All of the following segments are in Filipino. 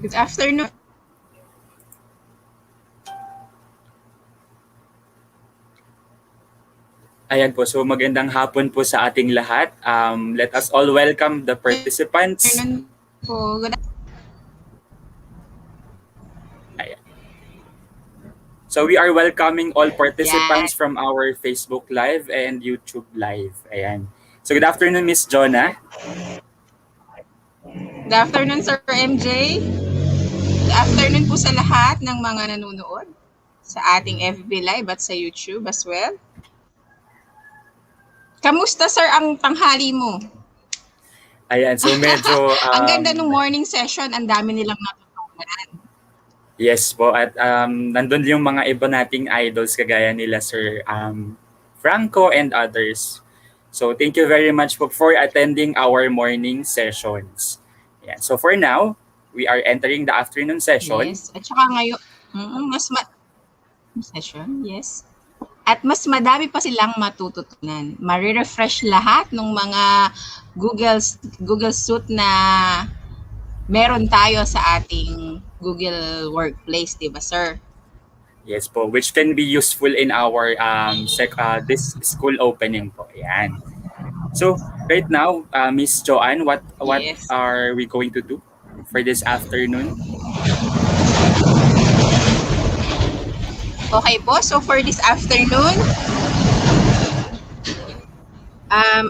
Good afternoon. Ayan po, so magandang hapon po sa ating lahat. Let us all welcome the participants. Afternoon po. Good Ayan. So we are welcoming all participants Yan. from our Facebook Live and YouTube Live. Ayan. So good afternoon, Miss Jonah. Good afternoon, Sir MJ. Good afternoon po sa lahat ng mga nanonood sa ating FB Live at sa YouTube as well. Kamusta, sir, ang tanghali mo? Ayan, so medyo... Ang ganda ng morning session. Ang dami nilang natutunan. Yes po, at nandun yung mga iba nating idols kagaya nila Sir Franco and others. So thank you very much po for attending our morning sessions. Yeah. So for now, we are entering the afternoon session. Yes. At saka ngayon, session, yes. At mas madami pa silang matututunan. Marirefresh lahat ng mga Google Suite na meron tayo sa ating Google Workplace, di ba, sir? Yes po, which can be useful in our this school opening po. Ayan. So right now, Miss Joanne, what Yes. are we going to do for this afternoon? Okay po, so for this afternoon,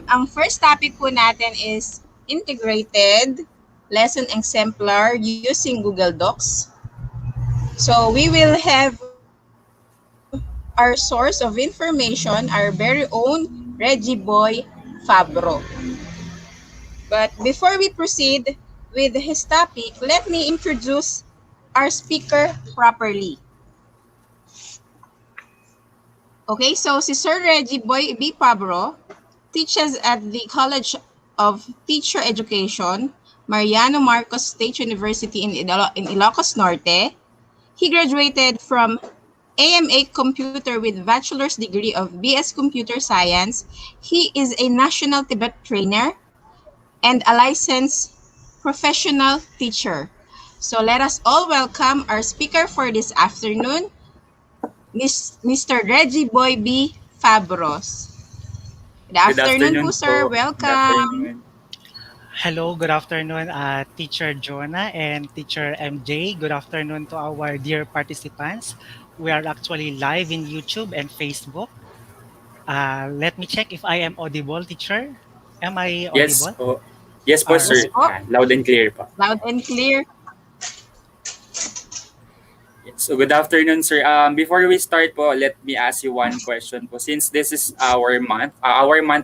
ang first topic po natin is integrated lesson exemplar using Google Docs. So we will have our source of information, our very own Reggie Boy Fabro. But before we proceed with his topic, let me introduce our speaker properly. Okay, so si Sir Reggie Boy B. Fabro teaches at the College of Teacher Education, Mariano Marcos State University in Ilocos Norte. He graduated from AMA Computer with bachelor's degree of BS Computer Science. He is a national Tibet trainer and a licensed professional teacher. So let us all welcome our speaker for this afternoon, Mr. Reggie Boy B. Fabros. Good afternoon po, sir. Welcome. Hello, good afternoon, Teacher Jonah and Teacher MJ. Good afternoon to our dear participants. We are actually live in YouTube and Facebook. Let me check if I am audible, teacher. Am I Yes audible? po. Yes po, sir. Yes po. Loud and clear po. Loud and clear. So good afternoon, sir. Before we start po, let me ask you one question po. Since this is our month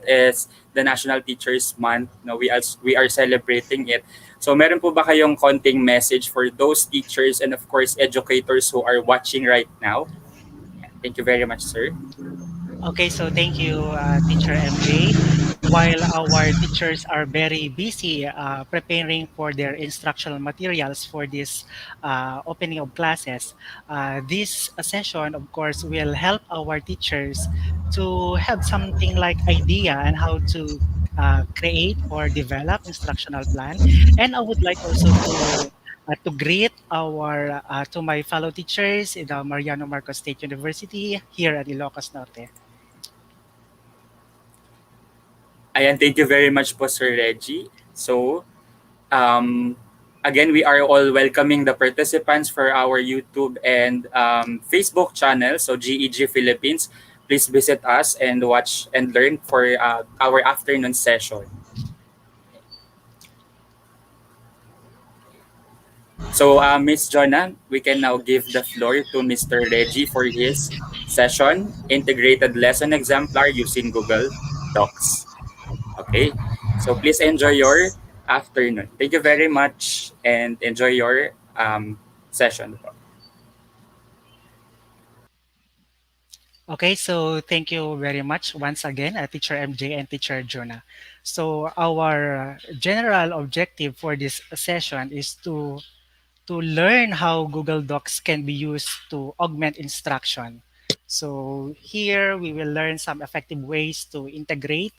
is the National Teachers Month. No, we are celebrating it. So meron po ba kayong konting message for those teachers and of course educators who are watching right now? Thank you very much, sir. Okay, so thank you, Teacher MJ. While our teachers are very busy preparing for their instructional materials for this opening of classes, this session, of course, will help our teachers to have something like idea on how to create or develop instructional plan. And I would like also to greet to my fellow teachers in the Mariano Marcos State University here at Ilocos Norte. Ayan, thank you very much po, Sir Reggie. So, again, we are all welcoming the participants for our YouTube and Facebook channel, so GEG Philippines. Please visit us and watch and learn for our afternoon session. So, Ms. Jonah, we can now give the floor to Mr. Reggie for his session, Integrated Lesson Exemplar using Google Docs. Okay, so please enjoy your afternoon. Thank you very much and enjoy your session. Okay, so thank you very much once again, Teacher MJ and Teacher Jonah. So our general objective for this session is to learn how Google Docs can be used to augment instruction. So here we will learn some effective ways to integrate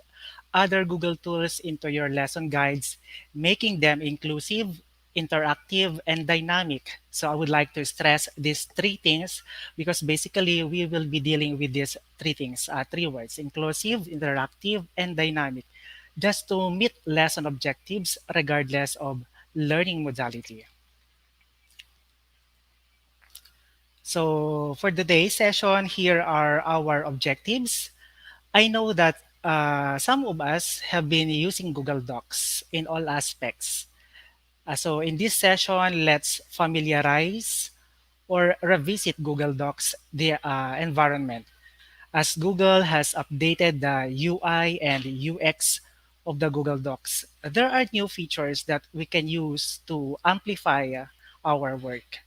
other Google tools into your lesson guides, making them inclusive, interactive, and dynamic. So I would like to stress these three things because basically we will be dealing with these three things, three words: inclusive, interactive, and dynamic, just to meet lesson objectives regardless of learning modality. So for today's session, here are our objectives. I know that some of us have been using Google Docs in all aspects. So in this session, let's familiarize or revisit Google Docs, the environment, as Google has updated the UI and UX of the Google Docs. There are new features that we can use to amplify our work.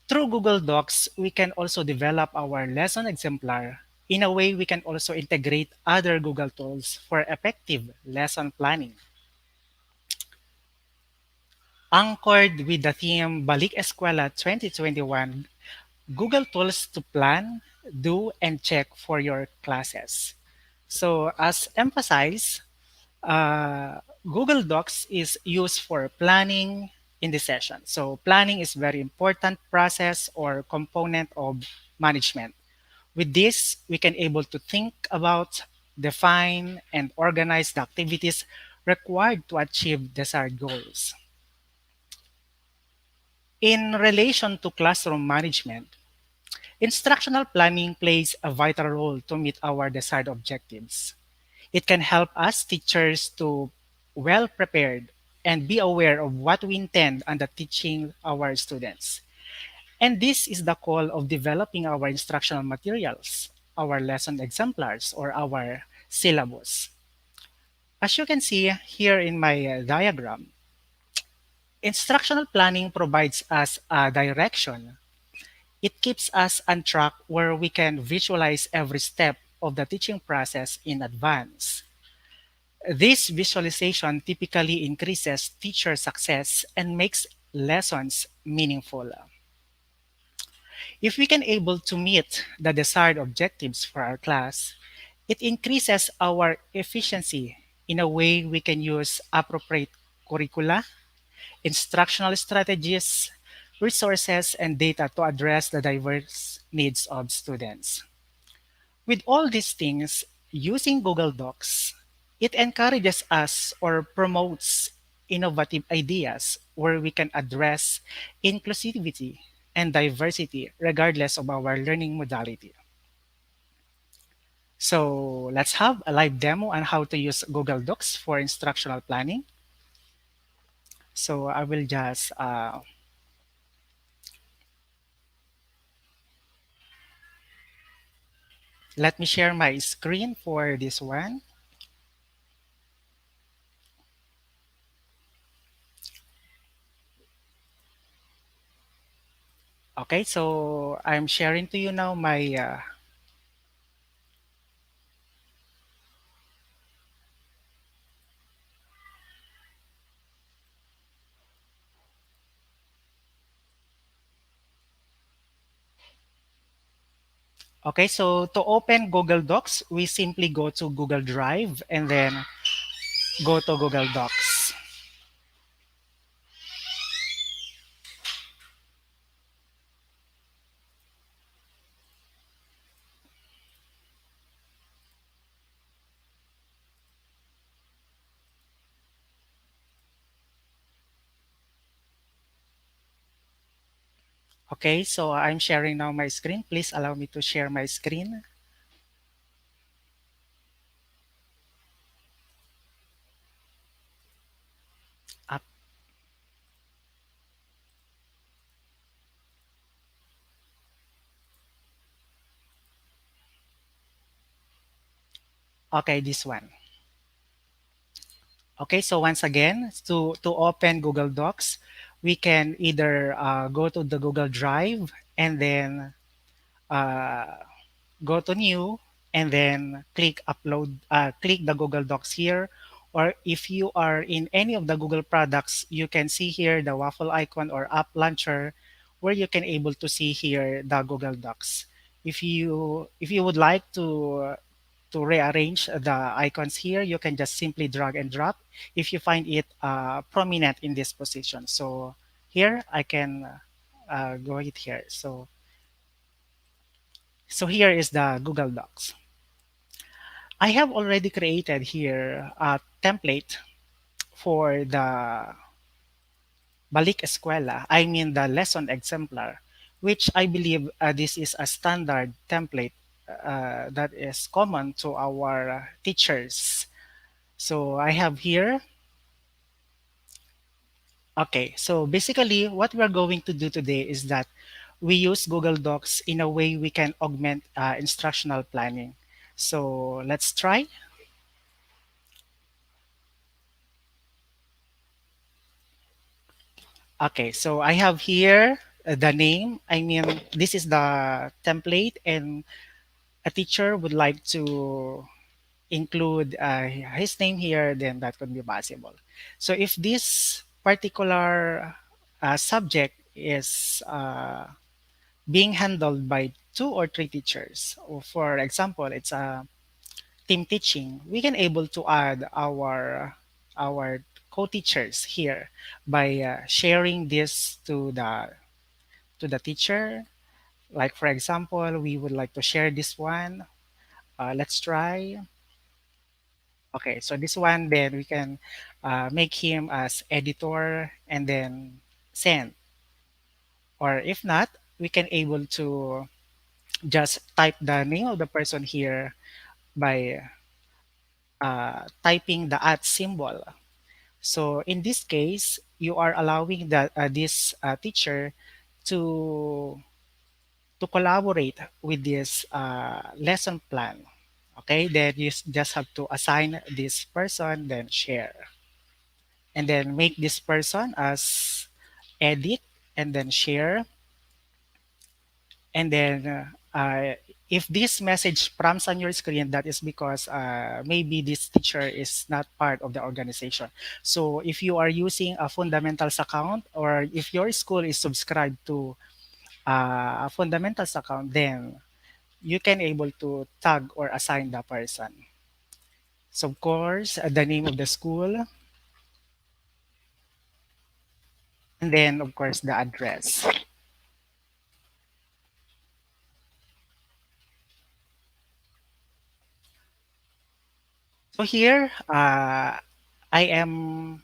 Through Google Docs, we can also develop our lesson exemplar. In a way, we can also integrate other Google tools for effective lesson planning. Anchored with the theme Balik Eskwela 2021, Google tools to plan, do, and check for your classes. So, as emphasized, Google Docs is used for planning in the session. So, planning is very important process or component of management. With this, we can able to think about, define, and organize the activities required to achieve desired goals. In relation to classroom management, instructional planning plays a vital role to meet our desired objectives. It can help us teachers to well prepared and be aware of what we intend on the teaching our students. And this is the call of developing our instructional materials, our lesson exemplars, or our syllabus. As you can see here in my diagram, instructional planning provides us a direction. It keeps us on track where we can visualize every step of the teaching process in advance. This visualization typically increases teacher success and makes lessons meaningful. If we can able to meet the desired objectives for our class, it increases our efficiency. In a way, we can use appropriate curricula, instructional strategies, resources, and data to address the diverse needs of students. With all these things, using Google Docs, it encourages us or promotes innovative ideas where we can address inclusivity and diversity regardless of our learning modality. So let's have a live demo on how to use Google Docs for instructional planning. So I will just let me share my screen for this one. Okay, so I'm sharing to you now my okay, so to open Google Docs, we simply go to Google Drive and then go to Google Docs. Okay, so I'm sharing now my screen. Please allow me to share my screen. Up. Okay, this one. Okay, so once again, to open Google Docs, we can either go to the Google Drive and then uh, go to new and then click upload, click the Google Docs here. Or if you are in any of the Google products, you can see here the waffle icon or app launcher where you can able to see here the Google Docs. If you would like to to rearrange the icons here, you can just simply drag and drop if you find it prominent in this position. So here I can go it here. So here is the Google Docs. I have already created here a template for the Balik Eskwela, I mean the lesson exemplar, which I believe this is a standard template that is common to our teachers. So I have here, okay, so basically what we're going to do today is that we use Google Docs in a way we can augment instructional planning. So let's try. Okay, so I have here the name. I mean, this is the template, and a teacher would like to include his name here, then that could be possible. So if this particular subject is being handled by two or three teachers, or for example, it's a team teaching, we can able to add our co-teachers here by sharing this to the teacher. Like for example, we would like to share this one. Let's try. Okay, so this one, then we can make him as editor and then send. Or if not, we can able to just type the name of the person here by typing the at symbol. So in this case, you are allowing this teacher to to collaborate with this lesson plan. Okay, then you just have to assign this person, then share, and then make this person as edit, and then share, and then if this message prompts on your screen, that is because maybe this teacher is not part of the organization. So if you are using a fundamentals account, or if your school is subscribed to a fundamentals account, then you can able to tag or assign the person. So of course, the name of the school, and then of course the address. So here, I am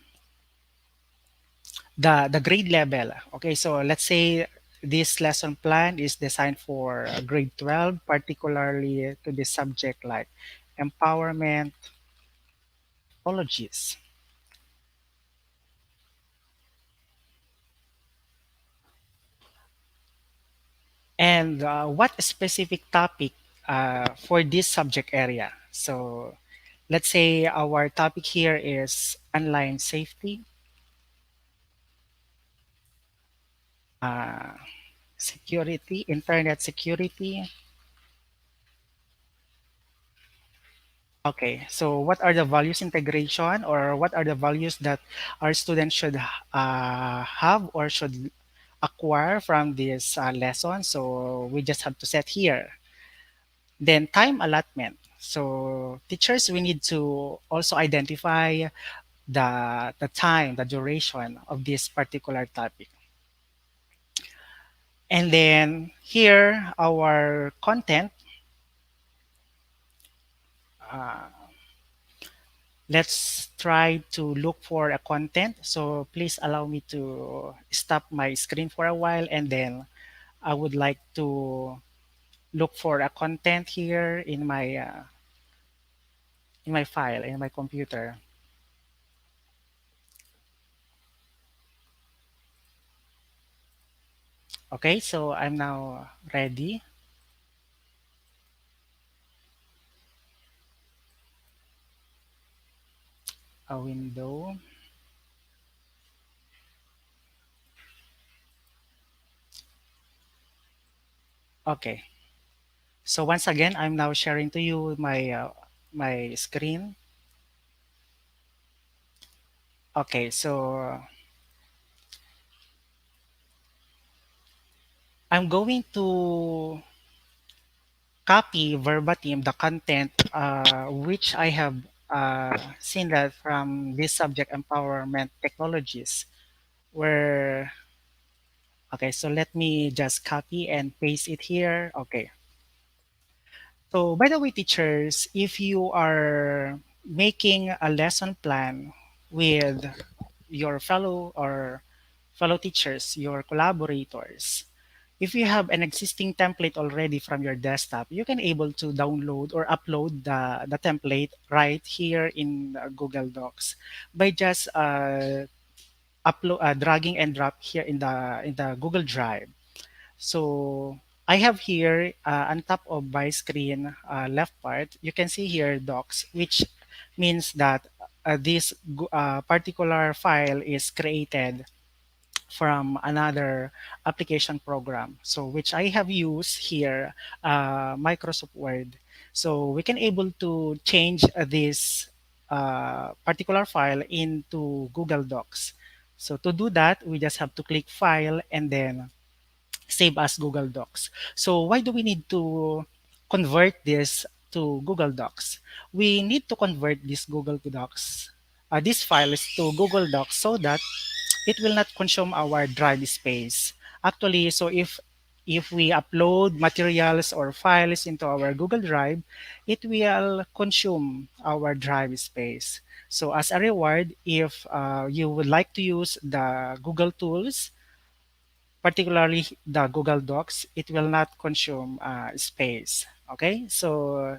the grade level. Okay, so let's say this lesson plan is designed for grade 12, particularly to this subject like empowerment ologies. And what specific topic for this subject area? So let's say our topic here is online safety, uh, security, internet security. Okay, so what are the values integration, or what are the values that our students should have or should acquire from this lesson? So we just have to set here. Then time allotment. So teachers, we need to also identify the time, the duration of this particular topic. And then here, our content, uh, let's try to look for a content. So please allow me to stop my screen for a while, and then I would like to look for a content here in my file in my computer. Okay, so I'm now ready. A window. Okay. So once again, I'm now sharing to you my screen. Okay, so I'm going to copy verbatim the content which I have seen that from this subject empowerment technologies where okay, so let me just copy and paste it here. Okay. So by the way, teachers, if you are making a lesson plan with your fellow teachers, your collaborators, if you have an existing template already from your desktop, you can able to download or upload the template right here in Google Docs by just dragging and drop here in the Google Drive. So I have here on top of my screen left part, you can see here docs, which means that this particular file is created from another application program. So which I have used here, Microsoft Word. So we can able to change this particular file into Google Docs. So to do that, we just have to click File and then save as Google Docs. So why do we need to convert this to Google Docs? We need to convert this Google Docs, these files to Google Docs so that it will not consume our drive space. Actually, so if we upload materials or files into our Google Drive, it will consume our drive space. So as a reward, if you would like to use the Google tools, particularly the Google Docs, it will not consume space. Okay, so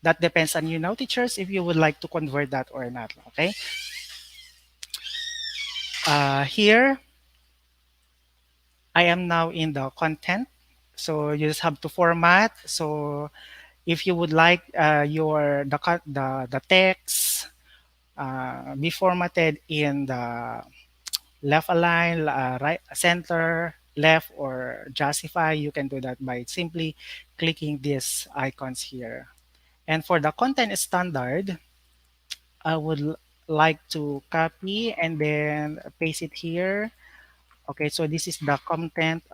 that depends on you now, teachers, if you would like to convert that or not. Okay, here I am now in the content. So you just have to format. So if you would like the text be formatted in the left align, right center, left, or justify, you can do that by simply clicking these icons here. And for the content standard, I would like to copy and then paste it here. Okay, so this is the content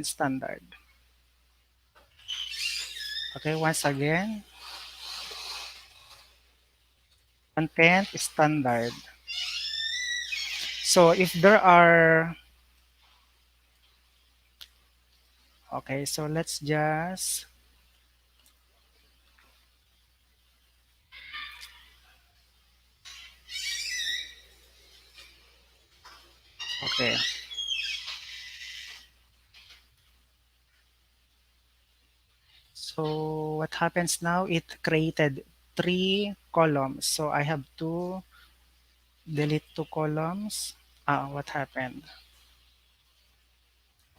standard. Okay, once again, content standard. So if there are, okay, so let's just, okay. So what happens now, it created three columns. So I have to delete two columns. What happened?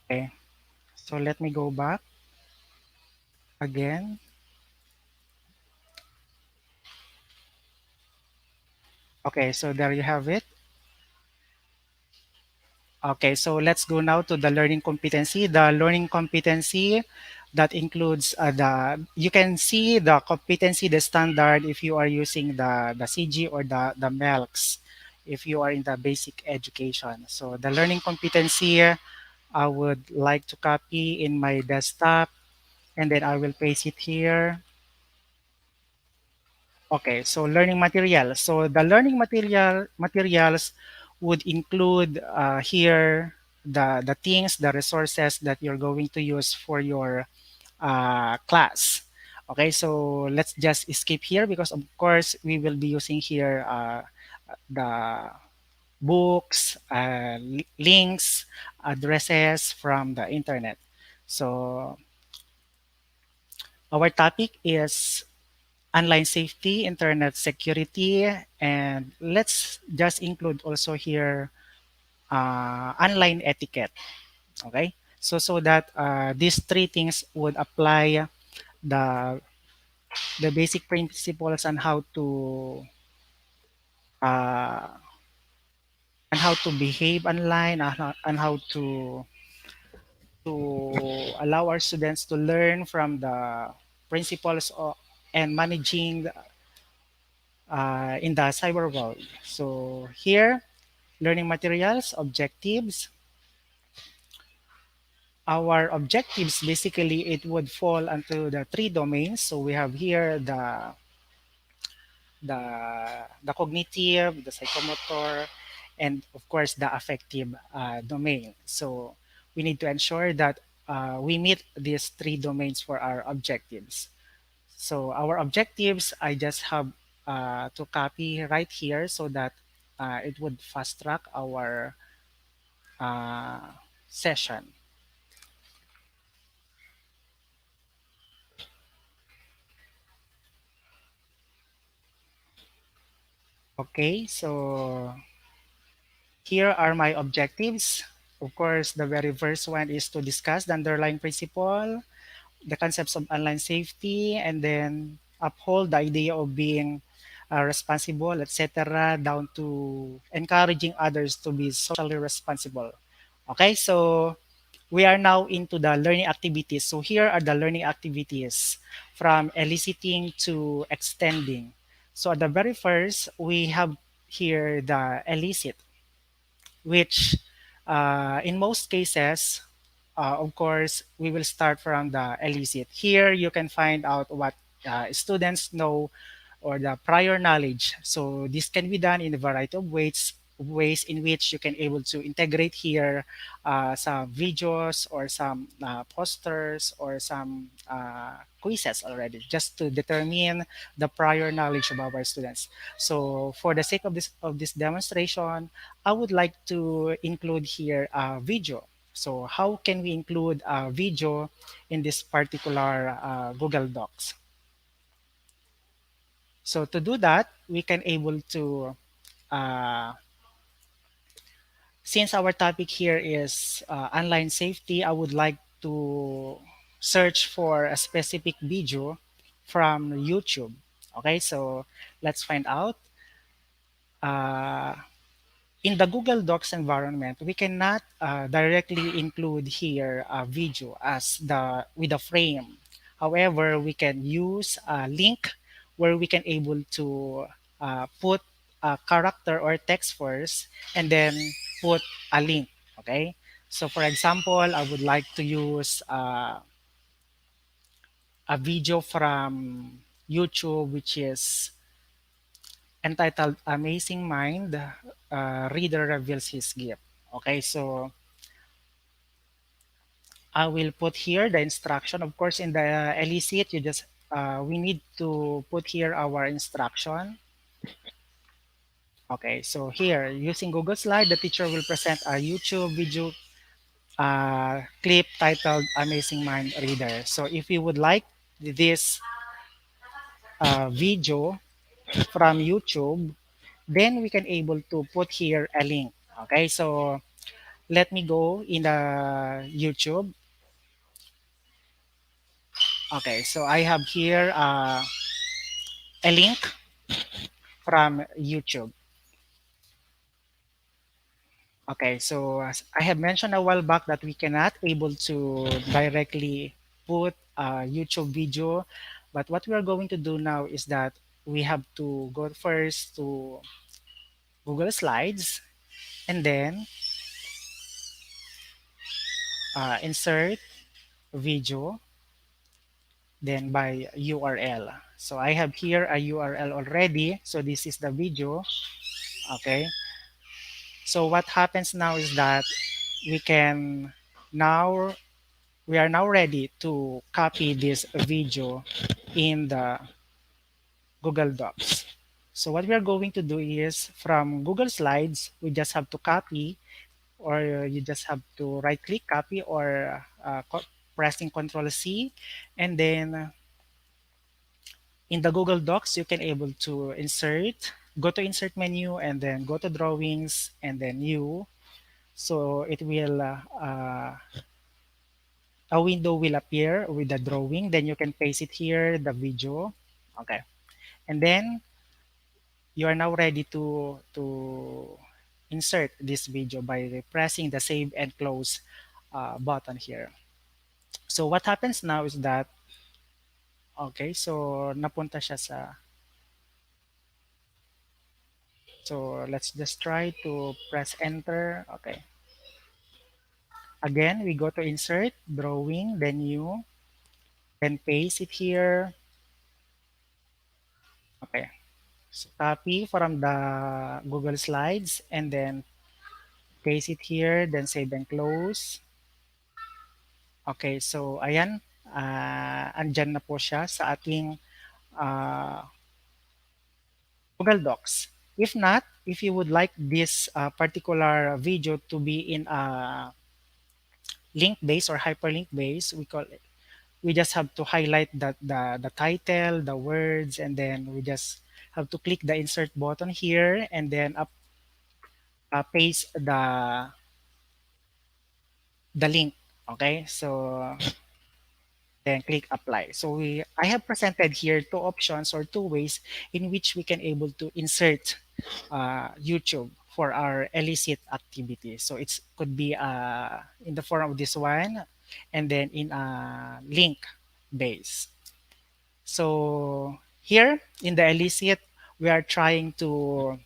Okay, so let me go back again. Okay, so there you have it. Okay, so let's go now to the learning competency. The learning competency that includes you can see the competency, the standard if you are using the CG or the MELCs if you are in the basic education. So the learning competency, I would like to copy in my desktop and then I will paste it here. Okay, so learning material. So the learning materials would include here the things, the resources that you're going to use for your class. Okay, so let's just skip here because of course we will be using here the books, links, addresses from the internet. So our topic is online safety, internet security, and let's just include also here online etiquette. Okay, so that these three things would apply the the basic principles uh, on how to behave online, on how to allow our students to learn from the principles and managing in the cyber world. So here, learning materials, objectives. our objectives, basically it would fall into the three domains. So we have here the the cognitive, the psychomotor, and of course the affective domain. So we need to ensure that we meet these three domains for our objectives. So our objectives, I just have to copy right here so that it would fast track our uh, session. Okay, so here are my objectives. Of course, the very first one is to discuss the underlying principle, the concepts of online safety, and then uphold the idea of being responsible, etc., down to encouraging others to be socially responsible. Okay, so we are now into the learning activities. So here are the learning activities from eliciting to extending. So at the very first, we have here the elicit, which in most cases, of course, we will start from the elicit. Here you can find out what students know or the prior knowledge. So this can be done in a variety of ways in which you can able to integrate here some videos or some posters or some quizzes already just to determine the prior knowledge of our students. So for the sake of this demonstration, I would like to include here a video. So how can we include a video in this particular Google Docs? So to do that, we can able to, uh, since our topic here is online safety, I would like to search for a specific video from YouTube. Okay, so let's find out. Uh, in the Google Docs environment, we cannot directly include here a video as the with a frame. However, we can use a link where we can able to put a character or text first and then put a link. Okay. So, for example, I would like to use a video from YouTube, which is entitled Amazing Mind, Reader Reveals His Gift. Okay, so I will put here the instruction. Of course, in the elicit, we need to put here our instruction. Okay, so here, using Google Slide, the teacher will present a YouTube video clip titled Amazing Mind Reader. So if you would like this video from YouTube, then we can able to put here a link. Okay, so let me go in the YouTube. Okay, so I have here a link from YouTube. Okay, so as I have mentioned a while back that we cannot able to directly put a YouTube video, but what we are going to do now is that we have to go first to Google Slides and then insert video, then by URL. So I have here a URL already. So this is the video. Okay. So what happens now is that we can now we are now ready to copy this video in the Google Docs. So what we are going to do is from Google Slides, we just have to copy or you just have to right click copy or pressing Control C, and then in the Google Docs, you can able to go to insert menu and then go to drawings and then new. So it will, a window will appear with the drawing. Then you can paste it here, the video. Okay. And then you are now ready to insert this video by pressing the save and close button here. So what happens now is that, okay, so napunta siya sa, so let's just try to press enter. Okay. Again, we go to insert, drawing, then new, then paste it here. Okay. So copy from the Google Slides and then paste it here, then save and close. Okay, so ayan, andyan na po siya sa ating uh, Google Docs. If not, if you would like this particular video to be in a link base or hyperlink base, we just have to highlight the title, the words, and then we just have to click the insert button here and then paste the link. Okay, so then click apply. So I have presented here two options or two ways in which we can able to insert YouTube for our illicit activity. So it could be in the form of this one and then in a link base. So here in the illicit, we are trying to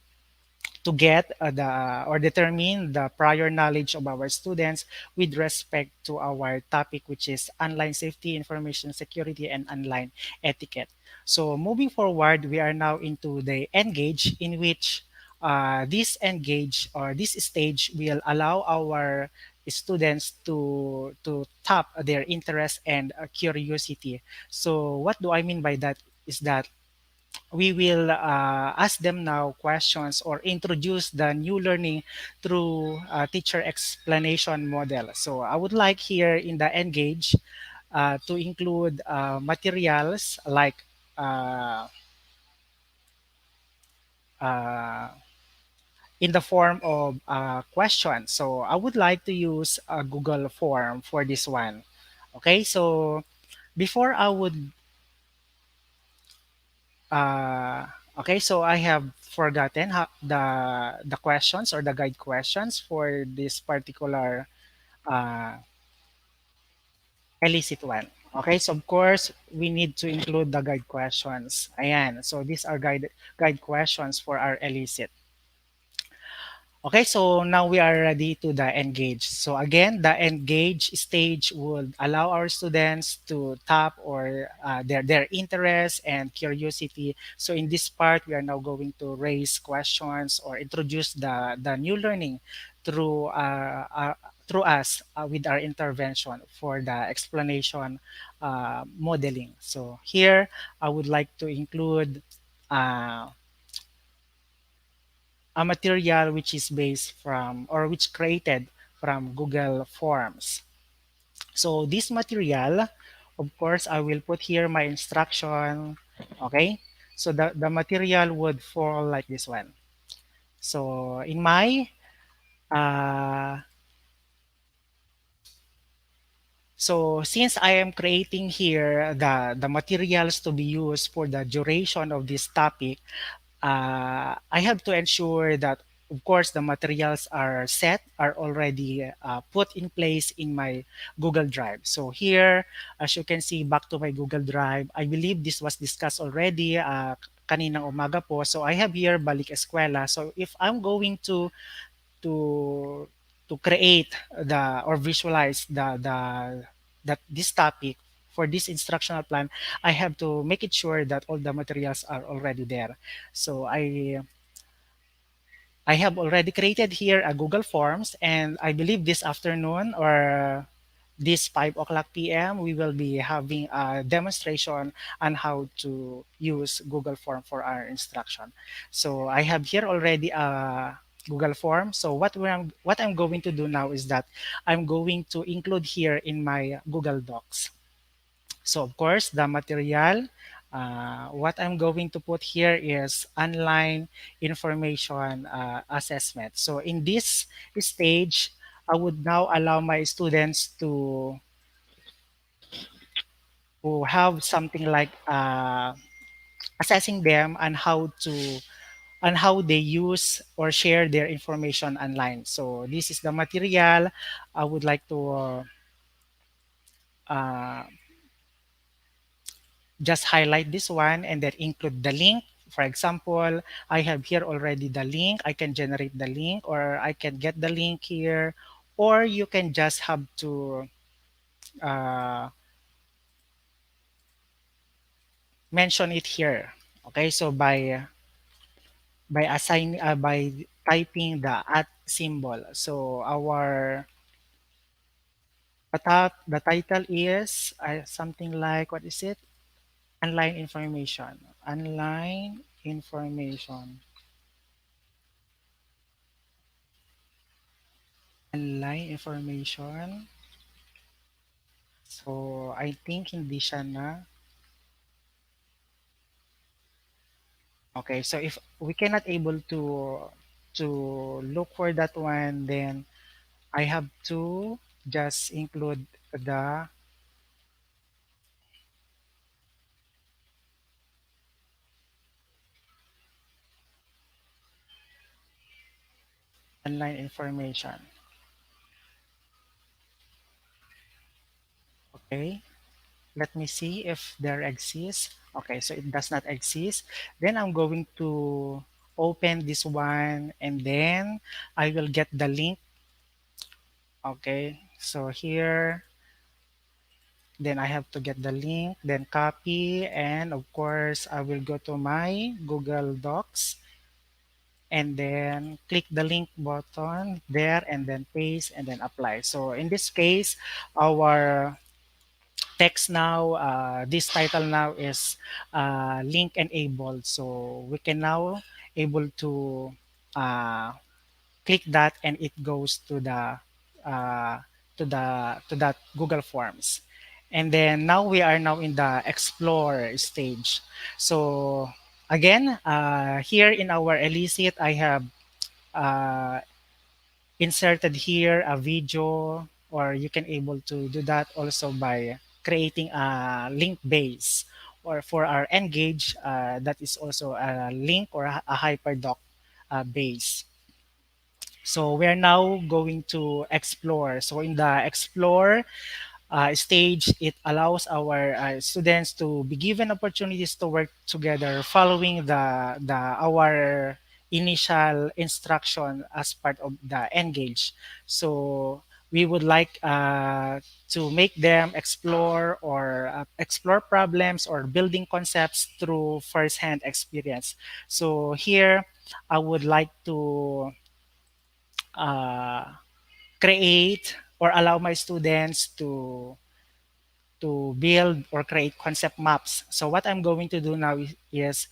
get the or determine the prior knowledge of our students with respect to our topic, which is online safety, information security, and online etiquette. So moving forward, we are now into the engage, in which this engage or this stage will allow our students to tap their interest and curiosity. So what do I mean by that is that we will ask them now questions or introduce the new learning through teacher explanation model. So I would like here in the engage to include materials like uh, uh, in the form of questions. So I would like to use a Google form for this one. Okay, so before I would Uh, okay, so I have forgotten the questions or the guide questions for this particular uh, illicit one. Okay, so of course we need to include the guide questions. Ayan, so these are guide questions for our illicit. Okay, so now we are ready to the engage. So again, the engage stage would allow our students to tap or their interest and curiosity. So in this part, we are now going to raise questions or introduce the new learning through through us with our intervention for the explanation modeling. So here, I would like to include uh, a material which is based from or which created from Google Forms. So this material, of course, I will put here my instruction. Okay. So the material would fall like this one. So in my uh, so since I am creating here the materials to be used for the duration of this topic, I have to ensure that, of course, the materials are set, are already put in place in my Google Drive. So here, as you can see, back to my Google Drive, I believe this was discussed already kaninang umaga po. So I have here Balik Eskwela. So if I'm going to to create the or visualize the that this topic for this instructional plan, I have to make it sure that all the materials are already there. So I have already created here a Google Forms, and I believe this afternoon or this 5 o'clock p.m. we will be having a demonstration on how to use Google Form for our instruction. So I have here already a Google Form. So what I'm going to do now is that I'm going to include here in my Google Docs. So of course, the material, what I'm going to put here is online information assessment. So in this stage, I would now allow my students to have something like assessing them on how they use or share their information online. So this is the material. I would like to uh, just highlight this one and then include the link. For example, I have here already the link. I can generate the link or I can get the link here or you can just have to uh, mention it here. Okay, so by typing the at symbol. So the title is something like, what is it? Online information. Online information. Online information. So I think hindi siya na. Okay, so if we cannot able to look for that one, then I have to just include the online information. Okay, let me see if there exists. Okay, so it does not exist. Then I'm going to open this one and then I will get the link. Okay, so here, then I have to get the link, then copy, and of course, I will go to my Google Docs and then click the link button there and then paste and then apply. So in this case, our text now, this title now is link enabled. So we can now able to uh, click that and it goes uh, to that Google Forms. And then now we are now in the explore stage. So again, here in our Elicit, I have uh, inserted here a video, or you can able to do that also by creating a link base, or for our engage, that is also a link or a hyperdoc base. So we're now going to explore. So in the explore stage, it allows our students to be given opportunities to work together following the our initial instruction as part of the engage. So we would like to make them explore or explore problems or building concepts through first-hand experience. So here, I would like to uh, create or allow my students to build or create concept maps. So what I'm going to do now is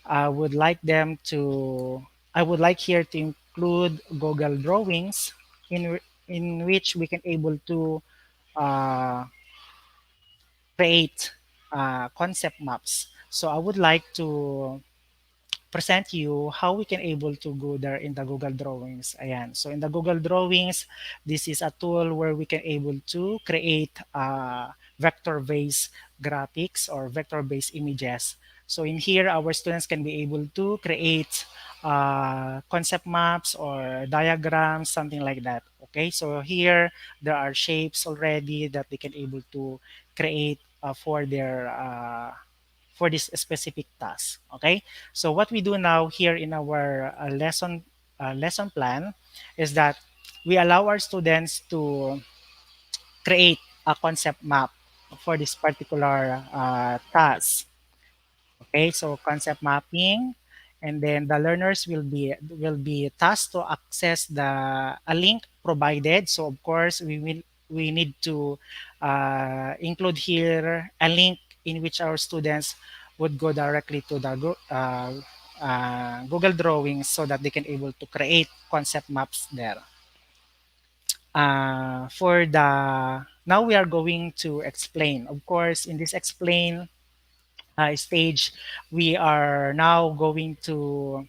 I would like them to I would like here to include Google Drawings in which we can able to uh, create concept maps. So I would like to present you how we can able to go there in the Google Drawings. Ayan. So in the Google Drawings, this is a tool where we can able to create vector-based graphics or vector-based images. So in here, our students can be able to create concept maps or diagrams, something like that. Okay, so here there are shapes already that they can able to create for this specific task. Okay, so what we do now here in our lesson plan is that we allow our students to create a concept map for this particular task. Okay, so concept mapping, and then the learners will be tasked to access a link provided. So of course we need to include here a link in which our students would go directly to the Google Drawings so that they can able to create concept maps there. For the Now we are going to explain. Of course, in this explain stage, we are now going to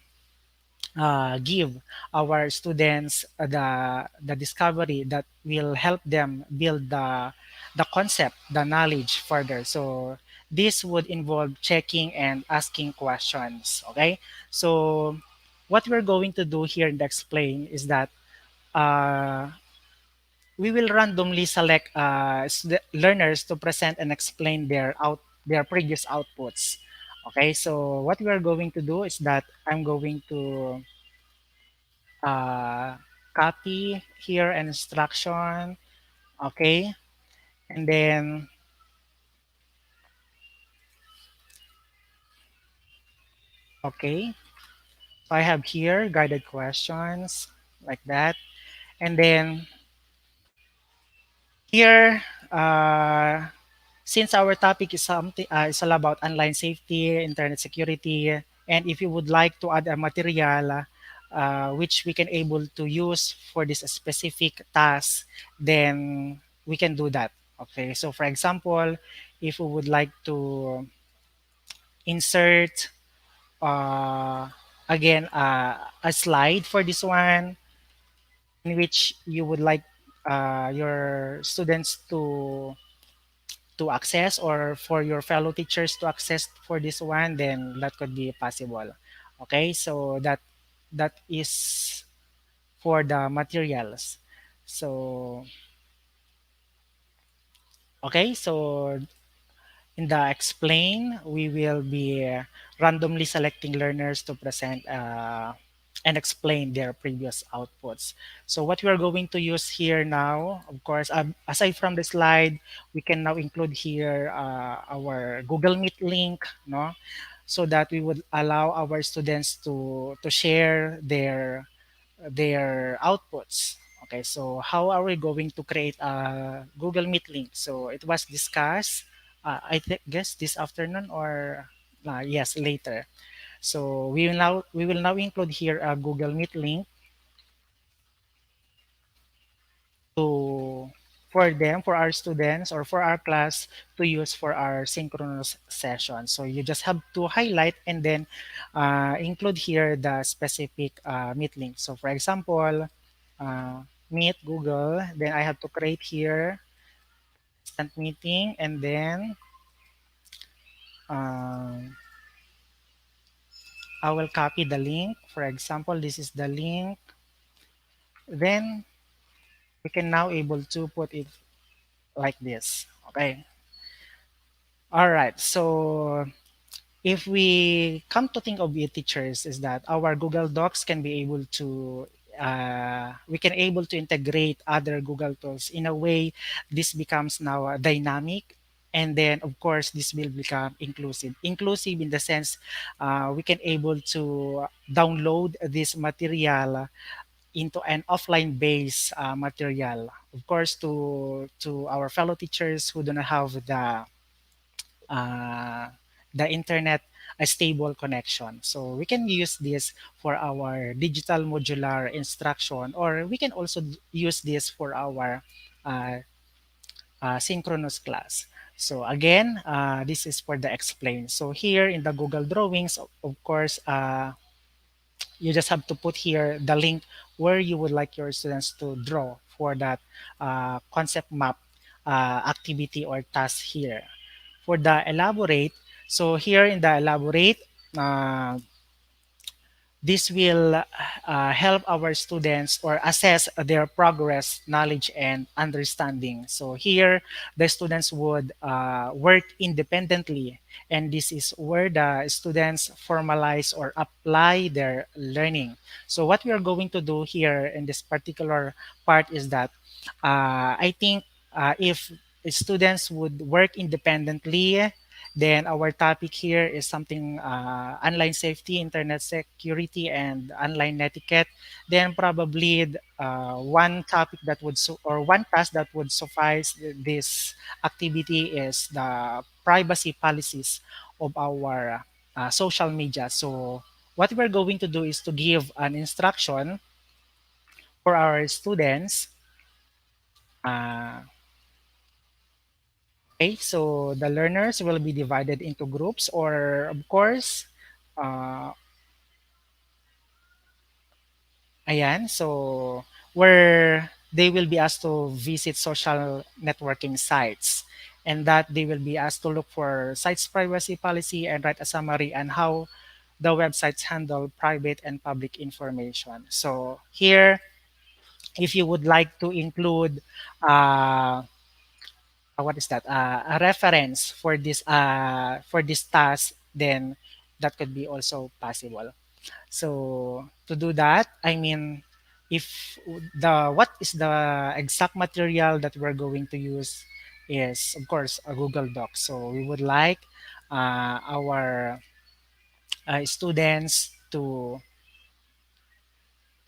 give our students the discovery that will help them build the concept, the knowledge further. So this would involve checking and asking questions. Okay, so what we're going to do here in the explain is that uh, we will randomly select learners to present and explain their previous outputs. Okay, so what we are going to do is that I'm going to uh, copy here an instruction. Okay. And then, okay. So I have here guided questions like that. And then here, since our topic is something is all about online safety, internet security, and if you would like to add a material which we can able to use for this specific task, then we can do that. Okay. So for example, if we would like to insert uh, again a slide for this one in which you would like your students to access or for your fellow teachers to access for this one, then that could be possible. Okay, so that is for the materials. So okay, so in the explain, we will be randomly selecting learners to present and explain their previous outputs. So what we are going to use here now, of course, aside from the slide, we can now include here our Google Meet link, no, so that we would allow our students to share their outputs. Okay, so how are we going to create a Google Meet link? So it was discussed, guess this afternoon or yes, later. So we will now include here a Google Meet link to for our students or for our class to use for our synchronous session. So you just have to highlight and then include here the specific Meet link. So for example, uh, Meet Google, then I have to create here instant meeting and then um, I will copy the link. For example, this is the link. Then we can now able to put it like this. Okay. All right. So if we come to think of it, teachers, is that our Google Docs can be able to we can able to integrate other Google tools in a way this becomes now dynamic, and then of course this will become inclusive in the sense we can able to download this material into an offline based material, of course, to our fellow teachers who do not have uh, the internet a stable connection. So we can use this for our digital modular instruction, or we can also use this for our uh, synchronous class. So again, this is for the explain. So here in the Google Drawings, of course, you just have to put here the link where you would like your students to draw for that concept map activity or task here. For the elaborate, so here in the elaborate, uh, this will help our students or assess their progress, knowledge, and understanding. So here, the students would work independently, and this is where the students formalize or apply their learning. So what we are going to do here in this particular part is that I think if students would work independently, then our topic here is something online safety, internet security, and online etiquette. Then probably one topic that would or one task that would suffice this activity is the privacy policies of our social media. So what we're going to do is to give an instruction for our students. Uh, okay, so the learners will be divided into groups, or of course, uh, ayan, so where they will be asked to visit social networking sites, and that they will be asked to look for sites privacy policy and write a summary on how the websites handle private and public information. So here, if you would like to include what is that a reference for this task, then that could be also possible. So to do that, I mean, if the what is the exact material that we're going to use is of course a Google Doc. So we would like our students to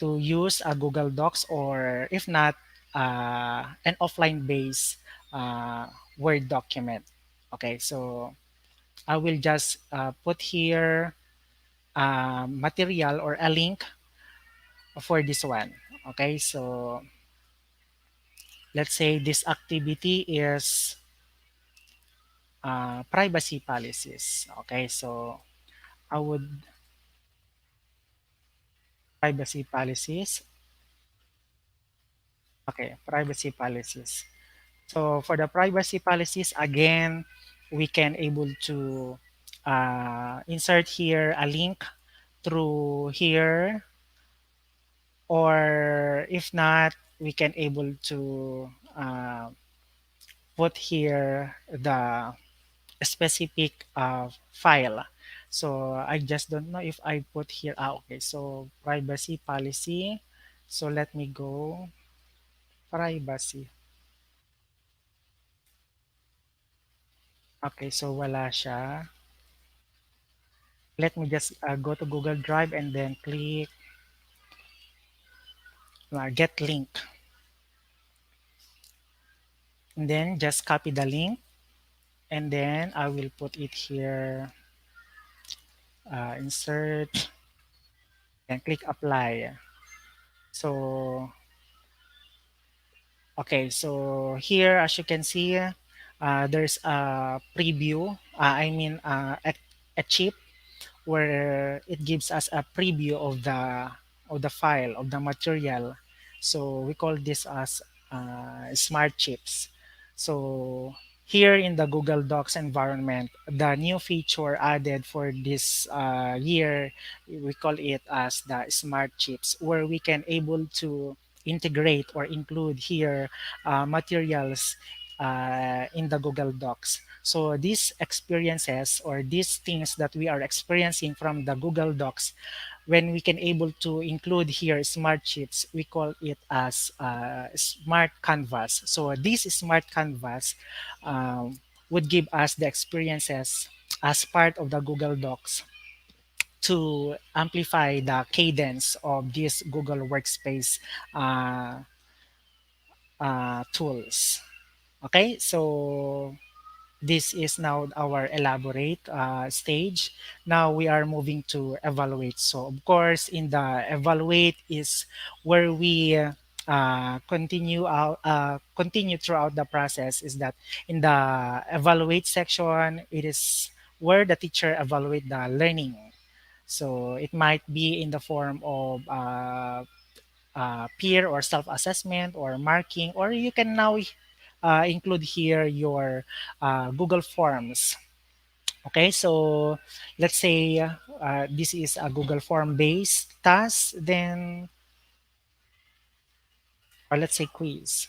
use a Google Docs, or if not, an offline based Word document. Okay, so I will just put here material or a link for this one. Okay, so let's say this activity is privacy policies. Okay, so I would privacy policies. Okay, privacy policies. So for the privacy policies, again, we can able to insert here a link through here, or if not, we can able to put here the specific file. So I just don't know if I put here. Okay. So privacy policy. So let me go privacy. Okay. So wala siya. Let me just go to Google Drive and then click get link. And then just copy the link. And then I will put it here. Insert and click apply. So okay, so here as you can see, there's a preview. A chip where it gives us a preview of the file of the material. So we call this as smart chips. So here in the Google Docs environment, the new feature added for this year, we call it as the smart chips, where we can able to integrate or include here materials in the Google Docs. So these experiences or these things that we are experiencing from the Google Docs, when we can able to include here smart chips, we call it as smart canvas. So this smart canvas would give us the experiences as part of the Google Docs to amplify the cadence of this Google Workspace uh, tools. Okay, so this is now our elaborate stage. Now we are moving to evaluate. So of course, in the evaluate is where we continue throughout the process. Is that in the evaluate section? It is where the teacher evaluate the learning. So it might be in the form of peer or self-assessment or marking, or you can now include here your Google Forms. Okay, so let's say this is a Google Form based task, then, or let's say quiz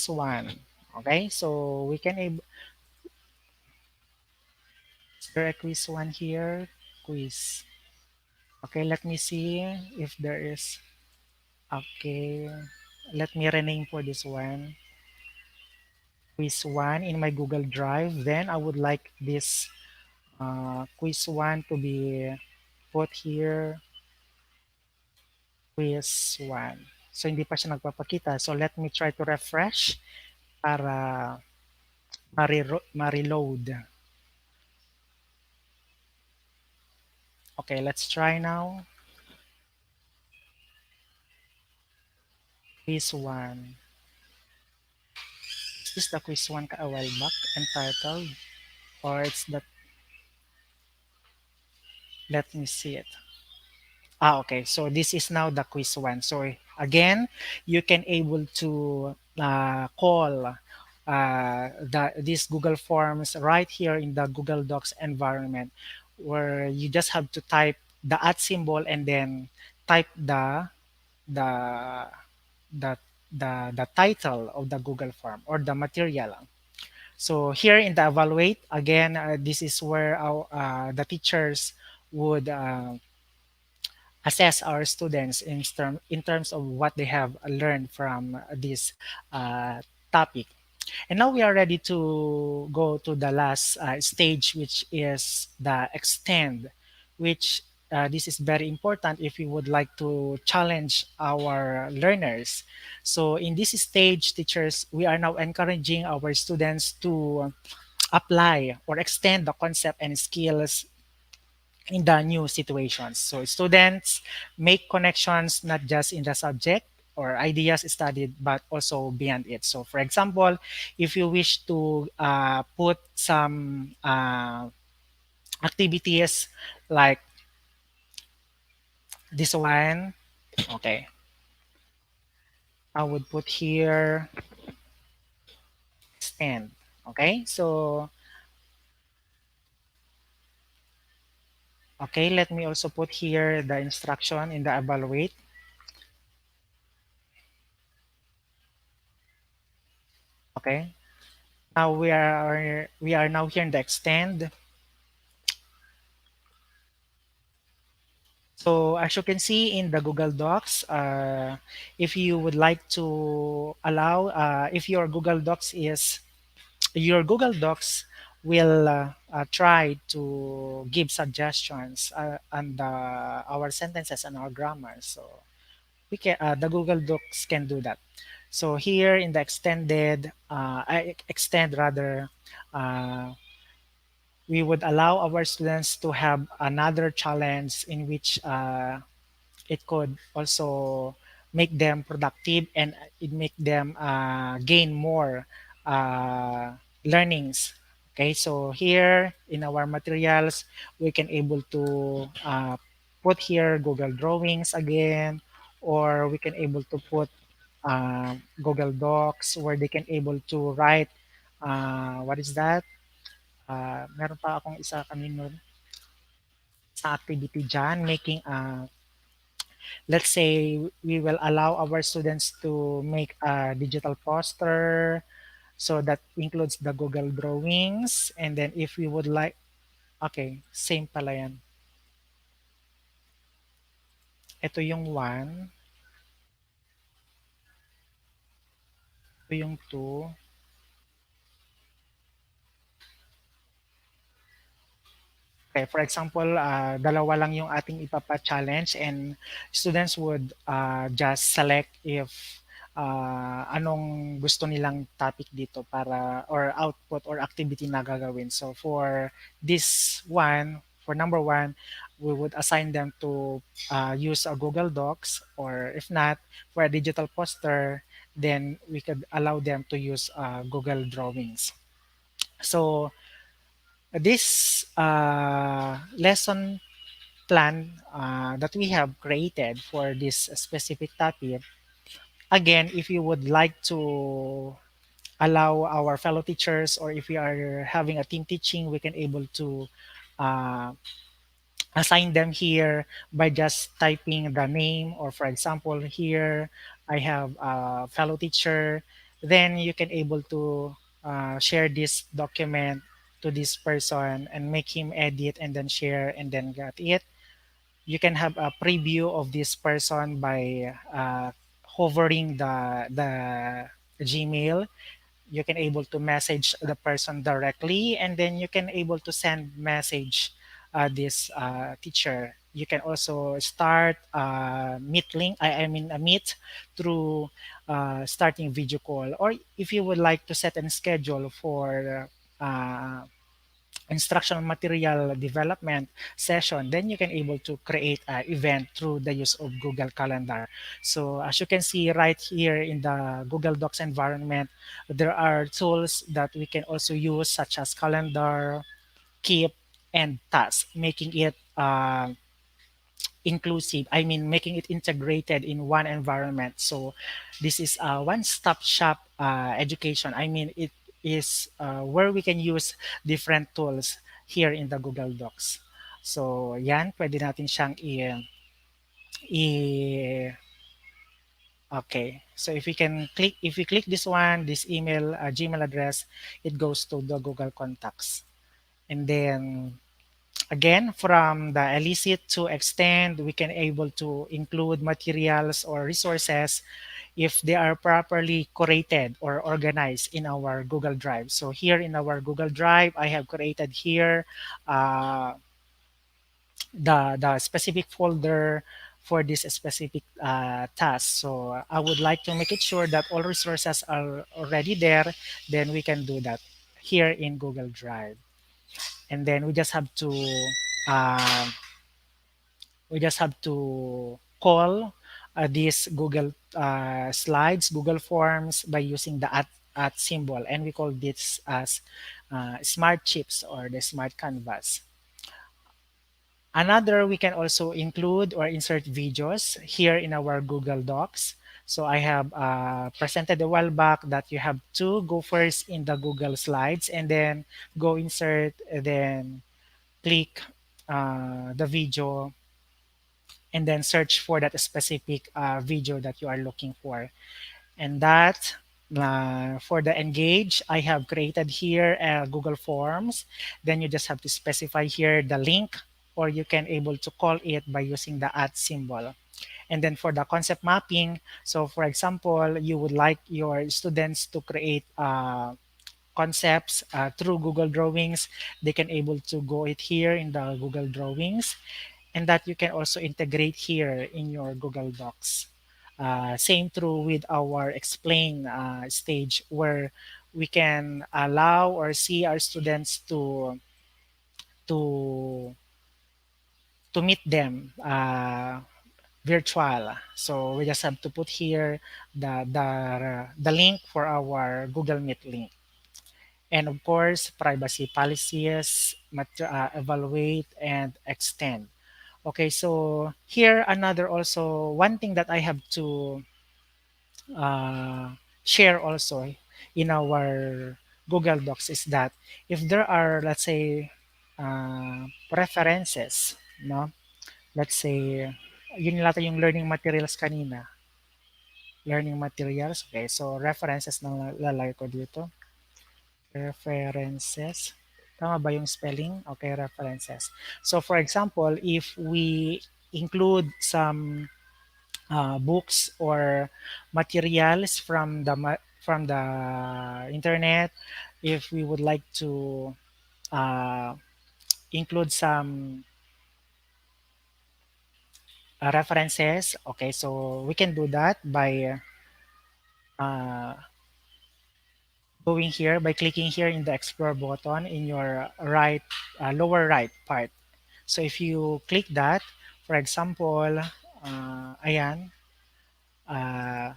one. Okay, so we can is there a quiz one here? Quiz. Okay, let me see if there is. Okay, let me rename for this one. Quiz one in my Google Drive. Then I would like this quiz one to be put here, quiz one. So hindi pa siya nagpapakita. So let me try to refresh para ma-reload. Okay, let's try now. Quiz one. Is this the quiz one a while back entitled? Or it's the, let me see it. Okay. So this is now the quiz one. So again, you can able to call these Google Forms right here in the Google Docs environment, where you just have to type the at symbol and then type the the the title of the Google Form or the material. So here in the evaluate, again, this is where the teachers would assess our students in terms of what they have learned from this uh, topic. And now we are ready to go to the last stage, which is the extend, which this is very important if we would like to challenge our learners. So in this stage, teachers, we are now encouraging our students to apply or extend the concept and skills in the new situations. So students make connections not just in the subject or ideas studied, but also beyond it. So for example, if you wish to put some activities like this one, okay, I would put here extend. Okay, so okay, let me also put here the instruction in the evaluate. Okay, now we are now here in the extend. So as you can see in the Google Docs, if you would like to allow, if your Google Docs will try to give suggestions on our sentences and our grammar. So the Google Docs can do that. So here in the I extend rather, uh, we would allow our students to have another challenge in which it could also make them productive and it make them gain more uh, learnings. Okay, so here in our materials we can able to put here Google drawings again, or we can able to put Google Docs where they can able to write what is that, meron pa akong isa kanino sa activity dyan, making let's say we will allow our students to make a digital poster, so that includes the Google drawings. And then if we would like, okay, same pala yan. Ito yung one, ito yung two. Okay, for example, dalawa lang yung ating ipapa-challenge, and students would just select if anong gusto nilang topic dito para or output or activity na gagawin. So for this one, for number one, we would assign them to use a Google Docs, or if not, for a digital poster, then we could allow them to use Google Drawings. So this lesson plan that we have created for this specific topic, again, if you would like to allow our fellow teachers, or if we are having a team teaching, we can able to uh, assign them here by just typing the name, or for example here I have a fellow teacher, then you can able to share this document to this person and make him edit and then share and then get it. You can have a preview of this person by hovering the Gmail. You can able to message the person directly, and then you can able to send message this teacher. You can also start meet link, I mean a meet through starting video call, or if you would like to set a schedule for uh, instructional material development session, then you can able to create an event through the use of Google Calendar. So as you can see right here in the Google Docs environment, there are tools that we can also use, such as calendar, keep, and task, making it inclusive, I mean making it integrated in one environment. So this is a one-stop shop education, I mean it is where we can use different tools here in the Google Docs. So yan, pwede natin siyang i okay, so if we click this one, this email Gmail address, it goes to the Google contacts. And then Again, from the elicit to extend, we can able to include materials or resources if they are properly curated or organized in our Google Drive. So here in our Google Drive, I have created here uh, the specific folder for this specific task. So I would like to make it sure that all resources are already there. Then we can do that here in Google Drive. And then uh, we just have to call these Google Slides, Google Forms by using the at symbol, and we call this as smart chips or the smart canvas. Another, we can also include or insert videos here in our Google Docs. So I have presented a while back that you have to go first in the Google Slides and then go insert, and then click the video and then search for that specific video that you are looking for. And that for the engage, I have created here Google Forms. Then you just have to specify here the link, or you can able to call it by using the at symbol. And then for the concept mapping, so for example, you would like your students to create concepts through Google Drawings, they can able to go it here in the Google Drawings, and that you can also integrate here in your Google Docs. Same true with our explain stage, where we can allow or see our students to to meet them virtual. So we just have to put here the link for our Google Meet link. And of course, privacy policies, evaluate and extend. Okay, so here another also one thing that I have to share also in our Google Docs is that if there are, let's say, preferences, no? Let's say, yun nata yung learning materials kanina. Learning materials. Okay, so references na lalagay ko dito. References. Tama ba yung spelling? Okay, references. So for example, if we include some books or materials from from the internet, if we would like to uh, include some references, okay, so we can do that by uh, going here by clicking here in the explore button in your right lower right part. So if you click that, for example, ayan, uh,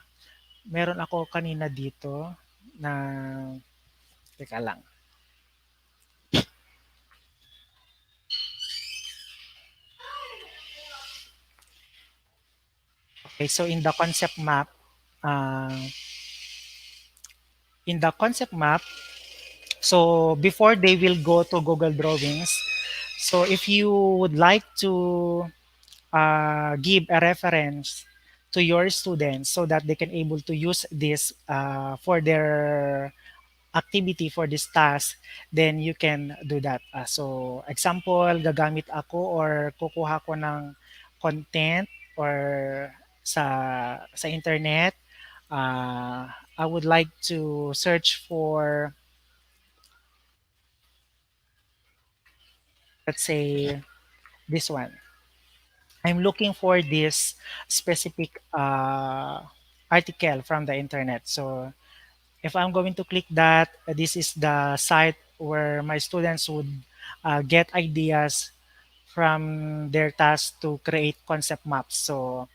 meron ako kanina dito na, teka lang. Okay, so uh, in the concept map, so before they will go to Google Drawings, so if you would like to give a reference to your students so that they can able to use this for their activity for this task, then you can do that. So example, gagamit ako or kukuha ko ng content or sa internet. I would like to search for, let's say, this one. I'm looking for this specific article from the internet. So if I'm going to click that, this is the site where my students would get ideas from their task to create concept maps. So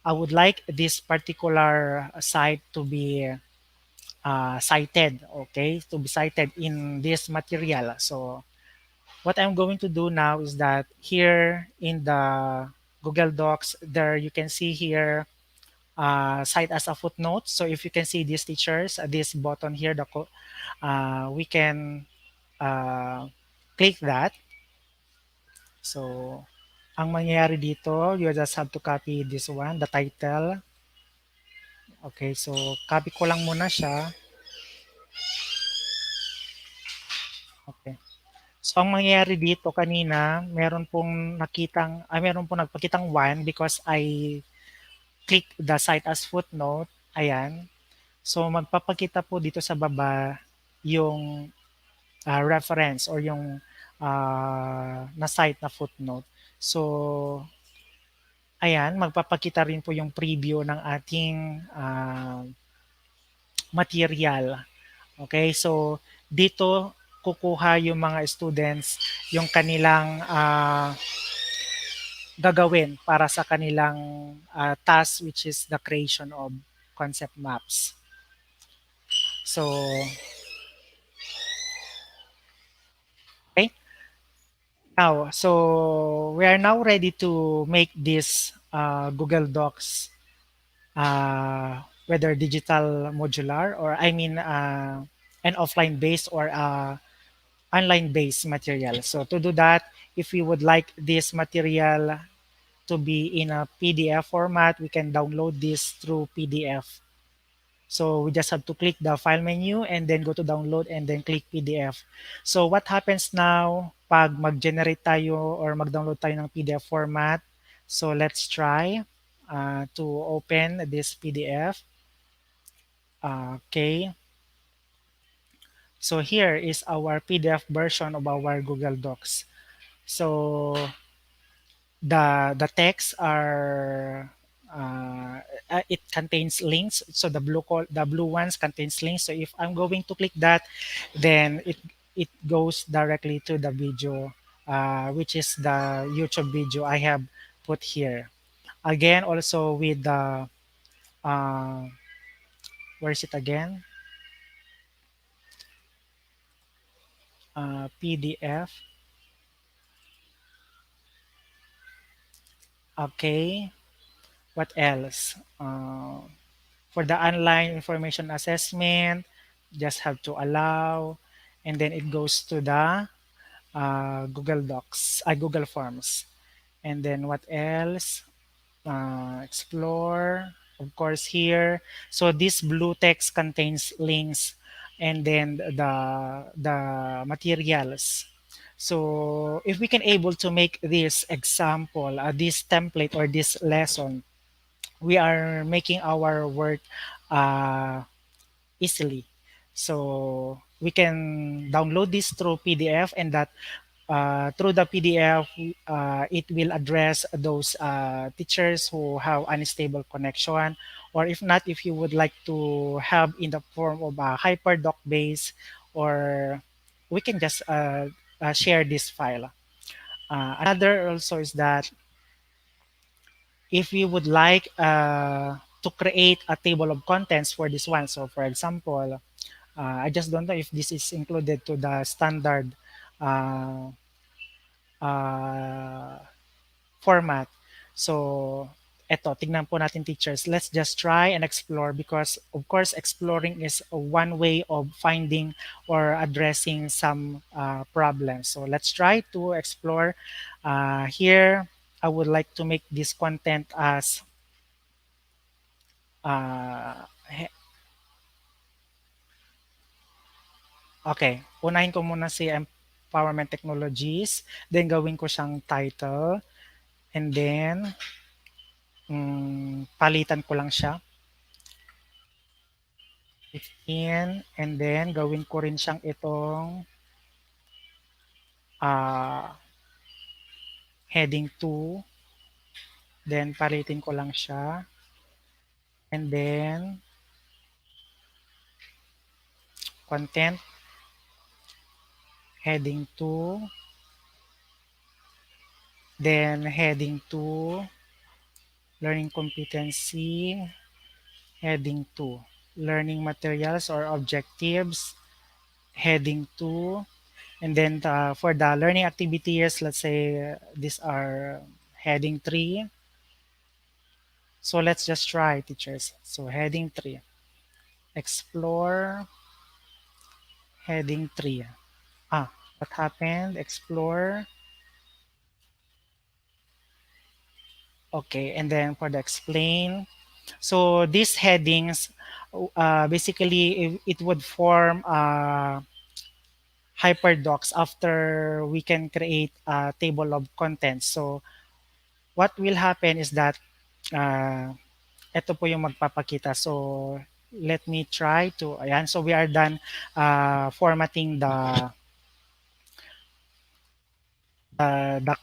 I would like this particular site to be cited, okay, to be cited in this material. So what I'm going to do now is that here in the Google Docs, there you can see here cite as a footnote. So if you can see these teachers, this button here, we can uh, click that. So ang mangyayari dito, you just have to copy this one, the title. Okay, so copy ko lang muna siya. Okay. So, ang mangyayari dito kanina, meron pong nagpakitang 1 because I click the cite as footnote. Ayan. So, magpapakita po dito sa baba yung reference or yung na-cite na footnote. So, ayan, magpapakita rin po yung preview ng ating material. Okay, so dito kukuha yung mga students yung kanilang gagawin para sa kanilang task, which is the creation of concept maps. So, okay. Now, so we are now ready to make this Google Docs, whether digital modular or an offline based or online based material. So to do that, if we would like this material to be in a PDF format, we can download this through PDF. So we just have to click the file menu and then go to download and then click PDF. So what happens now pag mag-generate tayo or mag-download tayo ng PDF format? So let's try to open this PDF. Okay. So here is our PDF version of our Google Docs. So the text are it contains links. So the blue ones contains links. So if I'm going to click that, then it goes directly to the video, which is the YouTube video I have put here. Again, also with the uh, where is it again? PDF. Okay. What else? For the online information assessment, just have to allow, and then it goes to the Google Docs, Google Forms. And then what else? Explore, of course, here. So this blue text contains links and then the materials. So if we can able to make this example, this template or this lesson, we are making our work uh, easily. So we can download this through PDF, and that through the PDF, it will address those teachers who have unstable connection, or if not, if you would like to have in the form of a hyperdoc base, or we can just share this file. Another also is that if you would like to create a table of contents for this one, so for example, I just don't know if this is included to the standard uh, uh, format. So, eto, tignan po natin teachers. Let's just try and explore, because of course, exploring is one way of finding or addressing some problems. So let's try to explore. Here, I would like to make this content as uh, okay, unahin ko muna si Empowerment Technologies, then gawin ko siyang title, and then palitan ko lang siya, 15, and then gawin ko rin siyang itong heading 2, then palitin ko lang siya, and then content, heading 2, then heading 2, learning competency, heading 2, learning materials or objectives, heading 2, and then for the learning activities, let's say these are heading 3. So let's just try, teachers. So heading 3, explore, heading 3. What happened? Explore. Okay, and then for the explain. So these headings, basically, it would form hyperdocs after we can create a table of contents. So what will happen is that uh, ito po yung magpapakita. So let me try to, ayan. So we are done formatting the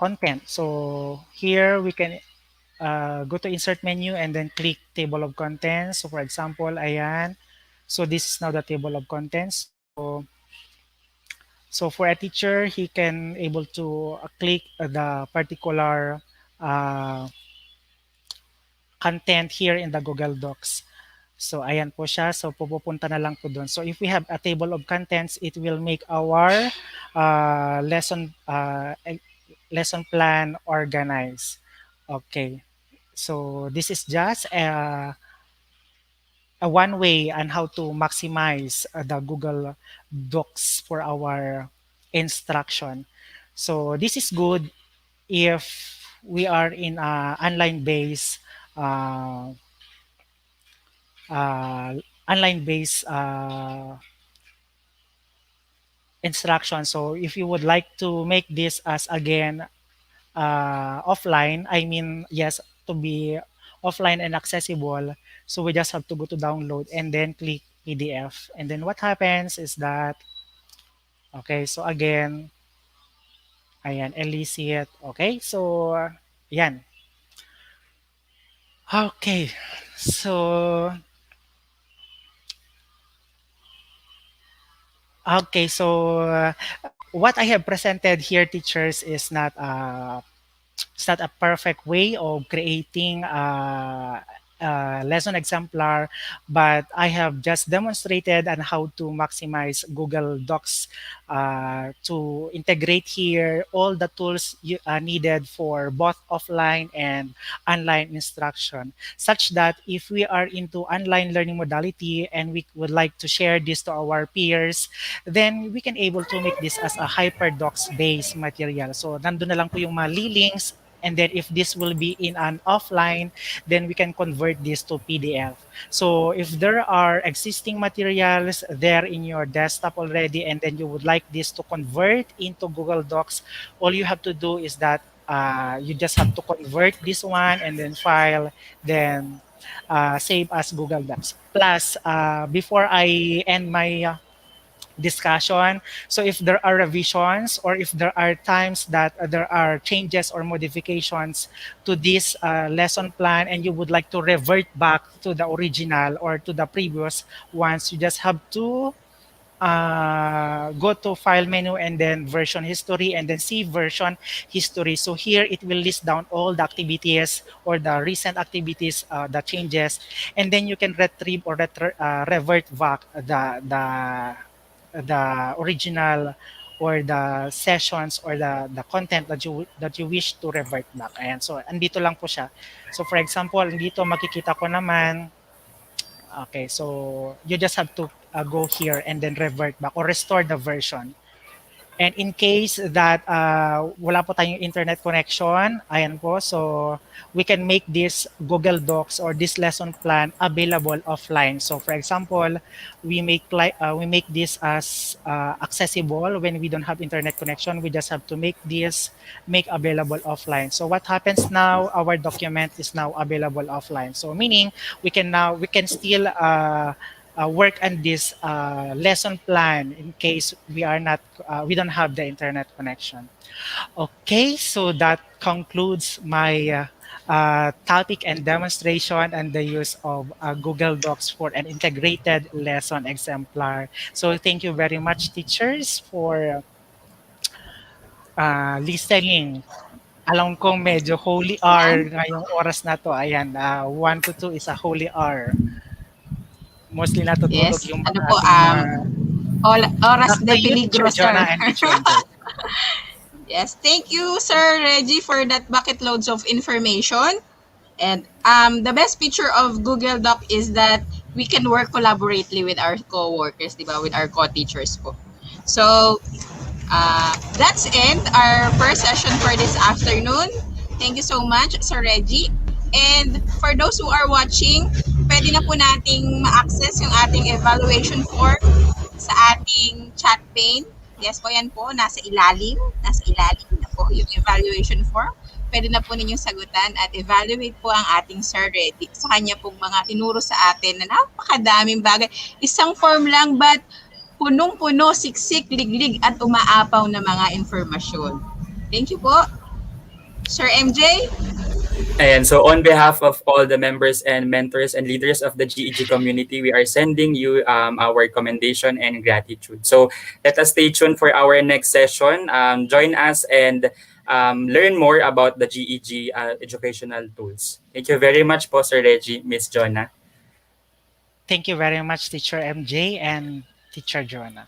content. So here we can go to insert menu and then click table of contents. So for example, ayan. So this is now the table of contents. So for a teacher, he can able to click the particular uh, content here in the Google Docs. So ayan po siya. So pupunta na lang po doon. So if we have a table of contents, it will make our lesson plan organized. Okay. So this is just a one way on how to maximize the Google Docs for our instruction. So this is good if we are in a online based uh, uh, online based instruction. So if you would like to make this as again offline, I mean, yes, to be offline and accessible. So we just have to go to download and then click PDF. And then what happens is that, okay, so again, ayan, elicit. Okay, so, yan. Okay, so, okay, so what I have presented here, teachers, is not it's not a perfect way of creating a lesson exemplar, but I have just demonstrated on how to maximize Google Docs to integrate here all the tools needed for both offline and online instruction, such that if we are into online learning modality and we would like to share this to our peers, then we can able to make this as a hyperdocs based material. So nandun na lang po yung mga links, and then if this will be in an offline, then we can convert this to PDF. So if there are existing materials there in your desktop already and then you would like this to convert into Google Docs, all you have to do is that you just have to convert this one and then file, then save as Google Docs. Plus, before I end my discussion. So if there are revisions or if there are times that there are changes or modifications to this lesson plan and you would like to revert back to the original or to the previous ones, you just have to go to file menu and then version history and then see version history. So here it will list down all the activities or the recent activities, the changes, and then you can retrieve or revert back the original or the sessions or the content that you wish to revert back. Ayan. So andito lang po siya. So for example, dito makikita ko naman, okay, so you just have to go here and then revert back or restore the version. And in case that wala po tayong internet connection, ayan po, so we can make this Google Docs or this lesson plan available offline. So for example, we make this as accessible when we don't have internet connection. We just have to make this available offline. So what happens now? Our document is now available offline. So meaning we can still work on this lesson plan in case we don't have the internet connection. Okay, so that concludes my topic and demonstration and the use of Google Docs for an integrated lesson exemplar. So thank you very much, teachers, for listening. Alam kong medyo holy hour ngayong oras na to. Ayan, 1 to 2 is a holy hour. Mostly natutulog Yes. yung Ano mga po, ating mga oras back de to you, peligro, Teacher Jonah sir. and Teacher MJ. Yes, thank you, Sir Reggie, for that bucket loads of information. And the best feature of Google Doc is that we can work collaboratively with our co-workers, diba? With our co-teachers po. So, that's end our first session for this afternoon. Thank you so much, Sir Reggie. And for those who are watching, pwede na po nating ma-access yung ating evaluation form sa ating chat pane. Yes po, yan po. Nasa ilalim. Nasa ilalim na po yung evaluation form. Pwede na po ninyong sagutan at evaluate po ang ating Sir Reddy sa kanya pong mga tinuro sa atin na napakadaming bagay. Isang form lang but punong-puno, siksik, liglig at umaapaw na mga informasyon. Thank you po. Sir MJ? And so on behalf of all the members and mentors and leaders of the GEG community, we are sending you our commendation and gratitude. So let us stay tuned for our next session. Join us and learn more about the GEG educational tools. Thank you very much po, Sir Reggie, Miss Jonah. Thank you very much, Teacher MJ and Teacher Jonah.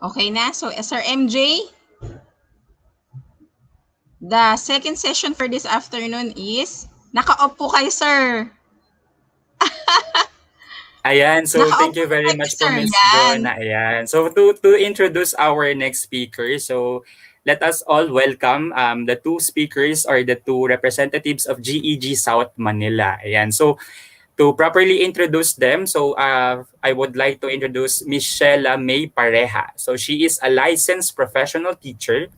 Okay na. So, Sir MJ, the second session for this afternoon is, naka-off po kayo, sir. Ayan, so thank you Naka-off po very kayo, much po, sir. Miss Yan. Jonah. Ayan. So to introduce our next speaker, so let us all welcome the two speakers or the two representatives of GEG South Manila. Ayan. So to properly introduce them, so I would like to introduce Miss Sheila May Pareja. So she is a licensed professional teacher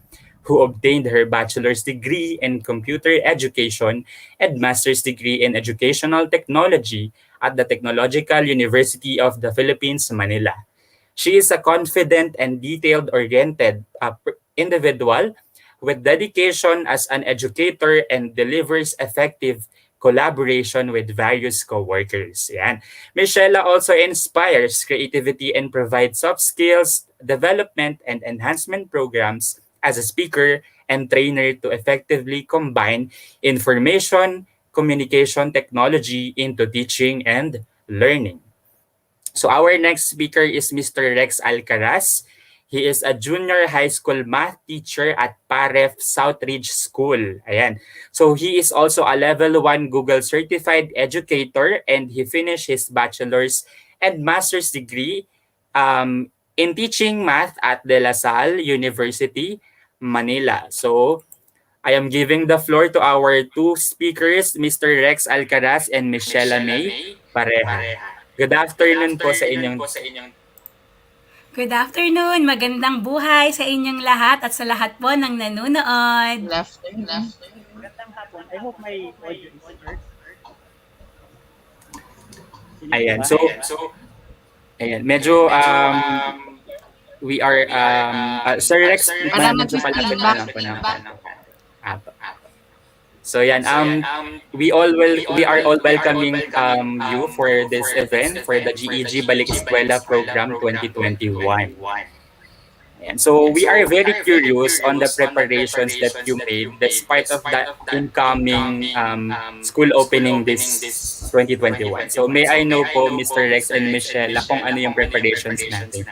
who obtained her bachelor's degree in computer education and master's degree in educational technology at the Technological University of the Philippines, Manila. She is a confident and detailed-oriented individual with dedication as an educator and delivers effective collaboration with various co-workers. Yan. Michelle also inspires creativity and provides soft skills, development, and enhancement programs as a speaker and trainer to effectively combine information, communication technology into teaching and learning. So our next speaker is Mr. Rex Alcaraz. He is a junior high school math teacher at Paref Southridge School. Ayan. So he is also a level 1 Google certified educator and he finished his bachelor's and master's degree in teaching math at De La Salle University, Manila. So I am giving the floor to our two speakers, Mr. Rex Alcaraz and Michelle May Pareja. Good afternoon po sa inyong. Good afternoon, magandang buhay sa inyong lahat at sa lahat po ng nanonood. Good afternoon. Magandang hapon. I hope my audio is heard. Ayan. So, ayan. Medyo we are Sir Rex, Para medyo palapit na lang po ng ato. So yan, we are all welcoming you for this event for the GEG Balik Eskwela program 2021. And so we are very curious on the preparations that you made despite of the incoming school opening this 2021. So may I know po, Mr. Rex and Michelle, kung ano yung preparations natin?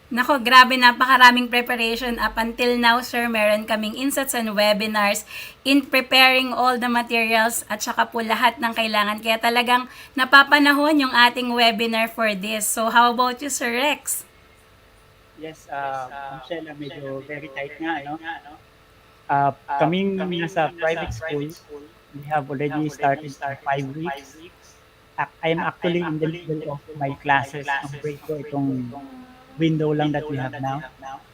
Nako, grabe, napakaraming preparation. Up until now, sir, meron kaming insets and webinars in preparing all the materials at saka po lahat ng kailangan. Kaya talagang napapanahon yung ating webinar for this. So how about you, Sir Rex? Yes, Michelle, medyo very tight nga, no? Kaming nasa private school, we have already started for 5 weeks. I am actually in the middle of my classes. Ang break ko itong window lang that we have now.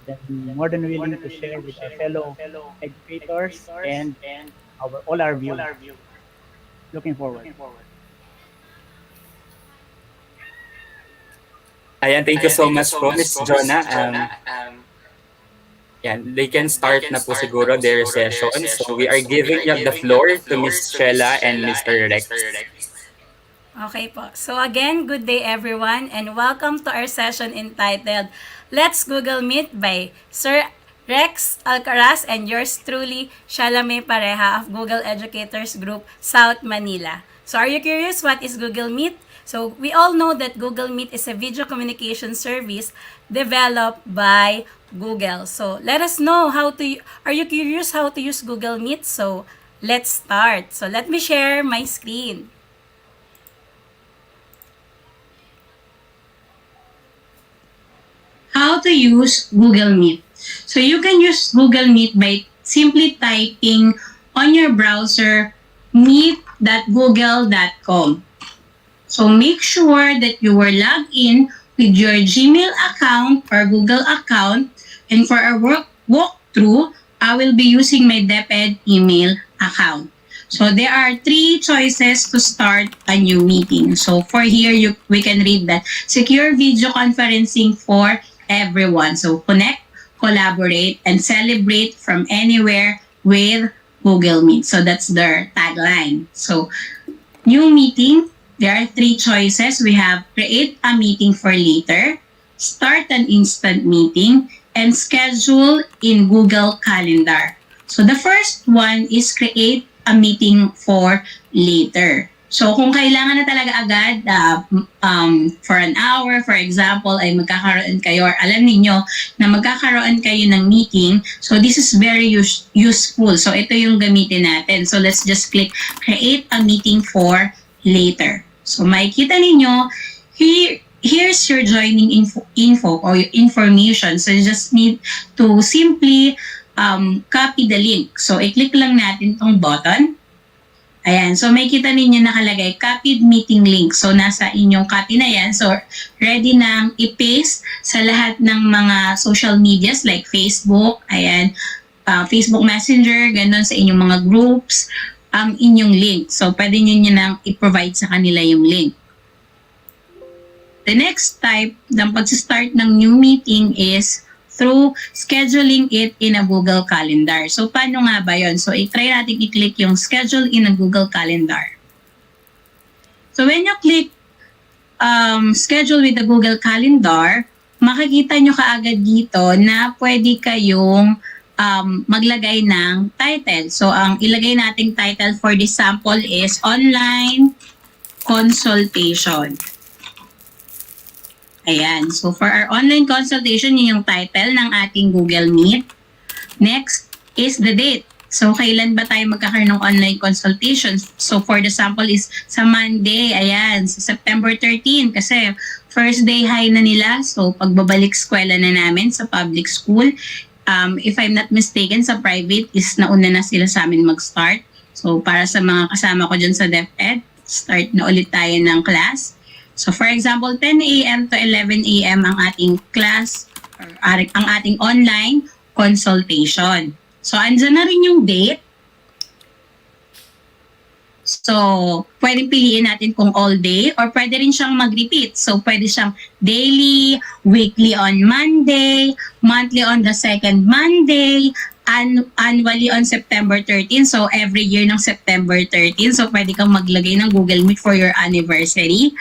Then more than willing to share with our fellow educators and all our viewers. Looking forward. Ayan, thank you so much po, Miss Jonah. Yan, they can start na po siguro their session. So we are giving you the floor to Miss Sheila and Mr. Rex. Okay po. So again, good day everyone and welcome to our session entitled Let's Google Meet by Sir Rex Alcaraz and yours truly, Shalame Pareja of Google Educators Group, South Manila. So are you curious what is Google Meet? So we all know that Google Meet is a video communication service developed by Google. So let us know are you curious how to use Google Meet? So let's start. So let me share my screen. how to use Google Meet. So you can use Google Meet by simply typing on your browser meet.google.com. So make sure that you were logged in with your Gmail account or Google account. And for our walkthrough, I will be using my DepEd email account. So there are 3 choices to start a new meeting. So for here, we can read that secure video conferencing for everyone. So connect, collaborate, and celebrate from anywhere with Google Meet. So that's their tagline. So new meeting, there are 3 choices. We have create a meeting for later, start an instant meeting, and schedule in Google Calendar. So the first one is create a meeting for later. So kung kailangan na talaga agad for an hour, for example, ay magkakaroon kayo or alam niyo na magkakaroon kayo ng meeting, so this is very useful. So ito yung gamitin natin. So let's just click create a meeting for later. So makikita ninyo, here's your joining info or information. So you just need to simply copy the link. So i-click lang natin tong button. Ayan, so may kita ninyo nakalagay, copied meeting link. So nasa inyong copy na yan. So ready nang i-paste sa lahat ng mga social medias like Facebook, ayan, Facebook Messenger, ganun sa inyong mga groups, ang inyong link. So pwede nyo nang i-provide sa kanila yung link. The next type ng pag-start ng new meeting is through scheduling it in a Google Calendar. So, paano nga ba yun? So, i-try natin i-click yung schedule in a Google Calendar. So, when you click schedule with the Google Calendar, makikita nyo kaagad dito na pwede kayong maglagay ng title. So, ang ilagay nating title for this sample is online consultation. Ayan. So, for our online consultation, yun yung title ng ating Google Meet. Next is the date. So, kailan ba tayo magkakaroon ng online consultation? So, for the sample is sa Monday. Ayan. Sa September 13. Kasi first day high na nila. So, pagbabalik eskwela na namin sa public school. If I'm not mistaken, sa private is nauna na sila sa amin mag-start. So, para sa mga kasama ko dyan sa DepEd, start na ulit tayo ng class. So for example, 10 a.m. to 11 a.m. ang ating class, or ang ating online consultation. So andyan na rin yung date. So pwedeng piliin natin kung all day or pwede rin siyang mag-repeat. So pwede siyang daily, weekly on Monday, monthly on the second Monday, annually on September 13. So, every year ng September 13. So, pwede kang maglagay ng Google Meet for your anniversary.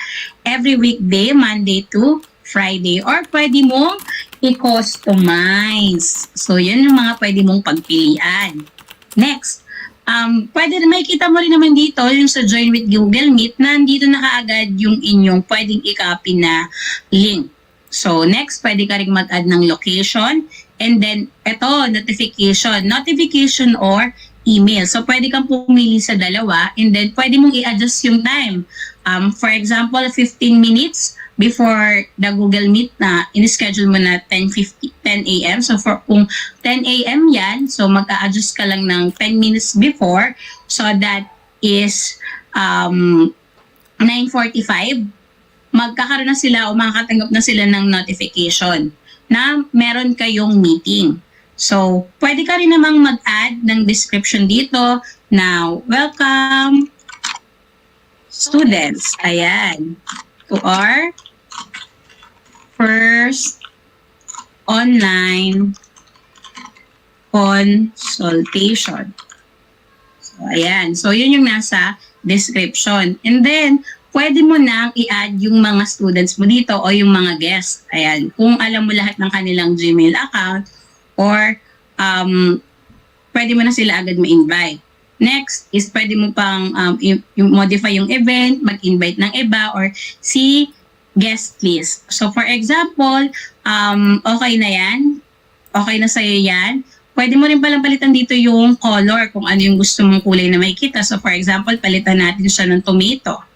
Every weekday, Monday to Friday. Or pwede mong i-customize. So, yan yung mga pwede mong pagpilian. Next, pwede na makikita mo rin naman dito yung sa Join with Google Meet na nandito na kaagad yung inyong pwedeng i-copy na link. So, next, pwede ka rin mag-add ng location. And then, ito, notification or email. So, pwede kang pumili sa dalawa and then pwede mong i-adjust yung time. For example, 15 minutes before the Google Meet na in-schedule mo na 10 a.m. So, kung 10 a.m. yan, so mag-a-adjust ka lang ng 10 minutes before. So, that is 9:45. Magkakaroon na sila o makakatanggap na sila ng notification na meron kayong meeting. So, pwede ka rin namang mag-add ng description dito na welcome students. Ayan. To our first online consultation. So, ayan. So, yun yung nasa description. And then, pwede mo nang i-add yung mga students mo dito o yung mga guests. Ayan, kung alam mo lahat ng kanilang Gmail account or pwede mo na sila agad ma-invite. Next is pwede mo pang modify yung event, mag-invite ng iba or see guest list. So for example, okay na yan. Okay na sa'yo yan. Pwede mo rin palang palitan dito yung color kung ano yung gusto mong kulay na makikita. So for example, palitan natin siya ng tomato.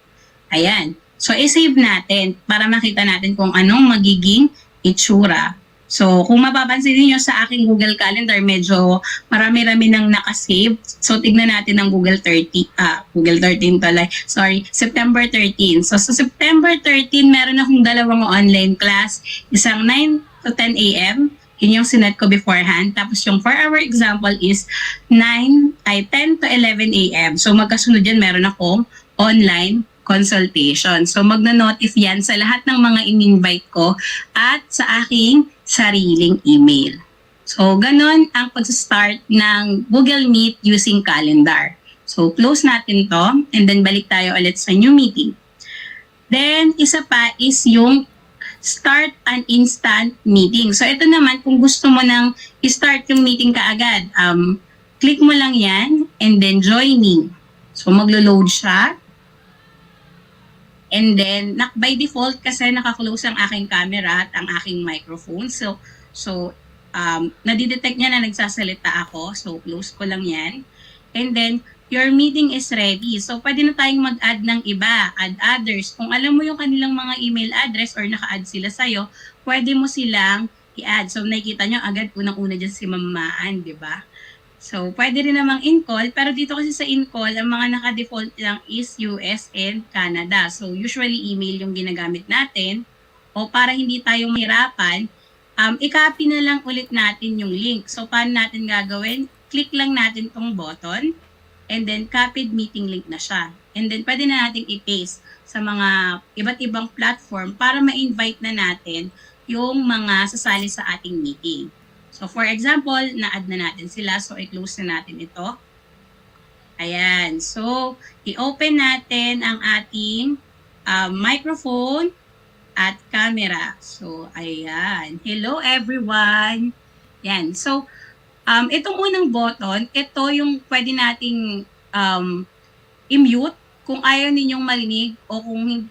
Ayan. So, i-save natin para makita natin kung anong magiging itsura So, kung mapapansin niyo sa aking Google Calendar, medyo marami-rami nang nakasave. So, tignan natin ang Google 13 pala. Sorry, September 13. So, sa September 13, meron akong dalawang online class. Isang 9 to 10 a.m. Yun yung sinet ko beforehand. Tapos yung 4-hour example is 10 to 11 a.m. So, magkasunod yan, meron akong online consultation. So, magna-notif yan sa lahat ng mga in-invite ko at sa aking sariling email. So, ganon ang pag-start ng Google Meet using calendar. So, close natin to and then balik tayo ulit sa new meeting. Then, isa pa is yung start an instant meeting. So, ito naman, kung gusto mo nang i-start yung meeting kaagad, click mo lang yan and then joining. So, maglo-load siya. And then, by default, kasi naka-close ang aking camera at ang aking microphone. So nadidetect niya na nagsasalita ako. So, close ko lang yan. And then, your meeting is ready. So, pwede na tayong mag-add ng iba, add others. Kung alam mo yung kanilang mga email address or naka-add sila sa'yo, pwede mo silang i-add. So, nakikita nyo agad unang-una dyan si Mamaan, di ba? So, pwede rin namang in-call, pero dito kasi sa in-call, ang mga naka-default lang is US and Canada. So, usually email yung ginagamit natin. O para hindi tayo mahirapan, i-copy na lang ulit natin yung link. So, paano natin gagawin? Click lang natin tong button, and then copied meeting link na siya. And then, pwede na natin i-paste sa mga iba't ibang platform para ma-invite na natin yung mga sasali sa ating meeting. So, for example, na-add na natin sila. So, i-close na natin ito. Ayan. So, i-open natin ang ating microphone at camera. So, ayan. Hello, everyone. Yan. So, itong unang button, ito yung pwede nating i-mute kung ayaw ninyong marinig o kung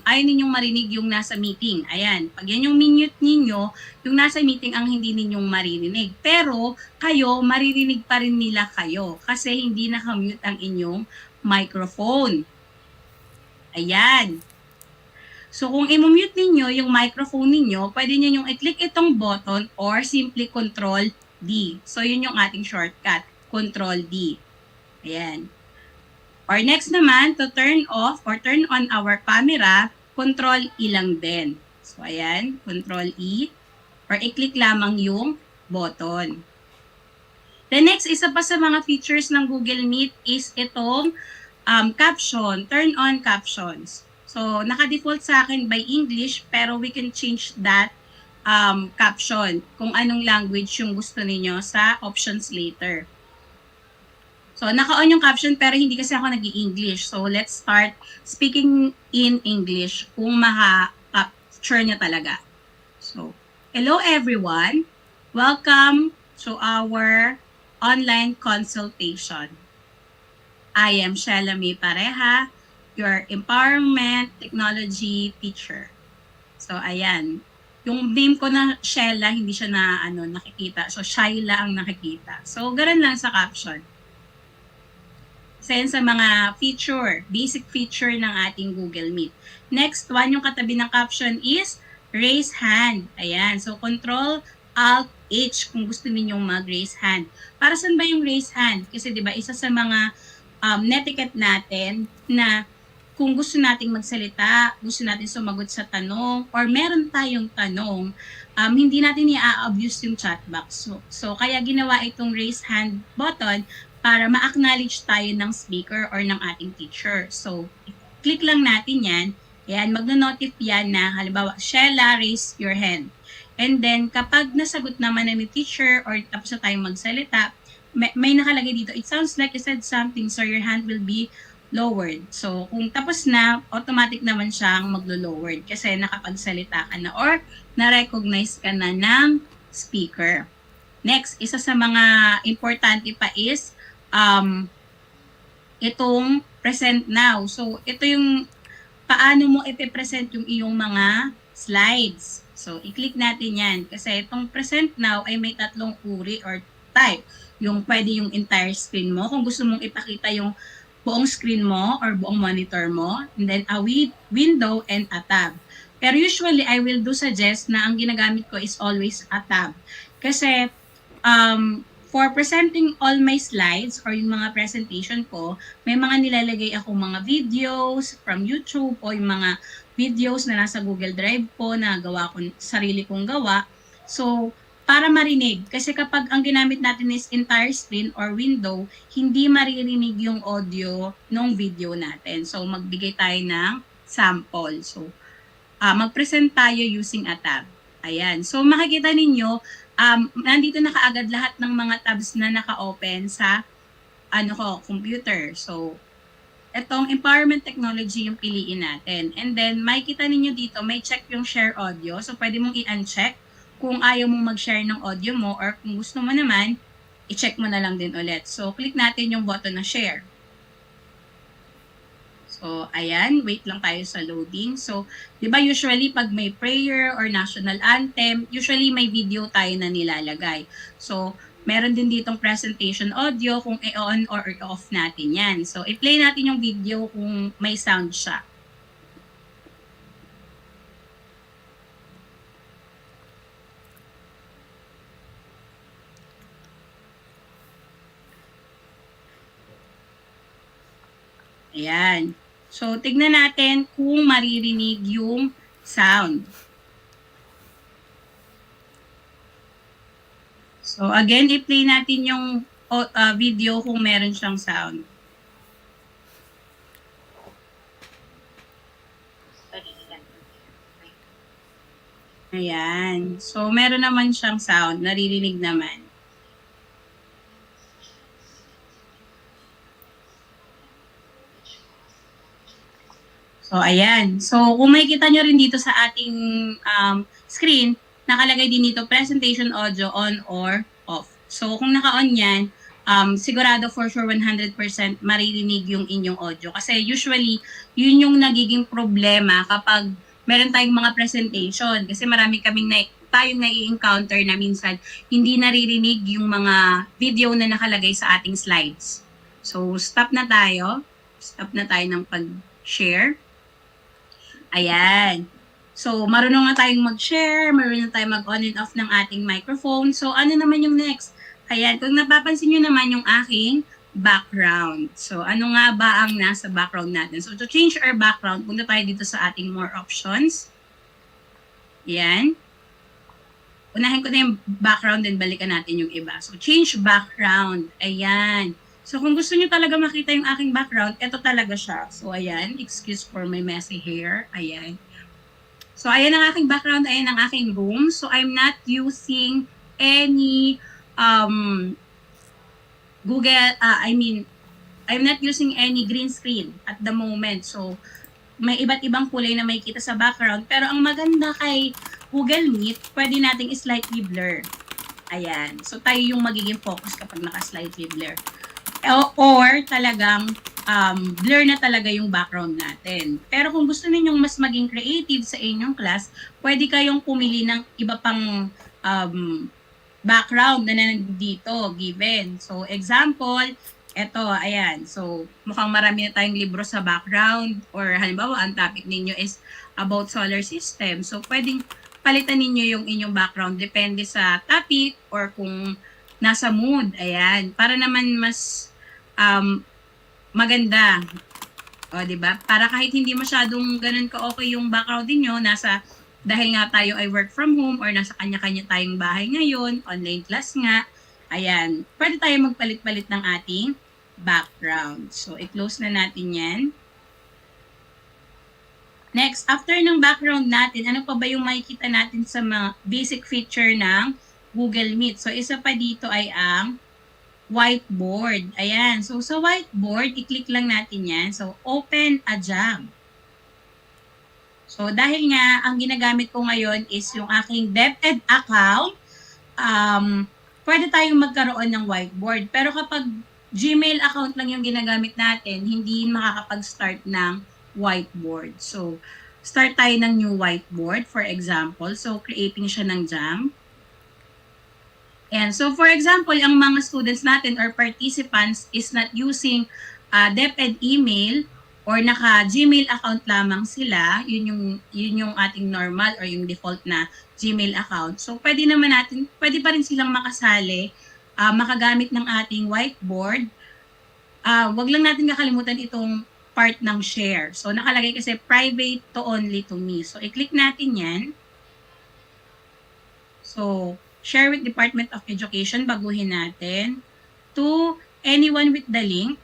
ayaw ninyong marinig yung nasa meeting. Ayan, pag yan yung minute ninyo, yung nasa meeting ang hindi ninyong maririnig. Pero kayo, maririnig pa rin nila kayo kasi hindi nakamute ang inyong microphone. Ayan. So kung i-mute ninyo yung microphone ninyo, pwede nyo yung i-click itong button or simply Control D. So yun yung ating shortcut, Control D. Ayan. Or next naman, to turn off or turn on our camera, Control E lang din. So, ayan, Control E. Or i-click lamang yung button. The next, isa pa sa mga features ng Google Meet is itong caption, turn on captions. So, naka-default sa akin by English, pero we can change that caption kung anong language yung gusto ninyo sa options later. So, naka-on yung caption pero hindi kasi ako nag-i-English. So, let's start speaking in English kung maka-capture niya talaga. So, hello everyone. Welcome to our online consultation. I am Sheila May Pareha, your Empowerment Technology Teacher. So, ayan. Yung name ko na Sheila, hindi siya na nakikita. So, Shaila ang nakikita. So, ganun lang sa caption. Sa mga feature, basic feature ng ating Google Meet. Next one, yung katabi ng caption is raise hand. Ayan. So, Control Alt H kung gusto ninyong mag-raise hand. Para saan ba yung raise hand? Kasi 'di ba isa sa mga netiquette natin na kung gusto nating magsalita, gusto natin sumagot sa tanong, or meron tayong tanong, hindi natin i-abuse yung chat box. So, kaya ginawa itong raise hand button para ma-acknowledge tayo ng speaker or ng ating teacher. So, click lang natin yan. Ayan, magno-notif yan na, halimbawa, Sheila, raise your hand. And then, kapag nasagot naman na ni teacher or tapos na tayong magsalita, may nakalagay dito, it sounds like you said something, so your hand will be lowered. So, kung tapos na, automatic naman siyang maglo-lowered kasi nakapagsalita ka na or na-recognize ka na ng speaker. Next, isa sa mga importante pa is itong present now. So, ito yung paano mo ipipresent yung iyong mga slides. So, i-click natin yan. Kasi itong present now ay may tatlong uri or type. Yung pwede yung entire screen mo. Kung gusto mong ipakita yung buong screen mo or buong monitor mo. And then a window and a tab. Pero usually, I will do suggest na ang ginagamit ko is always a tab. Kasi for presenting all my slides or yung mga presentation ko, may mga nilalagay akong mga videos from YouTube o yung mga videos na nasa Google Drive ko na gawa ko, sarili kong gawa. So, para marinig. Kasi kapag ang ginamit natin is entire screen or window, hindi maririnig yung audio ng video natin. So, magbigay tayo ng sample. So, mag-present tayo using a tab. Ayan. So, makikita ninyo, nandito na kaagad lahat ng mga tabs na naka-open sa computer. So, itong empowerment technology yung piliin natin. And then, makikita ninyo dito, may check yung share audio. So, pwede mong i-uncheck kung ayaw mong mag-share ng audio mo or kung gusto mo naman, i-check mo na lang din ulit. So, click natin yung button na share. So, ayan, wait lang tayo sa loading. So, di ba usually pag may prayer or national anthem, usually may video tayo na nilalagay. So, meron din ditong presentation audio kung i-on or i-off natin yan. So, i-play natin yung video kung may sound siya. Ayan. So, tignan natin kung maririnig yung sound. So, again, i-play natin yung video kung meron siyang sound. Ayan. So, meron naman siyang sound. Naririnig naman. So, ayan. So, kung makikita nyo rin dito sa ating screen, nakalagay din dito, presentation audio on or off. So, kung naka-on yan, sigurado for sure 100% maririnig yung inyong audio. Kasi usually, yun yung nagiging problema kapag meron tayong mga presentation. Kasi marami tayong nai-encounter na minsan hindi naririnig yung mga video na nakalagay sa ating slides. So, stop na tayo. Stop na tayo ng pag-share. Ayan. So, marunong na tayong mag-share, marunong na tayong mag-on and off ng ating microphone. So, ano naman yung next? Ayan, kung napapansin nyo naman yung aking background. So, ano nga ba ang nasa background natin? So, to change our background, punta tayo dito sa ating more options. Ayan. Unahin ko na yung background, then balikan natin yung iba. So, change background. Ayan. So, kung gusto niyo talaga makita yung aking background, ito talaga siya. So, ayan. Excuse for my messy hair. Ayan. So, ayan ang aking background. Ayan ang aking room. So, I'm not using any I'm not using any green screen at the moment. So, may iba't ibang kulay na makikita sa background. Pero ang maganda kay Google Meet, pwede nating slightly blur. Ayan. So, tayo yung magiging focus kapag naka-slightly blur. Or talagang blur na talaga yung background natin. Pero kung gusto ninyong mas maging creative sa inyong class, pwede kayong pumili ng iba pang background na nandito, given. So, example, eto, ayan. So, mukhang marami na tayong libro sa background or halimbawa, ang topic ninyo is about solar system. So, pwedeng palitan ninyo yung inyong background depende sa topic or kung nasa mood. Ayan. Para naman mas maganda. O, diba? Para kahit hindi masyadong ganun ka-okay yung background niyo, dahil nga tayo ay work from home or nasa kanya-kanya tayong bahay ngayon, online class nga, ayan, pwede tayo magpalit-palit ng ating background. So, i-close na natin yan. Next, after ng background natin, ano pa ba yung makikita natin sa mga basic feature ng Google Meet? So, isa pa dito ay ang whiteboard. Ayan. So, sa whiteboard, i-click lang natin yan. So, open a jam. So, dahil nga, ang ginagamit ko ngayon is yung aking DepEd account, pwede tayong magkaroon ng whiteboard. Pero kapag Gmail account lang yung ginagamit natin, hindi makakapag-start ng whiteboard. So, start tayo ng new whiteboard, for example. So, creating siya ng jam. And so, for example, ang mga students natin or participants is not using DepEd email or naka-Gmail account lamang sila, yun yung ating normal or yung default na Gmail account. So, pwede pa rin silang makasali, makagamit ng ating whiteboard. Wag lang natin kakalimutan itong part ng share. So, nakalagay kasi private to only to me. So, i-click natin yan. So, share with Department of Education, baguhin natin to anyone with the link.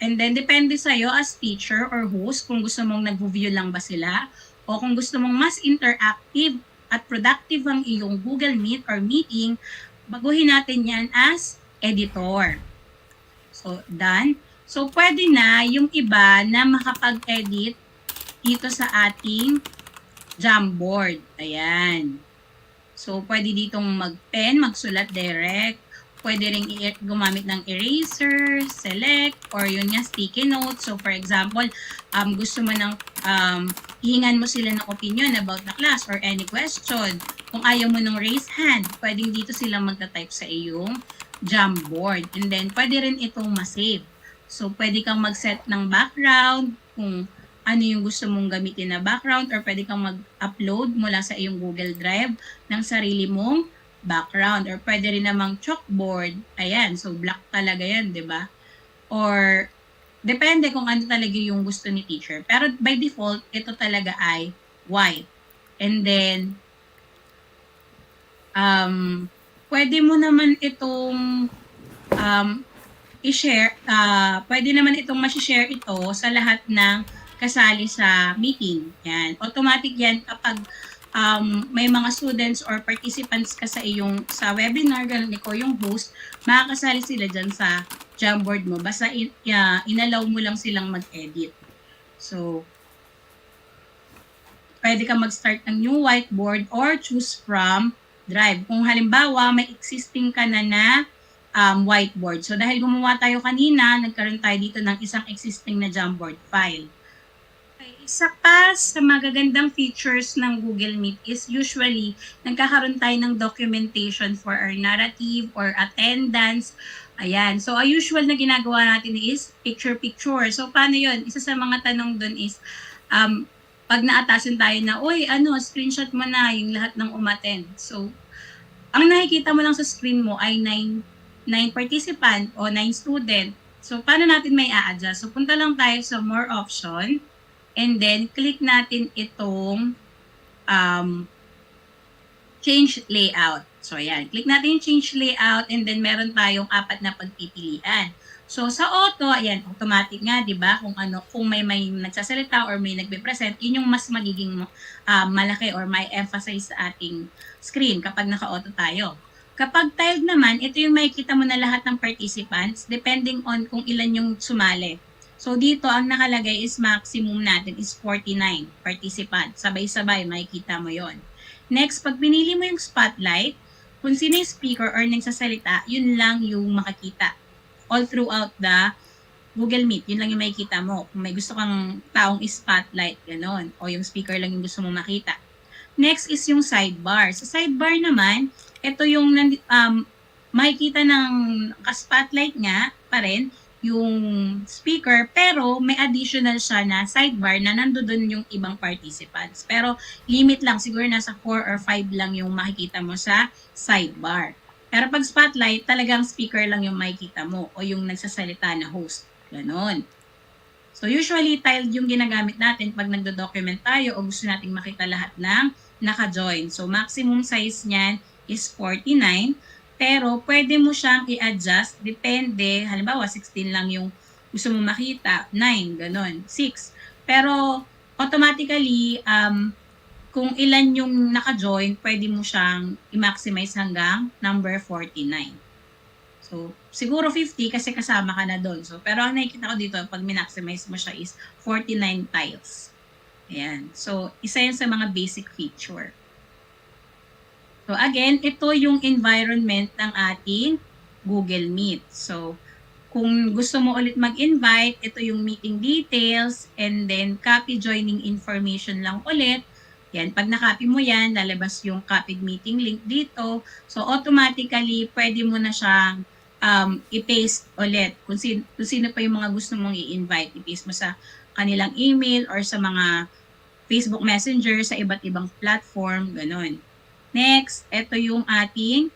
And then, depende sa'yo as teacher or host kung gusto mong nag-view lang ba sila o kung gusto mong mas interactive at productive ang iyong Google Meet or meeting, baguhin natin yan as editor. So, done. So, pwede na yung iba na makapag-edit dito sa ating Jamboard. Ayan. So, pwede ditong mag-pen, magsulat direct. Pwede rin gumamit ng eraser, select, or yun nga, sticky notes. So, for example, gusto mo ng hihingan mo sila ng opinion about the class or any question. Kung ayaw mo ng raise hand, pwedeng dito sila magta-type sa iyong Jamboard. And then, pwede rin itong ma-save. So, pwede kang mag-set ng background, kung ano yung gusto mong gamitin na background, or pwede kang mag-upload mula sa iyong Google Drive ng sarili mong background, or pwede rin namang chalkboard. Ayan, so black talaga yan, di ba? Or depende kung ano talaga yung gusto ni teacher. Pero by default, ito talaga ay white. And then, pwede mo naman itong i-share, pwede naman itong ma-share ito sa lahat ng kasali sa meeting. Yan. Automatic yan kapag may mga students or participants ka sa webinar, ganun ikaw yung host, makakasali sila dyan sa Jamboard mo. Basta inallow mo lang silang mag-edit. So, pwede ka mag-start ng new whiteboard or choose from Drive. Kung halimbawa, may existing ka na whiteboard. So, dahil gumawa tayo kanina, nagkaroon tayo dito ng isang existing na Jamboard file. Isa pa sa magagandang features ng Google Meet is usually nagkakaroon tayo ng documentation for our narrative or attendance. Ayan. So, ang usual na ginagawa natin is picture-picture. So, paano yun? Isa sa mga tanong dun is, pag naatasan tayo na, screenshot mo na yung lahat ng umattend. So, ang nakikita mo lang sa screen mo ay 9 participant o 9 student. So, paano natin may a-adjust? So, punta lang tayo sa more option. And then, click natin itong change layout. So, ayan. Click natin yung change layout and then meron tayong 4 na pagpipilian. So, sa auto, ayan, automatic nga, di ba? Kung may nagsasalita or may nagbe-present, yun yung mas magiging malaki or may emphasize sa ating screen kapag naka-auto tayo. Kapag tiled naman, ito yung makikita mo na lahat ng participants depending on kung ilan yung sumali. So, dito, ang nakalagay is maximum natin is 49 participants. Sabay-sabay, makikita mo yon. Next, pag pinili mo yung spotlight, kung sino yung speaker or nagsasalita, yun lang yung makikita. All throughout the Google Meet, yun lang yung makikita mo. Kung may gusto kang taong spotlight, gano'n. O yung speaker lang yung gusto mong makita. Next is yung sidebar. Sa sidebar naman, ito yung makikita ng spotlight nga pa rin, yung speaker, pero may additional siya na sidebar na nandoon yung ibang participants. Pero limit lang, siguro nasa 4 or 5 lang yung makikita mo sa sidebar. Pero pag spotlight, talagang speaker lang yung makikita mo o yung nagsasalita na host. Ganon. So usually, tiled yung ginagamit natin pag nagdo-document tayo o gusto nating makita lahat ng naka-join. So maximum size niyan is 49. Pero pwede mo siyang i-adjust, depende, halimbawa 16 lang yung gusto mo makita, 9, ganon, 6. Pero automatically, kung ilan yung naka-join, pwede mo siyang i-maximize hanggang number 49. So, siguro 50 kasi kasama ka na doon. So, pero ang nakikita ko dito, pag min-maximize mo siya is 49 tiles. Ayan. So, isa yan sa mga basic feature. So again, ito yung environment ng ating Google Meet. So kung gusto mo ulit mag-invite, ito yung meeting details and then copy joining information lang ulit. Yan, pag na-copy mo yan, lalabas yung copied meeting link dito. So automatically, pwede mo na siyang i-paste ulit. Kung sino pa yung mga gusto mong i-invite, i-paste mo sa kanilang email or sa mga Facebook Messenger sa iba't ibang platform, ganun. Next, ito yung ating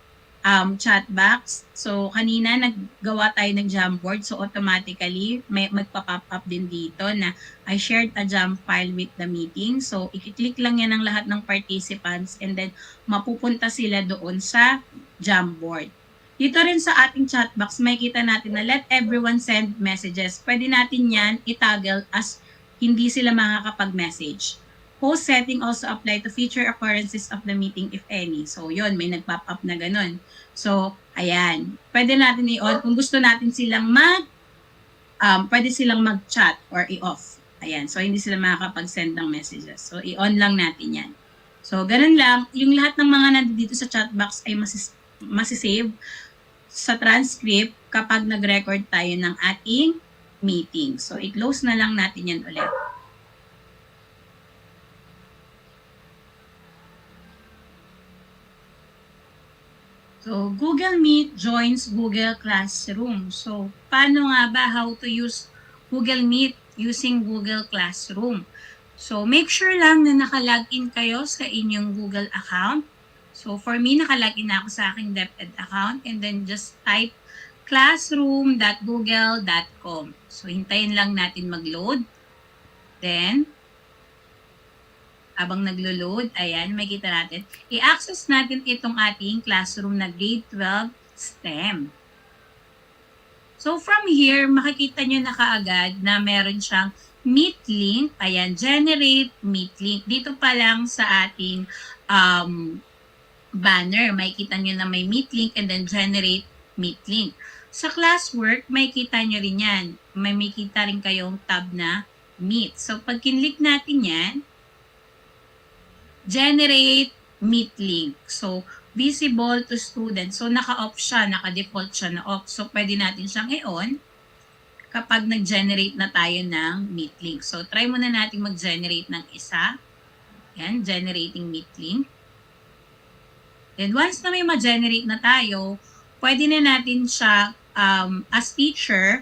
chat box. So, kanina naggawa tayo ng Jamboard. So, automatically, may magpa-pop up din dito na I shared a jam file with the meeting. So, i-click lang yan ng lahat ng participants and then mapupunta sila doon sa Jamboard. Dito rin sa ating chat box, may kita natin na let everyone send messages. Pwede natin yan i-toggle as hindi sila makakapag-message. Host setting also apply to future occurrences of the meeting if any. So, yun, may nag-pop up na ganun. So, ayan. Pwede natin i-on. Kung gusto natin silang pwede silang mag-chat or i-off. Ayan. So, hindi sila makakapag-send ng messages. So, i-on lang natin yan. So, ganun lang. Yung lahat ng mga nandito sa chat box ay masisave sa transcript kapag nag-record tayo ng ating meeting. So, i-close na lang natin yan ulit. So, Google Meet joins Google Classroom. So, paano nga ba how to use Google Meet using Google Classroom? So, make sure lang na nakalagin kayo sa inyong Google account. So, for me, nakalagin na ako sa aking DepEd account and then just type classroom.google.com. So, hintayin lang natin mag-load. Then, habang naglo-load, ayan, makikita natin, i-access natin itong ating classroom na grade 12 STEM. So, from here, makikita nyo na kaagad na meron siyang meet link. Ayan, generate meet link. Dito pa lang sa ating banner, makikita nyo na may meet link and then generate meet link. Sa classwork, makikita nyo rin yan. May makikita rin kayong tab na meet. So, pag kinlik natin yan, generate meet link. So, visible to students. So, naka-off siya, naka-default siya na off. So, pwede natin siyang i-on kapag nag-generate na tayo ng meet link. So, try muna natin mag-generate ng isa. Yan, generating meet link. Then, once na may ma-generate na tayo, pwede na natin siya as teacher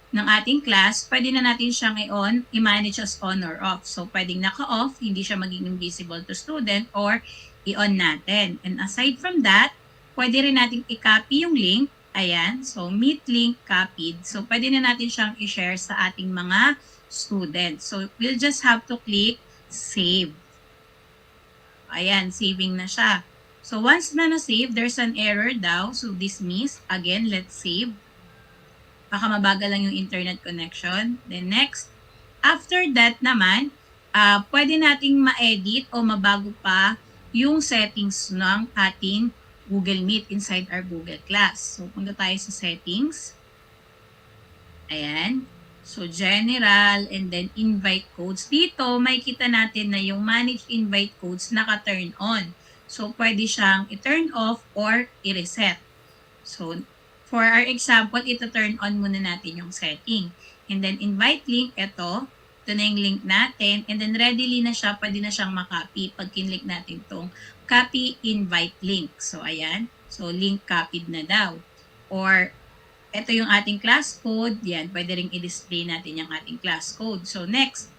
ng ating class, pwede na natin siyang i-on, i-manage as on or off. So, pwedeng naka-off, hindi siya magiging visible to student or i-on natin. And aside from that, pwede rin natin i-copy yung link. Ayan. So, meet link copied. So, pwede na natin siyang i-share sa ating mga students. So, we'll just have to click save. Ayan, saving na siya. So, once na na-save, there's an error daw. So, dismiss. Again, let's save. Baka mabagal lang yung internet connection. Then next, after that naman, pwede nating ma-edit o mabago pa yung settings ng ating Google Meet inside our Google Class. So, punta tayo sa settings. Ayan. So, general and then invite codes. Dito, may kita natin na yung manage invite codes naka-turn on. So, pwede siyang i-turn off or i-reset. So, for our example, ito turn on muna natin yung setting. And then invite link, ito na yung link natin. And then readily na siya, pwede na siyang makopy pag kinlik natin itong copy invite link. So, ayan. So, link copied na daw. Or, ito yung ating class code. Yan, pwede rin i-display natin yung ating class code. So, next.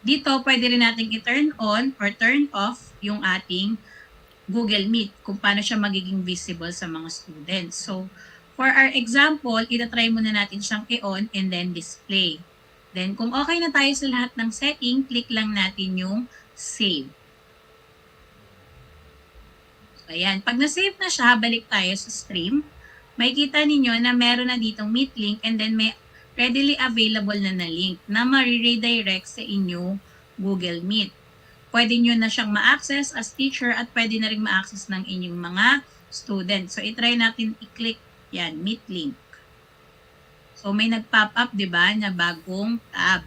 Dito, pwede rin natin i-turn on or turn off yung ating Google Meet, kung paano siya magiging visible sa mga students. So, for our example, itatry muna natin siyang i-on and then display. Then, kung okay na tayo sa lahat ng setting, click lang natin yung save. So, ayan. Pag na-save na siya, balik tayo sa stream. Makikita ninyo na meron na ditong meet link and then may readily available na link na ma-redirect sa inyong Google Meet. Pwede nyo na siyang ma-access as teacher at pwede na rin ma-access ng inyong mga students. So, itry natin i-click yan, meet link. So, may nag-pop up, di ba, na bagong tab.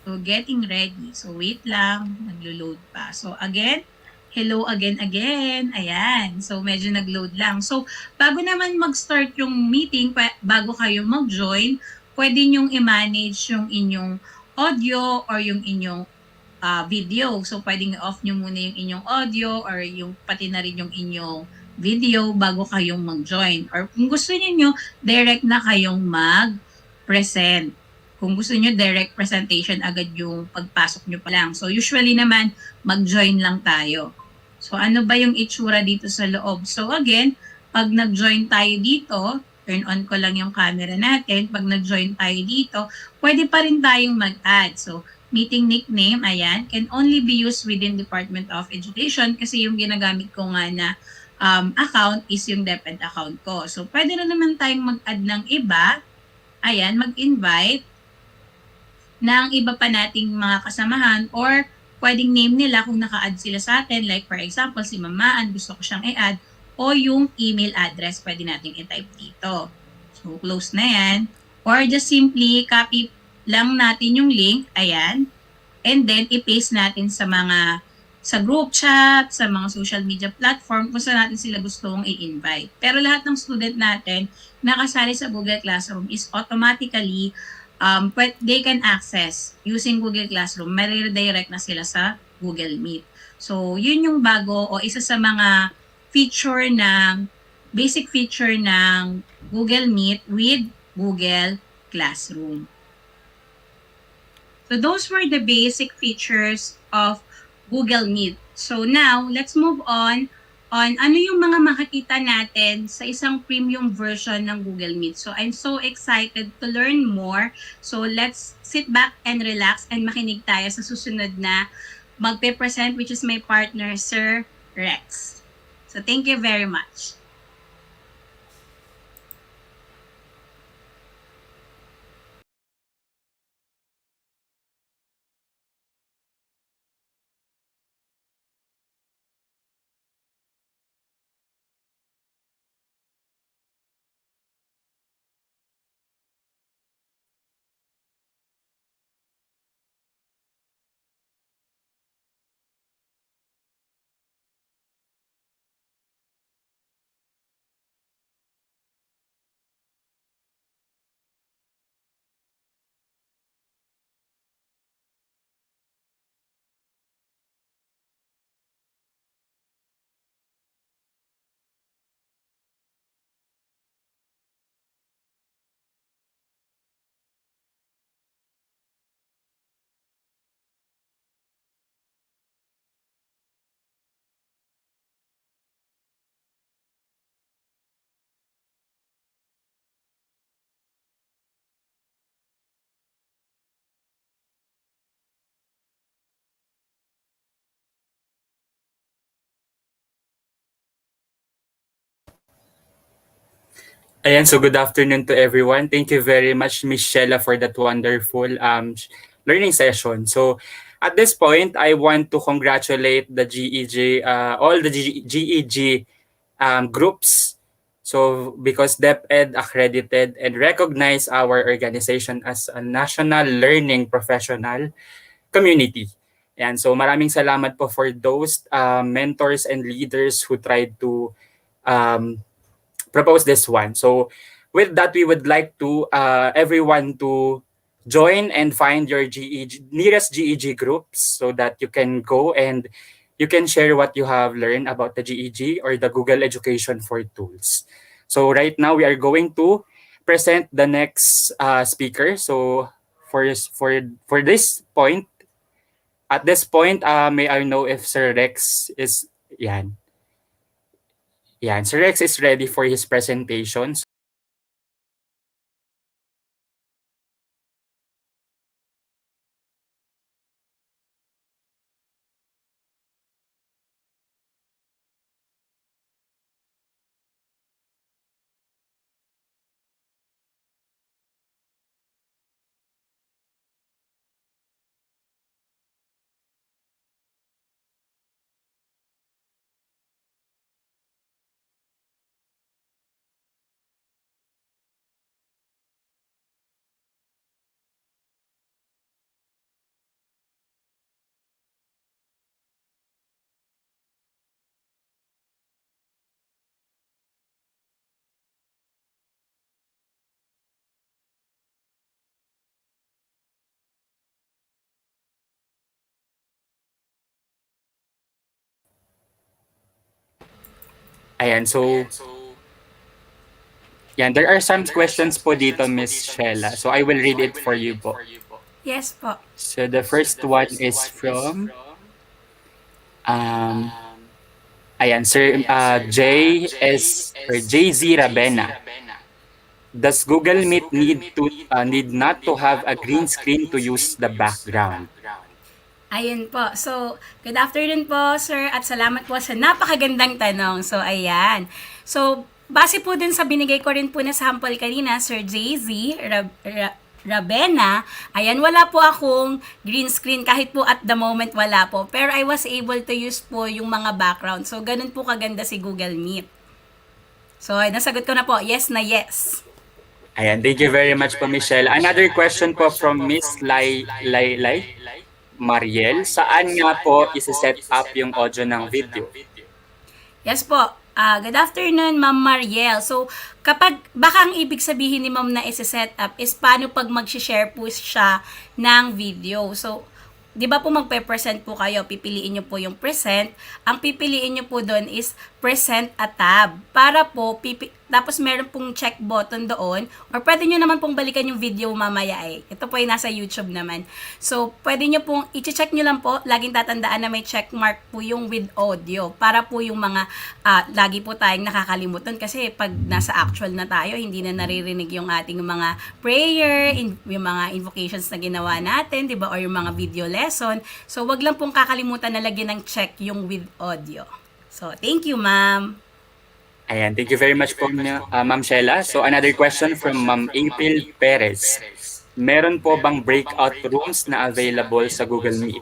So, getting ready. So, wait lang, naglo-load pa. So, again, hello again. Ayan. So, medyo nag-load lang. So, bago naman mag-start yung meeting, bago kayo mag-join, pwede nyong i-manage yung inyong audio or yung inyong video. So, pwedeng off nyo muna yung inyong audio or yung pati na rin yung inyong video bago kayong mag-join. Or kung gusto niyo direct na kayong mag-present. Kung gusto nyo direct presentation agad yung pagpasok nyo pa lang. So usually naman, mag-join lang tayo. So ano ba yung itsura dito sa loob? So again, pag nag-join tayo dito, turn on ko lang yung camera natin. Pag nag-join tayo dito, pwede pa rin tayong mag-add. So meeting nickname, ayan, can only be used within Department of Education kasi yung ginagamit ko nga na account is yung DepEd account ko. So pwede na naman tayong mag-add ng iba. Ayan, mag-invite ng iba pa nating mga kasamahan or pwedeng name nila kung naka-add sila sa atin. Like for example, si Mamaan, gusto ko siyang i-add o yung email address pwede nating i-type dito. So, close na yan. Or just simply copy lang natin yung link. Ayan. And then, i-paste natin sa group chat, sa mga social media platform kung saan natin sila gustong i-invite. Pero lahat ng student natin nakasali sa Google Classroom is automatically they can access using Google Classroom. May-redirect na sila sa Google Meet. So, yun yung bago o isa sa mga basic feature ng Google Meet with Google Classroom. So those were the basic features of Google Meet. So now, let's move on ano yung mga makikita natin sa isang premium version ng Google Meet. So I'm so excited to learn more. So let's sit back and relax and makinig tayo sa susunod na magpe-present, which is my partner, Sir Rex. So thank you very much. Ayan, so good afternoon to everyone. Thank you very much, Miss Shella, for that wonderful learning session. So at this point, I want to congratulate the GEG, all the GEG groups. So because DepEd accredited and recognized our organization as a national learning professional community. And so maraming salamat po for those mentors and leaders who tried to um, propose this one. So with that, we would like to everyone to join and find your GEG nearest GEG groups so that you can go and you can share what you have learned about the GEG or the Google Education for Tools. So right now we are going to present the next speaker. So for this point, at this point, may I know if Sir Rex is yan. Yan, Sir Rex is ready for his presentation. Ayan, so Yan, there are some questions po dito, Miss Shella. So I will read it for you po. Yes po. So the first one is from um ayan, Sir JS or JZ Rabena. Does Google Meet need not to have a green screen to use the background? Ayun po. So, good afternoon po, sir, at salamat po sa napakagandang tanong. So, ayan. So, base po dun sa binigay ko rin po na sample kanina, Sir JZ Rabena, ayan, wala po akong green screen kahit po at the moment wala po. Pero I was able to use po yung mga background. So, ganun po kaganda si Google Meet. So, nasagot ko na po, yes na yes. Ayan, thank you very much po, Michelle. Another question po from Miss Lai Mariel. Saan nga po isi-set up yung audio ng video? Yes po. Good afternoon, Ma'am Mariel. So, baka ang ibig sabihin ni Ma'am na isi-set up is paano pag mag-share po siya ng video. So, di ba po magpe-present po kayo, pipiliin nyo po yung present. Ang pipiliin nyo po doon is present a tab. Para po, tapos meron pong check button doon, or pwede nyo naman pong balikan yung video mamaya eh. Ito po ay nasa YouTube naman. So, pwede nyo pong, i-check nyo lang po, laging tatandaan na may check mark po yung with audio. Para po yung mga, lagi po tayong nakakalimutan kasi pag nasa actual na tayo, hindi na naririnig yung ating mga prayer, yung mga invocations na ginawa natin, di ba? Or yung mga video lesson. So, wag lang pong kakalimutan na lagyan ng check yung with audio. So, thank you, ma'am. Ayan, thank you very much po, Ma'am Shella. So another question from Ma'am April Perez. Meron po bang breakout rooms na available sa Google Meet?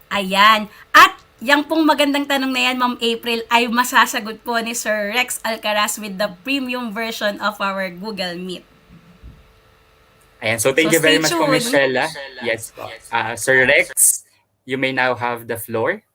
Ayan. At yung pong magandang tanong na yan, Ma'am April, ay masasagot po ni Sir Rex Alcaraz with the premium version of our Google Meet. Ayan, so thank So you very stay much po, tuned. Miss Shella. Yes po. Sir Rex, you may now have the floor.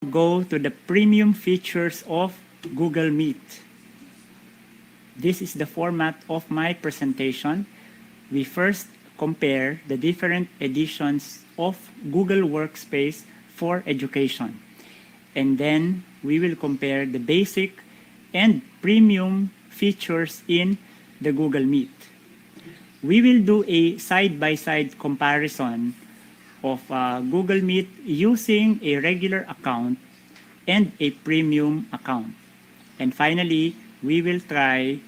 Go to the premium features of Google Meet. This is the format of my presentation. We first compare the different editions of Google Workspace for education. And then we will compare the basic and premium features in the Google Meet. We will do a side-by-side comparison of Google Meet using a regular account and a premium account. And finally, we will try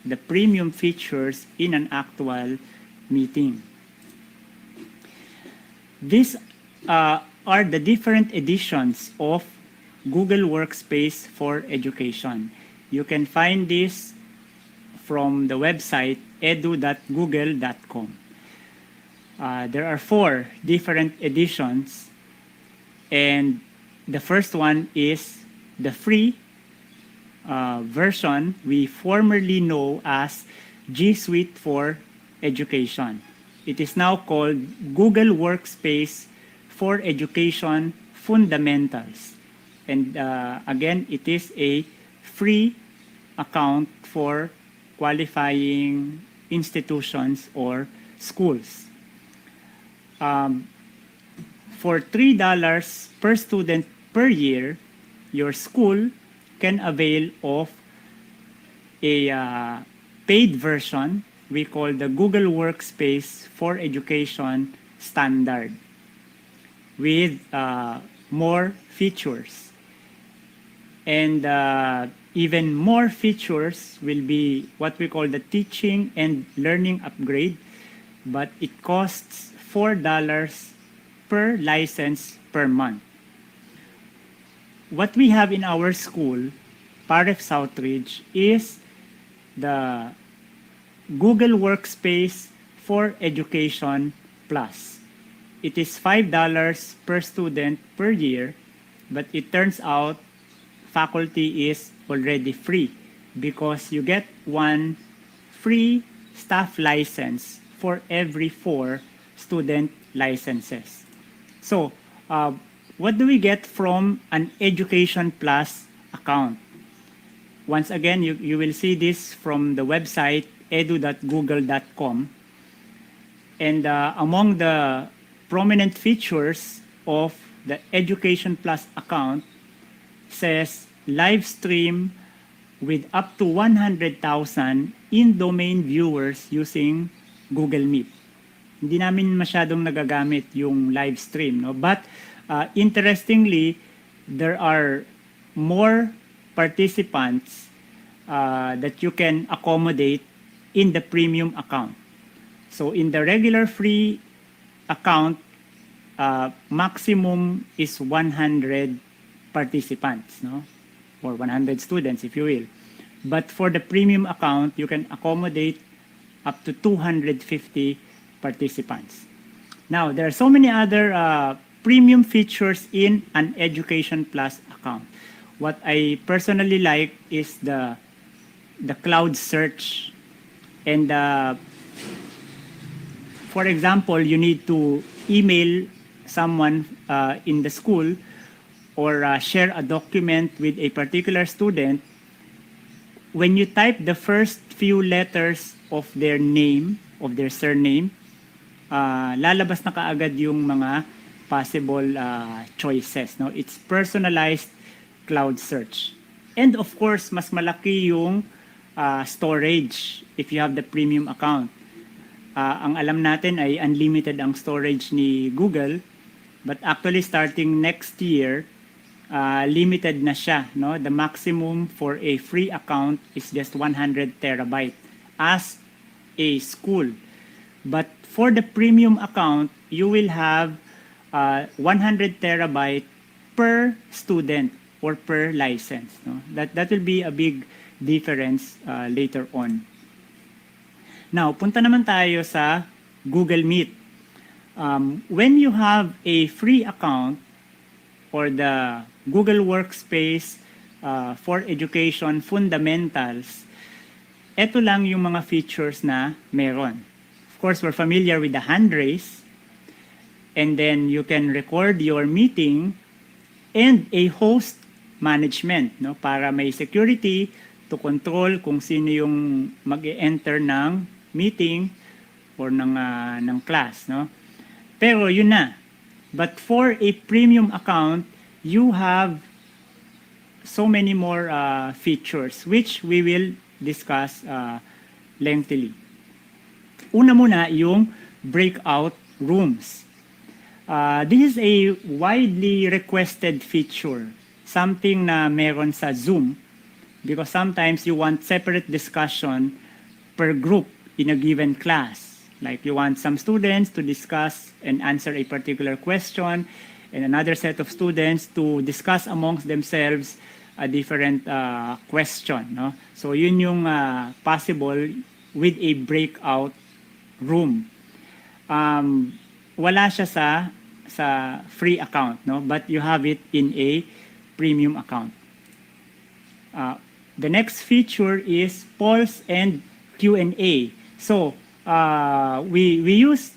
the premium features in an actual meeting. These are the different editions of Google Workspace for Education. You can find this from the website edu.google.com. There are 4 different editions, and the first one is the free version we formerly know as G Suite for Education. It is now called Google Workspace for Education Fundamentals. And again, it is a free account for qualifying institutions or schools. For $3 per student per year, your school can avail of a paid version we call the Google Workspace for Education Standard with more features. And even more features will be what we call the teaching and learning upgrade, but it costs $4 per license per month. What we have in our school, Paref Southridge, is the Google Workspace for Education Plus. It is $5 per student per year, but it turns out faculty is already free because you get 1 free staff license for every 4 student licenses. So, what do we get from an Education Plus account? Once again, you will see this from the website edu.google.com. And among the prominent features of the Education Plus account says live stream with up to 100,000 in-domain viewers using Google Meet. Hindi namin masyadong nagagamit yung live stream, no? But interestingly, there are more participants that you can accommodate in the premium account. So in the regular free account, maximum is 100 participants, no? Or 100 students, if you will. But for the premium account, you can accommodate up to 250 participants. Now, there are so many other premium features in an Education Plus account. What I personally like is the cloud search. And for example, you need to email someone in the school or share a document with a particular student. When you type the first few letters of their name, of their surname, lalabas na kaagad yung mga possible choices. No? It's personalized cloud search. And of course, mas malaki yung storage if you have the premium account. Ang alam natin ay unlimited ang storage ni Google, but actually starting next year, limited na siya. No? The maximum for a free account is just 100 terabyte as a school. But for the premium account, you will have 100 terabyte per student or per license. No? That will be a big difference later on. Now, punta naman tayo sa Google Meet. When you have a free account or the Google Workspace for Education Fundamentals, ito lang yung mga features na meron. Of course, we're familiar with the hand raise, and then you can record your meeting and a host management, no, para may security to control kung sino yung mag-enter ng meeting or ng class, no. Pero yun na. But for a premium account, you have so many more features which we will discuss lengthily. Una muna yung breakout rooms. This is a widely requested feature, something na meron sa Zoom, because sometimes you want separate discussion per group in a given class. Like you want some students to discuss and answer a particular question, and another set of students to discuss amongst themselves a different question. No? So yun yung possible with a breakout room. Wala siya sa free account, no? But you have it in a premium account. The next feature is polls and Q&A. So we use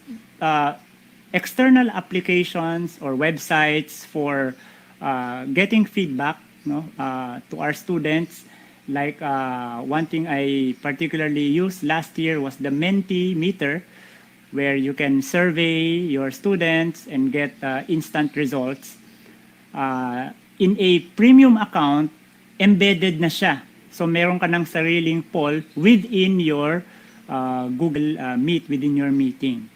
external applications or websites for getting feedback, no, to our students. Like one thing I particularly used last year was the Mentimeter, where you can survey your students and get instant results. In a premium account, embedded na siya. So meron ka ng sariling poll within your Google Meet, within your meeting.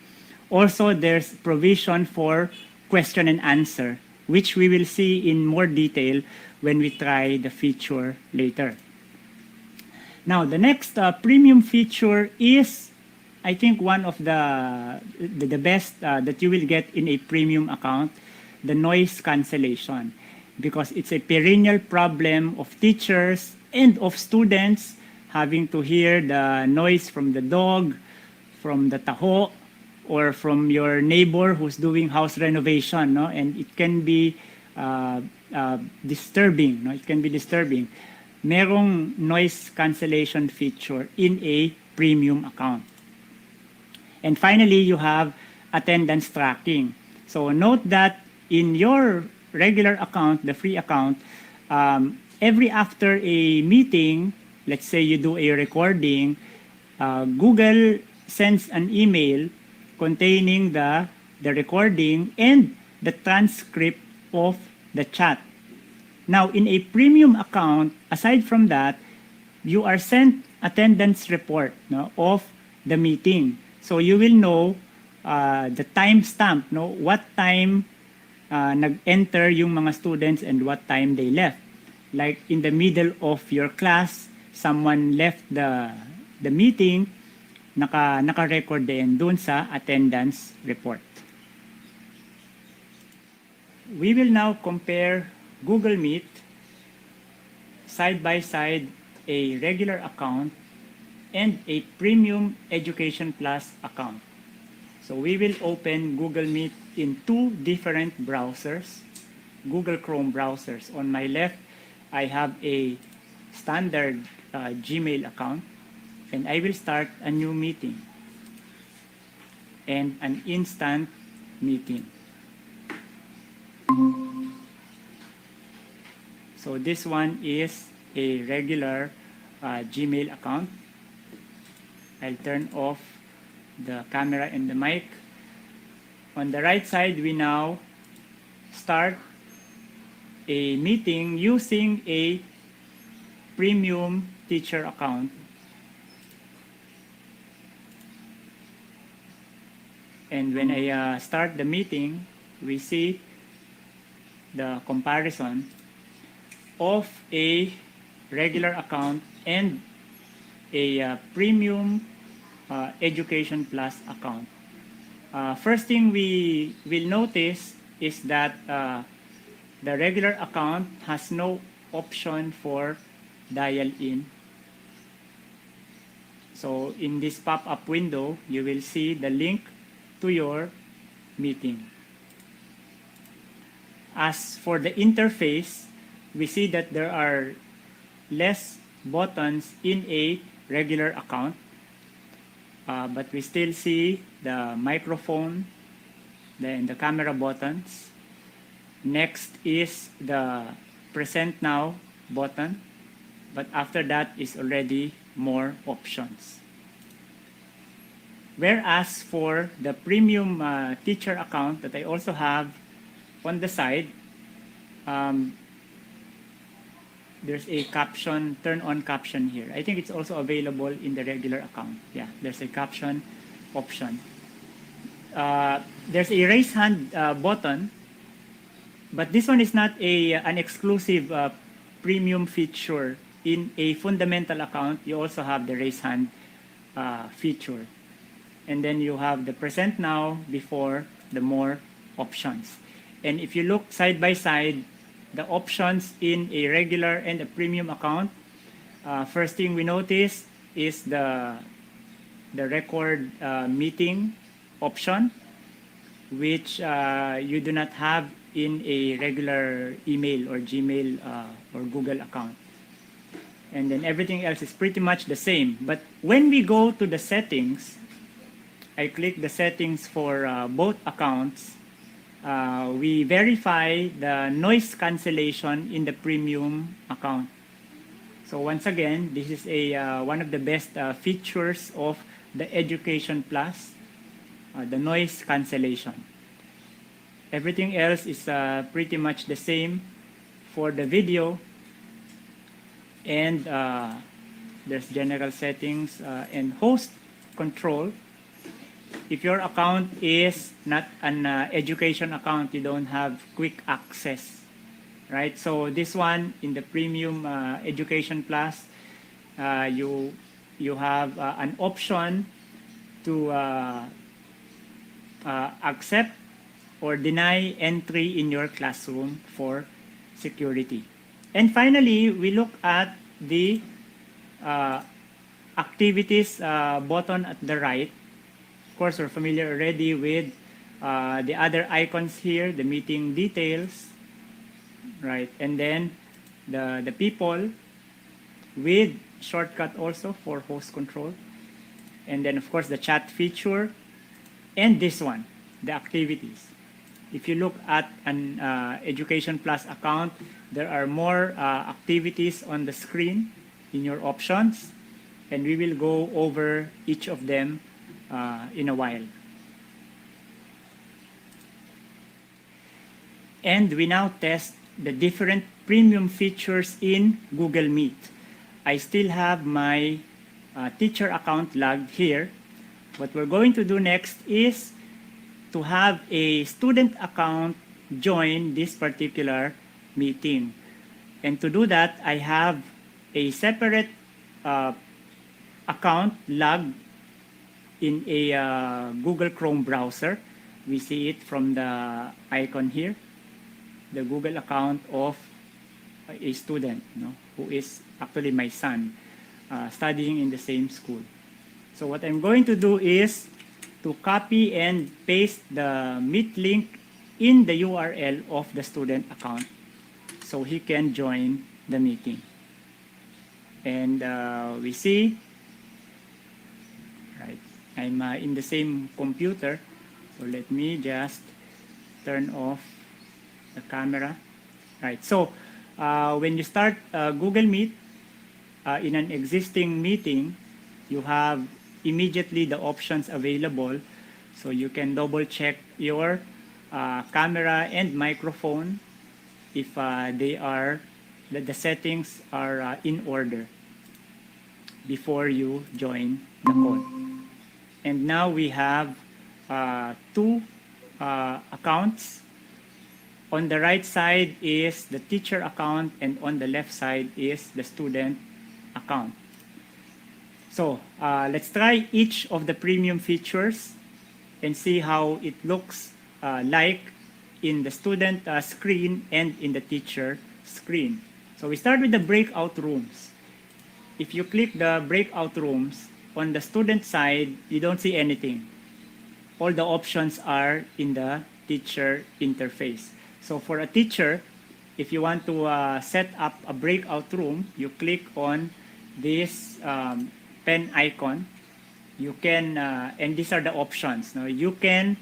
Also, there's provision for question and answer, which we will see in more detail when we try the feature later. Now, the next premium feature is, I think, one of the best that you will get in a premium account, the noise cancellation, because it's a perennial problem of teachers and of students having to hear the noise from the dog, from the taho, or from your neighbor who's doing house renovation, no? And it can be disturbing, no? It can be disturbing. Merong noise cancellation feature in a premium account. And finally, you have attendance tracking. So note that in your regular account, the free account, every after a meeting, let's say you do a recording, Google sends an email containing the recording and the transcript of the chat. Now, in a premium account, aside from that, you are sent attendance report, no, of the meeting. So you will know the timestamp, no, what time nag-enter yung mga students and what time they left. Like in the middle of your class, someone left the meeting, naka-record din dun sa attendance report. We will now compare Google Meet side by side a regular account and a Premium Education Plus account. So we will open Google Meet in two different browsers, Google Chrome browsers. On my left, I have a standard Gmail account, and I will start a new meeting and an instant meeting. So this one is a regular Gmail account. I'll turn off the camera and the mic. On the right side, we now start a meeting using a premium teacher account. And when I start the meeting, we see the comparison of a regular account and a premium Education Plus account. First thing we will notice is that the regular account has no option for dial-in. So in this pop-up window, you will see the link to your meeting. As for the interface, we see that there are less buttons in a regular account, but we still see the microphone, the camera buttons. Next is the present now button, but after that is already more options. Whereas for the premium teacher account that I also have on the side, there's a caption, turn on caption here. I think it's also available in the regular account. Yeah, there's a caption option. There's a raise hand button, but this one is not an exclusive premium feature. In a fundamental account, you also have the raise hand feature. And then you have the present now before the more options. And if you look side by side, the options in a regular and a premium account, first thing we notice is the record meeting option, which you do not have in a regular email or Gmail or Google account. And then everything else is pretty much the same. But when we go to the settings, I click the settings for both accounts. We verify the noise cancellation in the premium account. So once again, this is one of the best features of the Education Plus, the noise cancellation. Everything else is pretty much the same for the video, and there's general settings and host control. If your account is not an education account, you don't have quick access, right? So this one in the premium Education Plus, you have an option to accept or deny entry in your classroom for security. And finally, we look at the activities button at the right. Of course, we're familiar already with the other icons here, the meeting details, right? And then the people with shortcut also for host control. And then, of course, the chat feature. And this one, the activities. If you look at an Education Plus account, there are more activities on the screen in your options, and we will go over each of them in a while. And we now test the different premium features in Google Meet. I still have my teacher account logged here. What we're going to do next is to have a student account join this particular meeting. And to do that, I have a separate account logged in a Google Chrome browser. We see it from the icon here, the Google account of a student, who is actually my son, studying in the same school. So what I'm going to do is to copy and paste the Meet link in the URL of the student account so he can join the meeting. And we see, right, I'm in the same computer, so let me just turn off the camera. Right, so when you start Google Meet in an existing meeting, you have immediately the options available, so you can double check your camera and microphone if the settings are in order before you join the call. And now we have two accounts. On the right side is the teacher account, and on the left side is the student account. So let's try each of the premium features and see how it looks like in the student screen and in the teacher screen. So we start with the breakout rooms. If you click the breakout rooms, on the student side, you don't see anything. All the options are in the teacher interface. So for a teacher, if you want to set up a breakout room, you click on this pen icon. You can, and these are the options. Now you can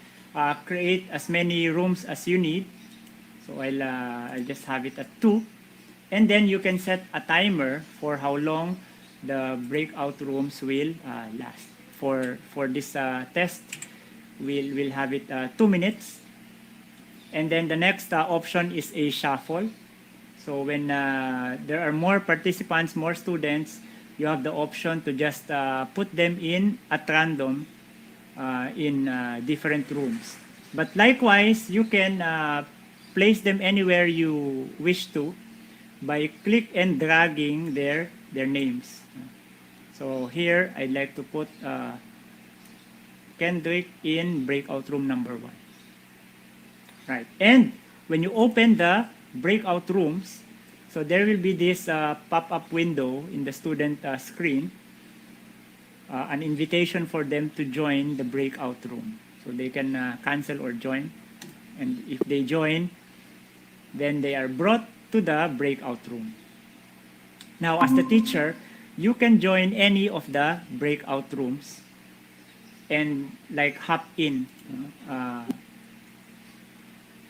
create as many rooms as you need. So I'll just have it at 2. And then you can set a timer for how long the breakout rooms will last. For this test, we'll have it 2 minutes. And then the next option is a shuffle. So when there are more participants, more students, you have the option to just put them in at random in different rooms. But likewise, you can place them anywhere you wish to by click and dragging their names. So here, I'd like to put Kendrick in breakout room number 1. Right. And when you open the breakout rooms, so there will be this pop-up window in the student screen, an invitation for them to join the breakout room. So they can cancel or join. And if they join, then they are brought to the breakout room. Now, as the teacher, you can join any of the breakout rooms and like hop in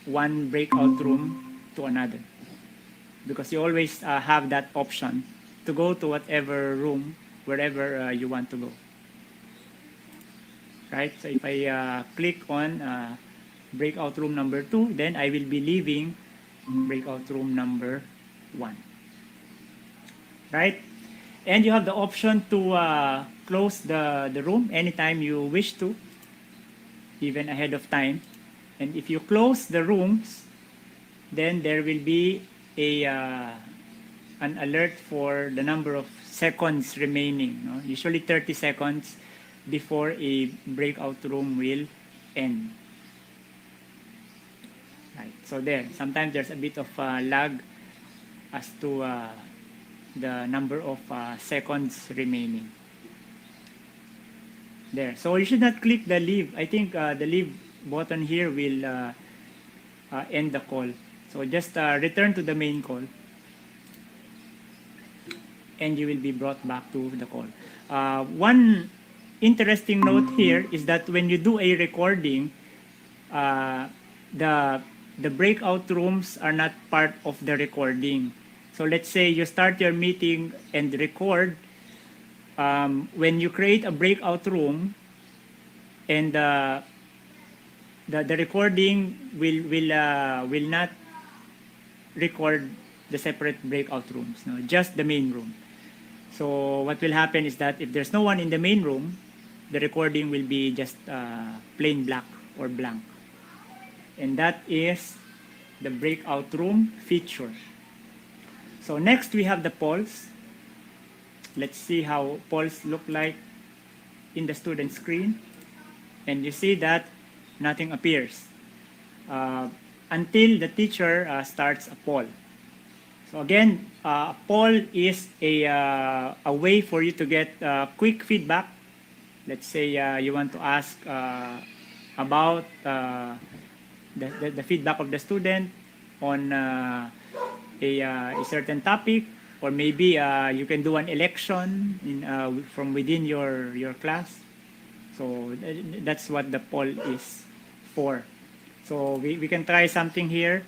one breakout room to another, because you always have that option to go to whatever room, wherever you want to go. Right? So if I click on breakout room number 2, then I will be leaving breakout room number 1. Right? And you have the option to close the room anytime you wish to, even ahead of time. And if you close the rooms, then there will be an alert for the number of seconds remaining. No? Usually 30 seconds before a breakout room will end. Right. So there, sometimes there's a bit of lag as to the number of seconds remaining. There. So you should not click the leave. I think the leave button here will end the call. So just return to the main call, and you will be brought back to the call. One interesting note here is that when you do a recording, the breakout rooms are not part of the recording. So let's say you start your meeting and record. When you create a breakout room, and the recording will not record the separate breakout rooms, no? Just the main room. So what will happen is that if there's no one in the main room, the recording will be just plain black or blank. And that is the breakout room feature. So next we have the polls. Let's see how polls look like in the student screen. And you see that nothing appears until the teacher starts a poll. So again, a poll is a way for you to get quick feedback. Let's say you want to ask about the feedback of the student on a certain topic, or maybe you can do an election from within your class. So that's what the poll is for. So we can try something here.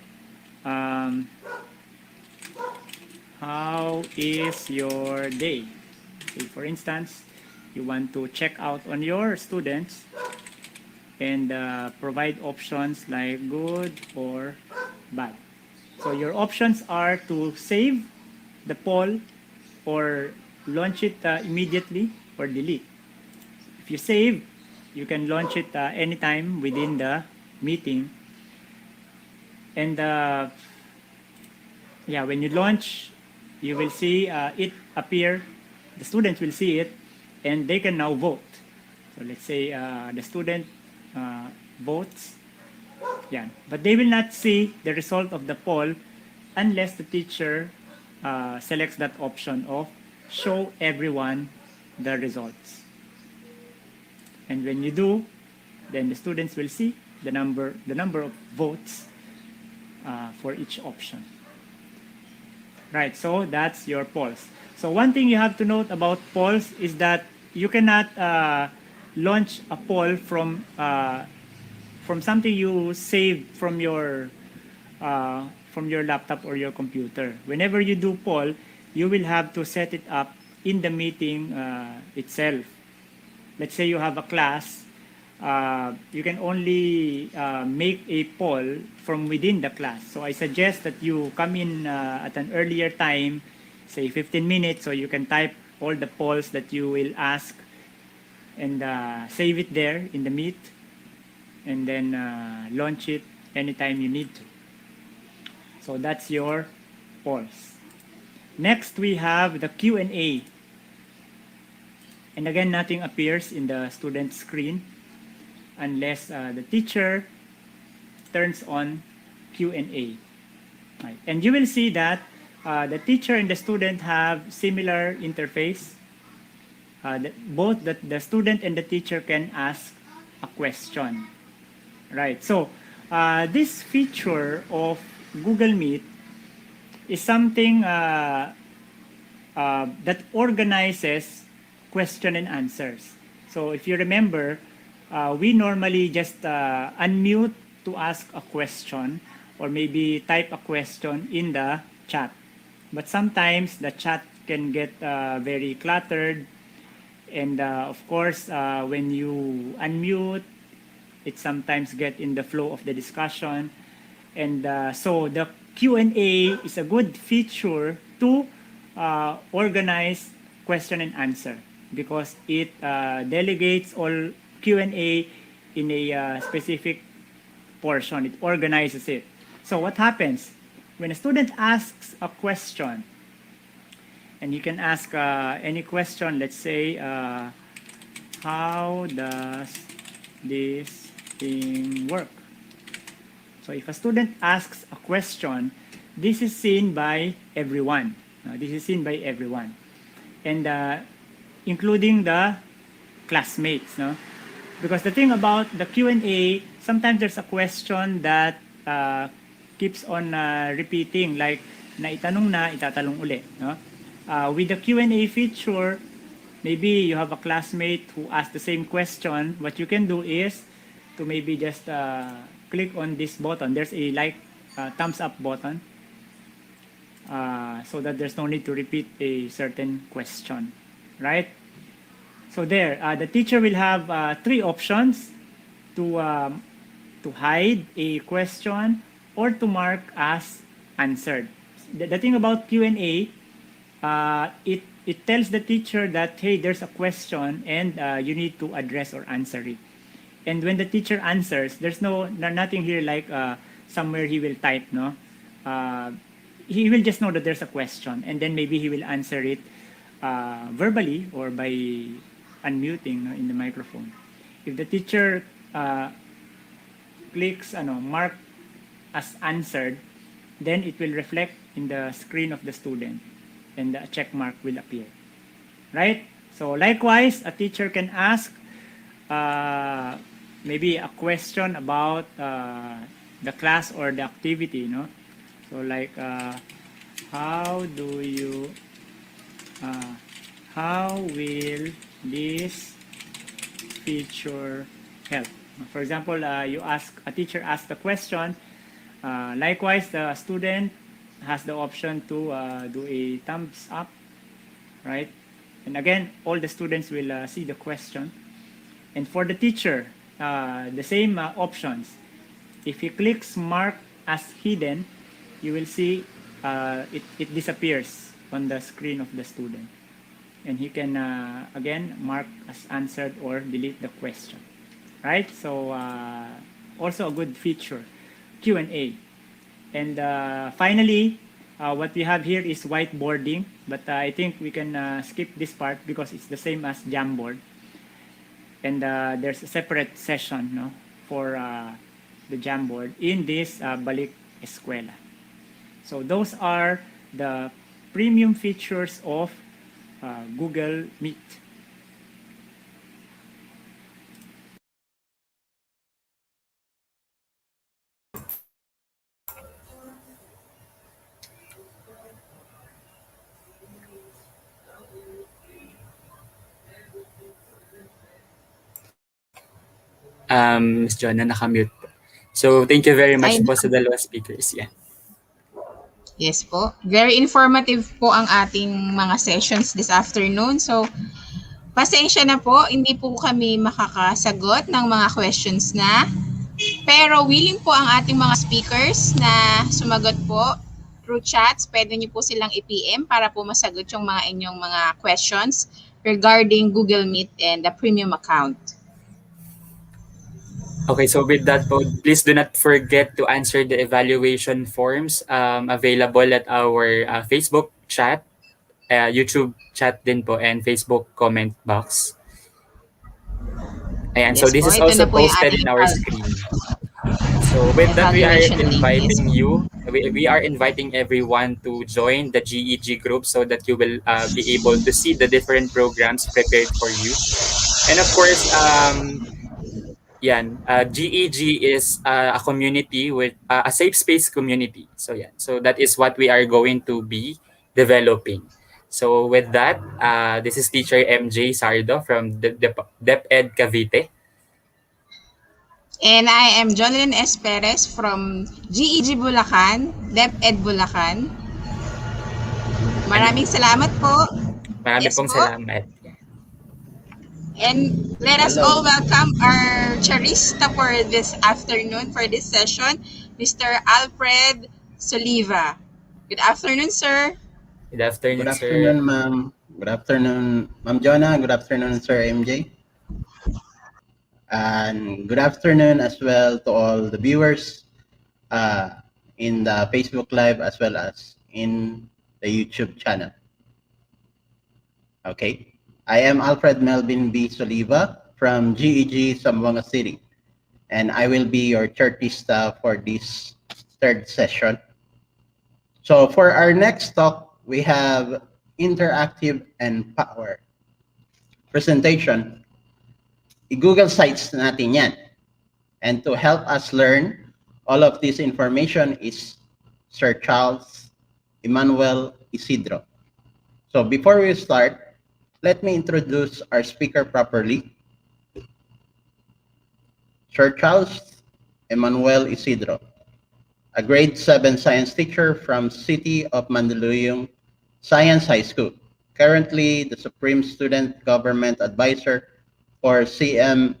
How is your day? Okay, for instance, you want to check out on your students and provide options like good or bad. So your options are to save the poll, or launch it immediately, or delete. If you save, you can launch it anytime within the meeting. And yeah, when you launch, you will see it appear. The students will see it, and they can now vote. So let's say the student votes. Yeah, but they will not see the result of the poll unless the teacher selects that option of show everyone the results. And when you do, then the students will see the number of votes for each option. Right, so that's your polls. So one thing you have to note about polls is that you cannot launch a poll from something you saved from your laptop or your computer. Whenever you do poll, you will have to set it up in the meeting itself. Let's say you have a class, you can only make a poll from within the class. So I suggest that you come in at an earlier time, say 15 minutes, so you can type all the polls that you will ask and save it there in the Meet, and then launch it anytime you need to. So that's your polls. Next, we have the Q&A. And again, nothing appears in the student screen unless the teacher turns on Q&A. Right. And you will see that the teacher and the student have similar interface. Both the student and the teacher can ask a question. Right. So this feature of Google Meet is something that organizes question and answers. So if you remember, we normally just unmute to ask a question or maybe type a question in the chat. But sometimes the chat can get very cluttered. And of course, when you unmute, it sometimes get in the flow of the discussion. And so the Q&A is a good feature to organize question and answer because it delegates all Q&A in a specific portion. It organizes it. So what happens? When a student asks a question, and you can ask any question, let's say, how does this thing work? So if a student asks a question, this is seen by everyone. This is seen by everyone. And including the classmates. No? Because the thing about the Q&A, sometimes there's a question that keeps on repeating, like naitanong na, itatanong uli. No? With the Q&A feature, maybe you have a classmate who asked the same question. What you can do is to maybe just click on this button. There's a thumbs up button so that there's no need to repeat a certain question, right? So there, the teacher will have three options to hide a question or to mark as answered. The thing about Q&A, it tells the teacher that, hey, there's a question and you need to address or answer it. And when the teacher answers, there's nothing here like somewhere he will type, no? He will just know that there's a question, and then maybe he will answer it verbally or by unmuting in the microphone. If the teacher clicks mark as answered, then it will reflect in the screen of the student, and a check mark will appear, right? So likewise, a teacher can ask maybe a question about the class or the activity, no? So like, how will this feature help? For example, a teacher asks the question. Likewise, the student has the option to do a thumbs up, right? And again, all the students will see the question. And for the teacher, the same options. If he clicks mark as hidden, you will see it disappears on the screen of the student. And he can, again, mark as answered or delete the question, right? So also a good feature, Q&A. And finally, what we have here is whiteboarding, but I think we can skip this part because it's the same as Jamboard. And there's a separate session, no, for the Jamboard in this Balik Eskwela. So those are the premium features of Google Meet. Ms. Jonna, nakamute po. So, thank you very much Ay, po sa dalawang speakers. Yeah. Yes po. Very informative po ang ating mga sessions this afternoon. So, Pasensya na po, hindi po kami makakasagot ng mga questions na. Pero willing po ang ating mga speakers na sumagot po through chats. Pwede niyo po silang i-PM para po masagot yung mga inyong mga questions regarding Google Meet and the premium account. Okay, so with that po, please do not forget to answer the evaluation forms available at our Facebook chat, YouTube chat din po, and Facebook comment box. Ayan, so Yes this po, is ito also na po yung posted ating in our screen. So with that, we are evaluation link. Yes. inviting you. We are inviting everyone to join the GEG group so that you will be able to see the different programs prepared for you. And of course, GEG is a community with a safe space community. So so that is what we are going to be developing. So with that, this is Teacher MJ Sardo from DepEd Cavite. And I am Jonalyn S. Perez from GEG Bulacan, DepEd Bulacan. Maraming salamat po. Marami Yes pong po. salamat. And let us all welcome our charista for this afternoon, for this session, Mr. Alfred Soliva. Good afternoon, sir. Good afternoon, Good sir. afternoon, ma'am. Good afternoon, Ma'am Jonah. Good afternoon, Sir MJ. And good afternoon as well to all the viewers in the Facebook Live as well as in the YouTube channel. Okay. I am Alfred Melvin B. Soliva from GEG Zamboanga City, and I will be your chartista for this third session. So for our next talk, we have interactive and power presentation. I-Google Sites natin yan. And to help us learn all of this information is Sir Charles Emmanuel Isidro. So before we start, let me introduce our speaker properly. Sir Charles Emmanuel Isidro, a grade 7 science teacher from City of Mandaluyong Science High School, currently the Supreme Student Government Advisor for CMSHS,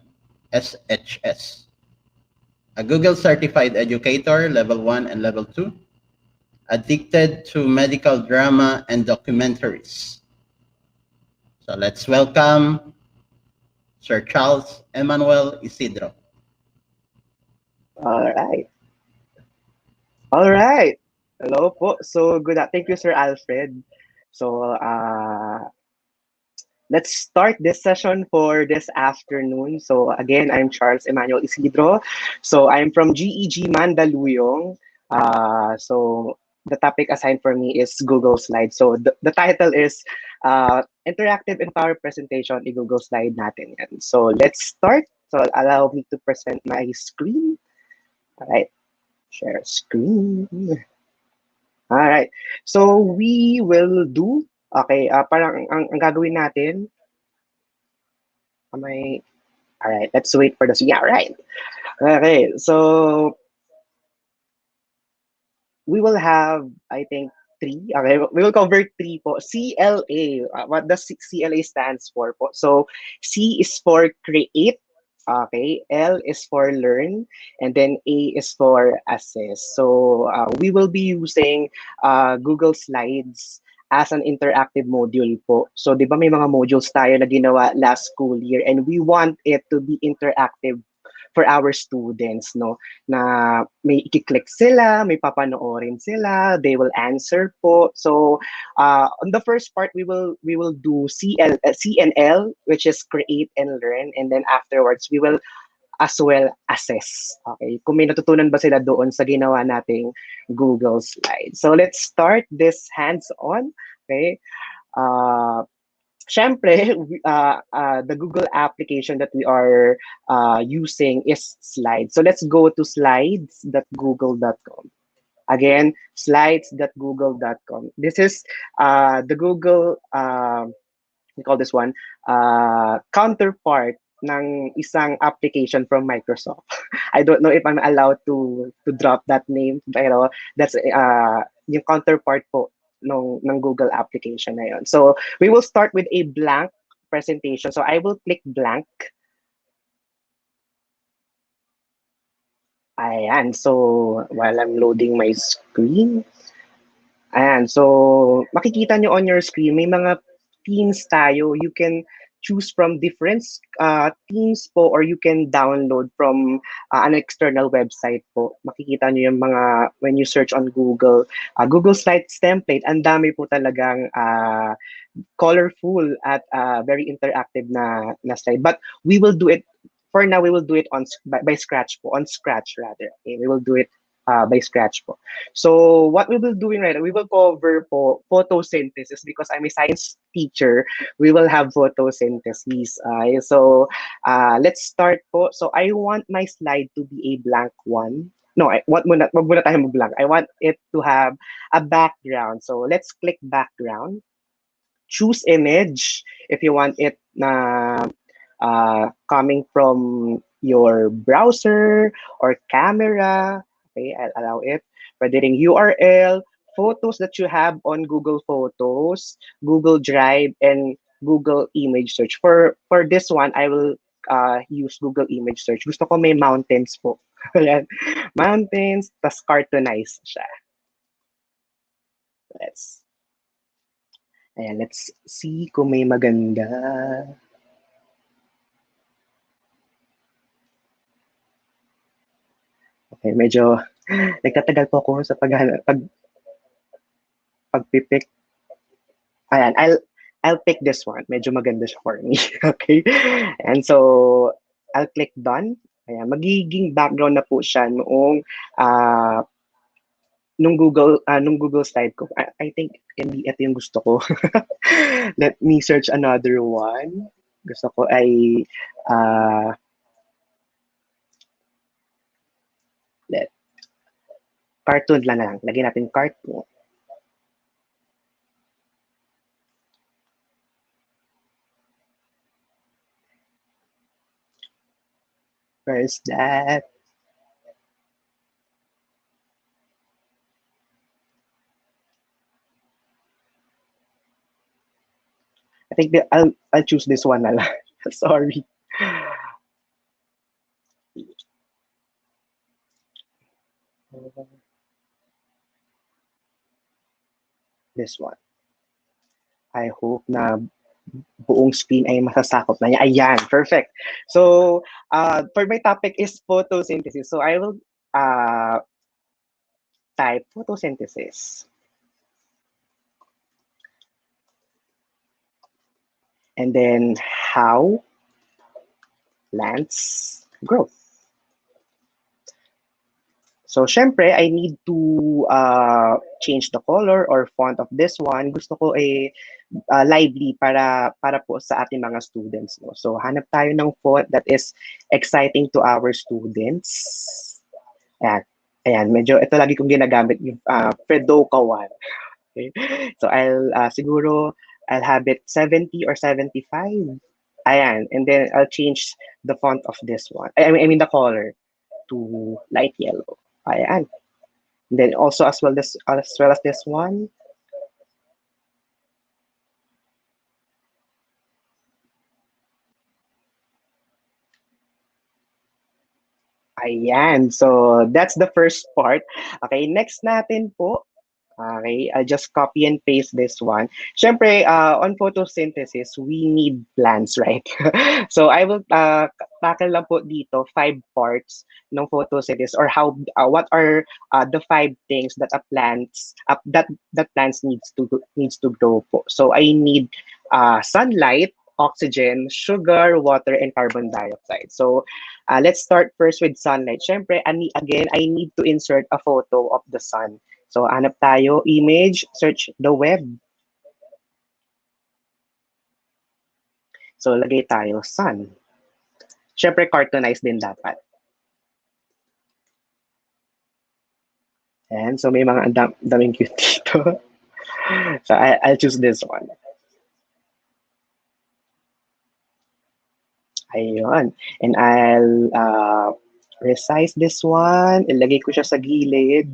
a Google Certified Educator, Level 1 and Level 2, addicted to medical drama and documentaries. So let's welcome Sir Charles Emmanuel Isidro. All right. All right. Hello po. So thank you, Sir Alfred. So let's start this session for this afternoon. So again, I'm Charles Emmanuel Isidro. So I'm from GEG Mandaluyong. So the topic assigned for me is Google Slides. So the title is Interactive and Power Presentation in Google Slide natin yan. So let's start. So allow me to present my screen. All right. Share screen. All right. So we will do, okay, parang ang gagawin natin, all right, let's wait for this. Yeah, right. Okay, so we will have, I think, three. Okay, we will cover three po. CLA, what does CLA stands for po? So C is for create. Okay, L is for learn, and then A is for assess. So we will be using Google Slides as an interactive module po. So di ba may mga modules tayo na ginawa last school year, and we want it to be interactive for our students, no? Na may i-click sila, may papanoorin sila, they will answer po. So on the first part, we will do C and L, which is create and learn, and then afterwards we will as well assess. Okay, kung may natutunan ba sila doon sa ginawa nating Google Slides. So let's start this hands-on. Okay. Syempre, the Google application that we are using is Slides. So let's go to slides.google.com. Again, slides.google.com. This is the Google, we call this one, counterpart ng isang application from Microsoft. I don't know if I'm allowed to drop that name, pero that's yung counterpart po ng Google application na yun. So we will start with a blank presentation. So I will click blank. Ayan. So while I'm loading my screen, ayan. So makikita nyo on your screen, may mga themes tayo. You can choose from different themes po, or you can download from an external website po. Makikita nyo yung mga, when you search on Google, Google Slides template, ang dami po talagang colorful at very interactive na slide. But we will do it, for now, we will do it by Scratch po, on Scratch rather. Okay? We will do it by Scratch po. So what we will doing right now, we will cover po photosynthesis because I'm a science teacher. We will have photosynthesis. So let's start po. So I want my slide to be a blank one. No, wag muna tayo mag-blank. I want it to have a background. So let's click background. Choose image if you want it na coming from your browser or camera. Okay, I'll allow it. Pwede ring URL, photos that you have on Google Photos, Google Drive, and Google Image Search. For this one, I will use Google Image Search. Gusto ko may mountains po. Ayan. Mountains, tas cartoonize siya. Let's see kung may maganda. Okay, medyo nagtatagal po ako sa pagpipick. Ayan, I'll pick this one. Medyo maganda siya for me. Okay? And so, I'll click done. Ayan, magiging background na po siya noong nung Google slide ko. I think hindi ito yung gusto ko. Let me search another one. Gusto ko ay cartoon lang. Lagyan natin cartoon. Where is that? I think I'll choose this one na lang. Sorry. This one. I hope na buong screen ay masasakop na niya. Ayan, perfect. So, for my topic is photosynthesis. So, I will type photosynthesis. And then, how plants grow. So, syempre, I need to change the color or font of this one. Gusto ko lively para po sa ating mga students. No? So, hanap tayo ng font that is exciting to our students. Ayan, medyo ito lagi kong ginagamit yung Fredoka one. Okay? So, siguro, I'll have it 70 or 75. Ayan, and then I'll change the font of this one. I mean the color to light yellow. Ayan. And then also as well as this one. Ayan. So that's the first part. Okay, next natin po. Okay, I'll just copy and paste this one. Siyempre, on photosynthesis, we need plants, right? So I will tackle lang po dito 5 parts ng photosynthesis, or what are the 5 things that plants needs to grow po. So I need sunlight, oxygen, sugar, water, and carbon dioxide. So let's start first with sunlight. Siyempre, again, I need to insert a photo of the sun. So, hanap tayo, image, search the web. So, lagay tayo, sun. Siyempre, cartoonize din dapat. And so, may mga daming cute dito. So, I'll choose this one. Ayun. And I'll resize this one. Ilagay ko siya sa gilid.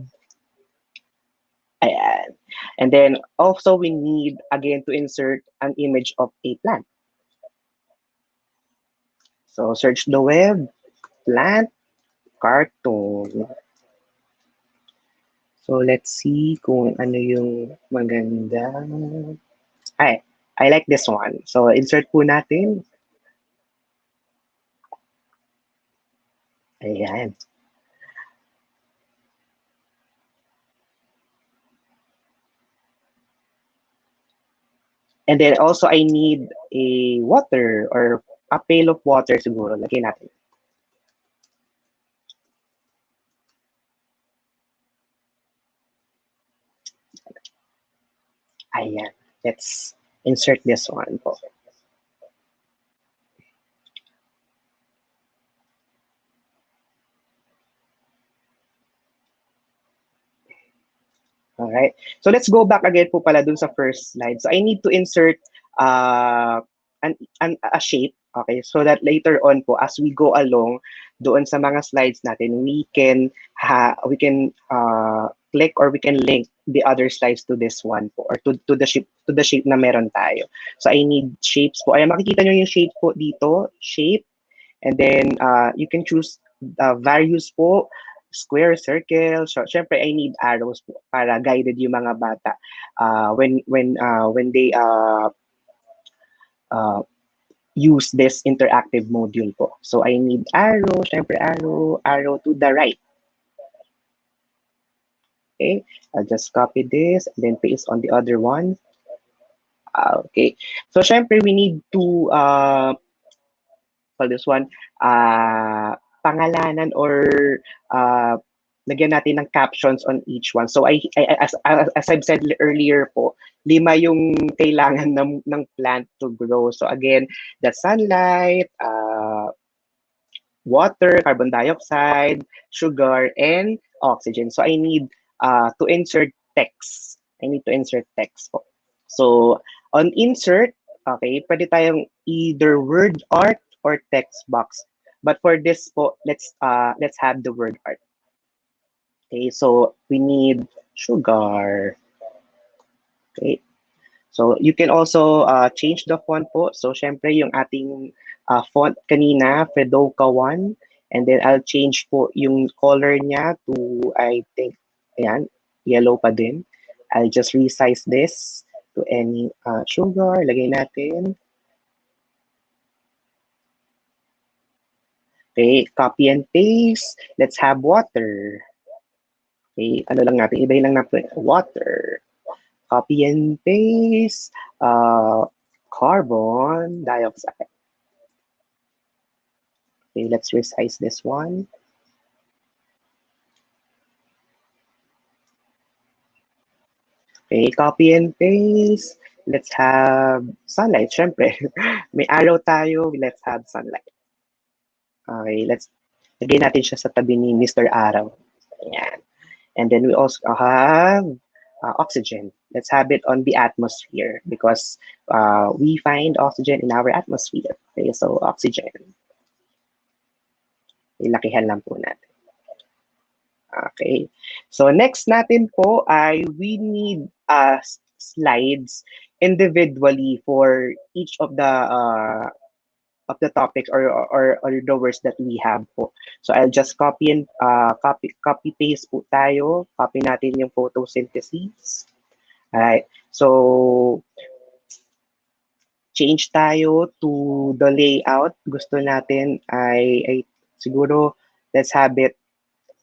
Ayan. And then also we need again to insert an image of a plant. So search the web, plant cartoon. So let's see kung ano yung maganda. Ay, I like this one. So insert po natin. Ayan. And then also I need a water or a pail of water siguro. Lagyan natin. Ayan. Let's insert this one po. Alright. So let's go back again po pala dun sa first slide. So I need to insert uh, a shape. Okay, so that later on po, as we go along doon sa mga slides natin, we can click or we can link the other slides to this one po, or to the shape na meron tayo. So I need shapes po. Ay makikita nyo yung shape po dito, shape, and then you can choose various po, square, circle. So syempre I need arrows po para guided yung mga bata when they use this interactive module po. So I need arrow, syempre arrow to the right. Okay, I'll just copy this and then paste on the other one. Okay, so syempre we need to call this one pangalanan or lagyan natin ng captions on each one. So as I've said earlier po, 5 yung kailangan ng plant to grow. So again, the sunlight, water, carbon dioxide, sugar, and oxygen. So I need to insert text. I need to insert text po. So on insert, okay, pwede tayong either word art or text box. But for this po, let's have the word art. Okay, so we need sugar. Okay. So you can also change the font po. So syempre yung ating font kanina, Fedoka 1. And then I'll change po yung color niya to, I think, ayan, yellow pa din. I'll just resize this to any sugar. Lagay natin. Okay, copy and paste. Let's have water. Okay, ano lang natin, ibahin lang natin, water. Copy and paste, carbon dioxide. Okay, let's resize this one. Okay, copy and paste. Let's have sunlight, syempre. May arrow tayo, let's have sunlight. Okay, let's lagay natin siya sa tabi ni Mr. Araw. Ayan. And then we also have oxygen. Let's have it on the atmosphere because we find oxygen in our atmosphere. Okay, so oxygen. Ilakihan lang po natin. Okay. So next natin po ay we need slides individually for each of the topics or the words that we have po. So I'll just copy and copy paste po tayo. Copy natin yung photosynthesis. Alright. So change tayo to the layout. Gusto natin ay siguro let's have it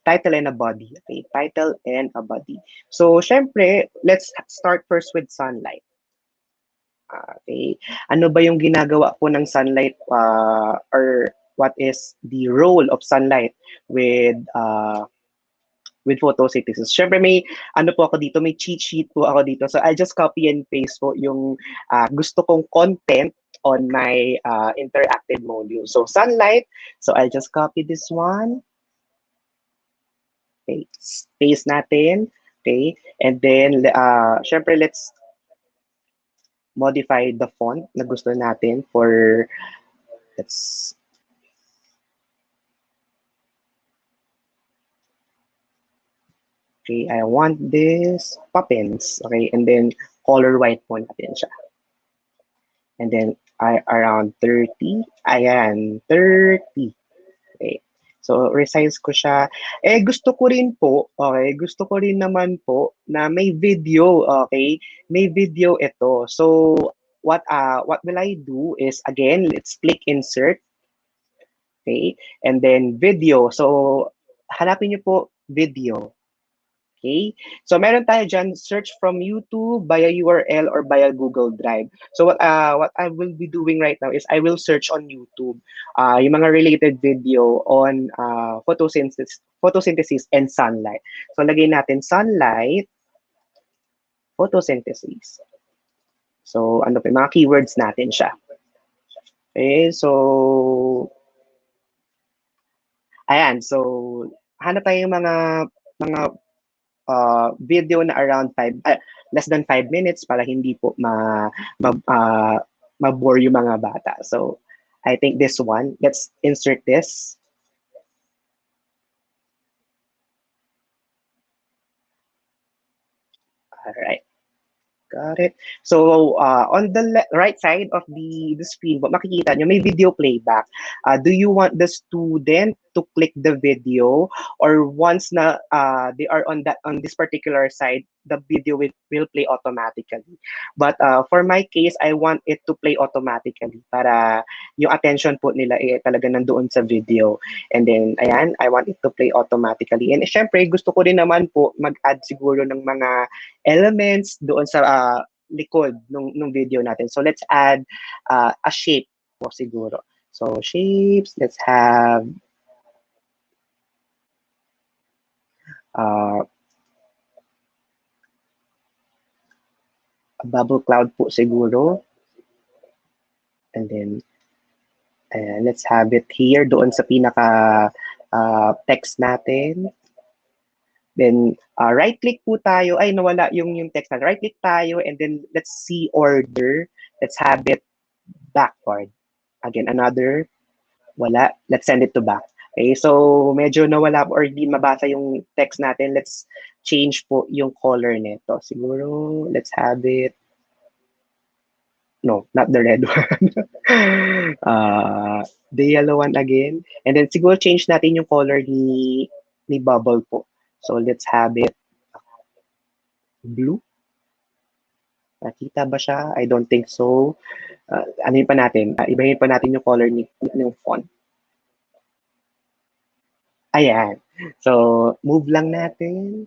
title and a body. Okay, title and a body. So syempre, let's start first with sunlight. Okay. Ano ba yung ginagawa po ng sunlight or what is the role of sunlight with photosynthesis? Syempre may ano po ako dito, may cheat sheet po ako dito. So I'll just copy and paste po yung gusto kong content on my interactive module. So sunlight, so I'll just copy this one. Okay, paste natin. Okay, and then syempre let's modify the font na gusto natin for let's okay, I want this Poppins. Okay, and then color white po natin siya. And then around 30. Ayan, 30. Okay. So, resize ko siya. Gusto ko rin po, okay, gusto ko rin naman po na may video, okay? May video ito. So, what will I do is, again, let's click insert, okay? And then video. So, hanapin niyo po video. Okay? So meron tayo dyan, search from YouTube via URL or via Google Drive. So what I will be doing right now is I will search on YouTube yung mga related video on photosynthesis and sunlight. So lagay natin sunlight, photosynthesis. So ano pa, mga keywords natin siya. Okay, so ayan, so hanap tayo yung mga video na around less than 5 minutes para hindi po ma-bore yung mga bata. So, I think this one, let's insert this. All right. Got it. So, on the right side of the screen, makikita nyo, may video playback. Do you want the student to click the video, or once na they are on this particular side, the video will play automatically? But for my case, I want it to play automatically para yung attention po nila talaga nandoon sa video. And then, ayan, I want it to play automatically. And syempre, gusto ko rin naman po mag-add siguro ng mga elements doon sa likod nung video natin. So let's add a shape po siguro. So shapes, let's have a bubble cloud po siguro. And then let's have it here doon sa pinaka text natin. Then, right-click po tayo. Ay, nawala yung text natin. Right-click tayo and then let's see order. Let's have it backward. Again, another. Wala. Let's send it to back. Okay, so medyo nawala or hindi mabasa yung text natin. Let's change po yung color nito. Siguro, let's have it. No, not the red one. The yellow one again. And then siguro change natin yung color ni bubble po. So let's have it blue. Nakita ba siya? I don't think so. Ano yun pa natin? Ibahin pa natin yung color ng font. Ayan. So, move lang natin.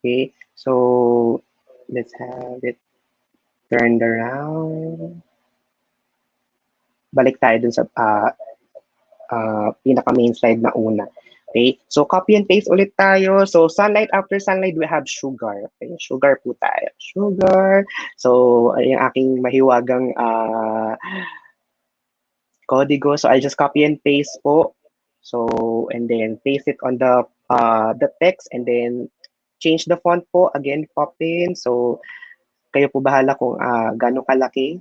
Okay. So, let's have it turned around. Balik tayo dun sa pinaka main slide na una. Okay, so copy and paste ulit tayo. So sunlight, after sunlight, we have sugar. Okay, sugar po tayo. Sugar. So, yung aking mahiwagang kodigo. So, I just copy and paste po. So, and then paste it on the text and then change the font po. Again, pop in. So, kayo po bahala kung gaano kalaki.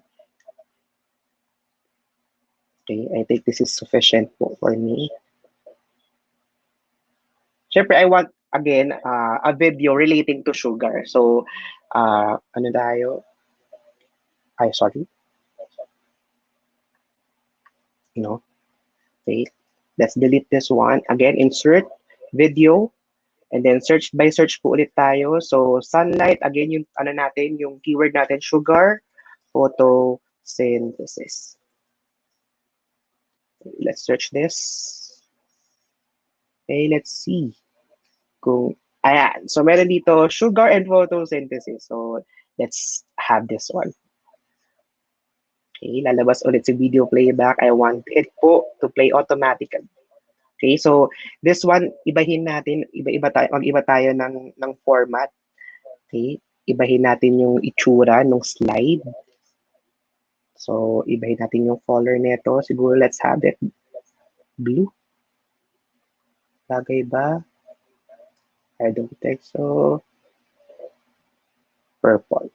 Okay, I think this is sufficient po for me. Siyempre, I want, again, a video relating to sugar. So, ano tayo? Ay, sorry. No. Okay. Let's delete this one. Again, insert video. And then search by search po ulit tayo. So, sunlight, again, yung ano natin, yung keyword natin, sugar, photosynthesis. Let's search this. Okay, let's see. Ayan. So, meron dito, sugar and photosynthesis. So, let's have this one. Okay, lalabas ulit si video playback. I want it po to play automatically. Okay, so this one, ibahin natin, mag-iba tayo ng format. Okay, ibahin natin yung itsura ng slide. So, ibahin natin yung color nito. Siguro, let's have it blue. Bagay ba? I don't think so. Purple.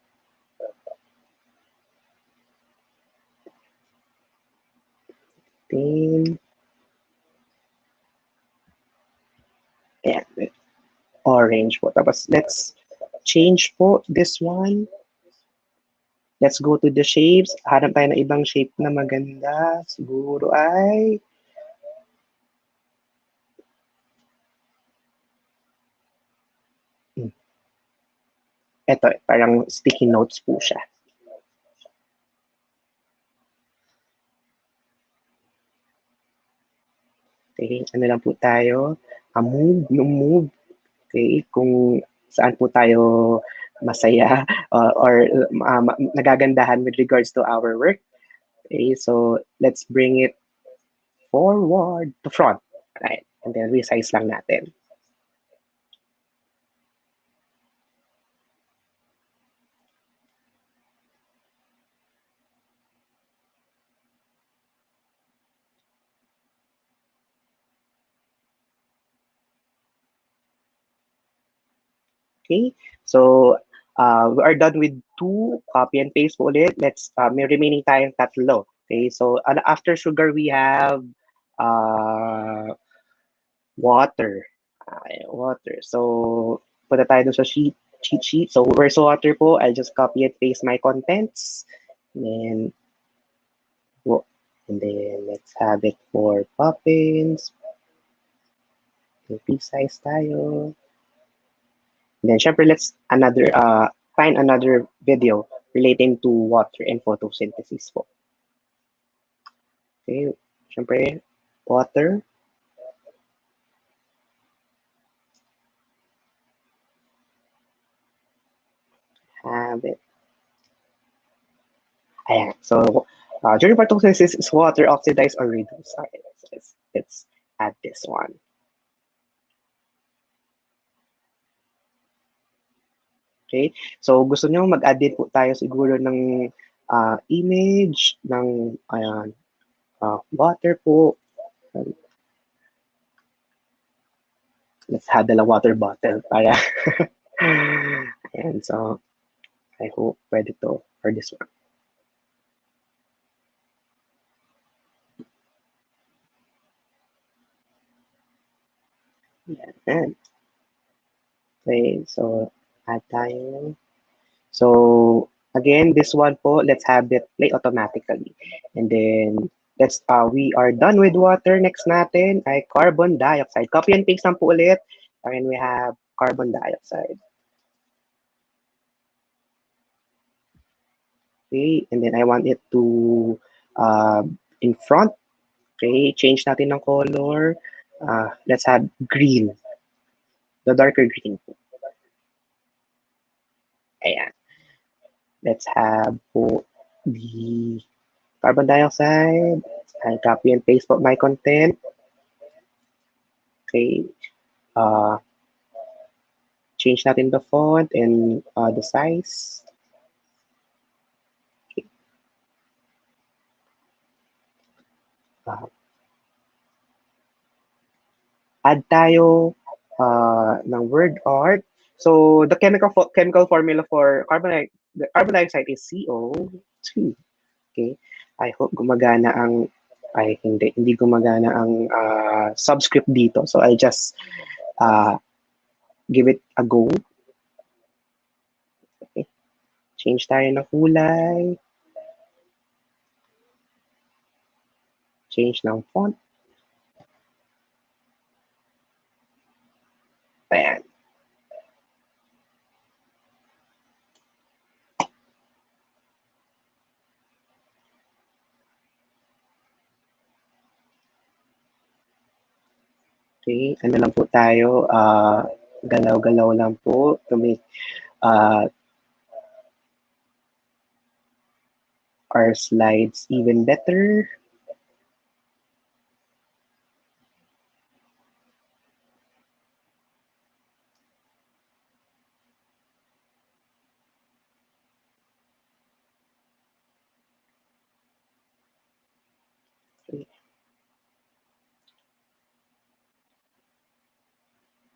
orange po. Tapos, let's change po this one. Let's go to the shapes. Hanap tayo ng ibang shape na maganda. Siguro ay... Ito, parang sticky notes po siya. Okay, ano lang po tayo? Move. Okay, kung saan po tayo masaya or nagagandahan with regards to our work. Okay, so let's bring it forward to front. Right, and then resize lang natin. Okay, so we are done with 2. Copy and paste po ulit. Let's, may remaining tayong 3. Okay, so after sugar, we have water. Water. So, punta tayo dun sa cheat sheet. So, where's water po? I'll just copy and paste my contents. And then, let's have it for poppins. P-size tayo. And then, syempre, let's find another video relating to water and photosynthesis po. Okay, syempre, water. Have it. Ayan. So, during photosynthesis, is water oxidized or reduced? Okay, so let's add this one. Okay, so gusto nyo mag-add din po tayo siguro ng image ng water po. Let's have the water bottle para and so I hope pwede to for this one. Yan. Okay, so add tayo. So again, this one po, let's have it play automatically. And then let's we are done with water. Next natin ay carbon dioxide. Copy and paste lang po ulit. And we have carbon dioxide. Okay, and then I want it to in front. Okay, change natin ng color. Let's have green. The darker green. Ayan. Let's have po the carbon dioxide. I copy and paste po my content. Okay. Change natin the font and the size. Okay. Add tayo ng word art. So the chemical formula for the carbon dioxide is CO2. Okay? I hope gumagana ang hindi gumagana ang subscript dito. So I just give it a go. Okay. Change tayo ng kulay. Change ng font. Ayan. Okay, ano lang po tayo, galaw-galaw lang po to make our slides even better.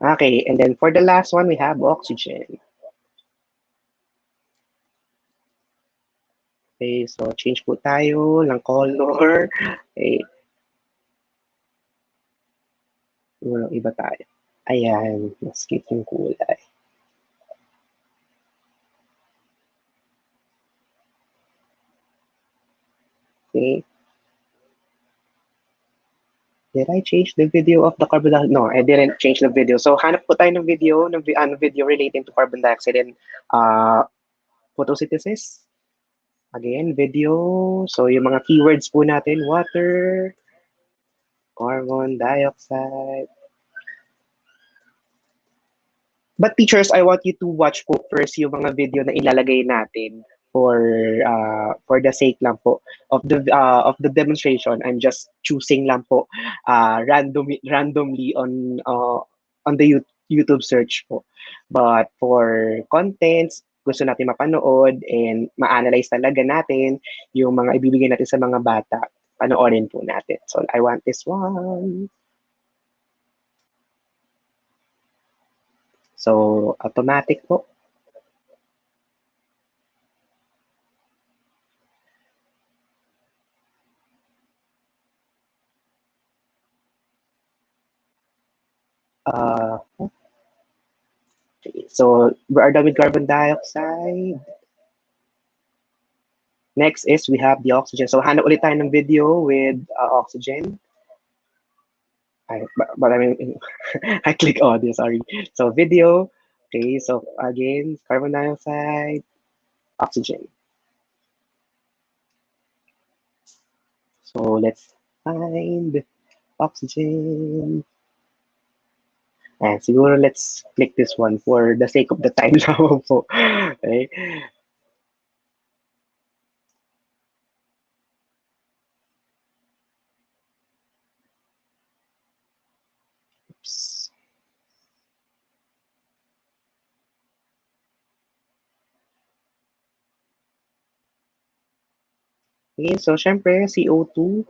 Okay, and then for the last one, we have oxygen. Okay, so change po tayo ng color. Okay. Iba tayo. Ayan, mas cute yung kulay. Okay. Did I change the video of the carbon dioxide? No, I didn't change the video. So, hanap po tayo ng video, video relating to carbon dioxide and photosynthesis. Again, video. So, yung mga keywords po natin, water, carbon dioxide. But teachers, I want you to watch po first yung mga video na ilalagay natin for the sake lang po of the demonstration. I'm just choosing lang po randomly on the YouTube search po. But for contents, gusto natin mapanood and ma-analyze talaga natin yung mga ibibigay natin sa mga bata, panoorin po natin. So I want this one. So automatic po. So we are done with carbon dioxide. Next is we have the oxygen. So hanap ulit tayo ng video with oxygen. But I mean, I click audio, sorry. So video. Okay, so again, carbon dioxide, oxygen. So let's find oxygen. And siguro let's click this one for the sake of the time now po. Okay. Oops. Okay, so syempre CO2.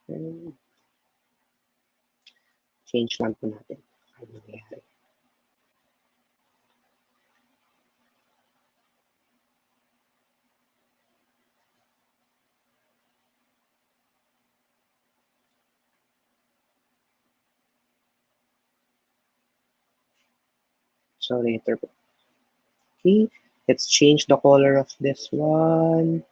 Okay. Change lang po natin. Ano nangyayari? So later po. Okay, let's change the color of this one.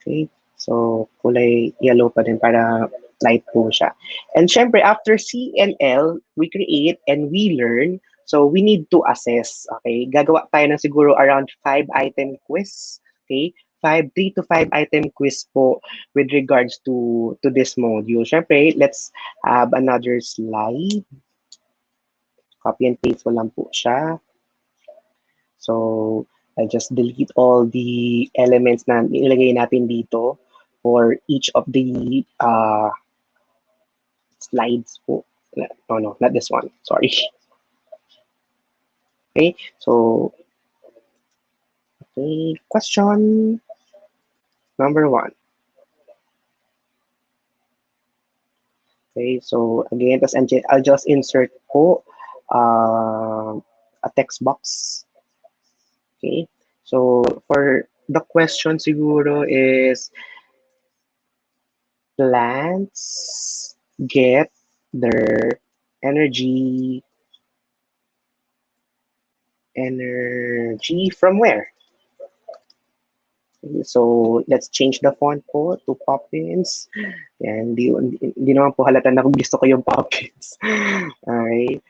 Okay, so kulay yellow pa din para light po siya. And syempre, after C and L, we create and we learn. So we need to assess. Okay, gagawa tayo ng siguro around 5-item quiz. Okay, 3 to 5 item quiz po with regards to this module. Syempre, let's have another slide. Copy and paste ko lang po siya. So, I just delete all the elements na nilagay natin dito for each of the slides po. No, not this one. Sorry. Okay, so, okay, question number 1. Okay, so again, I'll just insert po a text box. Okay, so for the question siguro is, plants get their energy from where? Okay, so let's change the font po to Poppins. Yan, hindi naman po halata na kung gusto ko yung Poppins. Okay.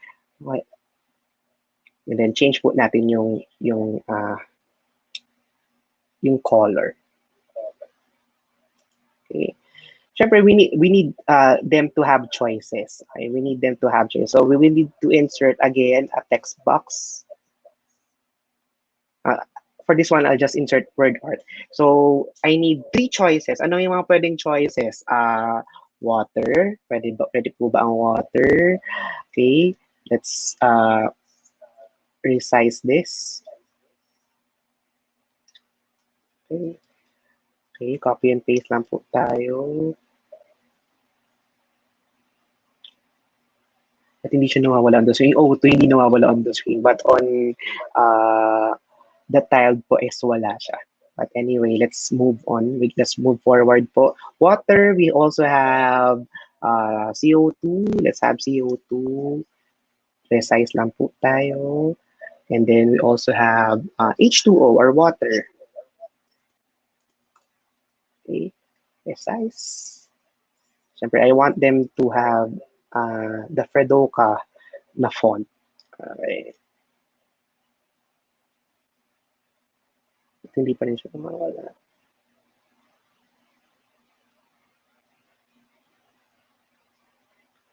And then change po natin yung color. Okay. Siyempre, we need them to have choices. Okay? We need them to have choices. So we will need to insert again a text box. For this one, I'll just insert word art. So I need 3 choices. Ano yung mga pwedeng choices? Water. Pwede po ba ang water? Okay. Let's resize this. Okay. Okay, copy and paste lang po tayo. At hindi siya nawawala on the screen. Oh, ito hindi nawawala on the screen. But on the tiled po is wala siya. But anyway, let's move on. Let's move forward po. Water, we also have CO2. Let's have CO2. Precise lang po tayo. And then we also have H2O or water. Okay, precise. Siyempre, I want them to have the Fredoka na font. Okay. Hindi pa rin siya mawala.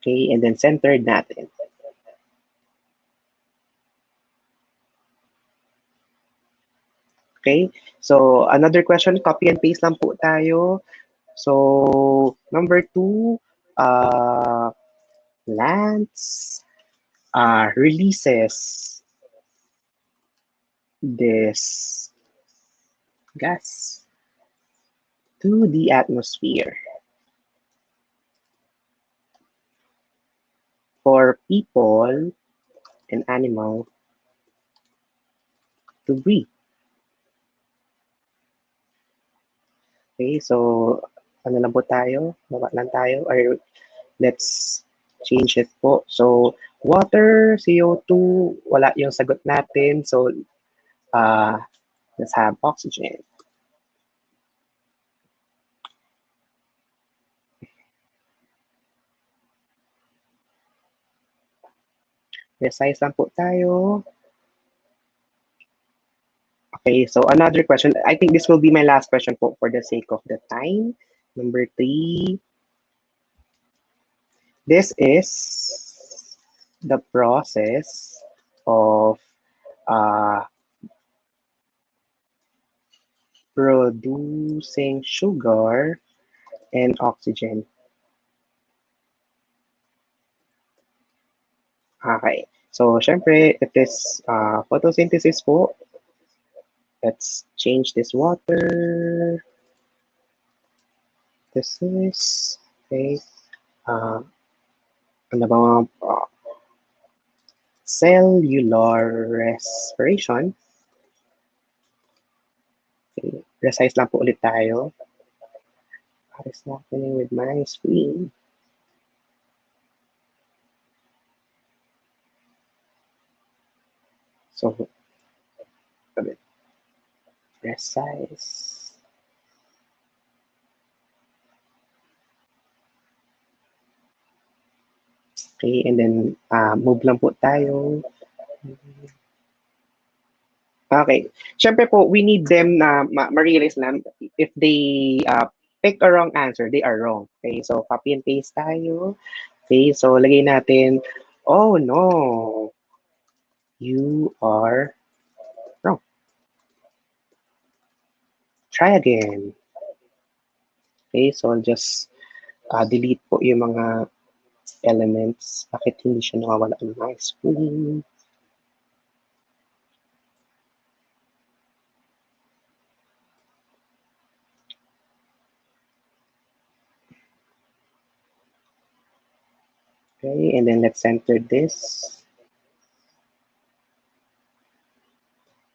Okay, and then centered natin. Okay, so another question, copy and paste lang po tayo. So, number 2, Lance releases this gas to the atmosphere for people and animal to breathe. Okay, so ano lang po tayo? Baba lang tayo or let's change it po. So, water, CO2, wala yung sagot natin. So, let's have oxygen. Precise lang po tayo. Okay, so another question. I think this will be my last question po for the sake of the time. Number 3. This is the process of producing sugar and oxygen. Okay. So, syempre, it is photosynthesis po. Let's change this water. This is, okay, ano ba mga cellular respiration. Okay, precise lang po ulit tayo. What is happening with my screen? So, a bit precise. Okay, and then move lang po tayo. Okay. Siyempre po, we need them na ma-realize na if they pick a wrong answer, they are wrong. Okay, so copy and paste tayo. Okay, so lagay natin, oh no, you are wrong. Try again. Okay, so I'll just delete po yung mga elements. Bakit hindi siya nawawala ng my screen? Okay, and then let's center this.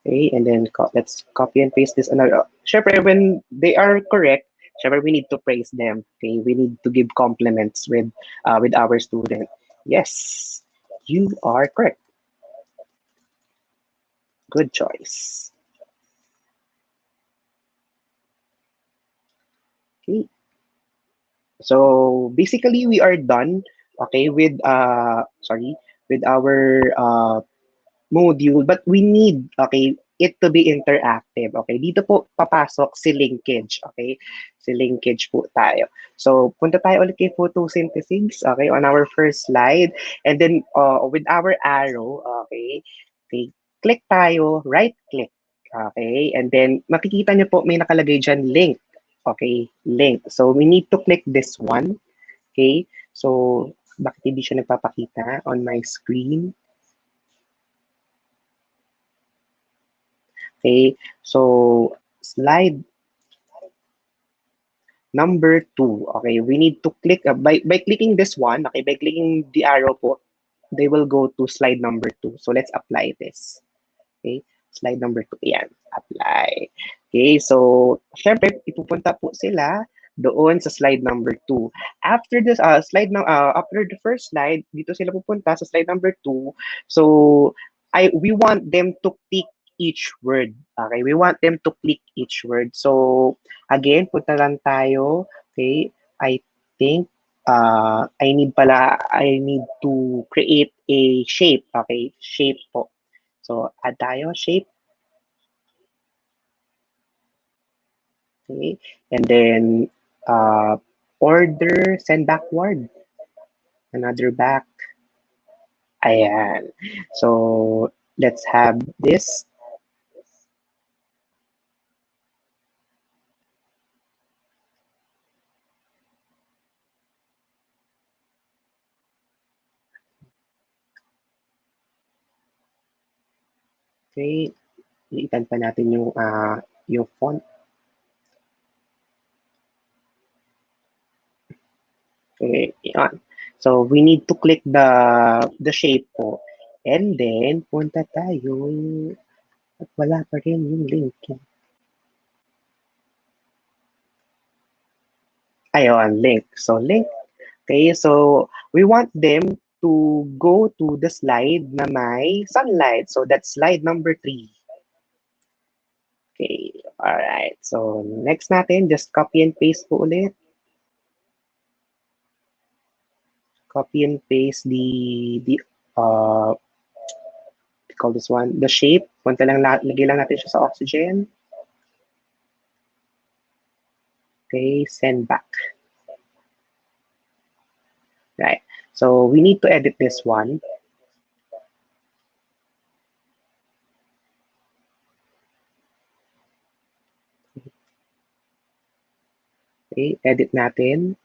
Okay, and then let's copy and paste this. Syempre, when they are correct, syempre, we need to praise them. Okay, we need to give compliments with our student. Yes, you are correct. Good choice. Okay. So basically, we are done. Okay, with with our module, but we need, okay, it to be interactive. Okay, dito po papasok si linkage. Okay, si linkage po tayo. So, punta tayo ulit kay photosynthesis, okay, on our first slide. And then, with our arrow, okay, click tayo, right click. Okay, and then makikita nyo po may nakalagay dyan link. Okay, link. So, we need to click this one. Okay, so, bakit hindi siya nagpapakita on my screen? Okay, so slide number 2. Okay, we need to click by clicking this one. Okay, by clicking the arrow po, they will go to slide number 2. So let's apply this. Okay, Slide number 2. Ayan, apply. Okay, so syempre ipupunta po sila doon sa slide number 2. After this after the first slide, dito sila pupunta sa slide number 2. So we want them to click each word. Okay, we want them to click each word. So again, punta lang tayo. Okay, I think I need to create a shape. Okay, shape po. So add tayo shape. Okay, and then order, send backward. Another back. Ayan. So let's have this. Okay, iitan pa natin yung font. Okay, yan. So we need to click the shape po. And then punta tayo at wala pa rin yung link. Ayun, link. So link. Okay, so we want them to go to the slide na may sunlight. So that's slide number 3. Okay, alright. So next natin, just copy and paste po ulit. Copy and paste call this one, the shape. Punta lang, lagay lang natin siya sa oxygen. Okay, send back. Right. So we need to edit this one. Okay, edit natin.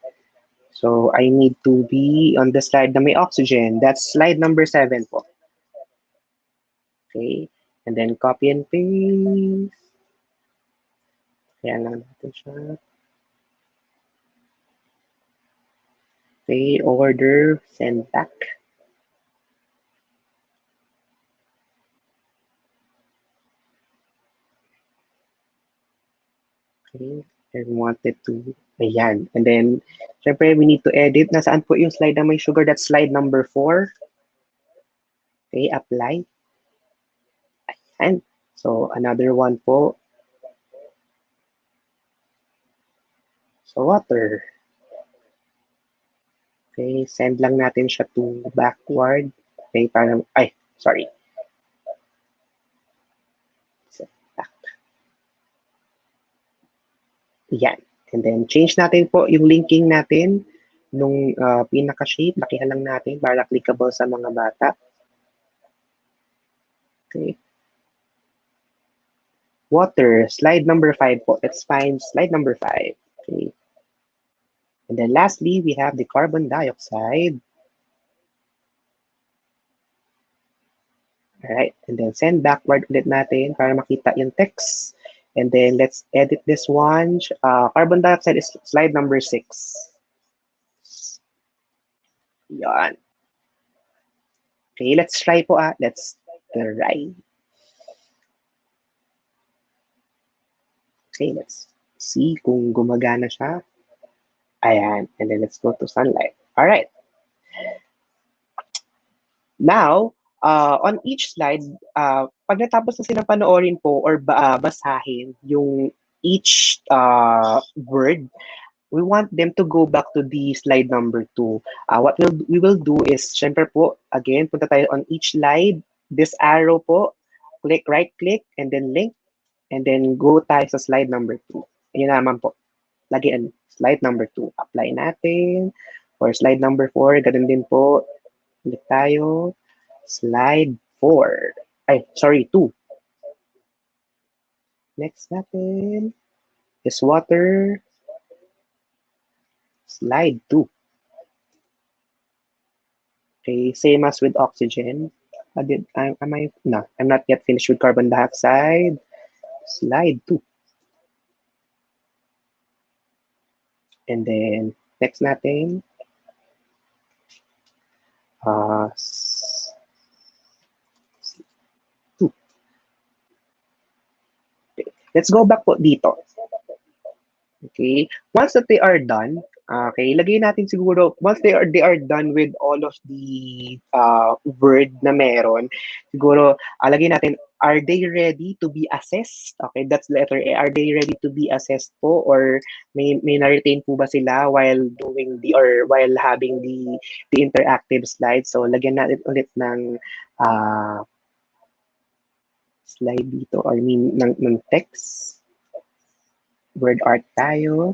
So I need to be on the slide na may oxygen. That's slide number 7 po. Okay, and then copy and paste. Kaya lang natin siya. Okay, order, send back. Okay, and we want it to, ayan. And then, syempre, we need to edit. Nasaan po yung slide na may sugar? That's slide number 4. Okay, apply. Ayan. So, another one po. So, water. Okay, send lang natin siya to backward. Okay, parang, ay, sorry. Send back. Yan. And then, change natin po yung linking natin nung pinaka-shape. Lakihan lang natin para clickable sa mga bata. Okay. Water, slide number 5 po. Let's find slide number 5. Okay. And then lastly, we have the carbon dioxide. Alright, and then send backward ulit natin para makita yung text. And then let's edit this one. Carbon dioxide is slide number 6. Yan. Okay, let's try po Let's try. Okay, let's see kung gumagana siya. Ayan, and then let's go to sunlight. Alright. Now, on each slide, pag natapos na silang panoorin po or basahin yung each word, we want them to go back to the slide number 2. What we will do is, syempre po, again, punta tayo on each slide, this arrow po, click, right click, and then link, and then go tayo sa slide number 2. Ayun naman po. Lagyan, slide number 2. Apply natin. For slide number 4, ganun din po. Click tayo. Slide 4. Ay, sorry, 2. Next natin is water. Slide 2. Okay, same as with oxygen. No, I'm not yet finished with carbon dioxide. Slide 2. And then, next natin. Let's go back po dito. Okay? Once that they are done, okay, lagay natin siguro, once they are done with all of the word na meron, siguro, lagay natin, are they ready to be assessed? Okay, that's letter A. Are they ready to be assessed po? Or may na-retain po ba sila while doing or while having the interactive slides? So, lagyan natin ulit ng slide dito, or I mean, ng text. Word art tayo.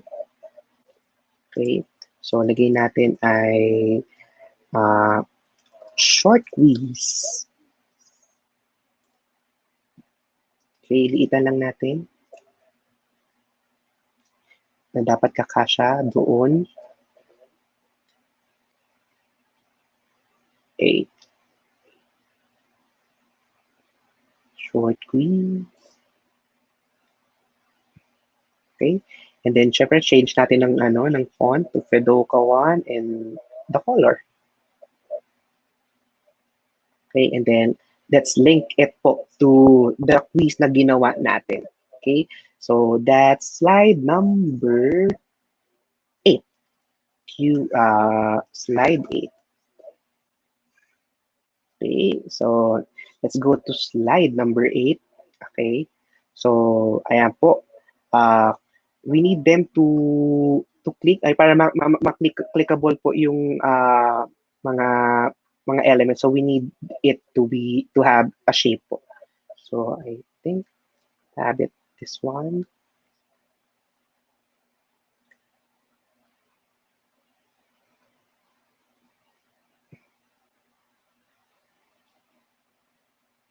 Okay. So, lagay natin ay short quiz. Okay, liitan lang natin na dapat kakasya doon. Okay. Short quiz. Okay. And then, syempre, change natin ng font to Fedoka 1 and the color. Okay, and then, let's link it po to the quiz na ginawa natin. Okay, so that's slide number 8. Slide 8. Okay, so let's go to slide number 8. Okay, so ayan po. We need them to click ay para clickable po yung mga elements. So we need it to have a shape po. So I think have it this one.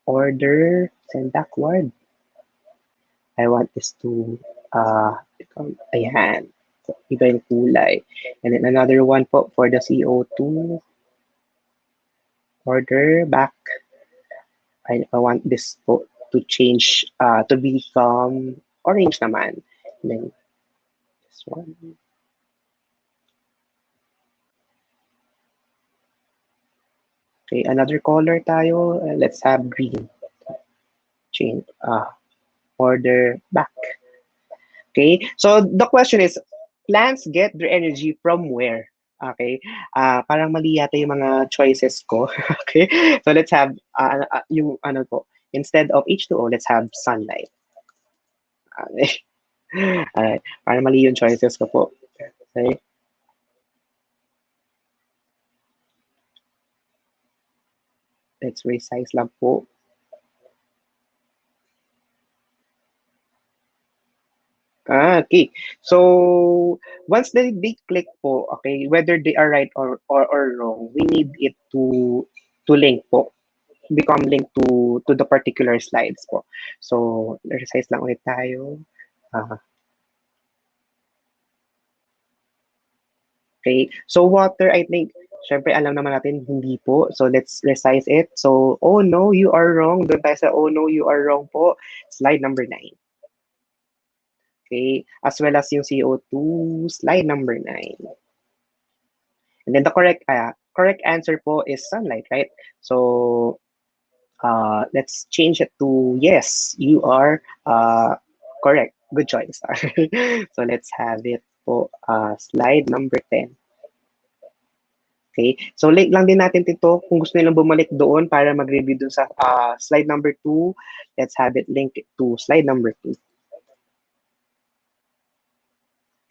Order, send backward. I want this to become, ayan. So, iba yung kulay. And then another one po for the CO2. Order back. I want this po to change, to become orange naman. And then this one. Okay, another color tayo. Let's have green. Change, order back. Okay, so the question is, plants get their energy from where? Okay, parang mali yata yung mga choices ko. Okay, so let's have yung ano po, instead of H2O, let's have sunlight. Okay. Alright, parang mali yung choices ko po. Okay. Let's resize lang po. Okay. So once they click po, okay, whether they are right or wrong, we need it to link po, become linked to the particular slides po. So resize lang ulit tayo. Okay. So water, I think, syempre alam naman natin hindi po. So let's resize it. So, oh no, you are wrong. Doon tayo sa oh no, you are wrong po. Slide number 9. Okay, as well as yung CO2, slide number 9. And then the correct answer po is sunlight, right? So let's change it to yes, you are correct. Good choice. So let's have it po slide number 10. Okay, so link lang din natin ito kung gusto nilang bumalik doon para mag-review dun sa slide number 2. Let's have it linked to slide number 2.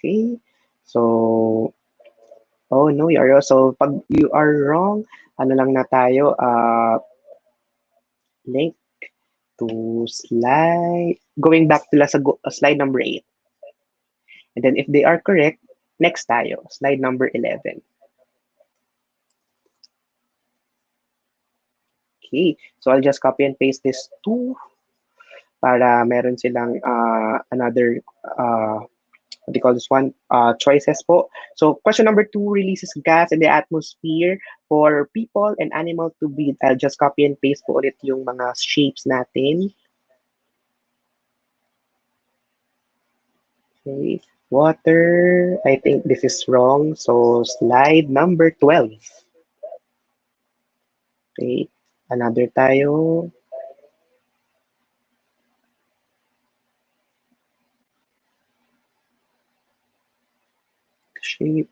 Okay, so, oh no, you are, so pag you are wrong, ano lang na tayo, link to slide, going back to slide number 8. And then if they are correct, next tayo, slide number 11. Okay, so I'll just copy and paste this 2 para meron silang another what do you call this one? Choices po. So question number 2, releases gas in the atmosphere for people and animal to breathe. I'll just copy and paste po ulit yung mga shapes natin. Okay, water, I think this is wrong. So slide number 12. Okay, another tayo. shape.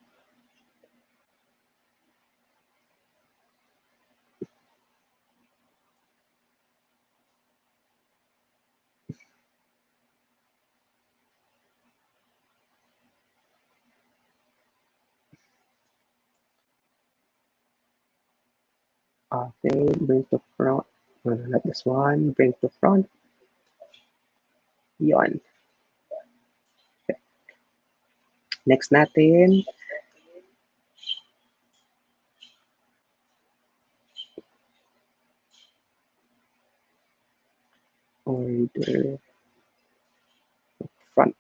Okay, bring to front. No, no, not this one. Bring to front. Yon. Next natin, order front.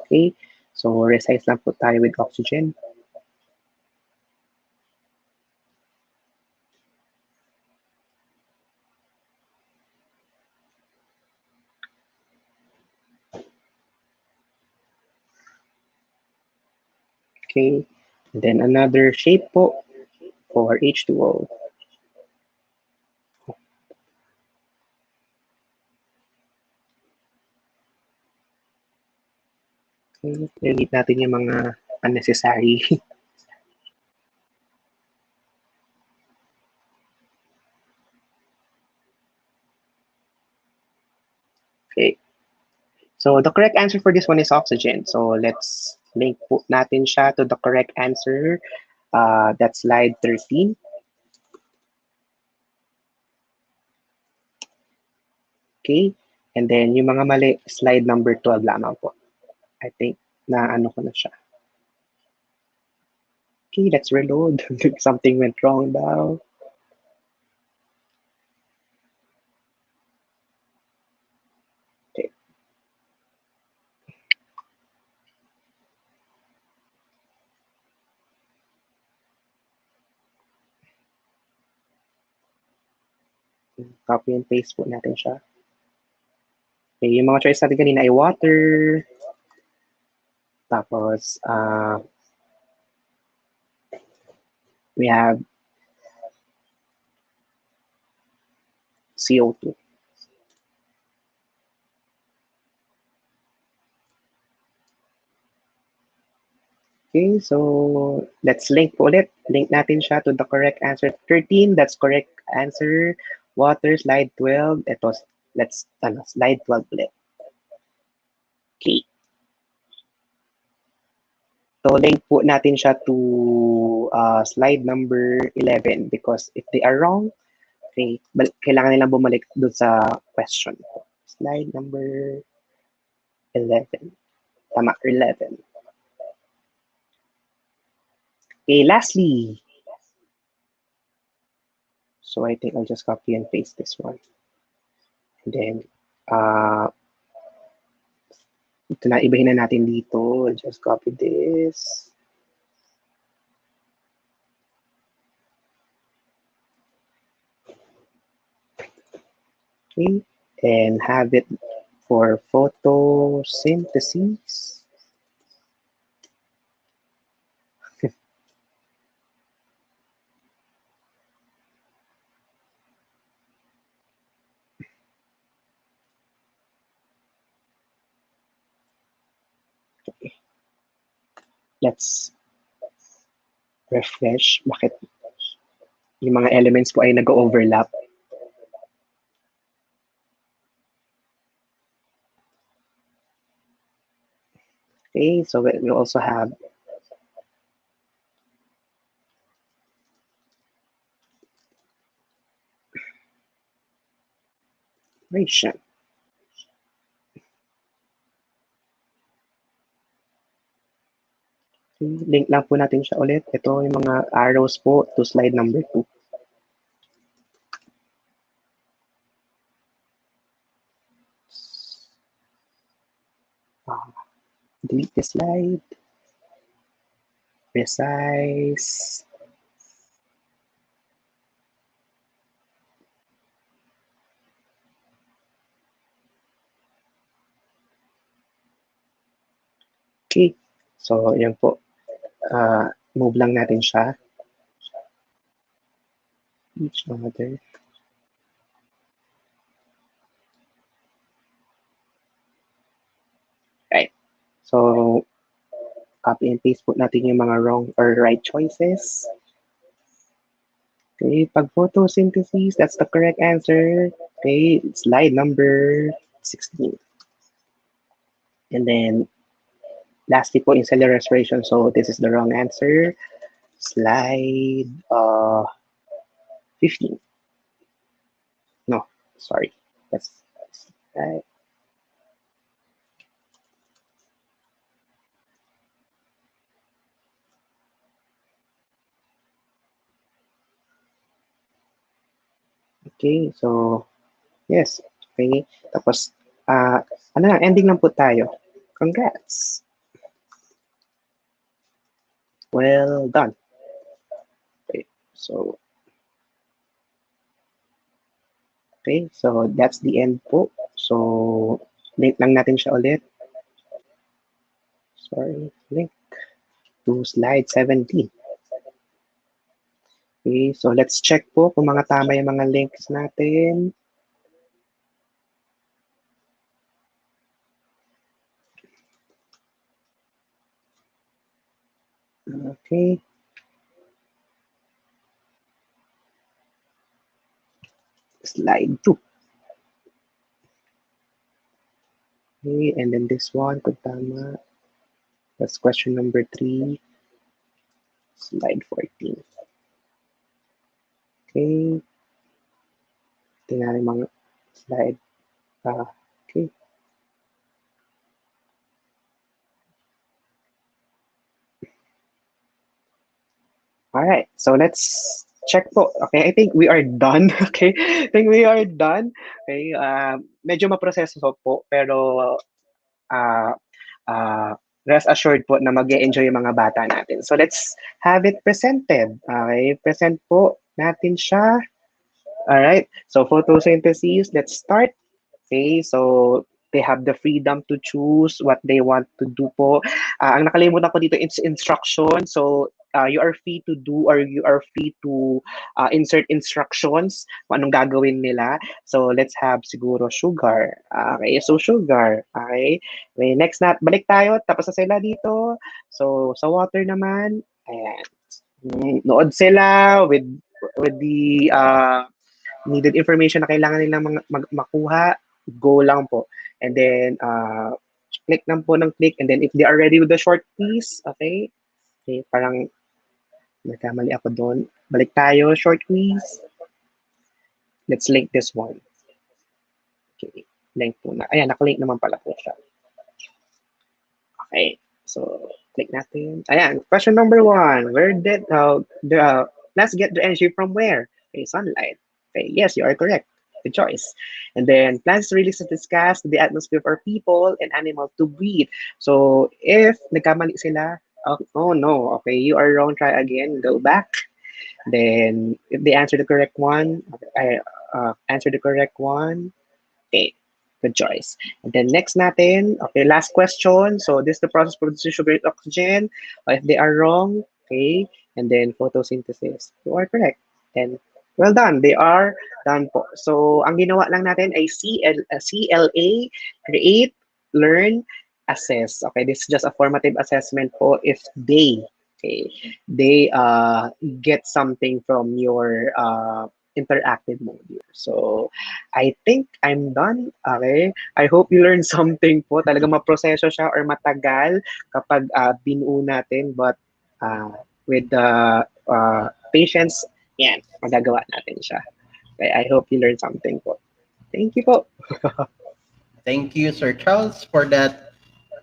Okay, so resize lang po tayo with oxygen. Okay, and then another shape po for H2O. Okay, delete natin yung mga unnecessary. Okay, so the correct answer for this one is oxygen. So let's link po natin siya to the correct answer. That's slide 13. Okay, and then yung mga mali, slide number 12 lamang po. I think na ano ko na siya. Okay, let's reload. Something went wrong daw. Okay. Copy and paste po natin siya. Okay, yung mga choice natin kanina ay water. Tapos, we have CO2. Okay, so let's link po ulit. Link natin siya to the correct answer. 13, that's correct answer. Water, slide 12. Ito, let's, slide 12 ulit. Okay. So, link po natin siya to slide number 11 because if they are wrong, okay, kailangan nilang bumalik doon sa question. Slide number 11. Tama, 11. Okay, lastly. So I think I'll just copy and paste this one. And then, ito na, ibahin na natin dito. I'll just copy this. Okay, and have it for photosynthesis. Okay. Let's refresh. Bakit yung mga elements po ay nag-overlap? Okay, so we also have ration. Okay, link lang po natin siya ulit. Ito yung mga arrows po to slide number 2. Delete the slide. Resize. Okay, so yan po. Move lang natin siya. Each other. Right. So, Copy and paste po natin yung mga wrong or right choices. Okay, pag photosynthesis, that's the correct answer. Okay, slide number 16. And then, lastly po, in cellular respiration. So, this is the wrong answer. Slide 15. No, sorry. That's right. Okay, so, yes. Okay, tapos, ano lang, ending lang po tayo. Congrats. Well done. Okay, so, okay, so that's the end po. So, link lang natin siya ulit. Sorry, link to slide 17. Okay, so let's check po kung mga tama yung mga links natin. Okay. Slide 2. Okay, and then this one, kung tama. That's question number 3. Slide 14. Okay. Tingnan yung mga slide. Okay. All right. So let's check po. Okay, I think we are done. Okay. I think we are done. Okay. Medyo maproseso po, pero uh, uh, rest assured po na mag-enjoy yung mga bata natin. So let's have it presented. Okay. Present po natin siya. All right. So photosynthesis, let's start. Okay, so they have the freedom to choose what they want to do po. Ang nakalimutan ko dito is instruction. So you are free to do or you are free to insert instructions kung anong gagawin nila. So let's have siguro sugar. Okay, so sugar. Okay, okay next na, balik tayo. Tapos na sila dito. So sa water naman, ayan. Nood sila with the needed information na kailangan nilang makuha, go lang po. And then, click lang po ng click. And then, if they are ready with the short quiz, okay? Okay, parang nagkamali ako doon. Balik tayo, short quiz. Let's link this one. Okay, link po na. Ayan, nakalink naman pala po siya. Okay, so, click natin. Ayan, question number 1. Where did, let's get the energy from where? Okay, sunlight. Okay, yes, you are correct. Good choice. And then plants release this gas to the atmosphere for people and animals to breathe. So if nagkamali sila, oh no, okay, you are wrong. Try again. Go back. Then if they answer the correct one, I answer the correct one. Okay, good choice. And then next natin, okay, last question. So this is the process producing sugar and oxygen. If they are wrong, okay, and then photosynthesis. You are correct. And well done. They are done po. So ang ginawa lang natin ay CLA, create, learn, assess. Okay, this is just a formative assessment po if okay, they get something from your interactive module. So, I think I'm done. Okay? I hope you learned something po. Talaga maproseso siya or matagal kapag binuo natin. But with the patience, yan, magagawa natin siya. Okay? I hope you learned something po. Thank you po. Thank you, Sir Charles, for that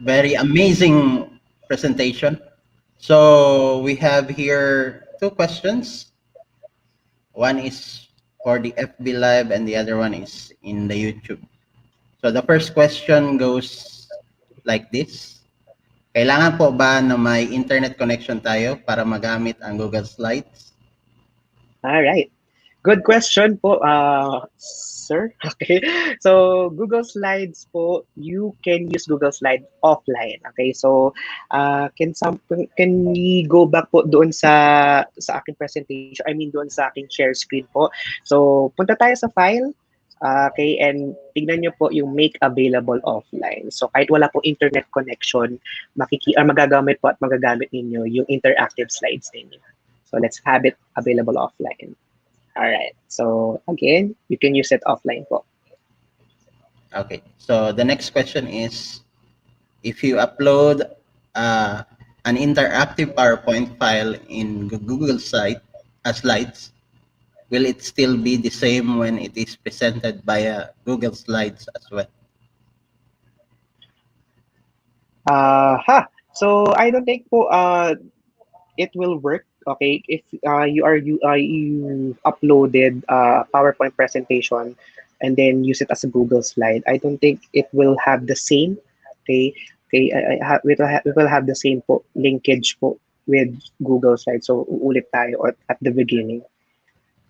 very amazing presentation. So we have here 2 questions. One is for the FB Live and the other one is in the YouTube. So the first question goes like this. Kailangan po ba na may internet connection tayo para magamit ang Google Slides? All right. Good question po, sir. Okay. So, Google Slides po, you can use Google Slides offline. Okay. So, can we go back po doon sa aking presentation? I mean, doon sa aking share screen po. So, punta tayo sa file. Okay, and tignan nyo po yung make available offline. So kahit wala po internet connection, magagamit po at magagamit ninyo yung interactive slides ninyo. So let's have it available offline. All right. So again, you can use it offline po. Okay. So the next question is, if you upload an interactive PowerPoint file in Google Slides, will it still be the same when it is presented via Google Slides as well? So I don't think po it will work. Okay, if you uploaded PowerPoint presentation and then use it as a Google slide, I don't think it will have the same. Okay, it will have the same po linkage po with Google Slides. So uulit tayo at the beginning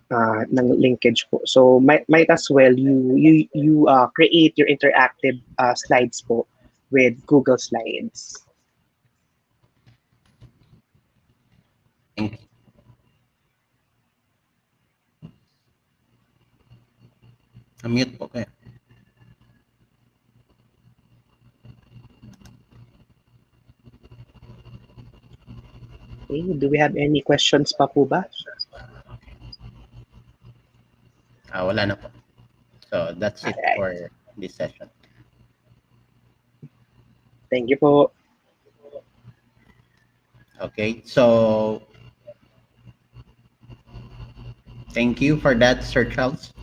ng linkage po. So might as well you create your interactive slides po with Google Slides. Thank you. Mute po kayo. Okay, do we have any questions pa po ba? Wala na po. So that's it Alright. for this session. Thank you po. Okay, so thank you for that, Sir Charles.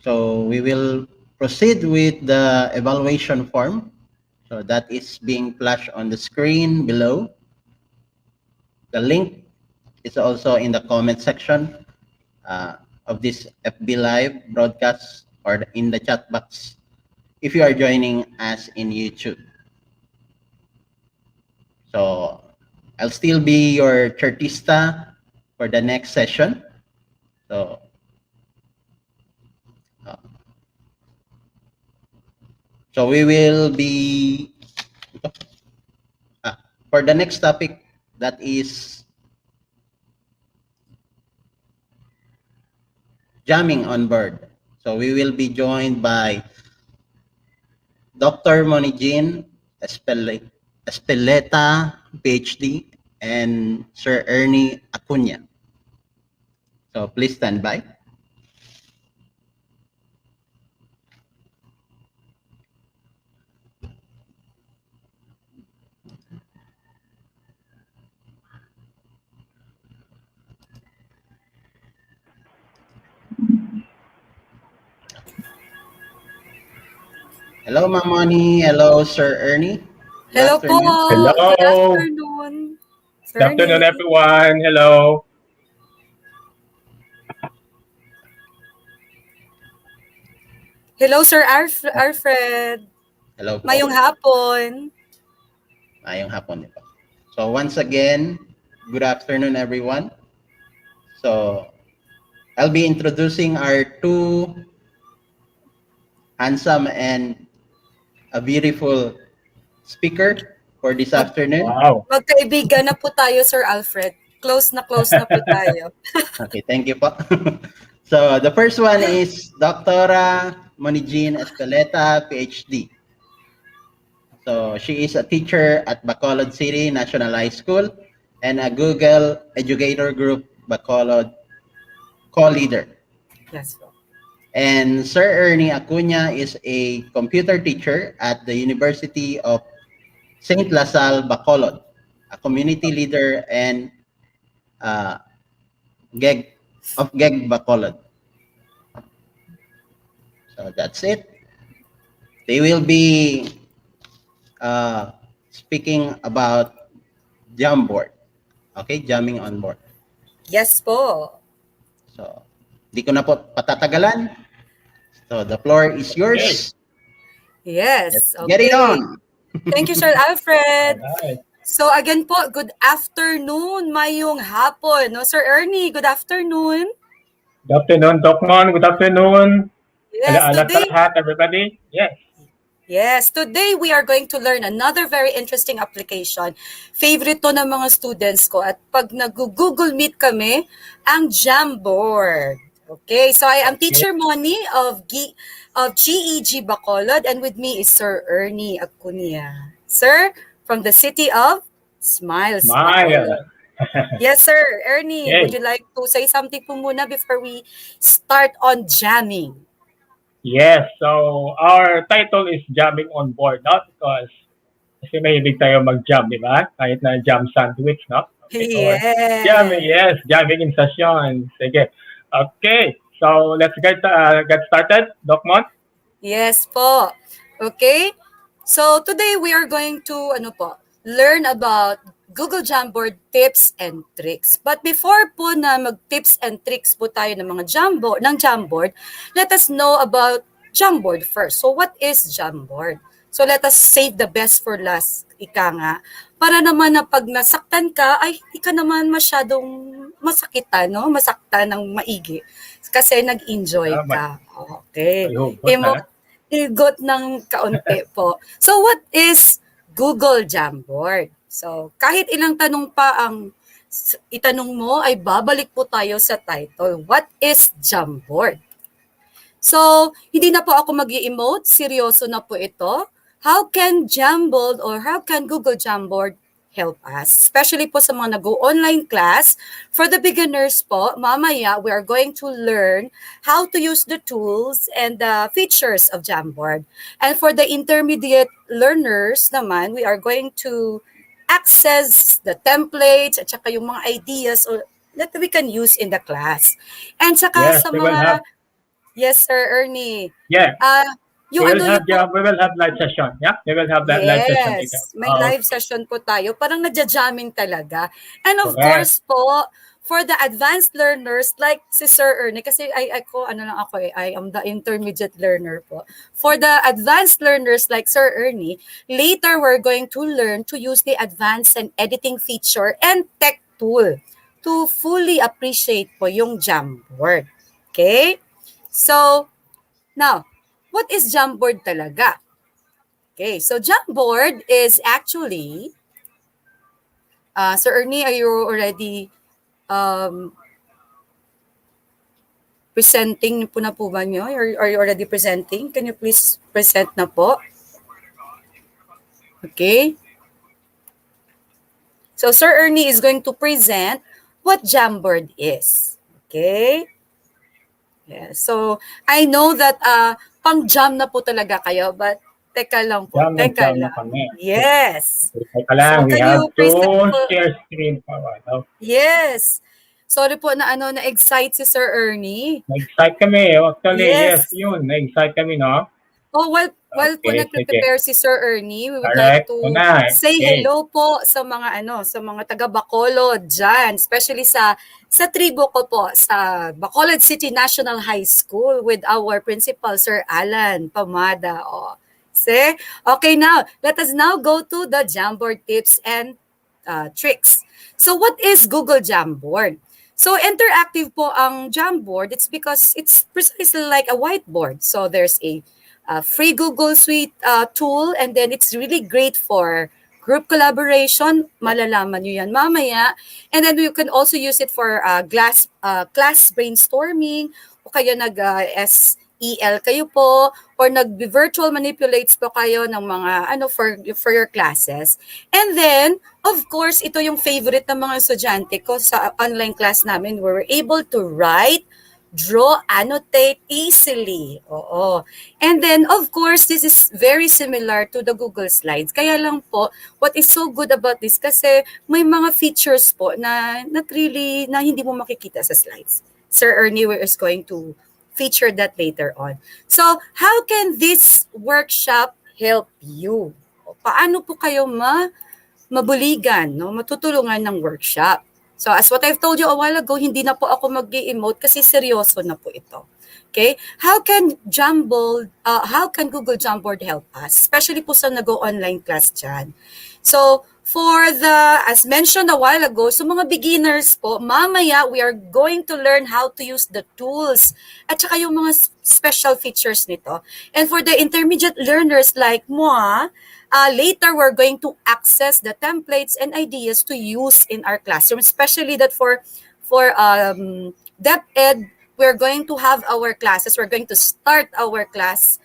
So we will proceed with the evaluation form. So that is being flashed on the screen below. The link is also in the comment section of this FB Live broadcast or in the chat box if you are joining us in YouTube. So I'll still be your chartista for the next session. So we will be for the next topic, that is jamming on board. So we will be joined by Dr. Monijin Espeleta, PhD, and Sir Ernie Acuna. So please stand by. Hello, Ma'am Moni. Hello, Sir Ernie. Good Hello po. afternoon. Hello. Good afternoon. Good afternoon, Ernie. everyone. Hello. Hello, Sir Alfred. Hello po. Mayong hapon. Mayong hapon din po. So once again, good afternoon, everyone. So I'll be introducing our two handsome and a beautiful speaker for this afternoon. Wow. Magkaibigan na po tayo, Sir Alfred. Close na po tayo. Okay, thank you po. So the first one is Dr. Monijin Espeleta, PhD. So she is a teacher at Bacolod City National High School and a Google Educator Group Bacolod co-leader. Yes po. And Sir Ernie Acuna is a computer teacher at the University of St. LaSalle, Bacolod, a community leader and GEG Bacolod. So that's it. They will be speaking about Jamboard. Okay, jamming on board. Yes po. So, di ko na po patatagalan. So, the floor is yours. Yes. Let's get it on. Thank you, Sir Alfred. Alright. So again po, good afternoon, mayong hapon. No, Sir Ernie, good afternoon. Good afternoon, Doc Mon. Good afternoon. Yes, Alat sa today lahat, everybody. Yes. Yes, today we are going to learn another very interesting application. Favorite to ng mga students ko at pag nag-Google Meet kami, ang Jamboard. Okay, so I am Okay. Teacher Moni of GEG Bacolod and with me is Sir Ernie Acunia. Sir, from the city of Smiles, Bacolod. Smile. Yes, sir. Ernie, would Okay. you like to say something po muna before we start on jamming? Yes, so our title is Jamming on Board, no? Because kasi mahilig tayo mag-jam, di ba? Kahit na jam sandwich, no? Okay, or jamming, Yes. yes, jamming in session. Sige. Okay, so let's get started, Doc Mon. Yes po. Okay? So today we are going to learn about Google Jamboard tips and tricks. But before po na mag-tips and tricks po tayo ng mga Jamboard, let us know about Jamboard first. So what is Jamboard? So let us save the best for last, ika nga. Para naman na pag nasaktan ka, ay hindi ka naman masyadong masakitan, no? Masaktan ng maigi. Kasi nag-enjoy May, ka. Okay. may hugot, ha? Igot ng kaunti po. So what is Google Jamboard? So kahit ilang tanong pa ang itanong mo ay babalik po tayo sa title. What is Jamboard? So hindi na po ako mag-i-emote. Seryoso na po ito. How can Jamboard or how can Google Jamboard help us? Especially po sa mga nag-online class. For the beginners po, mamaya we are going to learn how to use the tools and the features of Jamboard. And for the intermediate learners naman, we are going to access the templates at saka yung mga ideas or that we can use in the class. And saka Yes, sa we will have, mga, yes sir Ernie, yeah, yung we po, will have live session. Yeah, we will have that live session later. yes, may live session po tayo. Parang nadja-jamming talaga. And of Correct. course po, for the advanced learners like si Sir Ernie, kasi I am the intermediate learner po. For the advanced learners like Sir Ernie, later we're going to learn to use the advanced and editing feature and tech tool to fully appreciate po yung Jamboard. Okay? So, now, what is Jamboard talaga? Okay, so Jamboard is actually, Sir Ernie, are you already presenting po na po ba nyo? Are you already presenting? Can you please present na po? Okay. So Sir Ernie is going to present what Jamboard is. Okay. Yeah, so I know that pang-jam na po talaga kayo, but teka lang po. Jam na Teka lang. kami. Yes. Teka lang, So, we can have you to present po? share screen pa. No? Yes. Sorry po na na-excite si Sir Ernie. Na-excite kami. Actually, yes, Yes. yun. Na-excite kami, no? Oh, while po Okay, sige. nagpe-prepare si Sir Ernie, we would Correct. like to Una, say okay. hello po sa mga taga Bacolod diyan, especially sa tribo ko po sa Bacolod City National High School with our principal Sir Alan Pamada. Oh. See? Okay, now let us now go to the Jamboard tips and tricks. So what is Google Jamboard? So interactive po ang Jamboard. It's because it's precisely like a whiteboard. So there's a free Google Suite tool, and then it's really great for group collaboration. Malalaman nyo yan mamaya. And then you can also use it for class brainstorming, o kaya SEL kayo po, or nag-virtual manipulates po kayo ng mga for your classes. And then, of course, ito yung favorite ng mga estudyante ko sa online class namin. We were able to write, draw, annotate easily. Oo. And then, of course, this is very similar to the Google Slides. Kaya lang po, what is so good about this, kasi may mga features po na hindi mo makikita sa slides. Sir Ernie is going to feature that later on. So, how can this workshop help you? Paano po kayo mabuligan, matutulungan ng workshop? So as what I've told you a while ago, hindi na po ako mag-i-emote kasi seryoso na po ito. Okay? How can Google Jamboard help us? Especially po sa nag-online class dyan. So For the, as mentioned a while ago, so mga beginners po, mamaya we are going to learn how to use the tools at saka yung mga special features nito. And for the intermediate learners like moi, later we're going to access the templates and ideas to use in our classroom, especially that for DepEd, we're going to have our classes. We're going to start our classes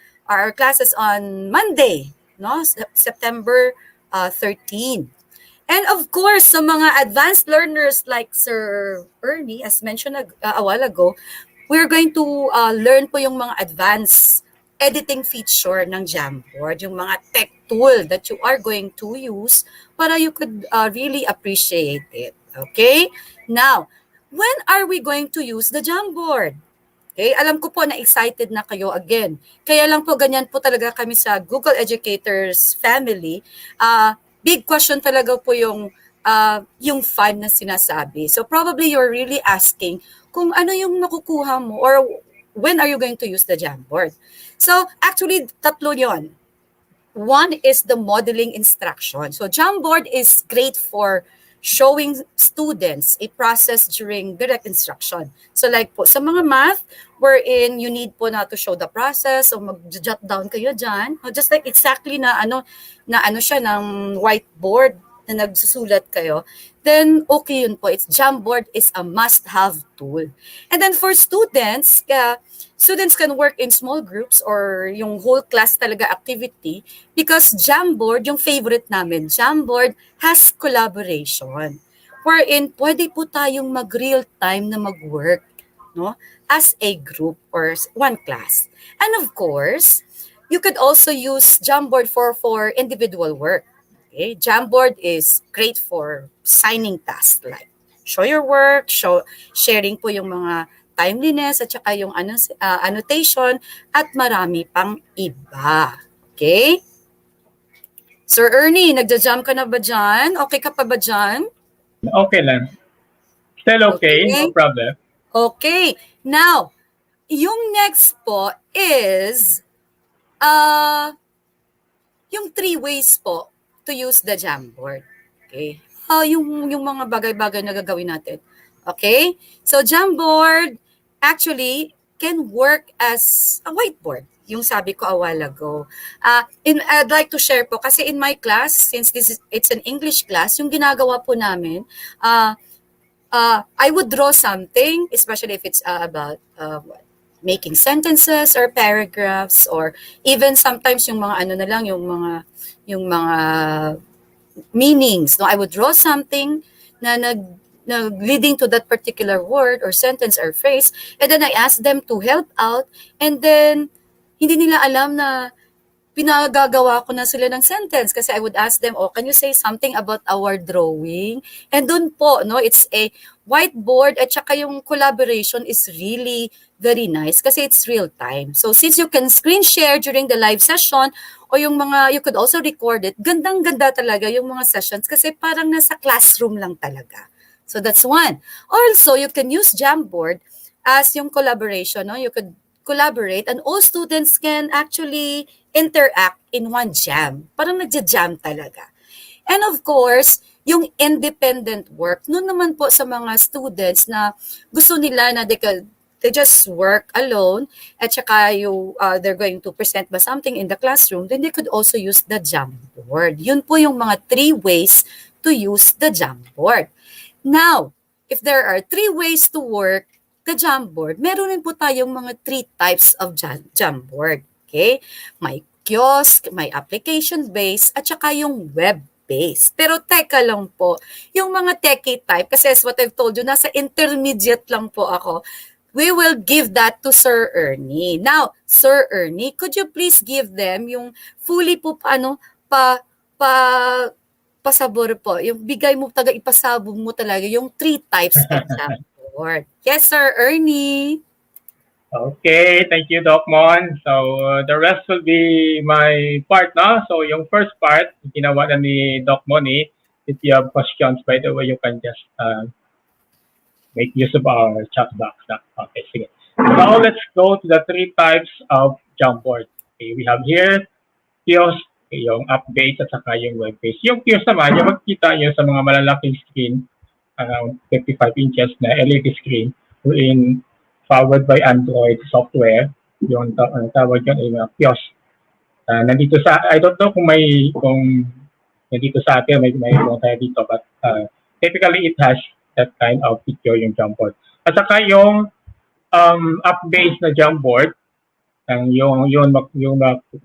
on Monday, no? September 13. And of course, sa mga advanced learners like Sir Ernie, as mentioned a while ago, we're going to learn po yung mga advanced editing feature ng Jamboard, yung mga tech tool that you are going to use para you could really appreciate it. Okay? Now, when are we going to use the Jamboard? Okay, alam ko po na excited na kayo again. Kaya lang po ganyan po talaga kami sa Google Educators family. Big question talaga po yung 5 na sinasabi. So probably you're really asking kung ano yung nakukuha mo or when are you going to use the Jamboard. So actually, tatlo yon. One is the modeling instruction. So Jamboard is great for showing students a process during direct instruction. So like po, sa mga math, wherein you need po na to show the process, so mag-jot down kayo dyan. Just like exactly na ano siya ng whiteboard na nagsusulat kayo, then okay yun po. Jamboard is a must-have tool. And then for students, students can work in small groups or yung whole class talaga activity because Jamboard, yung favorite namin, Jamboard has collaboration. Wherein pwede po tayong mag-real time na mag-work, no, as a group or one class. And of course, you could also use Jamboard for individual work. Okay? Jamboard is great for signing tasks like show your work, sharing po yung mga timeliness at saka yung annotation at marami pang iba. Okay? Sir Ernie, nagja-jam ka na ba dyan? Okay ka pa ba dyan? Okay lang. Still okay, no problem. Okay. Now, yung next po is yung 3 ways po to use the Jamboard. Okay? Yung mga bagay-bagay na gagawin natin. Okay? So Jamboard actually can work as a whiteboard. Yung sabi ko a while ago. I'd like to share po kasi in my class, since it's an English class, yung ginagawa po namin, I would draw something, especially if it's about making sentences or paragraphs or even sometimes yung mga ano na lang, yung mga meanings. No, I would draw something na leading to that particular word or sentence or phrase, and then I ask them to help out, and then hindi nila alam na pinagagawa ko na sila ng sentence kasi I would ask them, can you say something about our drawing? And dun po, no, it's a whiteboard at saka yung collaboration is really very nice kasi it's real time. So since you can screen share during the live session o yung mga, you could also record it, gandang-ganda talaga yung mga sessions kasi parang nasa classroom lang talaga. So that's one. Also, you can use Jamboard as yung collaboration, no? You could collaborate and all students can actually interact in one jam. Parang nagja-jam talaga. And of course, yung independent work, noon naman po sa mga students na gusto nila na they just work alone at saka they're going to present ba something in the classroom, then they could also use the Jamboard. Yun po yung mga 3 ways to use the Jamboard. Now, if there are 3 ways to work the Jamboard, meron rin po tayong mga 3 types of Jamboard. Okay? May kiosk, may application-based, at saka yung web-based. Pero teka lang po, yung mga techie type, kasi as what I've told you, nasa intermediate lang po ako, we will give that to Sir Ernie. Now, Sir Ernie, could you please give them yung fully po pasabor po, yung bigay mo ipasabog mo talaga yung 3 types of Jamboard. Yes, Sir Ernie. Okay, thank you, Doc Mon. So, the rest will be my part, no? So, yung first part, ginawa na ni Doc Moni. If you have questions, by the way, you can just make use of our chat box. No? Okay, sige. So, now let's go to the 3 types of Jamboard. Okay, we have here kiosk, yung app-based at saka yung web-based. Yung peers naman, yung makikita nyo sa mga malalaking screen, around 55 inches na LED screen, wherein powered by Android software, yung tawag yun ay mga kiosk. Nandito sa, I don't know kung nandito sa atin, may tayo dito, but typically it has that kind of feature yung Jamboard. At saka yung app-based na Jamboard, yung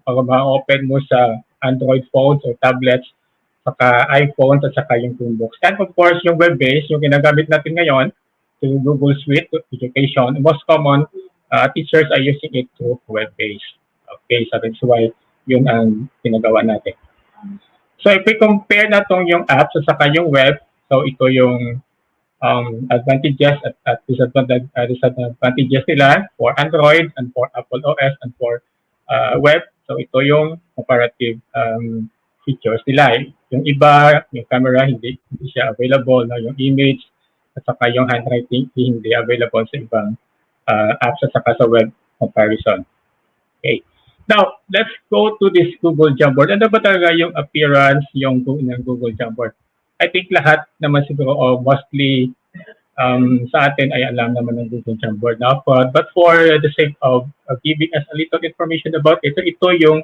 ma-open mo sa Android phones or tablets, saka iPhones at saka yung Chromebooks. And of course, yung web-based, yung ginagamit natin ngayon, to Google Suite to Education, most common, teachers are using it to web-based. Okay, so that's why yun ang ginagawa natin. So if we compare na tong yung apps at saka yung web, so ito yung advantages at disadvantages nila for Android and for Apple OS and for web. So ito yung comparative features nila. Yung iba, yung camera hindi siya available, no? Yung image at saka yung handwriting hindi available sa ibang apps at saka sa web comparison. Okay. Now, let's go to this Google Jamboard. Ano ba talaga yung appearance ng Google Jamboard? I think lahat naman siguro mostly sa atin ay alam naman ng Google Jamboard. Now, but for the sake of giving us a little information about it, ito yung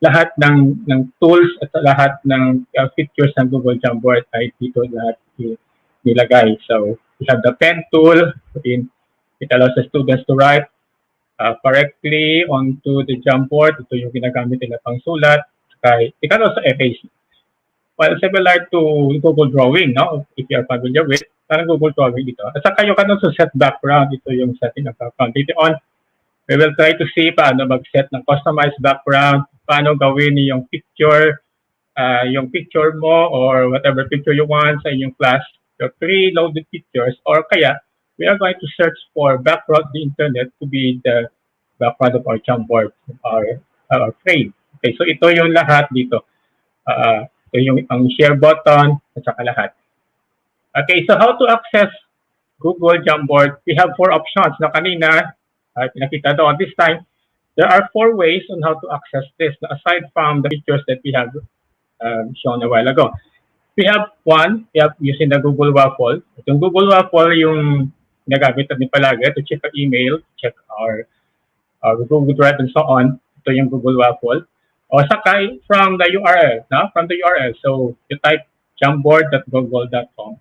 lahat ng tools at lahat ng features ng Google Jamboard ay dito lahat nilagay. So, we have the pen tool. It allows the students to write correctly onto the Jamboard. Ito yung ginagamit nila pang sulat. It can also erase. Well, similar to Google Drawing, no? If you are familiar with, parang Google Drawing dito. At saka you can also set background. Ito yung setting ng background. Dito on, we will try to see paano mag-set ng customized background, paano gawin yung picture mo or whatever picture you want sa inyong class, your pre-loaded pictures, or kaya, we are going to search for background on the internet to be the background of our Jamboard, our frame. Okay, so ito yung lahat dito. Ito yung ang share button at saka lahat. Okay, so how to access Google Jamboard? We have 4 options. Na kanina, pinakita doon. This time, there are 4 ways on how to access this, aside from the features that we have shown a while ago. We have one, using the Google Waffle. Yung Google Waffle, yung ginagamit natin palagi to check our email, check our Google Drive and so on. Ito yung Google Waffle. O sakay from the URL, no? From the URL. So, you type jamboard.google.com.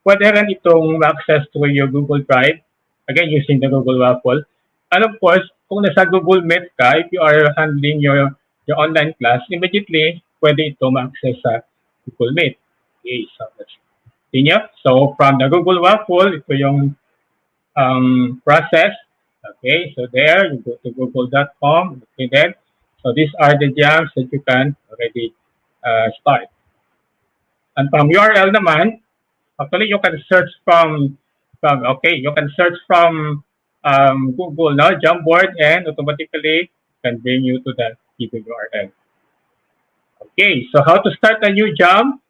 Pwede rin itong access to your Google Drive, again, using the Google Waffle. And of course, kung nasa Google Meet ka, if you are handling your online class, immediately, pwede ito ma-access sa Google Meet. Okay, so let's continue. So, from the Google Waffle, ito yung process. Okay, so there, you go to google.com. Okay, then, so these are the jams that you can already start. And from URL naman, actually, you can search from Google, no, Jamboard, and automatically can bring you to the given URL. Okay, so how to start a new jam?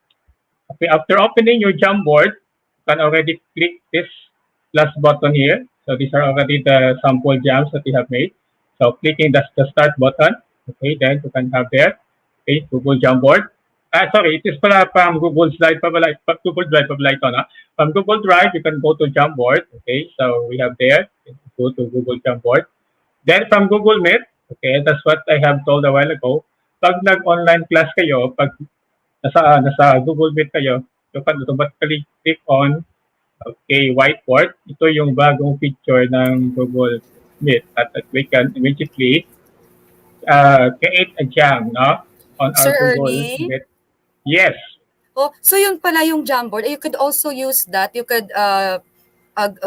Okay, after opening your Jamboard, you can already click this plus button here. So these are already the sample jams that we have made. So clicking the start button, okay, then you can have there, okay, Google Jamboard. Sorry, it is pala from Google Drive Google Drive ito, no? From Google Drive, you can go to Jamboard, okay, so we have there, go to Google Jamboard. Then from Google Meet, okay, that's what I have told a while ago. Pag nag-online class kayo, pag nasa Google Meet kayo, you can automatically click on, okay, whiteboard. Ito yung bagong feature ng Google Meet at we can immediately create a jam, no, on our Sir Google Ernie? Meet. Yes. Oh, so yun pala yung Jamboard. You could also use that. You could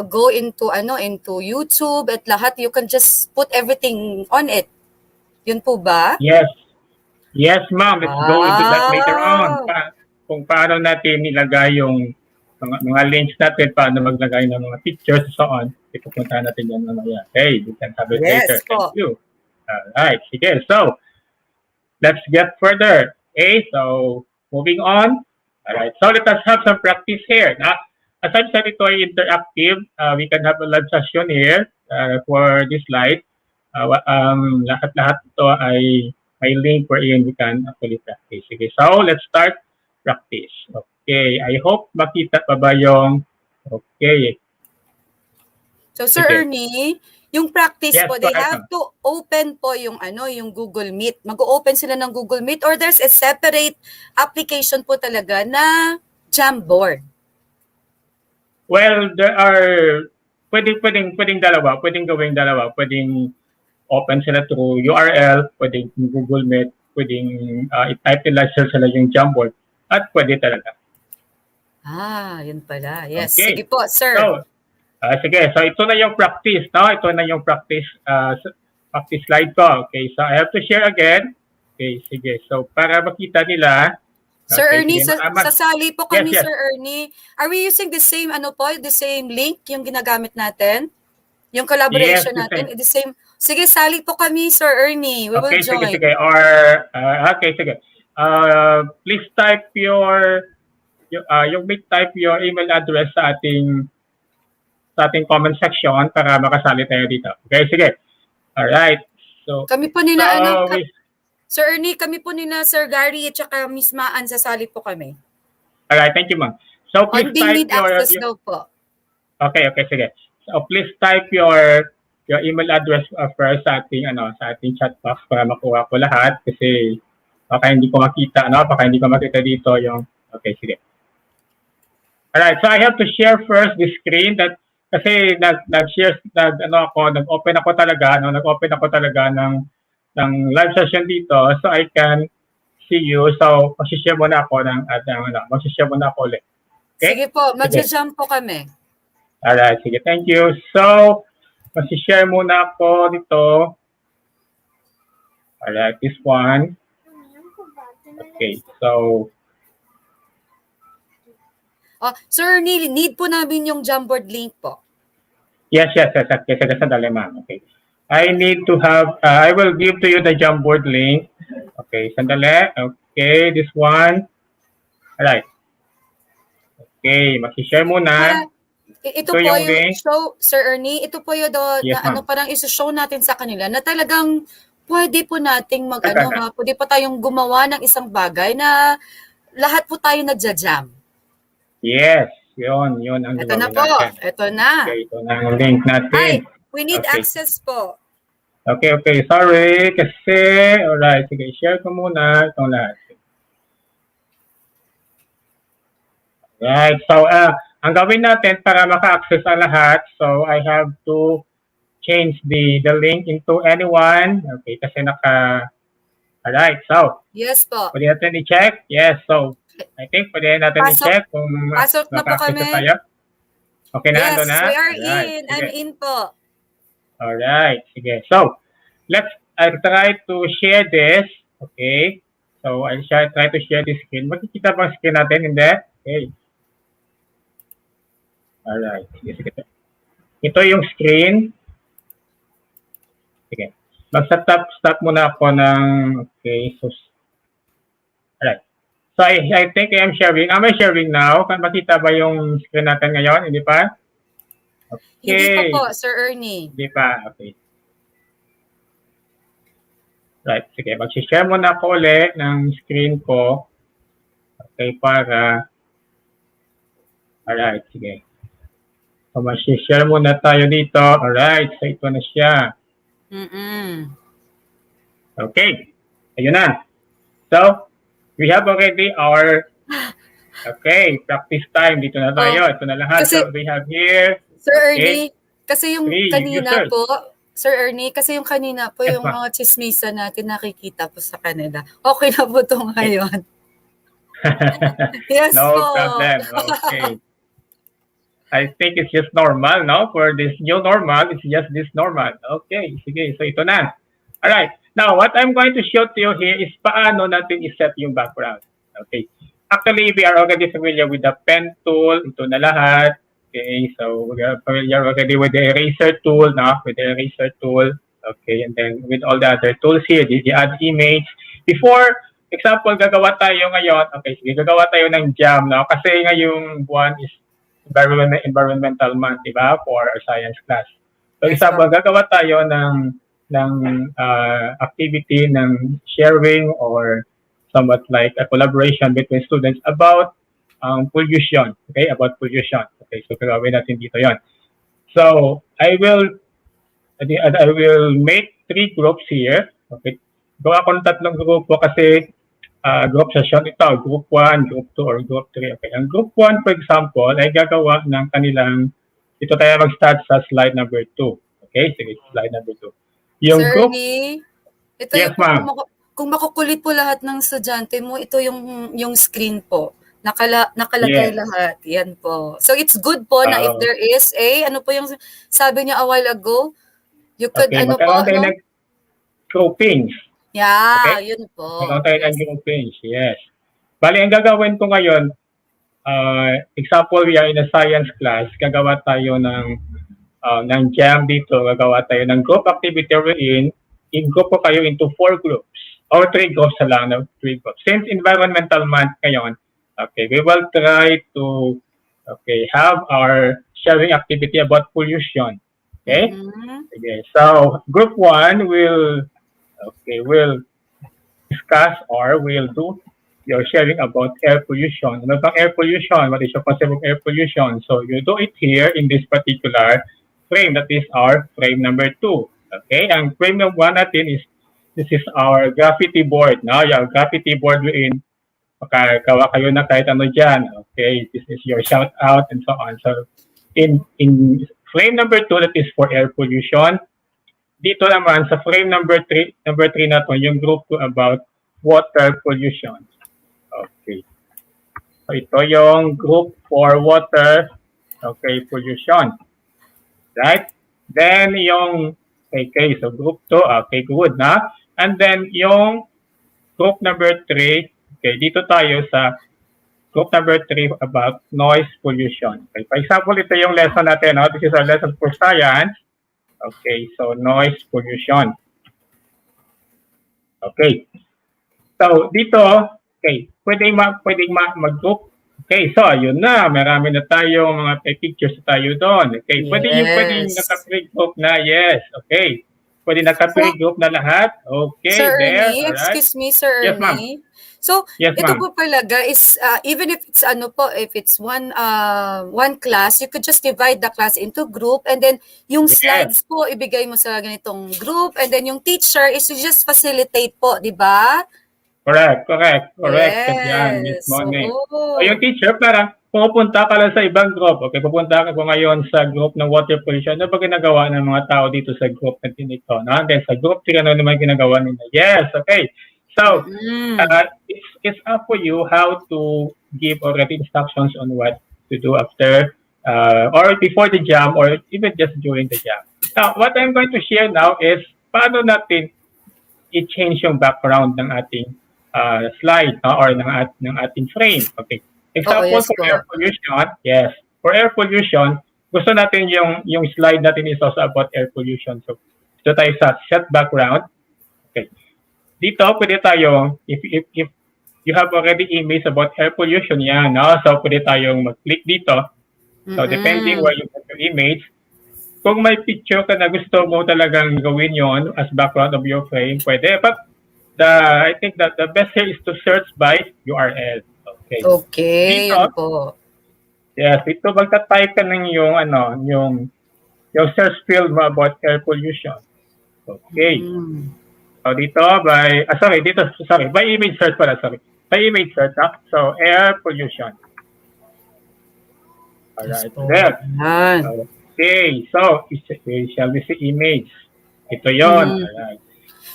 go into YouTube at lahat. You can just put everything on it. Yun po ba? Yes. Yes, ma'am. Let's go into that later on. Wow. Kung paano natin nilagay yung mga links natin, paano maglagay ng mga pictures and so on. Ipupunta natin yan mamaya. Okay, we can have it later. Yes po. Thank you. Alright, sige. So, let's get further. Okay, so moving on. Alright, so let us have some practice here. Now, as I've said, ito ay interactive. We can have a live session here for this slide. Lahat-lahat ito ay may link wherein we can actually practice. Sige, so let's start practice. Okay, I hope makita pa ba yung okay. So Sir Sige. Ernie, yung practice Yes, po, go they ahead, have ma'am. to open po yung yung Google Meet. Mag-open sila ng Google Meet or there's a separate application po talaga na Jamboard. Well, there are pwedeng dalawa, pwedeng gawing dalawa, pwedeng open sila through URL, pwedeng Google Meet, pwedeng i-type nila sila yung Jamboard, at pwede talaga. Yun pala. Yes. Okay. Sige po, sir. So, sige, so ito na yung practice, no? Ito na yung practice slide ko. Okay, so I have to share again. Okay, sige. So, para makita nila. Sir Okay, Ernie, sige, sasali po kami, Yes, yes. Sir Ernie. Are we using the same the same link yung ginagamit natin? Yung collaboration Yes, the natin, the same. Sige, sali po kami, Sir Ernie. We will Okay, join. sige. Or, okay, sige. Please type your type your email address sa ating comment section para makasali tayo dito. Okay, sige. Alright. So, Kami po nila, so, Sir Ernie, kami po nina Sir Gary at saka Miss Maan, sasali po kami. alright, thank you, ma'am. So, please On type need access daw po. Okay, sige. So, please type your email address first sa ating chat box para makuha ko lahat kasi baka hindi ko makita, baka hindi ko makita dito yung okay, sige. Alright, so I have to share first the screen kasi nag-open ako talaga ng live session dito so I can see you. So, mag-share muna ako ulit. Okay? Sige po, mag-jump po kami. Alright, sige. Thank you. So, mag-share muna ako dito. Alright, this one. Okay, so Sir, need po namin yung Jamboard link po. yes. Okay, sandali, ma'am. Okay. I need to have, I will give to you the Jamboard link. Okay, sandali. Okay, this one. Alright. Okay, mag-share muna. Ito po yung link. show, Sir Ernie, ito po yung Yes, parang iso-show natin sa kanila na talagang pwede po nating pwede po tayong gumawa ng isang bagay na lahat po tayo nagja-jam. Yes, yun ang ito na po, natin. ito na. Okay, ito na ang link natin. We need access po. Okay, sorry kasi, alright, sige, share ko muna itong lahat. Right, so ang gawin natin para maka-access ang lahat, so I have to change the link into anyone. Okay, kasi alright, so. Yes po. Pwede natin i-check? Yes, so I think pwede natin i-check kung pasok na po kami. Tayo. Okay na, yes, na? We are alright, in. sige. I'm in po. Alright, sige. So, I'll try to share this. Okay. So, I'll try to share this screen. Makikita ba ang screen natin? Hindi? Okay. Alright, sige. Ito yung screen. Sige. Mag-stop muna ako ng, okay, so, alright. So, I think I am sharing. Am I sharing now? Makita ba yung screen natin ngayon? Hindi pa? Okay. Hindi pa po, Sir Ernie. Hindi pa. Okay. Right. Sige. Mag-share muna ako ulit ng screen ko. Okay, alright, sige. So, mag-share muna tayo dito. Alright, so ito na siya. Okay. Ayun na. So, we have already our practice time. Dito na tayo. Ito na lahat. So, we have here. Sir Ernie, kasi yung kanina users. po, Sir Ernie, kasi yung kanina po, Yes, yung mga chismisa natin nakikita po sa kanila. Okay na po ito ngayon. Yes no po. problem. Okay. I think it's just normal, no? For this new normal, it's just this normal. Okay, sige. So, ito na. Alright. Now, what I'm going to show to you here is paano natin iset yung background. Okay. Actually, we are already familiar with the pen tool. Ito na lahat. Okay. So, we are familiar already with the eraser tool, no? With the eraser tool. Okay. And then, with all the other tools here, the add image. Before, example, gagawa tayo ngayon. Okay, sige. Gagawa tayo ng jam, no? Kasi ngayong buwan is environmental month, diba? For our science class. So, example, gagawa tayo ng activity ng sharing or somewhat like a collaboration between students about pollution. Okay, about pollution. Okay, so gagawin natin dito yon. So I will make 3 groups here. Okay, gawa ko ng 3 grupo kasi group session ito, group 1, group 2, or group 3. Okay, ang group 1, for example, ay gagawa ng kanilang, ito tayo mag-start sa slide number 2. Okay, sige, slide number 2. Yung Sir group, Ernie, ito yes, yung ma'am. kung makukulit po lahat ng estudyante mo, ito yung screen po. Nakalagay Yes. lahat. Yan po. So it's good po na if there is ano po yung sabi niya a while ago, you could Okay, po, magkaroon tayo no? ng groupings. Yeah, Okay? yun po. Magkaroon tayo ng Yes. groupings, yes. Bali, ang gagawin ko ngayon, example, we are in a science class, gagawa tayo ng jam dito, gagawa tayo ng group activity wherein i-group ko kayo into 4 groups or 3 groups na lang, no? 3 groups. Since environmental month ngayon, okay, we will try to have our sharing activity about pollution. Okay? Mhm. Okay. So group 1 will discuss or will do your sharing about air pollution. Ano bang air pollution? What is your concept of air pollution? So you do it here in this particular frame. That is our frame number 2. Okay? Ang frame number 1 natin is this is our graffiti board. No? Yung graffiti board wherein makagawa kayo na kahit ano dyan. Okay? This is your shout out and so on. So in frame number 2, that is for air pollution. Dito naman sa frame number 3 na to, yung group 2 about water pollution. Okay. So ito yung group for water pollution. Right? Then yung so group 2, okay, good na. And then yung group number 3, okay, dito tayo sa group number 3 about noise pollution. Okay, for example, ito yung lesson natin. No? This is our lesson for science. Okay, so noise pollution. Okay. So dito, okay, pwedeng mag-group. Okay, so ayun na, marami na tayo mga pictures tayo doon. Okay, pwedeng naka-pre-group na, yes. Okay. Pwede naka-pre-group na lahat. Okay, Sir there. Ernie, Alright. excuse me, Sir Yes, ma'am. Ernie. So, Yes, ito ma'am. po pala guys, even if it's if it's one class, you could just divide the class into group and then yung Yes. slides po ibigay mo sa ganitong group and then yung teacher is to just facilitate po, di ba? Correct. Yan, Yes. mismo. Oo. So, yung teacher, parang pupunta ka lang sa ibang group. Okay, pupunta ka po ngayon sa group ng water pollution. Ano ba ginagawa ng mga tao dito sa group na ito? No? And then sa group 3, ano naman ginagawa nila? Yes, okay. So, it's up for you how to give already instructions on what to do after or before the jam or even just during the jam. Now, what I'm going to share now is paano natin i-change yung background ng ating slide or ng ating frame. Okay. Example yes, for po. air pollution. Yes. For air pollution, gusto natin yung slide natin is also about air pollution. So, dito tayo sa set background. Okay. Dito, pwede tayo, if you have already image about air pollution, yan, no? So, pwede tayong mag-click dito. So, depending where you put your image, kung may picture ka na gusto mo talagang gawin yon as background of your frame, pwede. But I think that the best here is to search by URL. Okay. Okay, Dito, yun po. yes, dito magta-type ka ng yung search field mo about air pollution. Okay. So dito by image search pala, sorry. By image search, so air pollution. Alright, there. Okay, so shall we see image? Ito yon. Alright.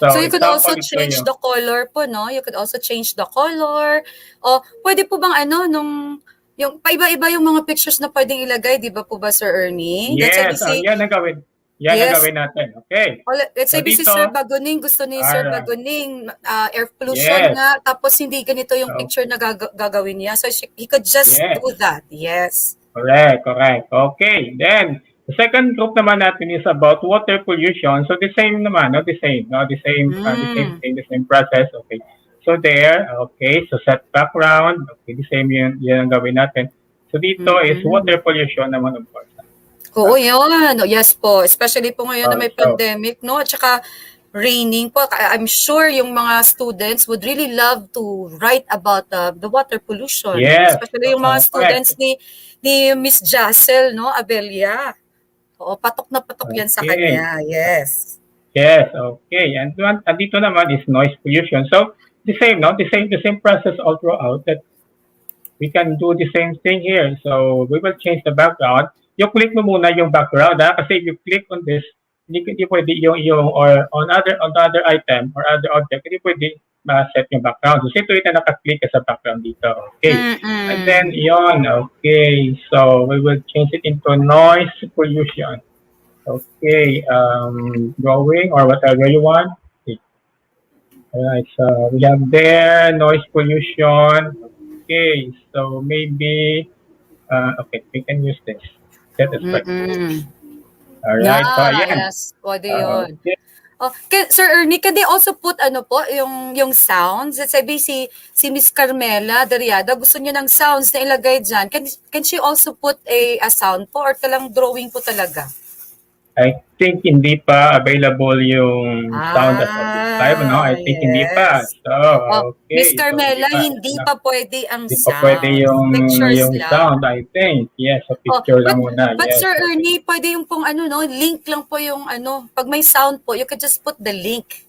So you could example, also change the color po, no? You could also change the color. O pwede po bang yung paiba-iba yung mga pictures na pwedeng ilagay, di ba po ba, Sir Ernie? Yes, yan ang gawin. Yan ang gawin natin. Okay. Let's say si Sir Baguning, gusto ni Sir Baguning, air pollution nga, tapos hindi ganito yung picture na gagawin niya. So he could just do that. Yes. Correct. Okay. Then, the second group naman natin is about water pollution. So the same naman, the same thing, the same process. Okay. So there, okay. So set background. Okay, the same yan ang gawin natin. So dito is water pollution naman of course. Oo, yun. Yes po. Especially po ngayon na may So, pandemic, no? At saka raining po. I'm sure yung mga students would really love to write about the water pollution, no? yes, Especially yung mga correct. students ni Miss Jacel, no? Abelia. Oo, patok na patok yan sa Okay. kanya. Yes. Yes, okay. And dito naman is noise pollution. So, the same, no? The same process all throughout that we can do the same thing here. So, we will change the background. Yung click mo muna yung background, ha? Kasi if you click on this, hindi pwede yung or on other item or other object, hindi pwede ma-set yung background. So, ito na naka-click ka sa background dito. Okay. And then, yon, okay. So, we will change it into noise pollution. Okay, drawing or whatever you want. Okay. Alright, so we have there noise pollution. Okay, so maybe, okay, we can use this. Set as right. Alright, so Yeah, ayan. yes. Pwede yun. Okay. Oh, Sir Ernie, can they also put ano po, yung sounds? Let's say si Miss Carmela Dariada, gusto niya ng sounds na ilagay dyan. Can she also put a sound po or talang drawing po talaga? I think hindi pa available yung sound at this time, no? I think hindi pa. yes. So, okay. Miss Carmela, So, hindi pa pwede ang hindi sound. pa pwede Pictures yung lang. sound, I think. Yes, so picture lang muna. But Yes. Sir Ernie, pwede yung pong link lang po yung pag may sound po, you can just put the link.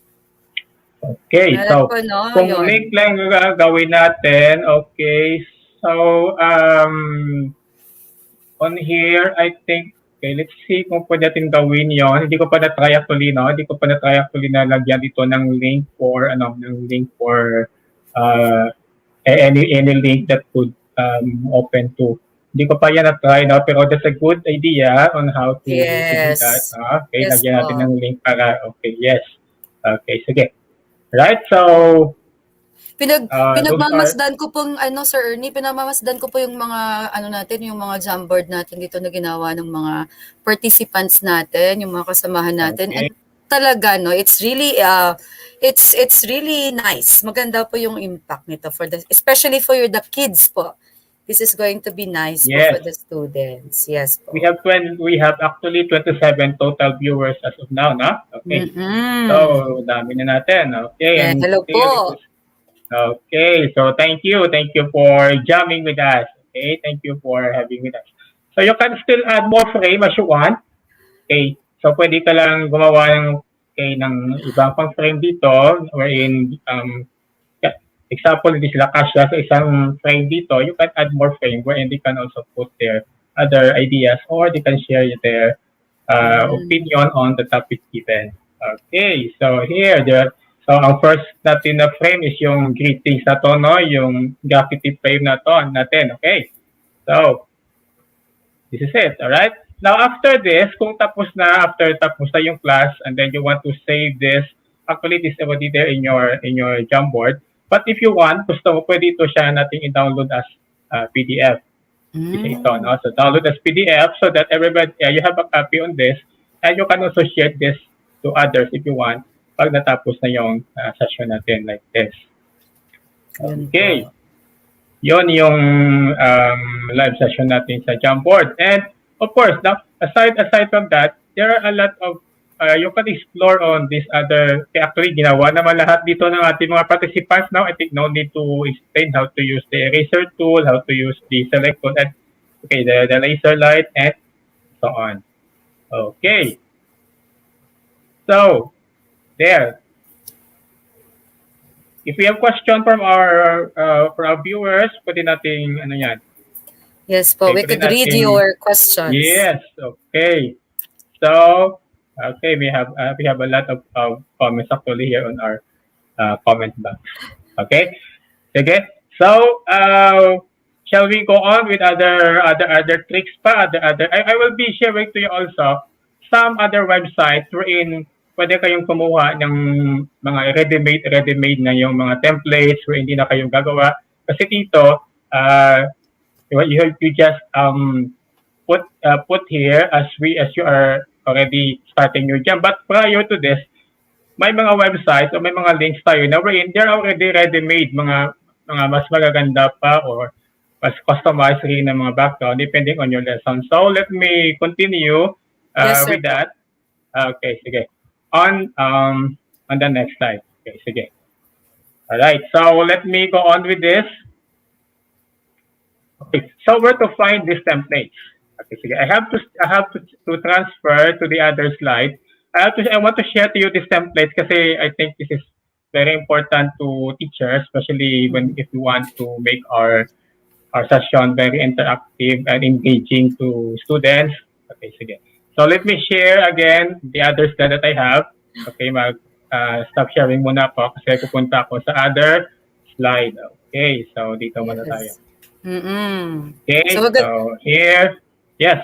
Okay, Meron so po, no? kung Yun. link lang gawin natin, okay, so on here, I think, okay, let's see kung pwede natin gawin yon. Hindi ko pa na-try actually, no? Hindi ko pa na-try actually na lagyan dito ng link for, any link that could open to. Hindi ko pa yan na-try, no? Pero that's a good idea on how to do Yes. that. Okay, Yes lagyan natin po. ng link para, okay, yes. Okay, sige. Right, so Pinagmamasdan ko pong Sir Ernie, pinagmamasdan ko po yung mga natin, yung mga Jamboard natin dito na ginawa ng mga participants natin, yung mga kasamahan natin. Okay. And talaga it's really it's really nice. Maganda po yung impact nito especially for the kids po. This is going to be nice po Yes. for the students. Yes po. we have actually 27 total viewers as of now, no? Okay. Mm-mm. So, dami na natin. Okay. Yeah, and hello po. Okay. So, thank you. Thank you for jamming with us. Okay. Thank you for having with us. So, you can still add more frame as you want. Okay. So, pwede ka lang gumawa ng ibang pang frame dito wherein example, hindi sila kasya sa isang frame dito, you can add more frame wherein they can also put their other ideas or they can share their opinion on the topic given. Okay, so so ang first natin na frame is yung greetings na to, no? Yung graffiti frame na to natin, okay? So, this is it, alright? Now, after this, kung tapos na yung class and then you want to save this, actually, this is already there in your Jamboard. But if you want, gusto mo, pwede ito siya natin i-download as PDF. Ito, no? So, download as PDF so that everybody, you have a copy on this and you can also share this to others if you want pag natapos na yung session natin like this. Okay. Yon yung live session natin sa Jamboard. And, of course, now, aside from that, there are a lot of you can explore on this other, actually ginawa naman lahat dito ng ating mga participants now. I think no need to explain how to use the eraser tool, how to use the select tool, and okay, the laser light, and so on. Okay. So, there. If we have question from our viewers, pwede nating yan. Yes po, we Okay, could read your questions. Yes, okay. So, okay, we have a lot of comments actually here on our comment box. Okay, sige. So, shall we go on with other tricks pa? I will be sharing to you also some other websites wherein pwede kayong kumuha ng mga ready-made na yung mga templates where hindi na kayong gagawa. Kasi dito, you just put here as you are already starting your jam. But prior to this, may mga websites o may mga links tayo na wherein they're already ready-made, mga mas magaganda pa or mas customized rin ng mga background depending on your lesson. So let me continue Yes, sir with po. that. Okay, sige. On the next slide. Okay, sige. All right. So let me go on with this. Okay. So where to find these templates? Okay, sige. I have to transfer to the other slide. I want to share to you this template kasi I think this is very important to teachers, especially when if you want to make our session very interactive and engaging to students. Okay, sige. So let me share again the other slide that I have. Okay, stop sharing muna po kasi pupunta ako sa other slide. Okay, so dito muna tayo. Yes. Mm-mm. Okay, So, so here, yes,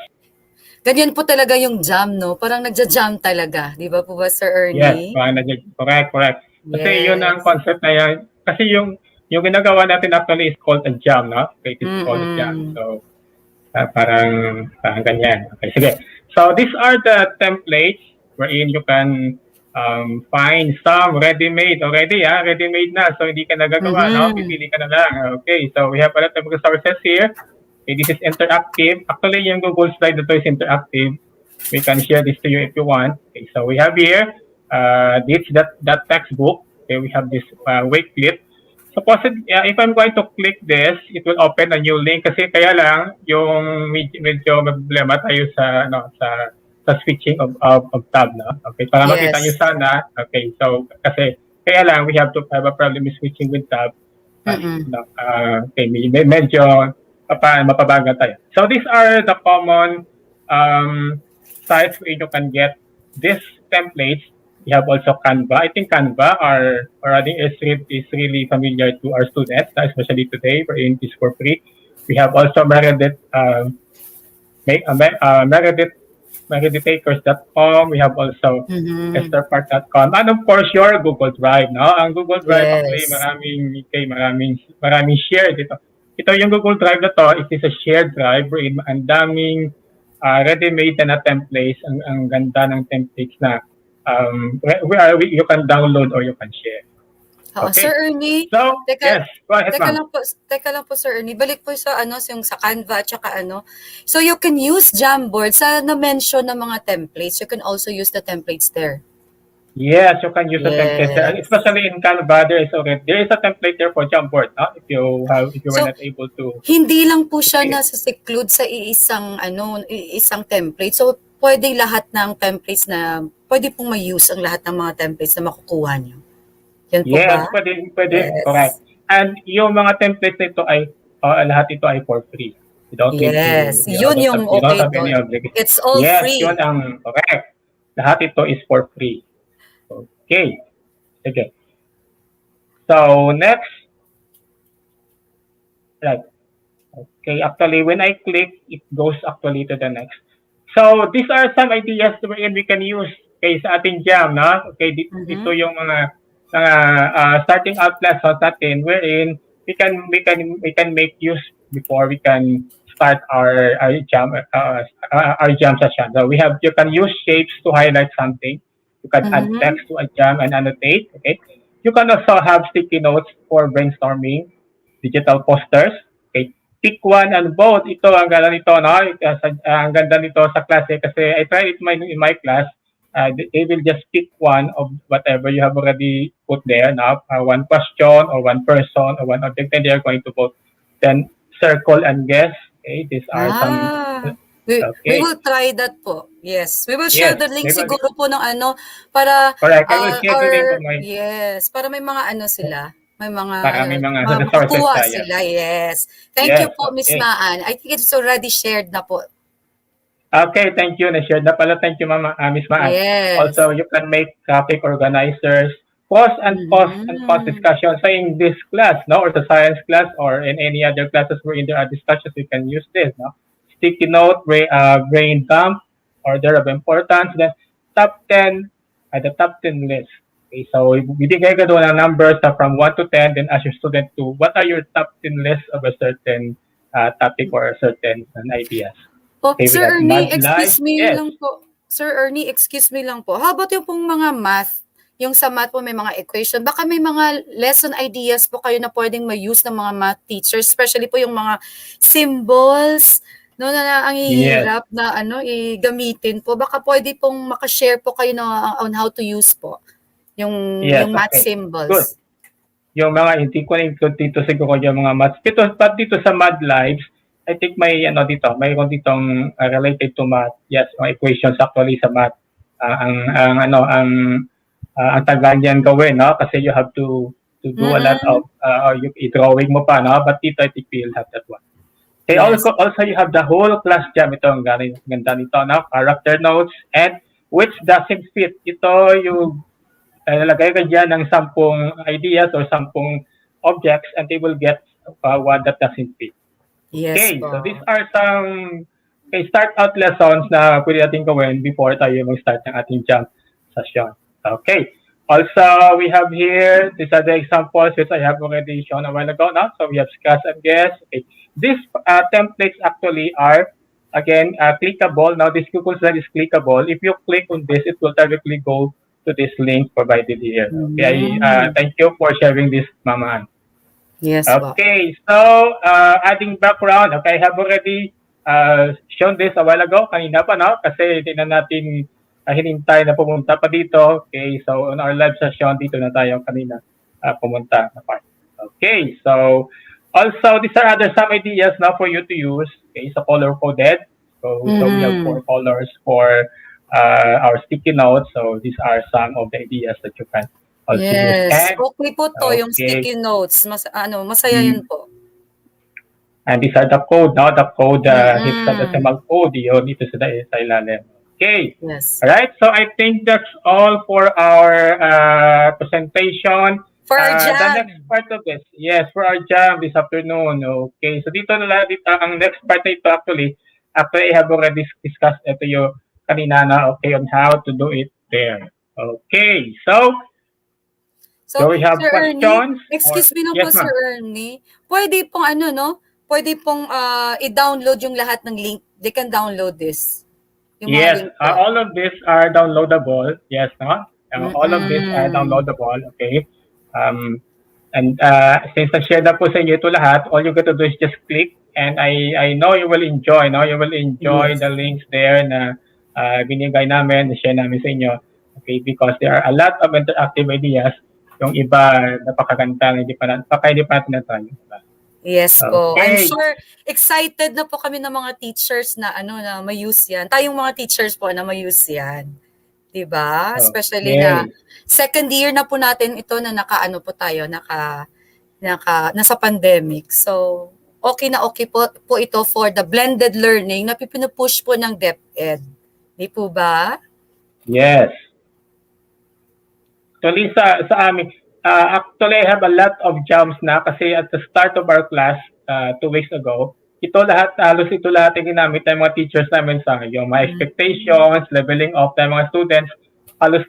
ganyan po talaga yung jam, no? Parang nagja-jam talaga. Di ba po ba, Sir yes, Ernie? correct. Kasi yun ang Yes. concept na yan. Kasi yung ginagawa natin actually is called a jam, no? Okay, it is called a jam. Mm-mm. So, parang ganyan. Okay, sige. So these are the templates wherein you can find some ready-made already, ready-made na. So hindi ka nagagawa, no? Mhm. Pipili ka na lang. Okay, so we have a lot of resources here. Okay, this is interactive. Actually, yung Google slide na to is interactive. We can share this to you if you want. Okay, so we have here, that textbook. Okay, we have this Wakelet. Supposedly, if I'm going to click this, it will open a new link kasi kaya lang yung medyo may problema tayo sa switching of tab, no? Okay, para makita niyo Yes. sana. Okay, so kasi kaya lang we have to have a problem with switching with tab. Mm-mm. Okay, medyo mapabagal tayo. So these are the common sites where you can get these templates. We have also Canva. I think Canva is really familiar to our students, especially today, wherein it is for free. We have also Meredith, meredithtakers.com. We have also Mhm. estherpark.com. And of course, your Google Drive. No? Ang Google Drive, actually, Yes. maraming share dito. Ito yung Google Drive na to, it is a shared drive wherein ang daming ready-made na templates. Ang ganda ng templates na you can download or you can share. Oo, Okay. Sir Ernie, So, teka, yes, go ahead, teka ma'am. lang po, Sir Ernie. Balik po sa yung sa Canva at saka ano. So you can use Jamboard sa na-mention ng mga templates. You can also use the templates there. Yes, you can use a template there. And Yes. especially in Canva, there is a template there for Jamboard, no? If you were So, not able to. hindi lang po siya Okay. nasa-seclude sa iisang template. So pwede lahat ng templates pwede pong ma-use ang lahat ng mga templates na makukuha niyo. Yan po Yes, ba? pwede, Yes. correct. And yung mga templates nito ay lahat ito ay for free. You don't need to, Yes. Yun yung you don't okay have any doon. obligation. It's all Yes, free. yun ang correct. Lahat ito is for free. Okay. Sige. So, next. Right. Okay, actually, when I click, it goes actually to the next. So, these are some ideas wherein we can use sa ating jam, no? Okay, dito yung mga starting out lessons natin wherein we can make use before we can start our jam session. So you can use shapes to highlight something. You can add text to a jam and annotate. Okay. You can also have sticky notes for brainstorming, digital posters. Okay. Pick one and both. Ito ang ganda nito, no? Ang ganda nito sa klase kasi I tried it in my class. They will just pick one of whatever you have already put there. Now, one question or one person or one object, and they are going to vote. Then circle and guess. Okay, these are some. We Okay. will try that po. Yes. We will share Yes, the link we will. siguro po ng para Correct. I will share the link of my. yes, para may mga sila. May mga Para may mga resources makukuha tayo. sila. Yes. Thank Yes, you po, Miss okay. Maan. I think it's already shared na po. Okay, thank you. Na-share na pala. Thank you, Mama, Miss Maan. Yes. Also, you can make graphic organizers, pause and pause discussion. So in this class, no, or the science class, or in any other classes where there are discussions, you can use this, no. Sticky note, brain dump, order of importance, then top 10 at the top 10 list. Okay, so bibigay ka doon ng numbers from 1 to 10, then ask your student to what are your top 10 lists of a certain topic or a certain ideas. Oh, Okay, Sir we have Ernie, math, excuse life, me yes. lang po. Sir Ernie, excuse me lang po. How about yung pong mga math yung sa math po may mga equation. Baka may mga lesson ideas po kayo na pwedeng ma-use ng mga math teachers, especially po yung mga symbols, no, na ang Yes. hirap na gamitin po. Baka pwede pong makashare po kayo on how to use po yung Yes, math okay. symbols. Good. Yung mga hindi ko na-include dito siguro yung mga maths. But dito sa Math Lives, I think may mayroon ditong related to math. Yes, mga equations actually sa math. Ang tagal niyan gawin, no? Kasi you have to do a lot of yung i-drawing mo pa, no? But dito I think we'll have that one. Okay, Yes. also you have the whole class jam. Ito ang ganda nito, no? Character notes and which doesn't fit. Ito yung lalagay ka dyan ng 10 ideas or 10 objects and they will get one that doesn't fit. Yes Okay, po. so these are some start out lessons na pwede natin gawin before tayo mag-start ng ating jam session. Okay. Also, we have here, these are the examples which I have already shown a while ago now. So we have scratch and guess. Okay. These templates actually are, again, clickable. Now, this Google Slide is clickable. If you click on this, it will directly go to this link provided here. Okay. Thank you for sharing this, Mama Ann. Yes po. Okay, so adding background, okay, I have already shown this a while ago, kanina pa, no? Kasi hindi na natin hinintay na pumunta pa dito. Okay, so on our live session, dito na tayo kanina pumunta na part. Okay, so also these are some ideas now for you to use. Okay, so color coded. So we have 4 colors for our sticky notes. So these are some of the ideas that you can also use. Yes. And, Okay po to, yung sticky notes. Masaya yun po. And these are the code, no? The code, hexadecimal code, yun dito sa ilalim. Okay. Yes. All right. So I think that's all for our presentation. For our jam. The next part of this, yes, for our jam this afternoon. Okay. So dito ang next part na ito actually I have already discussed ito yung kanina na, okay, on how to do it there. Okay. So we have Sir questions? Ernie, excuse me lang Yes, po, Sir Ernie. Pwede pong pwede pong i-download yung lahat ng link. They can download this. Yung mga Yes, link po. all of these are downloadable. Yes, no? All of these are downloadable. Okay. And since na-share na po sa inyo ito lahat, all you got to do is just click. And I know you will enjoy, no? You will enjoy the links there na binigay namin, na-share namin sa inyo. Okay, because there are a lot of interactive ideas. Yung iba, napakaganda, hindi pa natin na-try. Yes po. I'm Okay. sure excited na po kami ng mga teachers na na ma-use yan. Tayong mga teachers po na ma-use yan. 'Di ba? Especially na second year na po natin ito na po tayo, nasa pandemic. So, okay po ito for the blended learning na pinupush po ng DepEd. Di po ba? Yes. Actually, sa amin, actually, I have a lot of jams na kasi at the start of our class 2 weeks ago, halos ito lahat yung ginamit ng mga teachers namin sa yung mga expectations, leveling up ng mga students, halos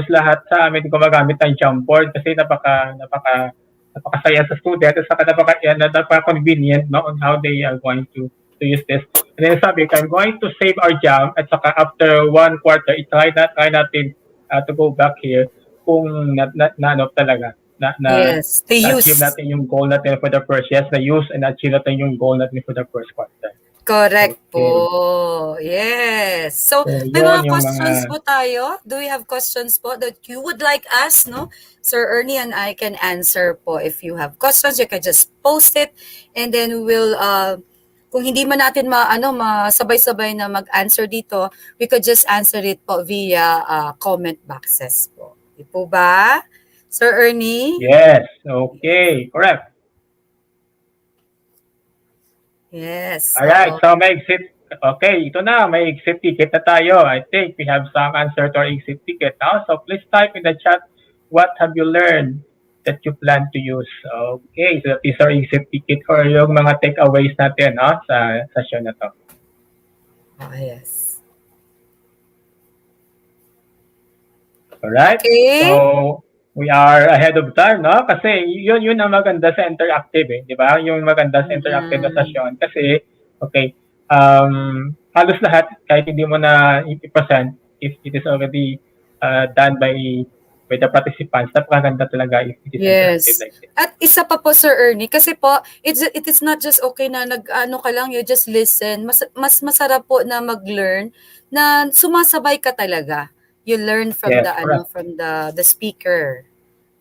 lahat sa amin gumagamit ng Jamboard kasi napakasaya sa student at saka napaka-convenient, no, on how they are going to use this. And then sabi ko, I'm going to save our jam at saka after 1 quarter, try natin to go back here kung talaga Yes, to use. achieve natin yung goal natin for the first, na-use and achieve natin yung goal natin for the first quarter. Correct Okay. po. Yes. So, may yun mga yung questions mga- po tayo? Do we have questions po that you would like us, no? Sir Ernie and I can answer po. If you have questions, you can just post it and then we will, kung hindi man natin masabay-sabay na mag-answer dito, we could just answer it po via comment boxes po. Di po ba? Sir Ernie? Yes, okay, correct. Yes. Alright, so may exit. Okay, ito na, may exit ticket na tayo. I think we have some answer to our exit ticket now. So please type in the chat, what have you learned that you plan to use? Okay, so that is our exit ticket or yung mga takeaways natin, no, sa session na to. Yes. Alright? Okay. So, we are ahead of time, no? Kasi yun ang maganda sa interactive, di ba? Yung maganda sa interactive na session. Kasi, okay, halos lahat, kahit hindi mo na i-present, if it is already done by with the participants. Napakaganda talaga if it is interactive Yes. like this. At isa pa po, Sir Ernie, kasi po, it is not just okay na nag-ano ka lang, you just listen. Mas masarap po na mag-learn na sumasabay ka talaga. You learn from Yes, the correct. from the speaker.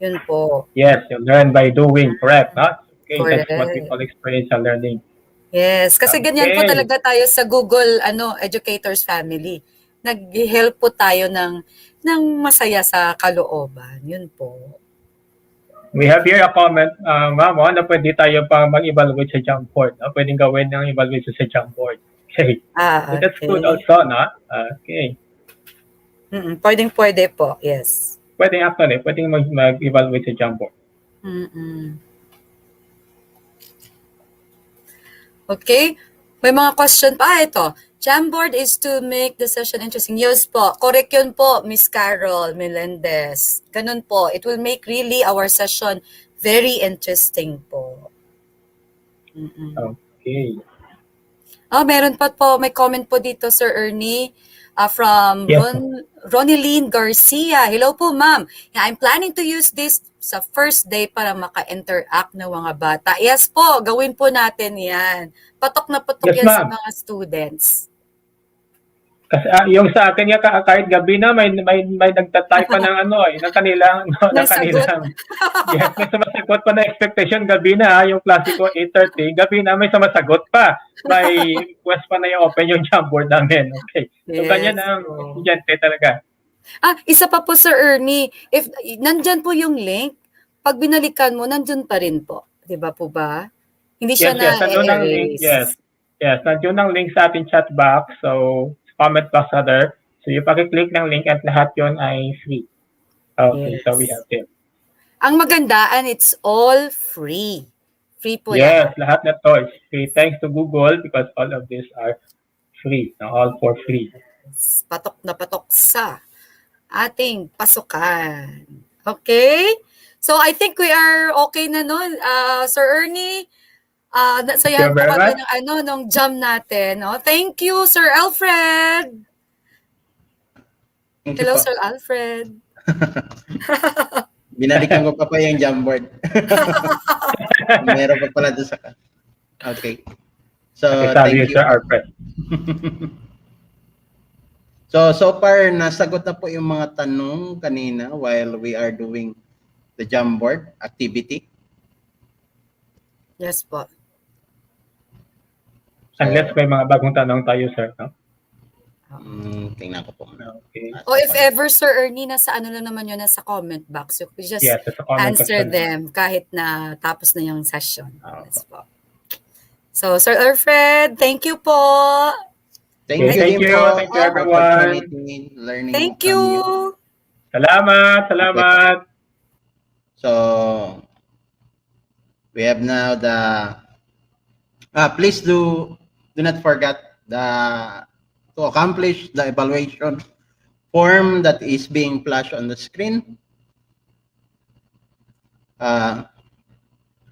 Yun po. Yes, you learn by doing, correct, no? Okay, that's what we Correct. call experiential learning. Yes, kasi ganyan po Okay. talaga tayo sa Google Educators Family. Nag-help po tayo ng masaya sa kalooban. Yun po. We have here a comment, Mamo, na pwede tayo pa mag-evaluate sa Jamboard. No? Pwedeng gawin ng evaluation sa Jamboard. Okay. So that's good Okay. also, no? Okay. Pwedeng-pwede po. Yes. Pwedeng actually, pwedeng mag-evaluate sa Jamboard. Mm-mm. Okay. May mga question pa. Ito. Jamboard is to make the session interesting. Yes po. Correct yun po, Miss Carol Melendez. Ganun po. It will make really our session very interesting po. Okay. Meron pa po. May comment po dito, Sir Ernie. From Yes. Ronilyn Garcia. Hello po, ma'am. Yeah, I'm planning to use this sa first day para maka-interact ng mga bata. Yes po, gawin po natin yan. Patok na patok Yes, yan sa ma'am. mga students. Kasi yung sa akin kahit gabi na may nagta-type pa ng ng kanilang May sagot. yes, may sumasagot pa na expectation gabi na yung klase ko 8:30, gabi na may sumasagot pa. May request pa na yung open yung Jamboard namin. Okay. So kanya Yes, ng po. estudyante talaga. Isa pa po, Sir Ernie. If nandyan po yung link, pag binalikan mo, nandyan pa rin po. Di ba po ba? Hindi siya Yes, nandoon ang link. na-erase. Yes, nandoon ang link sa ating chat box. So comment box other. So yung paki-click ng link at lahat yon ay free. Okay, so we Yes. have them. Ang magandaan, it's all free. Free po Yes, lahat. lahat na to is free. Thanks to Google because all of these are free. All for free. Patok na patok sa ating pasukan. Okay? So I think we are okay na nun. Sir Ernie, nasayahan Thank you po very kami much. nung jam natin. No? Thank you, Sir Alfred. Thank you Hello, po. Sir Alfred. Binalikan ko pa yung Jamboard. Meron pa pala doon sa... Okay. So, Sabi thank you. Sir Alfred. So far, nasagot na po yung mga tanong kanina while we are doing the Jamboard activity. Yes po. Unless may mga bagong tanong tayo, sir. No? Tingnan ko po muna. Okay. O if ever, Sir Ernie, nasa ano lang naman yun, nasa comment box. You just Yes, that's a comment answer section. them kahit na tapos na yung session. Okay. Yes po. So, Sir Alfred, thank you po. Thank Okay, you thank din you. po. Thank you, everyone. Opportunity learning Thank from you. Salamat. So, we have now the... please do not forget to accomplish the evaluation form that is being flashed on the screen.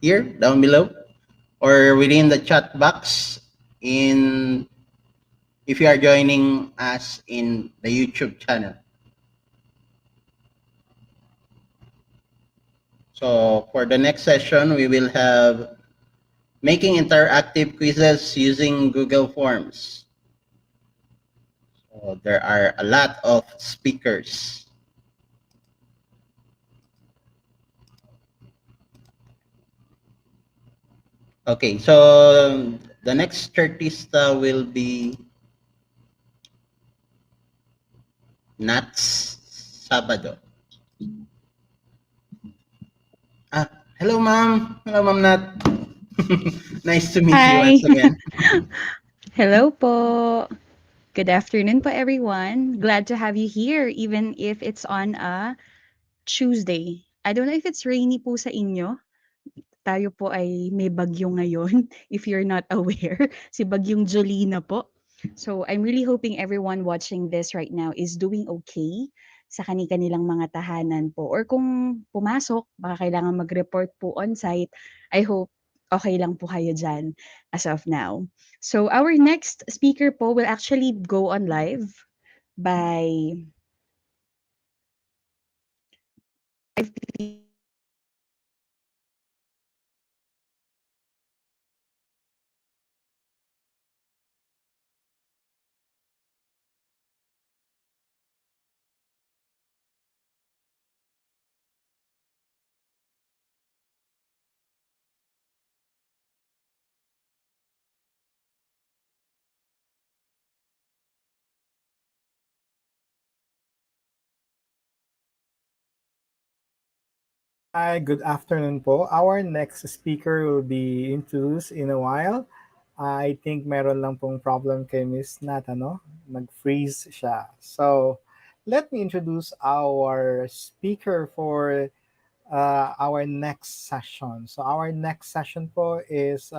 Here, down below, or within the chat box if you are joining us in the YouTube channel. So for the next session, we will have making interactive quizzes using Google Forms. So there are a lot of speakers. Okay, so the next chartista will be Nats Sabado. Hello, ma'am. Hello, ma'am Nat. Nice to meet you once again. Hello po. Good afternoon po, everyone. Glad to have you here, even if it's on a Tuesday. I don't know if it's rainy po sa inyo. Tayo po ay may bagyo ngayon, if you're not aware. Si Bagyong Jolina po. So I'm really hoping everyone watching this right now is doing okay sa kanilang mga tahanan po. Or kung pumasok, baka kailangan mag-report po on site, I hope okay lang po kayo dyan as of now. So our next speaker po will actually go on live by Hi, good afternoon po. Our next speaker will be introduced in a while. I think meron lang pong problem kay Miss Nat, ano? Nag-freeze siya. So, let me introduce our speaker for our next session. So our next session po is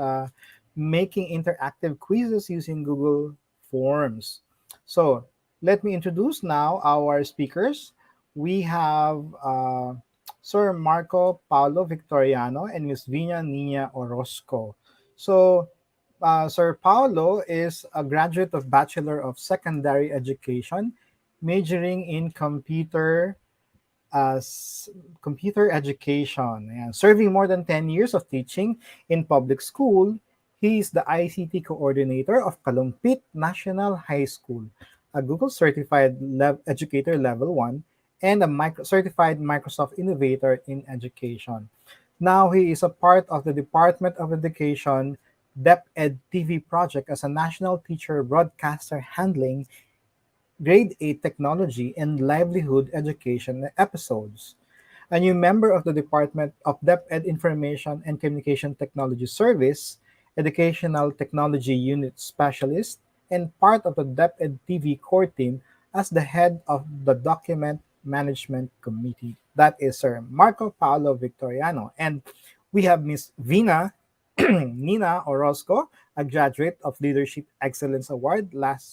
making interactive quizzes using Google Forms. So let me introduce now our speakers. We have Sir Marco Paolo Victoriano and Miss Vina Nina Orozco. So Sir Paolo is a graduate of Bachelor of Secondary Education, majoring in as computer education and serving more than 10 years of teaching in public school. He is the ICT coordinator of Kalumpit National High School, a Google certified educator level 1 and a certified Microsoft innovator in education. Now he is a part of the Department of Education DepEd TV project as a national teacher broadcaster handling Grade 8 Technology and Livelihood Education episodes. A new member of the Department of DepEd Information and Communication Technology Service, Educational Technology Unit Specialist, and part of the DepEd TV core team as the head of the Document Management Committee. That is Sir Marco Paolo Victoriano. And we have Miss Vina Nina Orozco, a graduate of Leadership Excellence Award uh,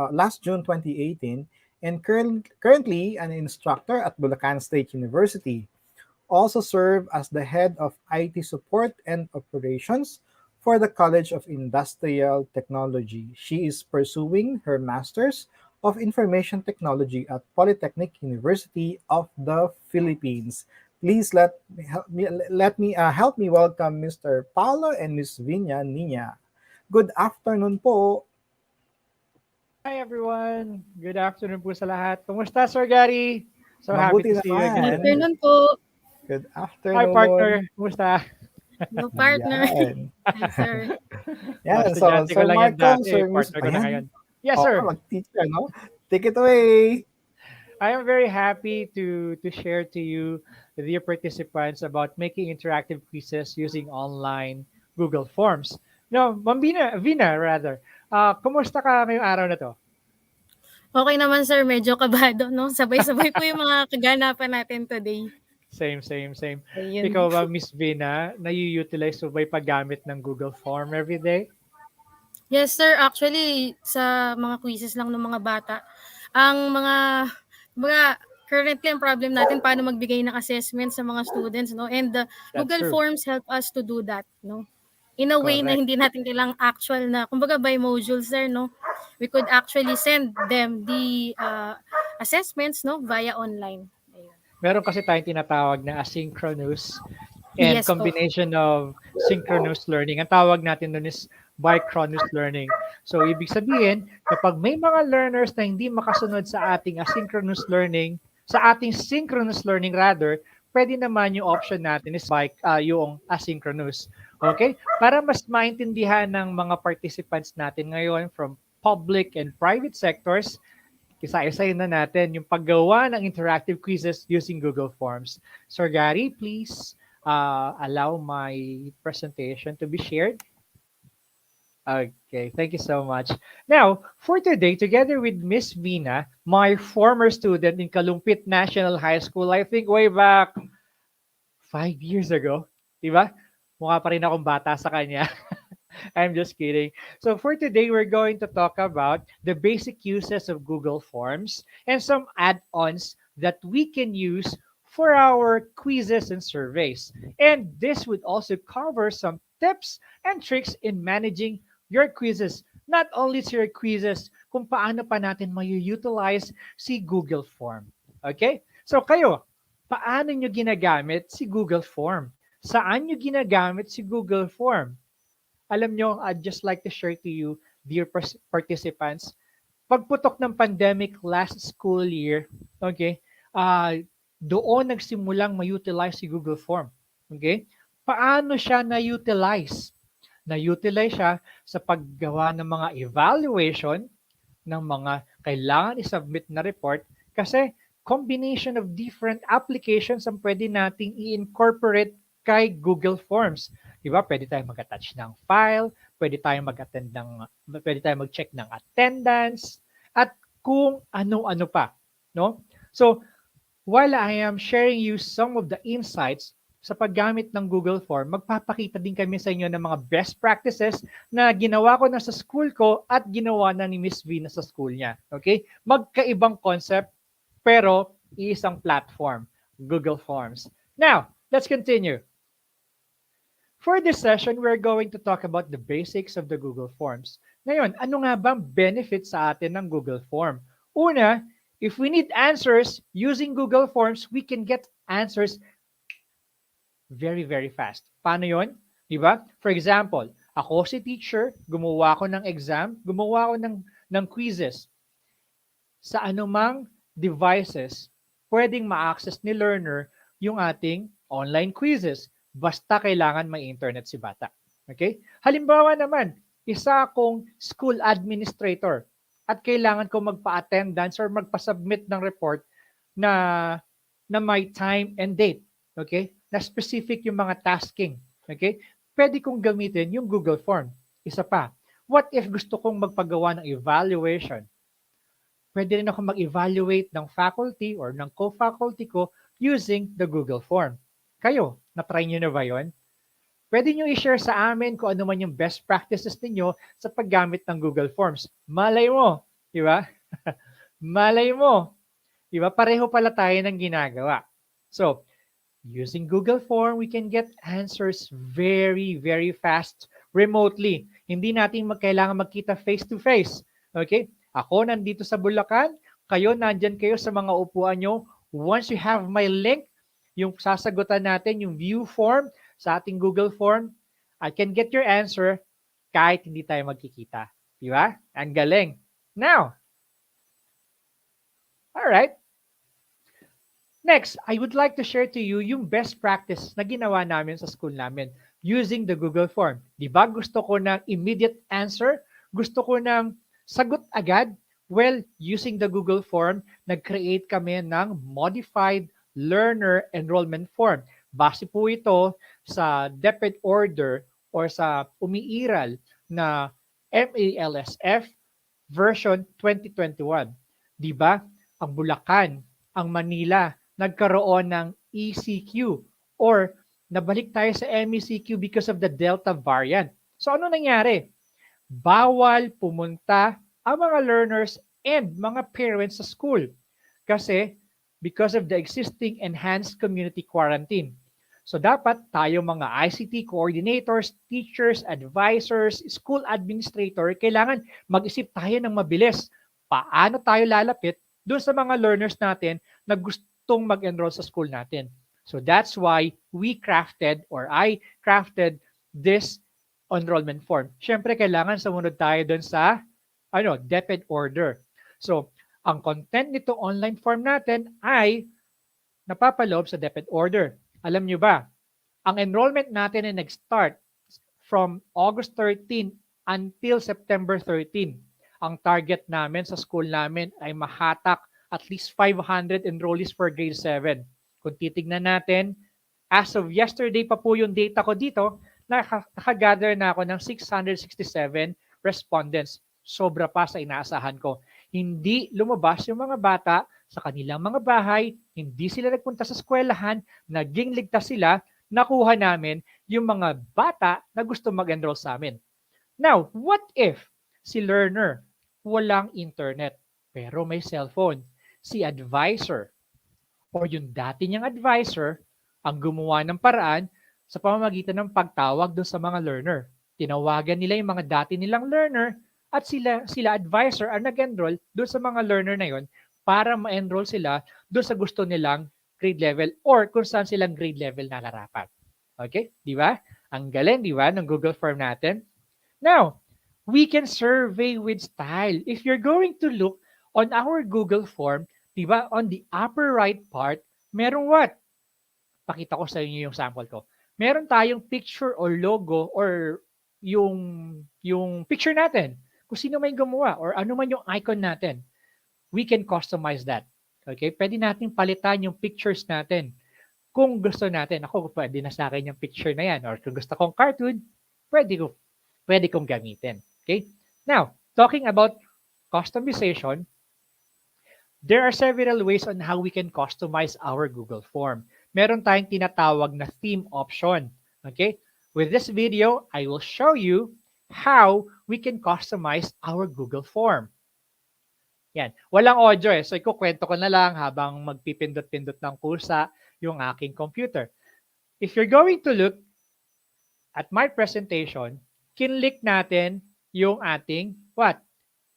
last June 2018, and currently an instructor at Bulacan State University. Also served as the head of IT support and operations for the College of Industrial Technology. She is pursuing her Master's of Information Technology at Polytechnic University of the Philippines. Please help me welcome Mr. Paolo and Ms. Vinya Nina. Good afternoon po. Hi everyone! Good afternoon po sa lahat. Kumusta Sir Gary? So happy Mabuti to see you Good naman. again. afternoon po. Good Hi partner, afternoon. kumusta? No partner. Yan. Hi, sir. Yan. So, Estudyante ko Sir lang yan Marco, dati, Sir Miss, partner ko na ayan. ngayon. Yes Oo, sir! mag-teacher, no? Take it away. I am very happy to share to you, the dear participants, about making interactive quizzes using online Google Forms. No, Vina rather. Kumusta ka ngayong araw na to? Okay naman, sir. Medyo kabado, no? Sabay-sabay po yung mga kaganapan natin today. Same. Ayun. Ikaw ba, Miss Vina, na-utilize mo ba yung paggamit ng Google Form every day? Yes, sir. Actually, sa mga quizzes lang ng mga bata, ang mga currently ang problem natin paano magbigay ng assessment sa mga students, no? And That's Google true. Forms help us to do that, no? In a way na Correct. hindi natin kailangang actual na, kumbaga by modules, sir, no? We could actually send them the assessments, no, via online. Ayun. Meron kasi tayong tinatawag na asynchronous and Yes po. combination of synchronous learning. Ang tawag natin doon is bichronous learning. So, ibig sabihin, kapag may mga learners na hindi makasunod sa ating asynchronous learning, sa ating synchronous learning rather, pwede naman yung option natin is yung asynchronous. Okay? Para mas maintindihan ng mga participants natin ngayon from public and private sectors, isa-isayin na natin yung paggawa ng interactive quizzes using Google Forms. Sir Gary, please allow my presentation to be shared. Okay, thank you so much. Now, for today, together with Miss Vina, my former student in Kalumpit National High School, I think way back 5 years ago, di ba? Mukha pa rin akong bata sa kanya. I'm just kidding. So for today, we're going to talk about the basic uses of Google Forms and some add-ons that we can use for our quizzes and surveys. And this would also cover some tips and tricks in managing your quizzes. Not only your quizzes, kung paano pa natin may utilize si Google Form. Okay? So kayo, paano nyo ginagamit si Google Form? Saan nyo ginagamit si Google Form? Alam nyo, I'd just like to share to you, dear participants, pagputok ng pandemic last school year, okay, doon nagsimulang ma-utilize si Google Form. Okay? Paano siya na-utilize? Na-utilize siya sa paggawa ng mga evaluation ng mga kailangan i-submit na report kasi combination of different applications ang pwede nating i-incorporate kay Google Forms. Diba? Pwede tayong mag-attach ng file, pwede tayong pwede tayong mag-check ng attendance, at kung ano-ano pa. No? So, while I am sharing you some of the insights sa paggamit ng Google Form, magpapakita din kami sa inyo ng mga best practices na ginawa ko na sa school ko at ginawa na ni Miss V na sa school niya. Okay? Magkaibang concept, pero isang platform, Google Forms. Now, let's continue. For this session, we're going to talk about the basics of the Google Forms. Ngayon, ano nga bang benefit sa atin ng Google Form? Una, if we need answers using Google Forms, we can get answers very, very fast. Paano yon? Diba? For example, ako si teacher, gumawa ko ng exam, gumawa ko ng quizzes. Sa anumang devices, pwedeng ma-access ni learner yung ating online quizzes. Basta kailangan may internet si bata. Okay? Halimbawa naman, isa akong school administrator at kailangan ko magpa-attendance or magpa-submit ng report na may time and date. Okay? Na specific yung mga tasking. Okay? Pwede kong gamitin yung Google Form. Isa pa, what if gusto kong magpagawa ng evaluation? Pwede rin ako mag-evaluate ng faculty or ng co-faculty ko using the Google Form. Kayo, na-try nyo na ba yun? Pwede nyo i-share sa amin kung ano man yung best practices ninyo sa paggamit ng Google Forms. Malay mo, di ba? Malay mo. Di ba? Pareho pala tayo ng ginagawa. So, using Google Form, we can get answers very, very fast remotely. Hindi natin kailangan magkita face-to-face. Okay? Ako nandito sa Bulacan, kayo nandyan kayo sa mga upuan nyo. Once you have my link, yung sasagutan natin, yung view form sa ating Google Form, I can get your answer kahit hindi tayo magkikita. Di ba? Ang galing. Now, all right. Next, I would like to share to you yung best practice na ginawa namin sa school namin using the Google Form. Di ba gusto ko ng immediate answer? Gusto ko ng sagot agad? Well, using the Google Form, nag-create kami ng modified learner enrollment form. Base po ito sa DepEd order or sa umiiral na MALSF version 2021. Di ba? Ang Bulacan, ang Manila, nagkaroon ng ECQ or nabalik tayo sa MECQ because of the Delta variant. So ano nangyari? Bawal pumunta ang mga learners and mga parents sa school kasi because of the existing enhanced community quarantine. So dapat tayo mga ICT coordinators, teachers, advisors, school administrator, kailangan mag-isip tayo ng mabilis. Paano tayo lalapit doon sa mga learners natin na gustong mag-enroll sa school natin. So that's why we crafted or I crafted this enrollment form. Siyempre, kailangan sumunod tayo doon sa DepEd order. So, ang content nito online form natin ay napapaloob sa DepEd order. Alam nyo ba, ang enrollment natin ay nag-start from August 13 until September 13. Ang target namin sa school namin ay mahatak at least 500 enrollees for grade 7. Kung titignan natin, as of yesterday pa po yung data ko dito, nakagather na ako ng 667 respondents. Sobra pa sa inaasahan ko. Hindi lumabas yung mga bata sa kanilang mga bahay, hindi sila nagpunta sa eskwelahan, naging ligtas sila, nakuha namin yung mga bata na gusto mag-enroll sa amin. Now, what if si learner walang internet pero may cellphone? Si advisor o yung dati niyang advisor ang gumawa ng paraan sa pamamagitan ng pagtawag doon sa mga learner. Tinawagan nila yung mga dati nilang learner at sila advisor ang nag-enroll doon sa mga learner na yon para ma-enroll sila doon sa gusto nilang grade level or kung saan silang grade level nararapat. Okay? Di ba? Ang galing, di ba, ng Google Form natin? Now, we can survey with style. If you're going to look on our Google Form, di ba, on the upper right part, merong what? Pakita ko sa inyo yung sample ko. Meron tayong picture or logo or yung picture natin. Kung sino may gumawa or ano man yung icon natin, we can customize that. Okay? Pwede natin palitan yung pictures natin. Kung gusto natin, ako pwede na sa akin yung picture na yan. Or kung gusto kong cartoon, pwede kong gamitin. Okay? Now, talking about customization, there are several ways on how we can customize our Google form. Meron tayong tinatawag na theme option. Okay? With this video, I will show you how we can customize our Google form. Yan. Walang audio eh. So, ikukwento ko na lang habang magpipindot-pindot ng kusa yung aking computer. If you're going to look at my presentation, kinlik natin yung ating what?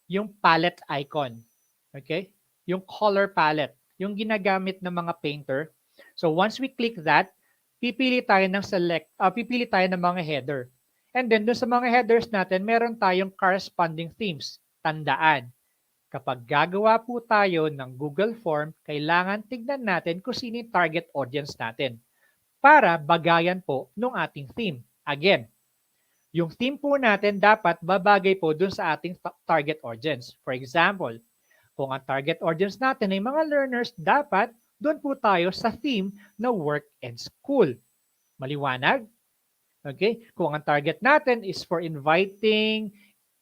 Yung palette icon. Okay? Yung color palette. Yung ginagamit ng mga painter. So once we click that, pipili tayo ng mga header. And then dun sa mga headers natin, meron tayong corresponding themes. Tandaan, kapag gagawa po tayo ng Google Form, kailangan tignan natin kung sino yung target audience natin para bagayan po ng ating theme. Again, yung theme po natin dapat babagay po dun sa ating target audience. For example, kung ang target audience natin ay mga learners, dapat doon po tayo sa theme na work and school. Maliwanag? Okay? Kung ang target natin is for inviting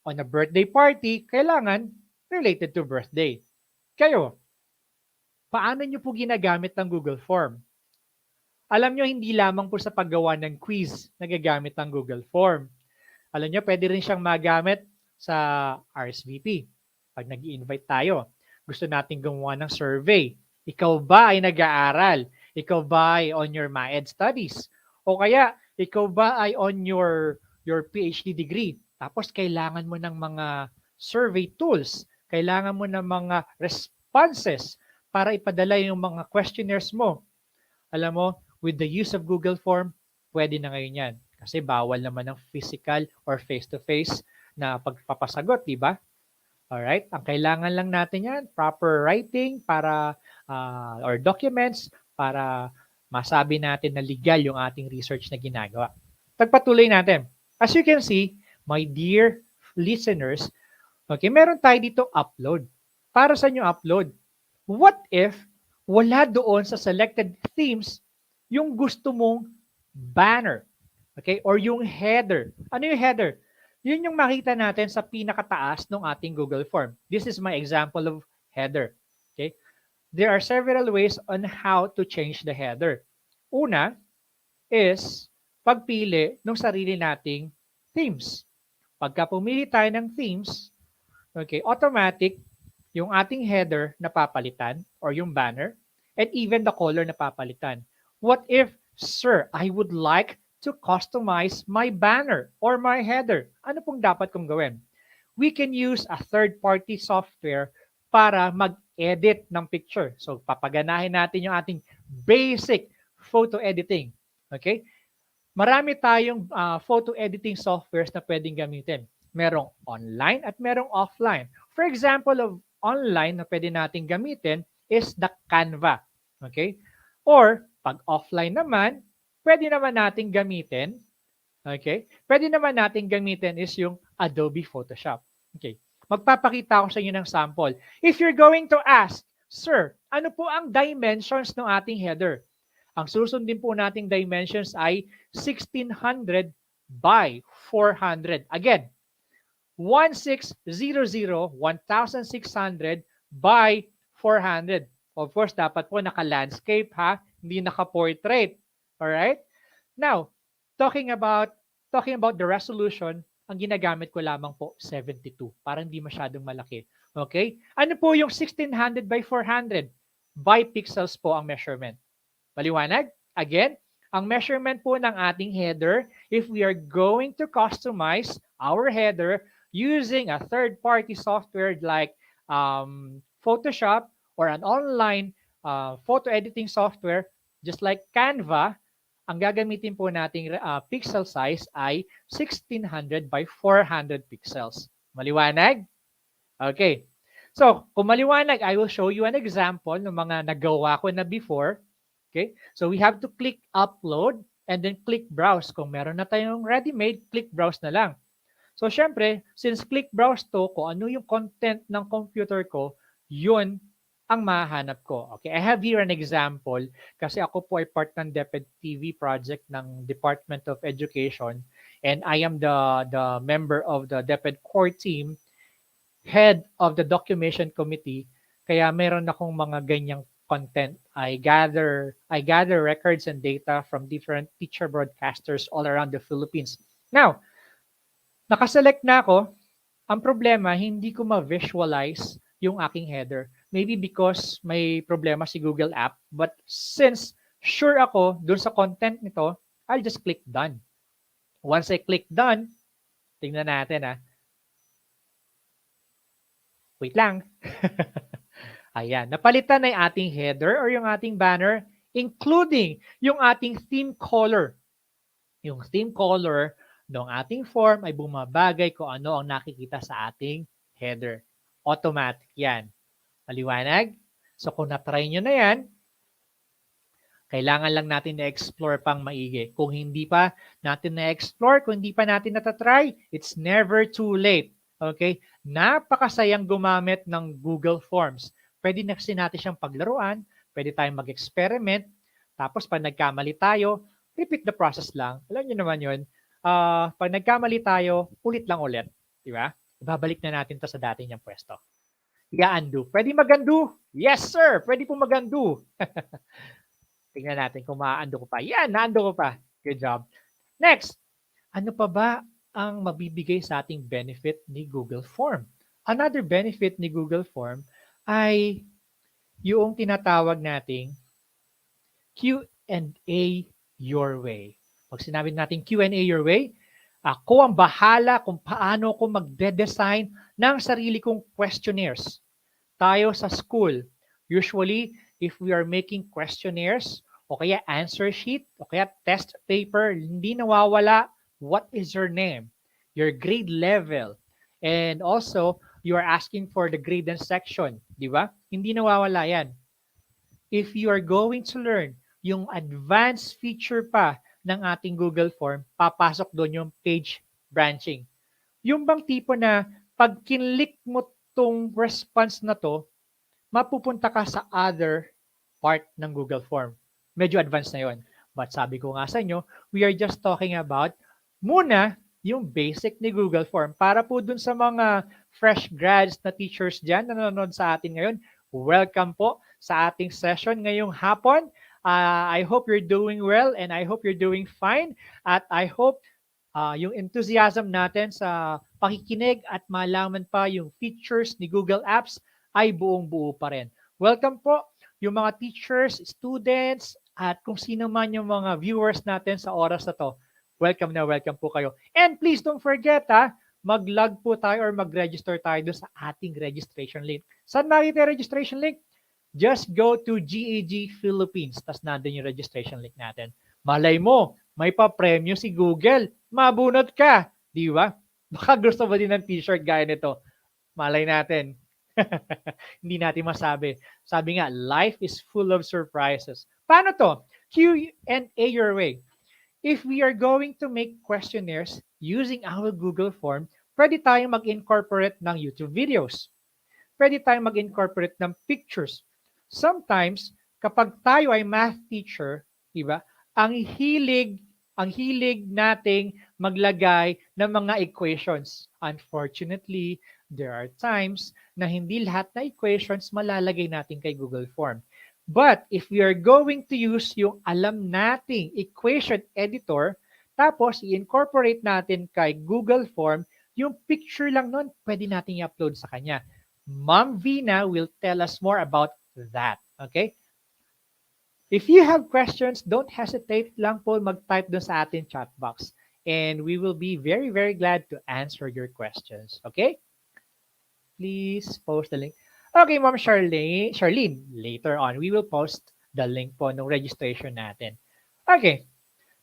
on a birthday party, kailangan related to birthday. Kayo, paano nyo po ginagamit ng Google Form? Alam nyo, hindi lamang po sa paggawa ng quiz na gagamit ng Google Form. Alam nyo, pwede rin siyang magamit sa RSVP. Pag nag-i-invite tayo, gusto natin gumawa ng survey. Ikaw ba ay nag-aaral? Ikaw ba ay on your MAED studies? O kaya, ikaw ba ay on your PhD degree? Tapos kailangan mo ng mga survey tools. Kailangan mo ng mga responses para ipadala yung mga questionnaires mo. Alam mo, with the use of Google Form, pwede na ngayon yan. Kasi bawal naman ng physical or face-to-face na pagpapasagot, di ba? Alright? Ang kailangan lang natin yan, proper writing para or documents para masabi natin na legal yung ating research na ginagawa. Pagpatuloy natin. As you can see, my dear listeners, okay, meron tayo dito upload. Para sa inyo upload? What if wala doon sa selected themes yung gusto mong banner? Okay? Or yung header. Ano yung header? Yun yung makita natin sa pinakataas ng ating Google Form. This is my example of header. Okay? There are several ways on how to change the header. Una is pagpili ng sarili nating themes. Pagka pumili tayo ng themes, okay, automatic yung ating header na papalitan or yung banner and even the color na papalitan. What if, sir, I would like to customize my banner or my header? Ano pong dapat kong gawin? We can use a third-party software para mag-edit ng picture. So, papaganahin natin yung ating basic photo editing. Okay? Marami tayong photo editing softwares na pwedeng gamitin. Merong online at merong offline. For example of online na pwede natin gamitin is the Canva. Okay? Or, pag offline naman, pwede naman natin gamitin, okay? Pwede naman natin gamitin is yung Adobe Photoshop. Okay. Magpapakita ako sa inyo ng sample. If you're going to ask, sir, ano po ang dimensions ng ating header? Ang susundin po nating dimensions ay 1600 by 400. Again, 1600, 1600 by 400. Of course, dapat po naka-landscape ha, hindi naka-portrait. Alright? Now, talking about the resolution, ang ginagamit ko lamang po 72 para hindi masyadong malaki. Okay? Ano po yung 1600 by 400? By pixels po ang measurement. Maliwanag? Again, ang measurement po ng ating header, if we are going to customize our header using a third-party software like Photoshop or an online photo editing software, just like Canva, ang gagamitin po nating pixel size ay 1600 by 400 pixels. Maliwanag? Okay. So, kung maliwanag, I will show you an example ng mga nagawa ko na before. Okay? So, we have to click upload and then click browse. Kung meron na tayong ready-made, click browse na lang. So, syempre, since click browse to, kung ano yung content ng computer ko, yun ang mahanap ko. Okay, I have here an example kasi ako po ay part ng DepEd TV project ng Department of Education and I am the member of the DepEd core team, head of the documentation committee, kaya meron akong mga ganyang content. I gather records and data from different teacher broadcasters all around the Philippines. Now, nakaselect na ako. Ang problema, hindi ko ma-visualize yung aking header. Maybe because may problema si Google App, but since sure ako dun sa content nito, I'll just click done. Once I click done, tingnan natin Wait lang. Ayan, napalitan na yung ating header or yung ating banner, including yung ating theme color. Yung theme color ng ating form ay bumabagay kung ano ang nakikita sa ating header. Automatic yan. Maliwanag? So kung na-try nyo na yan, kailangan lang natin na-explore pang maigi. Kung hindi pa natin na-explore, kung hindi pa natin natatry, it's never too late. Okay? Napakasayang gumamit ng Google Forms. Pwede na kasi natin siyang paglaruan, pwede tayong mag-experiment, tapos pag nagkamali tayo, repeat the process lang. Alam niyo naman yun. Pag nagkamali tayo, ulit lang ulit. Di ba? Ibabalik na natin to sa dati niyang pwesto. I-undo. Pwede mag-undo? Yes, sir. Pwede po mag-undo. Tingnan natin kung ma-undo ko pa. Yan, na-undo ko pa. Good job. Next, ano pa ba ang mabibigay sa ating benefit ni Google Form? Another benefit ni Google Form ay yung tinatawag nating Q&A your way. Pag sinabi natin Q&A your way, ako ang bahala kung paano ko magde-design ng sarili kong questionnaires. Tayo sa school, usually, if we are making questionnaires, o kaya answer sheet, o kaya test paper, hindi nawawala, what is your name, your grade level, and also, you are asking for the grade and section, di ba? Hindi nawawala yan. If you are going to learn yung advanced feature pa ng ating Google Form, papasok doon yung page branching. Yung bang tipo na pag kinlik mo tong response na to, mapupunta ka sa other part ng Google Form. Medyo advanced na yon. But sabi ko nga sa inyo, we are just talking about muna yung basic ni Google Form. Para po dun sa mga fresh grads na teachers dyan na nanonood sa atin ngayon, welcome po sa ating session ngayong hapon. I hope you're doing well and I hope you're doing fine. At I hope yung enthusiasm natin sa pakikinig at malaman pa yung features ni Google Apps ay buong-buo pa rin. Welcome po yung mga teachers, students, at kung sino man yung mga viewers natin sa oras na to. Welcome na welcome po kayo. And please don't forget mag-log po tayo or mag-register tayo doon sa ating registration link. Saan makita yung registration link? Just go to GEG Philippines. Tapos nandun yung registration link natin. Malay mo, may pa-premyo si Google. Mabunot ka. Di ba? Baka gusto mo din ng t-shirt gaya nito. Malay natin. Hindi natin masabi. Sabi nga, life is full of surprises. Paano to? Q&A your way. If we are going to make questionnaires using our Google form, pwede tayong mag-incorporate ng YouTube videos. Pwede tayong mag-incorporate ng pictures. Sometimes, kapag tayo ay math teacher, diba, ang hilig nating maglagay ng mga equations. Unfortunately, there are times na hindi lahat na equations malalagay natin kay Google Form. But if we are going to use yung alam nating equation editor, tapos i-incorporate natin kay Google Form, yung picture lang nun, pwede natin i-upload sa kanya. Ma'am Vina will tell us more about that. Okay? If you have questions, don't hesitate lang po mag-type doon sa ating chat box. And we will be very, very glad to answer your questions. Okay? Please post the link. Okay, Ma'am Charlene, later on, we will post the link po ng registration natin. Okay,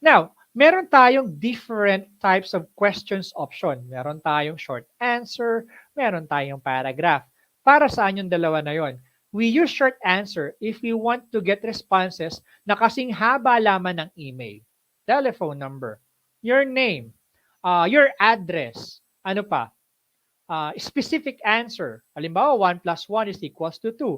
now, meron tayong different types of questions option. Meron tayong short answer, meron tayong paragraph. Para saan yung dalawa na yon? We use short answer if we want to get responses na kasing haba lamang ng email, telephone number, your name, your address, ano pa, specific answer. Halimbawa, 1 plus 1 is equals to 2.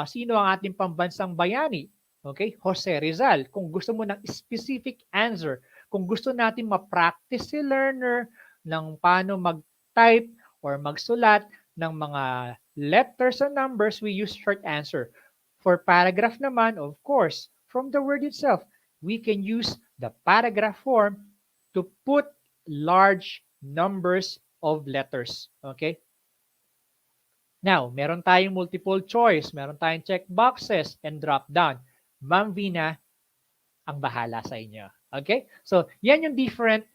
Sino ang ating pambansang bayani? Okay, Jose Rizal. Kung gusto mo ng specific answer, kung gusto natin ma-practice si learner ng paano mag-type or magsulat ng mga letters and numbers, we use short answer. For paragraph naman, of course, from the word itself, we can use the paragraph form to put large numbers of letters. Okay? Now, meron tayong multiple choice, meron tayong check boxes and drop down. Ma'am Vina, ang bahala sa inyo. Okay? So, yan yung different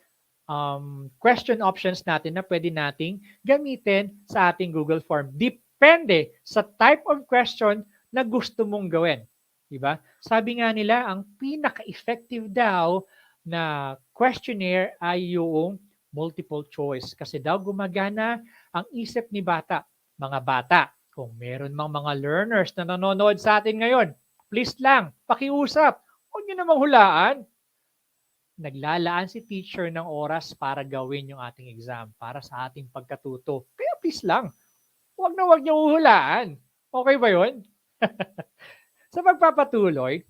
question options natin na pwede nating gamitin sa ating Google Form. Depende sa type of question na gusto mong gawin. Diba? Sabi nga nila, ang pinaka-effective daw na questionnaire ay yung multiple choice. Kasi daw gumagana ang isip ni bata. Mga bata, kung meron mang mga learners na nanonood sa atin ngayon, please lang, pakiusap. Huwag nyo namang hulaan. Naglalaan si teacher ng oras para gawin yung ating exam, para sa ating pagkatuto. Kaya please lang, huwag nyo uhulaan. Okay ba yun? Sa pagpapatuloy,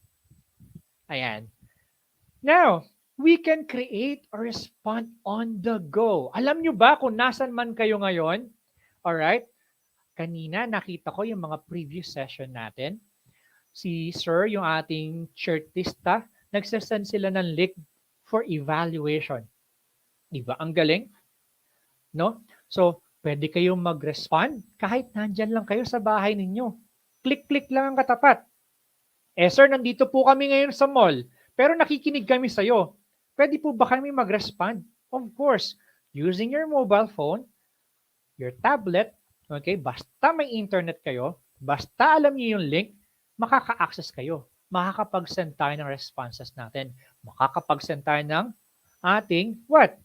ayan. Now, we can create or respond on the go. Alam nyo ba kung nasan man kayo ngayon? Alright? Kanina nakita ko yung mga previous session natin. Si Sir, yung ating chartista, nagsasend sila ng link for evaluation. Diba? Ang galing. No? So, pwede kayong mag-respond kahit nandyan lang kayo sa bahay ninyo. Click-click lang ang katapat. Sir, nandito po kami ngayon sa mall, pero nakikinig kami sa'yo. Pwede po ba kami mag-respond? Of course, using your mobile phone, your tablet, okay, basta may internet kayo, basta alam niyo yung link, makaka-access kayo. Makakapag-send tayo ng responses natin. Makakapag-send tayo ng ating what?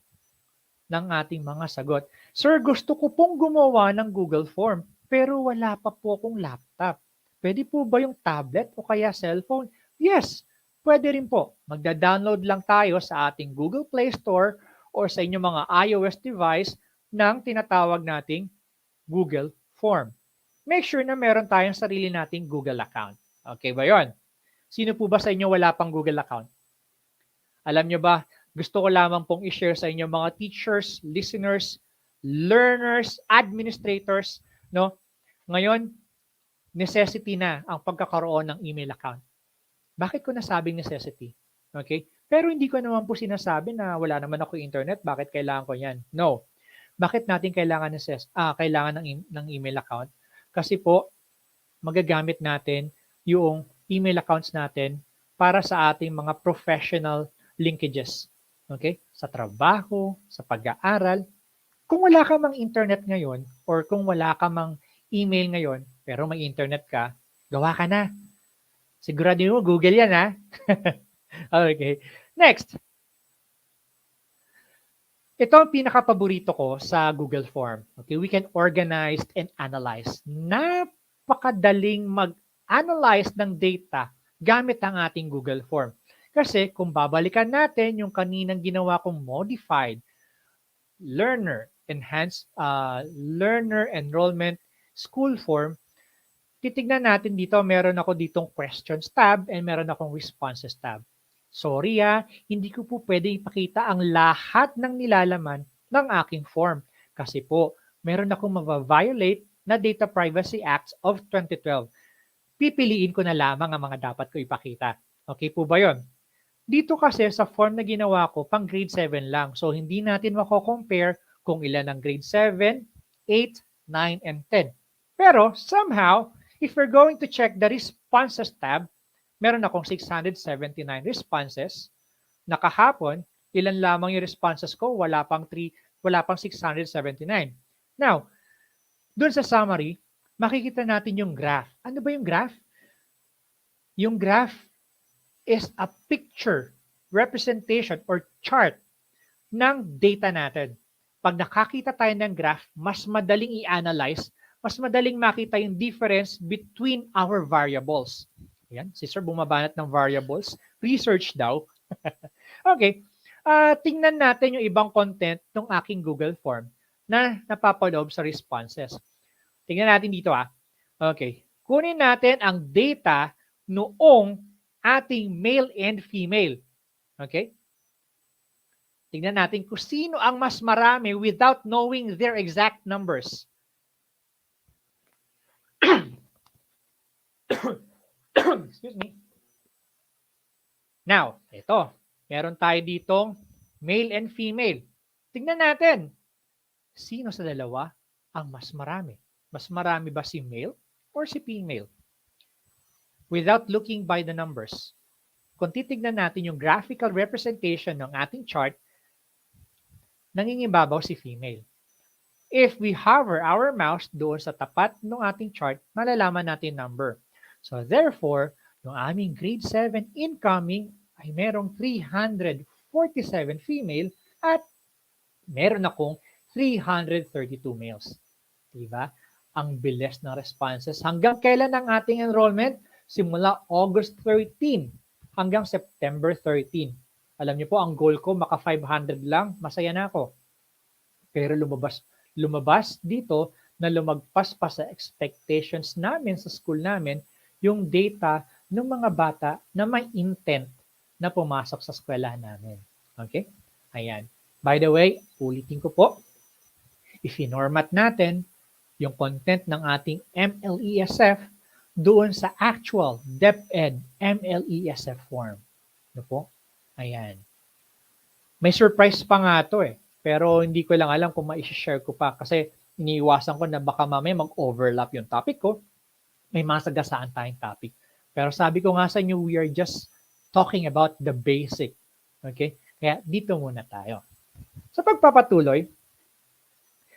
Ng ating mga sagot. Sir, gusto ko pong gumawa ng Google Form, pero wala pa po akong laptop. Pwede po ba yung tablet o kaya cellphone? Yes, pwede rin po. Magda-download lang tayo sa ating Google Play Store or sa inyong mga iOS device ng tinatawag nating Google Form. Make sure na meron tayong sarili nating Google account. Okay ba yon? Sino po ba sa inyo wala pang Google account? Alam nyo ba, gusto ko lamang pong i-share sa inyo mga teachers, listeners, learners, administrators, no? Ngayon, necessity na ang pagkakaroon ng email account. Bakit ko nasabing necessity? Okay? Pero hindi ko naman po sinasabi na wala naman ako internet, bakit kailangan ko yan? No. Bakit natin kailangan ng email account? Kasi po, magagamit natin yung email accounts natin para sa ating mga professional linkages. Okay? Sa trabaho, sa pag-aaral. Kung wala ka mang internet ngayon or kung wala ka mang email ngayon, pero may internet ka, gawa ka na. Sigurado mo, Google yan ha. Okay. Next. Ito ang pinaka-paborito ko sa Google Form. Okay, we can organize and analyze. Napakadaling mag-analyze ng data gamit ang ating Google Form. Kasi kung babalikan natin yung kaninang ginawa kong modified learner enrollment school form, titignan natin dito, meron ako ditong questions tab and meron akong responses tab. Sorry hindi ko po pwede ipakita ang lahat ng nilalaman ng aking form. Kasi po, meron akong ma-violate na Data Privacy Act of 2012. Pipiliin ko na lamang ang mga dapat ko ipakita. Okay po ba yon? Dito kasi sa form na ginawa ko, pang grade 7 lang. So, hindi natin mako-compare kung ilan ang grade 7, 8, 9, and 10. Pero, somehow, if we're going to check the responses tab, meron akong 679 responses. Nakahapon, ilan lamang yung responses ko? Wala pang 679. Now, dun sa summary, makikita natin yung graph. Ano ba yung graph? Yung graph is a picture representation or chart ng data natin. Pag nakakita tayo ng graph, mas madaling i-analyze, mas madaling makita yung difference between our variables. Yan, si Sir bumabanat ng variables. Research daw. Okay. Tingnan natin yung ibang content ng aking Google form na napapaloob sa responses. Tingnan natin dito Okay. Kunin natin ang data noong ating male and female. Okay? Tingnan natin kung sino ang mas marami without knowing their exact numbers. Excuse me. Now, ito. Meron tayo ditong male and female. Tingnan natin. Sino sa dalawa ang mas marami? Mas marami ba si male or si female? Without looking by the numbers. Kung titignan natin yung graphical representation ng ating chart, nangingibabaw si female. If we hover our mouse doon sa tapat ng ating chart, malalaman natin number. So therefore, yung aming grade 7 incoming ay merong 347 female at meron akong 332 males. Diba? Ang bilis ng responses. Hanggang kailan ang ating enrollment? Simula August 13 hanggang September 13. Alam niyo po, ang goal ko, maka 500 lang, masaya na ako. Pero lumabas dito na lumagpas pa sa expectations namin sa school namin yung data ng mga bata na may intent na pumasok sa eskwelahan namin. Okay? Ayan. By the way, ulitin ko po, i-format natin yung content ng ating MLESF doon sa actual DepEd MLESF form. Ano po? Ayan. May surprise pa nga to pero hindi ko lang alam kung ma-share ko pa kasi iniiwasan ko na baka mamaya mag-overlap yung topic ko. May mga sagasaan tayong topic. Pero sabi ko nga sa inyo, we are just talking about the basic. Okay? Kaya dito muna tayo. Sa pagpapatuloy,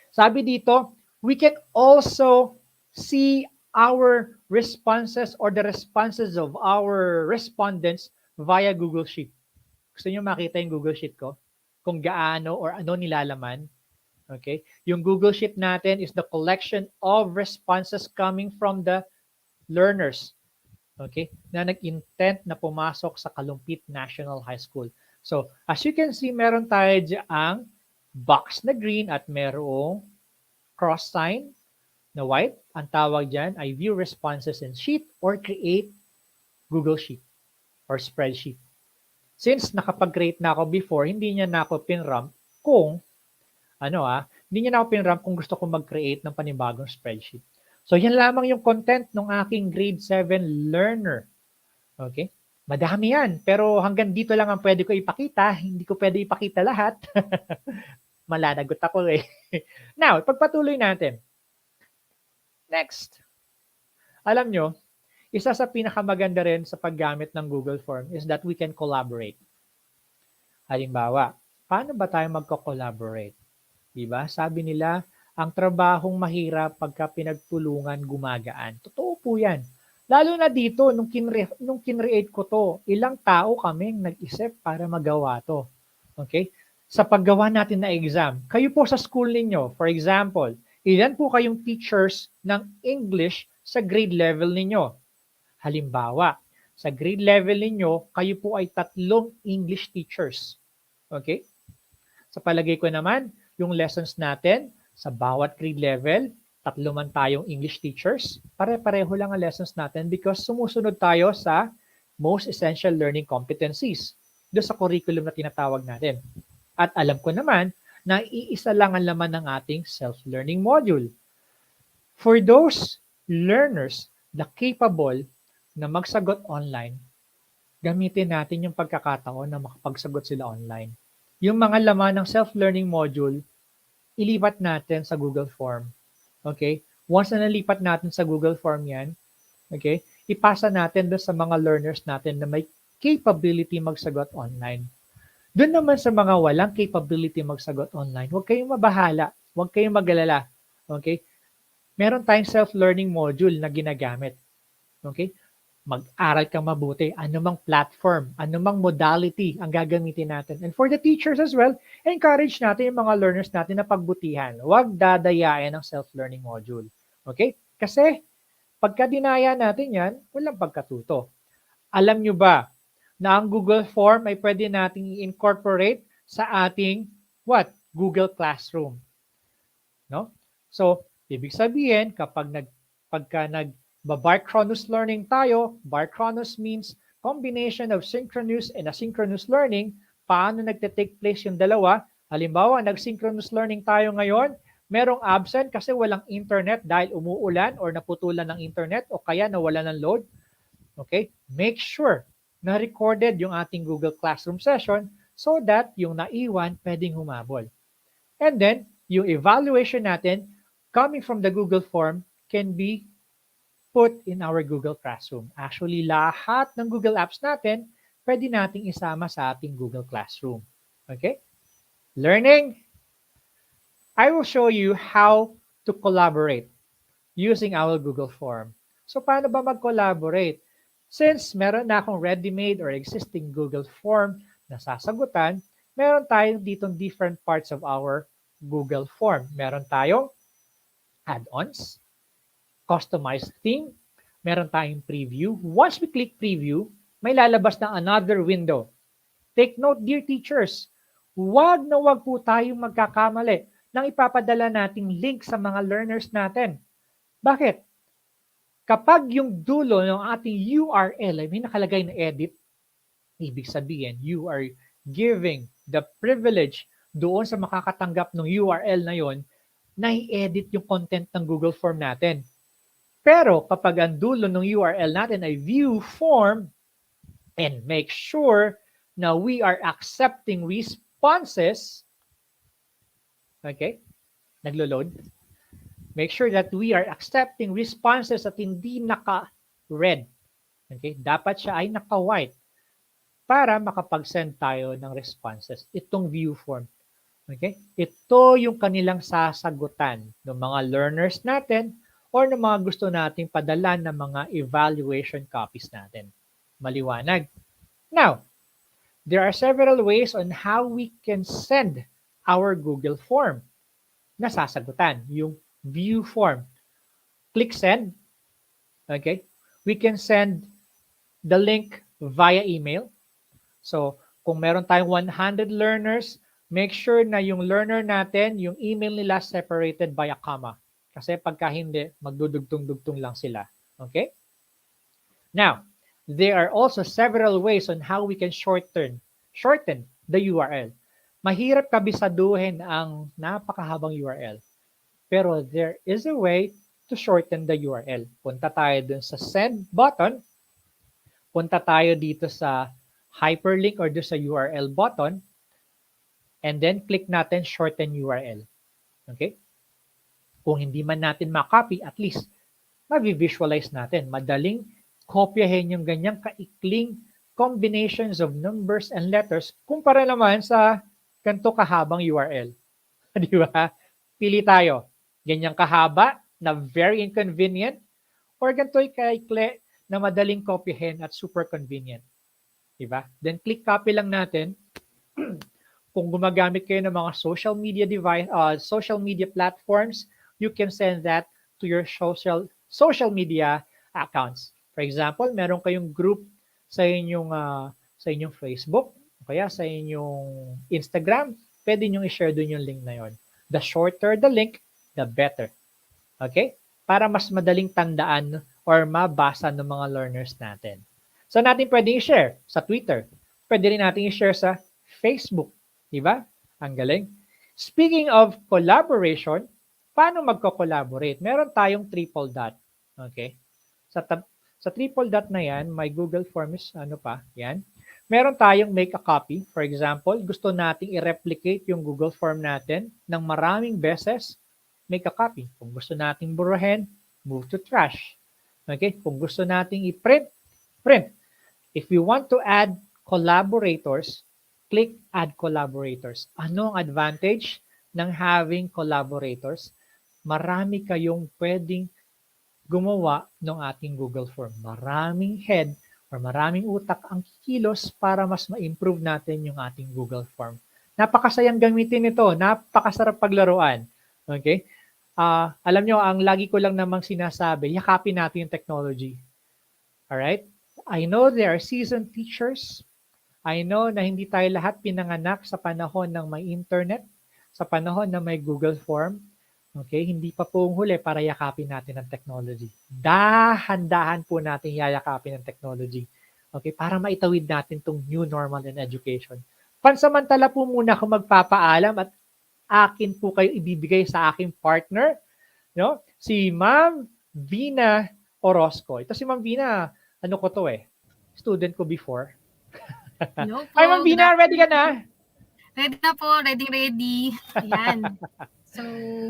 sabi dito, we can also see our responses or the responses of our respondents via Google Sheet. Gusto niyo makita yung Google Sheet ko? Kung gaano or ano nilalaman? Okay? Yung Google Sheet natin is the collection of responses coming from the learners. Okay? Na nag-intent na pumasok sa Kalumpit National High School. So, as you can see, meron tayo diyang box na green at merong cross sign na white. Ang tawag dyan ay view responses in sheet or create Google Sheet or spreadsheet. Since nakapag-create na ako before, hindi niya na ako pinramp kung hindi niya na ako pinramp kung gusto ko mag-create ng panibagong spreadsheet. So yan lamang yung content ng aking grade 7 learner. Okay? Madami yan, pero hanggang dito lang ang pwede ko ipakita. Hindi ko pwede ipakita lahat. Malanagot ako Now, pagpatuloy natin. Next. Alam nyo, isa sa pinakamaganda rin sa paggamit ng Google Form is that we can collaborate. Halimbawa, paano ba tayo magko-collaborate? Diba? Sabi nila, ang trabahong mahirap pagka pinagtulungan gumagaan. Totoo po yan. Lalo na dito, nung kinreate ko to, ilang tao kaming nag-isip para magawa to. Okay? Sa paggawa natin na exam, kayo po sa school ninyo, for example, ilan po kayong teachers ng English sa grade level ninyo? Halimbawa, sa grade level ninyo, kayo po ay 3 English teachers. Okay? Sa palagay ko naman, yung lessons natin, sa bawat grade level, 3 man tayong English teachers, pare-pareho lang ang lessons natin because sumusunod tayo sa most essential learning competencies doon sa curriculum na tinatawag natin. At alam ko naman na iisa lang ang laman ng ating self-learning module. For those learners na capable na magsagot online, gamitin natin yung pagkakataon na makapagsagot sila online. Yung mga laman ng self-learning module, ilipat natin sa Google Form. Okay? Once na nalipat natin sa Google Form yan, okay, ipasa natin doon sa mga learners natin na may capability magsagot online. Doon naman sa mga walang capability magsagot online, huwag kayong mabahala. Huwag kayong magalala. Okay? meron tayong self-learning module na ginagamit. Okay? Mag-aral kang mabuti, anumang platform, anumang modality ang gagamitin natin. And for the teachers as well, encourage natin yung mga learners natin na pagbutihan. Huwag dadayain ng self-learning module. Okay? Kasi pagka dinaya natin yan, walang pagkatuto. Alam nyo ba na ang Google Form ay pwede nating i-incorporate sa ating Google Classroom. No? So, ibig sabihin, pagka nag-Bicronus learning tayo, Bicronus means combination of synchronous and asynchronous learning. Paano nagte-take place yung dalawa? Halimbawa, nag-synchronous learning tayo ngayon, merong absent kasi walang internet dahil umuulan or naputulan ng internet o kaya nawala ng load. Okay? Make sure na recorded yung ating Google Classroom session so that yung naiwan pwedeng humabol. And then, yung evaluation natin coming from the Google form can be put in our Google Classroom. Actually, lahat ng Google Apps natin, pwede nating isama sa ating Google Classroom. Okay? Learning, I will show you how to collaborate using our Google form. So, paano ba mag-collaborate? Since meron na akong ready-made or existing Google form na sasagutan, meron tayong ditong different parts of our Google form. Meron tayong add-ons, customized theme, meron tayong preview. Once we click preview, may lalabas na another window. Take note, dear teachers, huwag na huwag po tayong magkakamali nang ipapadala nating link sa mga learners natin. Bakit? Kapag yung dulo ng ating URL ay may nakalagay na edit, ibig sabihin, you are giving the privilege doon sa makakatanggap ng URL na yon na i-edit yung content ng Google Form natin. Pero kapag ang dulo ng URL natin ay view form, and make sure na we are accepting responses, okay, naglo-load, make sure that we are accepting responses at hindi naka-red. Okay? Dapat siya ay naka-white para makapag-send tayo ng responses. Itong view form. Okay? Ito yung kanilang sasagutan ng mga learners natin or ng mga gusto nating padala ng mga evaluation copies natin. Maliwanag. Now, there are several ways on how we can send our Google form na sasagutan. Yung view form. Click send. Okay? We can send the link via email. So, kung meron tayong 100 learners, make sure na yung learner natin, yung email nila separated by a comma. Kasi pagka hindi, magdudugtong-dugtong lang sila. Okay? Now, there are also several ways on how we can shorten the URL. Mahirap kabisaduhin ang napakahabang URL. Pero there is a way to shorten the URL. Punta tayo dun sa send button. Punta tayo dito sa hyperlink or dun sa URL button. And then click natin shorten URL. Okay? Kung hindi man natin makopy, at least ma-visualize natin. Madaling kopyahin yung ganyang kaikling combinations of numbers and letters kumpara naman sa ganito kahabang URL. Di ba? Pili tayo. Ganyang kahaba na very inconvenient or ganito'y kaikli na madaling kopyahin at super convenient. Diba? Then click copy lang natin. Kung gumagamit kayo ng mga social media social media platforms, you can send that to your social media accounts. For example, meron kayong group sa inyong Facebook, o kaya sa inyong Instagram, pwede nyo i-share dun yung link na yon. The shorter the link, the better. Okay? Para mas madaling tandaan or mabasa ng mga learners natin. So natin pwedeng i-share sa Twitter. Pwede rin natin i-share sa Facebook. Diba? Ang galing. Speaking of collaboration, paano magko-collaborate? Meron tayong triple dot. Okay? Sa triple dot na yan, my Google Forms, yan. Meron tayong make a copy. For example, gusto nating i-replicate yung Google Form natin ng maraming beses, make a copy. Kung gusto nating burahin, move to trash. Okay? Kung gusto nating i-print, print. If we want to add collaborators, click add collaborators. Ano ang advantage ng having collaborators? marami kayong pwedeng gumawa ng ating Google Form. Maraming head or maraming utak ang kikilos para mas ma-improve natin yung ating Google Form. Napakasayang gamitin ito. Napakasarap paglaruan. Okay? Alam nyo, ang lagi ko lang namang sinasabi, yakapin natin yung technology. Alright? I know there are seasoned teachers. I know na hindi tayo lahat pinanganak sa panahon ng may internet, sa panahon na may Google Form. Okay, hindi pa po huli para yakapin natin ang technology. Dahan-dahan po natin yayakapin ang technology. Okay, para maitawid natin tong new normal in education. Pansamantala po muna ako magpapaalam at akin po kayo ibibigay sa aking partner, no? Si Ma'am Vina Orozco. Ito si Ma'am Vina, ano ko to student ko before. Hello po. Hi Ma'am Vina, ready ka na? Ready na po, ready. Ayan. So,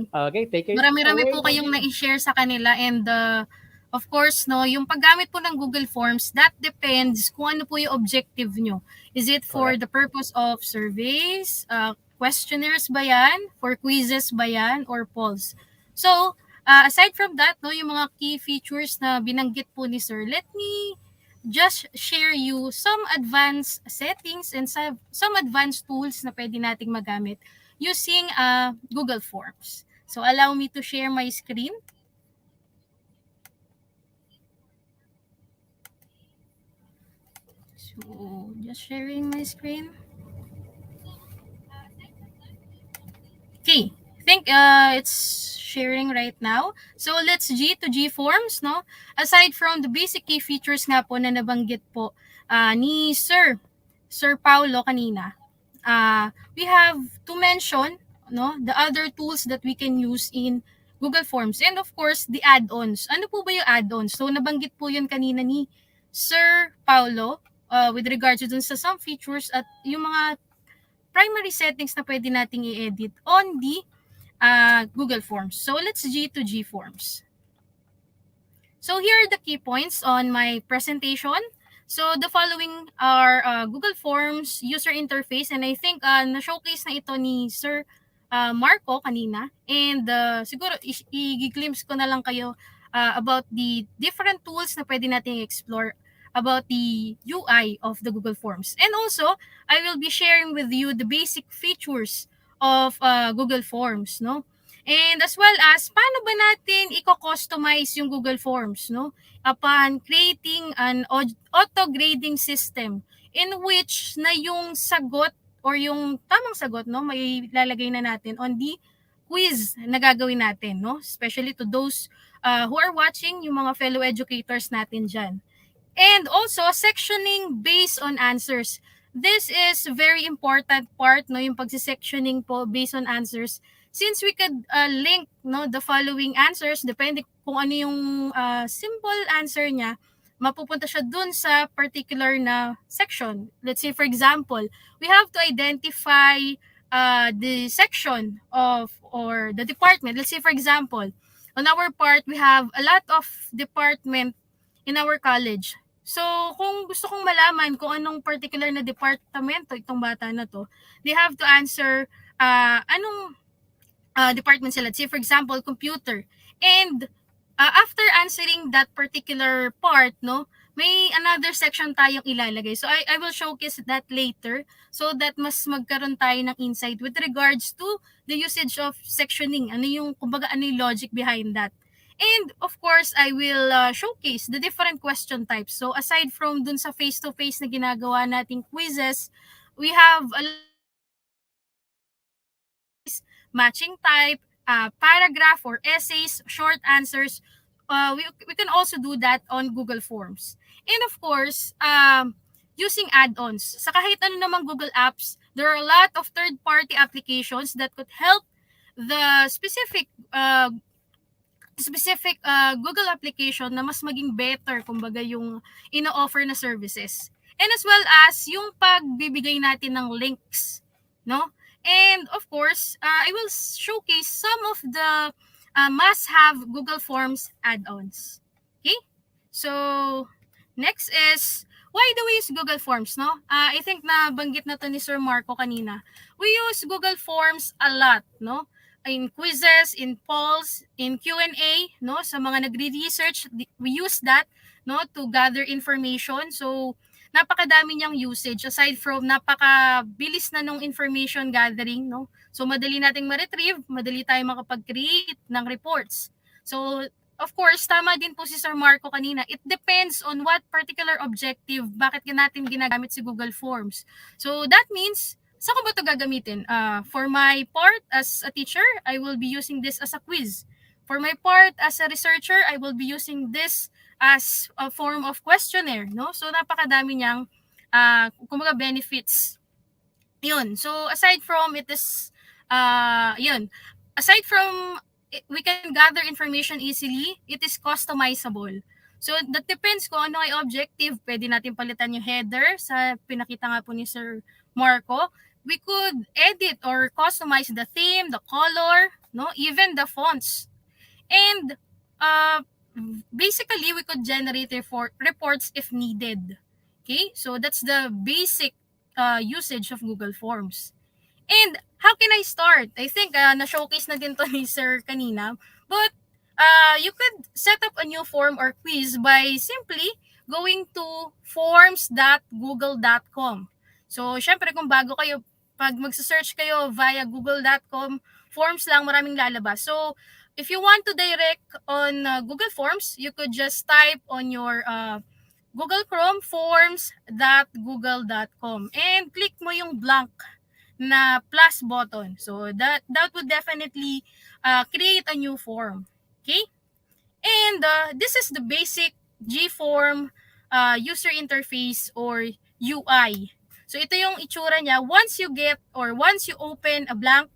okay, take it marami-rami away, po kayong Ma'am Vina. na-share sa kanila and of course, no, yung paggamit po ng Google Forms, that depends kung ano po yung objective nyo. Is it for the purpose of surveys, questionnaires ba yan, for quizzes ba yan, or polls? So, aside from that, no, yung mga key features na binanggit po ni Sir, let me just share you some advanced settings and some advanced tools na pwede nating magamit using Google Forms. So allow me to share my screen. So just sharing my screen. Okay, I think it's sharing right now. So let's G to G forms, no? Aside from the basic key features nga po na nabanggit po ni Sir Paulo kanina, we have to mention, no, the other tools that we can use in Google Forms and of course the add-ons. Ano po ba yung add-ons? So nabanggit po yun kanina ni Sir Paulo with regards to dun sa some features at yung mga primary settings na pwede nating i-edit on the Google Forms. So let's G to G forms. So here are the key points on my presentation. So the following are Google Forms user interface, and I think na-showcase na ito ni Sir Marco kanina, and siguro i-glimpse ko na lang kayo about the different tools na pwede nating explore about the UI of the Google Forms. And also, I will be sharing with you the basic features of Google Forms, no? And as well as, paano ba natin i-customize yung Google Forms, no? Upon creating an auto-grading system in which na yung sagot or yung tamang sagot, no, may lalagay na natin on the quiz na gagawin natin, no? Especially to those who are watching, yung mga fellow educators natin dyan. And also, sectioning based on answers. This is very important part, no, yung pagsisectioning po based on answers. Since we could link, no, the following answers, depende kung ano yung simple answer niya, mapupunta siya dun sa particular na section. Let's say, for example, we have to identify the section of or the department. Let's say, for example, on our part, we have a lot of department in our college. So, kung gusto kong malaman kung anong particular na departamento itong bata na to, they have to answer anong department sila. Say, for example, computer. And after answering that particular part, no, may another section tayong ilalagay. So, I will showcase that later so that mas magkaroon tayo ng insight with regards to the usage of sectioning. Ano yung, kumbaga, ano yung logic behind that. And of course, I will showcase the different question types. So aside from dun sa face-to-face na ginagawa nating quizzes, we have a matching type, paragraph or essays, short answers. We can also do that on Google Forms. And of course, using add-ons. Sa kahit ano namang Google Apps, there are a lot of third-party applications that could help the specific Google application na mas maging better, kumbaga, yung ino-offer na services. And as well as yung pagbibigay natin ng links, no? And of course, I will showcase some of the must-have Google Forms add-ons. Okay? So, next is, why do we use Google Forms, no? I think na banggit na to ni Sir Marco kanina. We use Google Forms a lot, no? in quizzes, in polls, in Q&A, no? Sa mga nagre-research, we use that, no, to gather information. So, napakadami niyang usage aside from napakabilis na nung information gathering, no? So, madali nating ma-retrieve, madali tayong makapag-create ng reports. So, of course, tama din po si Sir Marco kanina. It depends on what particular objective, bakit natin ginagamit si Google Forms. So, that means, saan ko ba ito gagamitin? For my part as a teacher, I will be using this as a quiz. For my part as a researcher, I will be using this as a form of questionnaire, no? So, napakadami niyang, kumbaga, benefits. Yun. So, aside from it is, yun. Aside from we can gather information easily, it is customizable. So, that depends kung ano ay objective. Pwede natin palitan yung header sa pinakita nga po ni Sir Marco. We could edit or customize the theme, the color, no, even the fonts. And basically, we could generate reports if needed. Okay, so that's the basic usage of Google Forms. And how can I start? I think na-showcase na din to ni Sir kanina. But you could set up a new form or quiz by simply going to forms.google.com. So, syempre kung bago kayo, pag magsa-search kayo via google.com, forms lang, maraming lalabas. So, if you want to direct on Google Forms, you could just type on your Google Chrome forms.google.com and click mo yung blank na plus button. So that would definitely create a new form. Okay? And this is the basic G-form user interface or UI. So ito yung itsura niya once you get or once you open a blank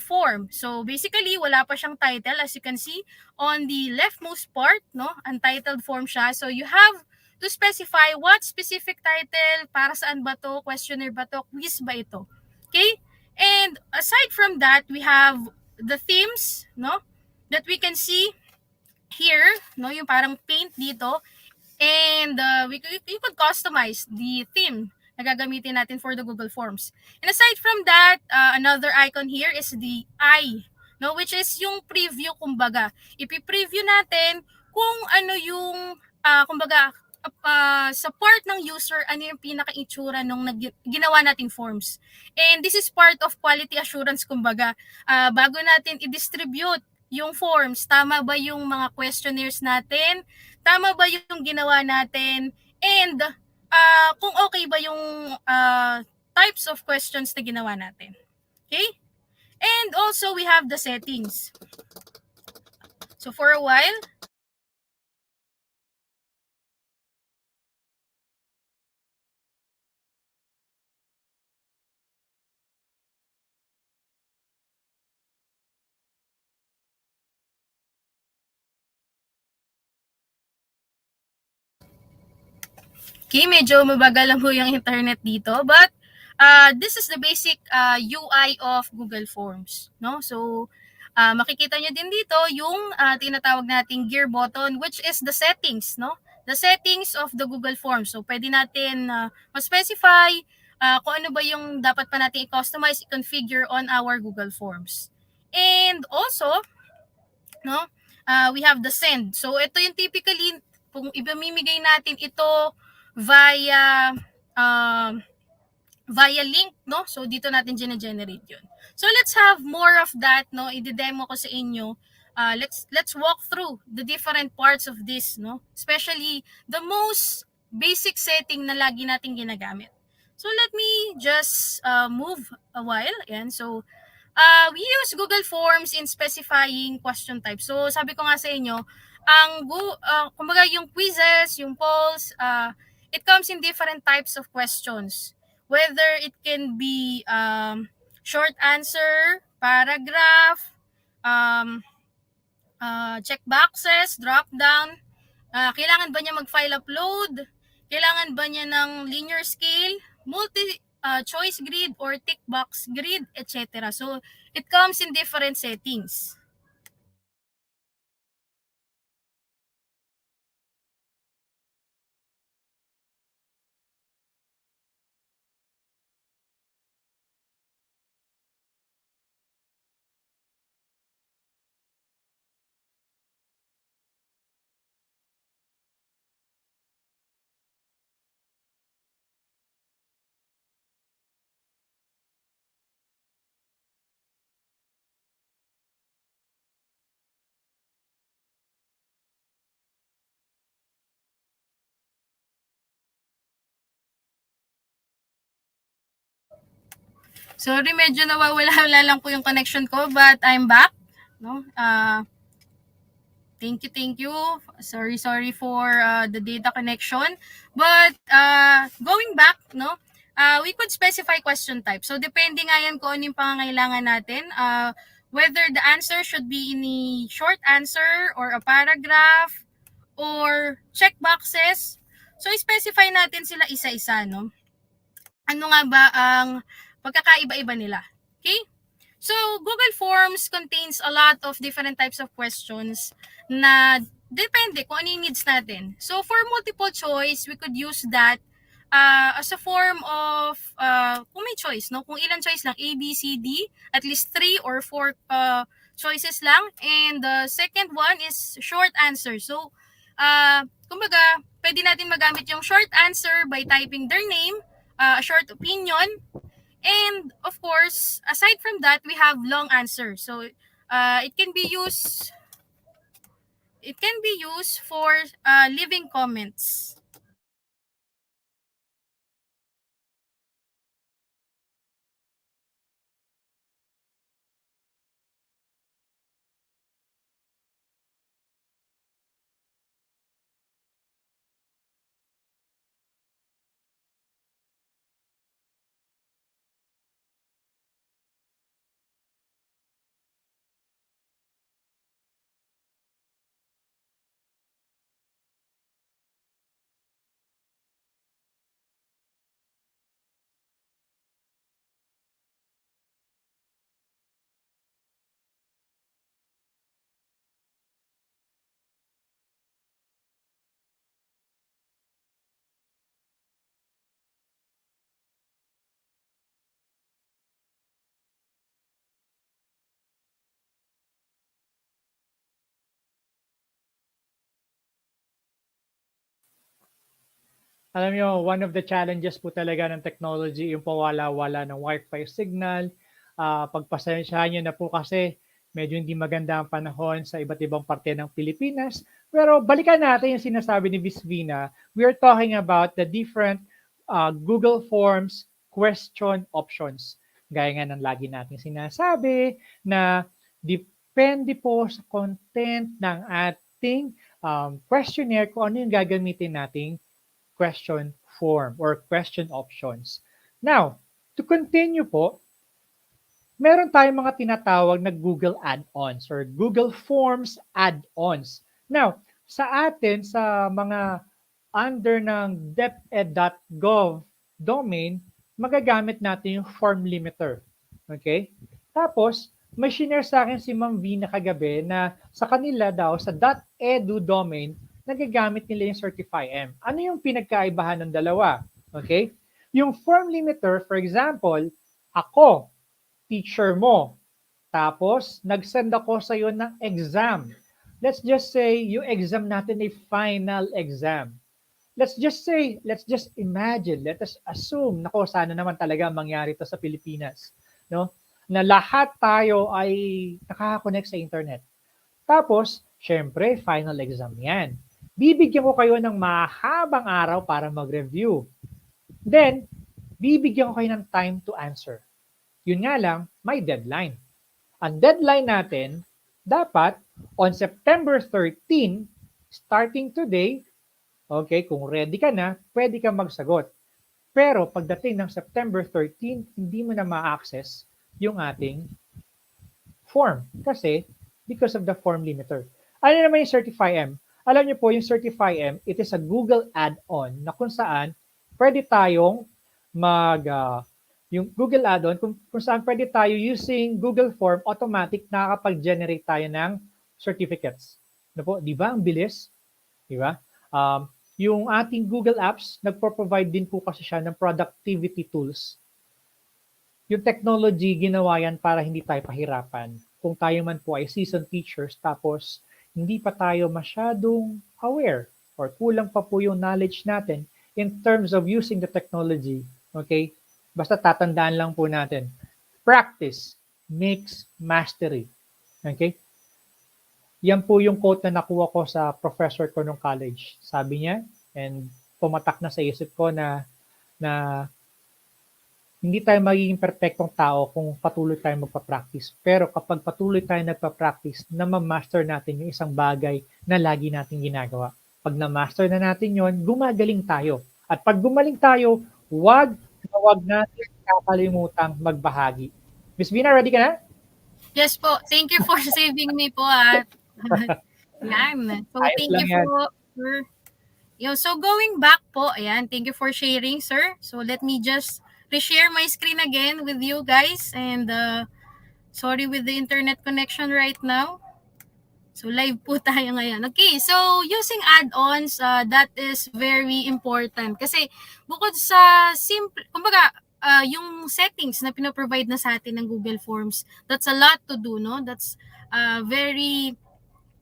form. So basically wala pa siyang title, as you can see on the leftmost part, no? Untitled form siya. So you have to specify what specific title, para saan ba to, questionnaire ba to, quiz ba ito. Okay? And aside from that, we have the themes, no, that we can see here, no, yung parang paint dito. And you could customize the theme na gagamitin natin for the Google Forms. And aside from that, another icon here is the eye, no, which is yung preview, kumbaga. Ipi-preview natin kung ano yung, kumbaga, sa part ng user, ano yung pinaka-itsura nung ginawa nating forms. And this is part of quality assurance, kumbaga. Bago natin i-distribute yung forms, tama ba yung mga questionnaires natin, tama ba yung ginawa natin, and kung okay ba yung types of questions na ginawa natin. Okay? And also, we have the settings. So, for a while, okay, medyo mabagal lang po yung internet dito, but this is the basic UI of Google Forms, no? So, makikita nyo din dito yung tinatawag nating gear button, which is the settings, no? The settings of the Google Forms. So, pwede natin ma-specify kung ano ba yung dapat pa natin i-customize, i-configure on our Google Forms. And also, no, we have the send. So, ito yung typically, kung ipamimigay natin ito via via link, no? So, dito natin generate yun. So, let's have more of that, no? I-demo ko sa inyo. Let's walk through the different parts of this, no? Especially the most basic setting na lagi natin ginagamit. So, let me just move a while. Ayan. So, we use Google Forms in specifying question type. So, sabi ko nga sa inyo, kumbaga yung quizzes, yung polls, it comes in different types of questions. Whether it can be short answer, paragraph, check boxes, drop down, kailangan ba niya mag-file upload, kailangan ba niya ng linear scale, multi-choice grid or tick box grid, etc. So, it comes in different settings. Sorry, medyo nawawala lang po yung connection ko, but I'm back. No? Thank you. Sorry for the data connection. But going back, no, we could specify question type. So depende nga yan kung ano yung pangangailangan natin. Whether the answer should be in a short answer or a paragraph or check boxes. So specify natin sila isa-isa, no? Ano nga ba ang pagkakaiba-iba nila? Okay? So, Google Forms contains a lot of different types of questions na depende kung ano yung needs natin. So, for multiple choice, we could use that as a form of, kung may choice, no? Kung ilan choice lang, A, B, C, D, at least 3 or 4 choices lang. And the second one is short answer. So, kumbaga, pwede natin magamit yung short answer by typing their name, a short opinion, and of course, aside from that, we have long answer. So it can be used for leaving comments. Alam nyo, one of the challenges po talaga ng technology, yung pawala-wala ng Wi-Fi signal. Pagpasensyahan nyo na po kasi medyo hindi maganda ang panahon sa iba't ibang parte ng Pilipinas. Pero balikan natin yung sinasabi ni Miss Vina. We are talking about the different Google Forms question options. Gaya nga ng lagi natin sinasabi na depende po sa content ng ating questionnaire kung ano yung gagamitin nating question form or question options. Now, to continue po, meron tayong mga tinatawag na Google add-ons or Google Forms add-ons. Now, sa atin, sa mga under ng deped.gov domain, magagamit natin yung form limiter. Okay? Tapos, may shinare sa akin si Ma'am V na kagabi na sa kanila daw, sa .edu domain, nagagamit nila yung Certify-M. Ano yung pinagkaibahan ng dalawa? Okay? Yung form limiter, for example, ako, teacher mo, tapos nag-send ako sa iyo ng exam. Let's just say yung exam natin ay final exam. Let's just imagine, let us assume, nako sana naman talaga mangyari to sa Pilipinas, no? Na lahat tayo ay nakaka-connect sa internet. Tapos, syempre, final exam yan. Bibigyan ko kayo ng mahabang araw para mag-review. Then, bibigyan ko kayo ng time to answer. Yun nga lang, may deadline. Ang deadline natin, dapat on September 13, starting today, okay, kung ready ka na, pwede ka magsagot. Pero pagdating ng September 13, hindi mo na ma-access yung ating form. Kasi, because of the form limiter. Ano naman yung Certify-M? Alam niyo po, yung Certify-M, it is a Google add-on na kung saan pwede tayong yung Google add-on, kung saan pwede tayo using Google Form, automatic nakakapag-generate tayo ng certificates. Ano po? Di ba? Ang bilis. Di ba? Yung ating Google Apps, nagpo-provide din po kasi siya ng productivity tools. Yung technology, ginawa yan para hindi tayo pahirapan. Kung tayo man po ay seasoned teachers, tapos hindi pa tayo masyadong aware or kulang pa po yung knowledge natin in terms of using the technology. Okay? Basta tatandaan lang po natin. Practice makes mastery. Okay? Yan po yung quote na nakuha ko sa professor ko nung college. Sabi niya, and pumatak na sa isip ko na hindi tayo magiging perpektong tao kung patuloy tayong magpa-practice. Pero kapag patuloy tayong nagpa-practice, na ma-master natin yung isang bagay na lagi natin ginagawa. Pag na-master na natin yon, gumagaling tayo. At pag gumaling tayo, wag natin kakalimutang magbahagi. Miss Bina, ready ka na? Yes po. Thank you for saving me po Yan. So, Ayos thank lang you yan. po for so going back po, ayan, thank you for sharing, sir. So let me just reshare my screen again with you guys, and sorry with the internet connection right now. So live po tayo ngayon. Okay, so using add-ons, that is very important kasi bukod sa simple, kumbaga, yung settings na pinaprovide na sa atin ng Google Forms, that's a lot to do, no? That's very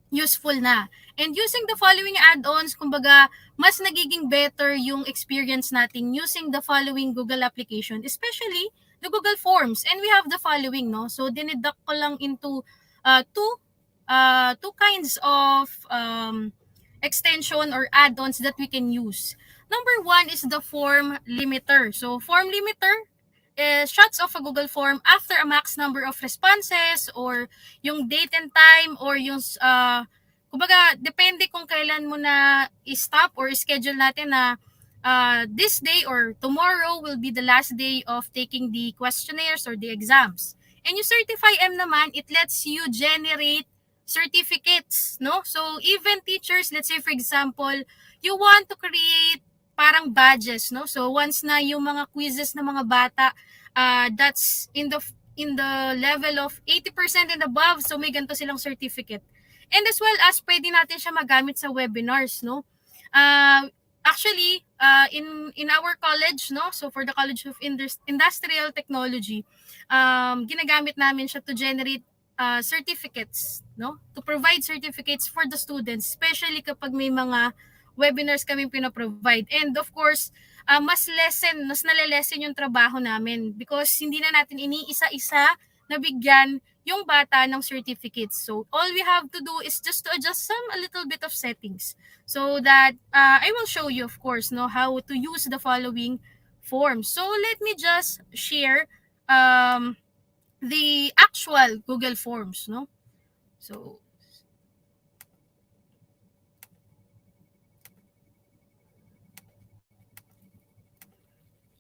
useful na. And using the following add-ons, kumbaga, mas nagiging better yung experience natin using the following Google application, especially the Google Forms. And we have the following, no? So, dinidak ko lang into two kinds of extension or add-ons that we can use. Number one is the form limiter. So, form limiter shuts off a Google form after a max number of responses, or yung date and time, or yung kumbaga depende kung kailan mo na i-stop or schedule natin na this day or tomorrow will be the last day of taking the questionnaires or the exams. And yung Certify M naman, it lets you generate certificates, no? So even teachers, let's say for example, you want to create parang badges, no? So once na yung mga quizzes ng mga bata, that's in the level of 80% and above, so may ganito silang certificate. And as well as pwede natin siya magamit sa webinars, no? Actually, in our college, no? So for the College of Industrial Technology, ginagamit namin siya to generate certificates, no? To provide certificates for the students, especially kapag may mga webinars kami pinaprovide. And of course, mas nalilesen yung trabaho namin because hindi na natin iniisa-isa na bigyan yung bata ng certificates. So all we have to do is just to adjust a little bit of settings so that I will show you, of course, no, how to use the following forms. So let me just share the actual Google Forms, no? So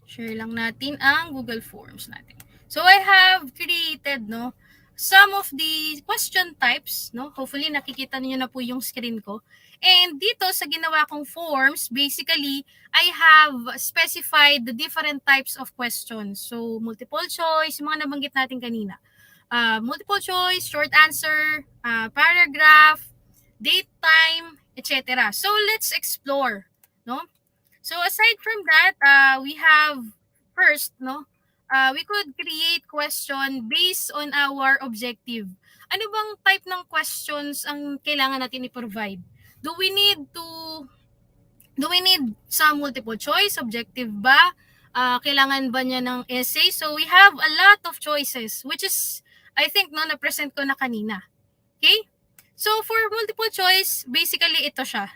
share lang natin ang Google Forms natin. So I have created, no, some of the question types, no? Hopefully nakikita niyo na po yung screen ko. And dito sa ginawa kong forms, basically I have specified the different types of questions. So multiple choice, yung mga nabanggit natin kanina. Multiple choice, short answer, paragraph, date, time, etc. So let's explore, no? So aside from that, we have first, no, we could create question based on our objective. Ano bang type ng questions ang kailangan natin i-provide? Do we need some multiple choice, objective ba? Kailangan ba niya ng essay? So we have a lot of choices, which is, I think, no, na-present ko na kanina. Okay? So for multiple choice, basically ito siya.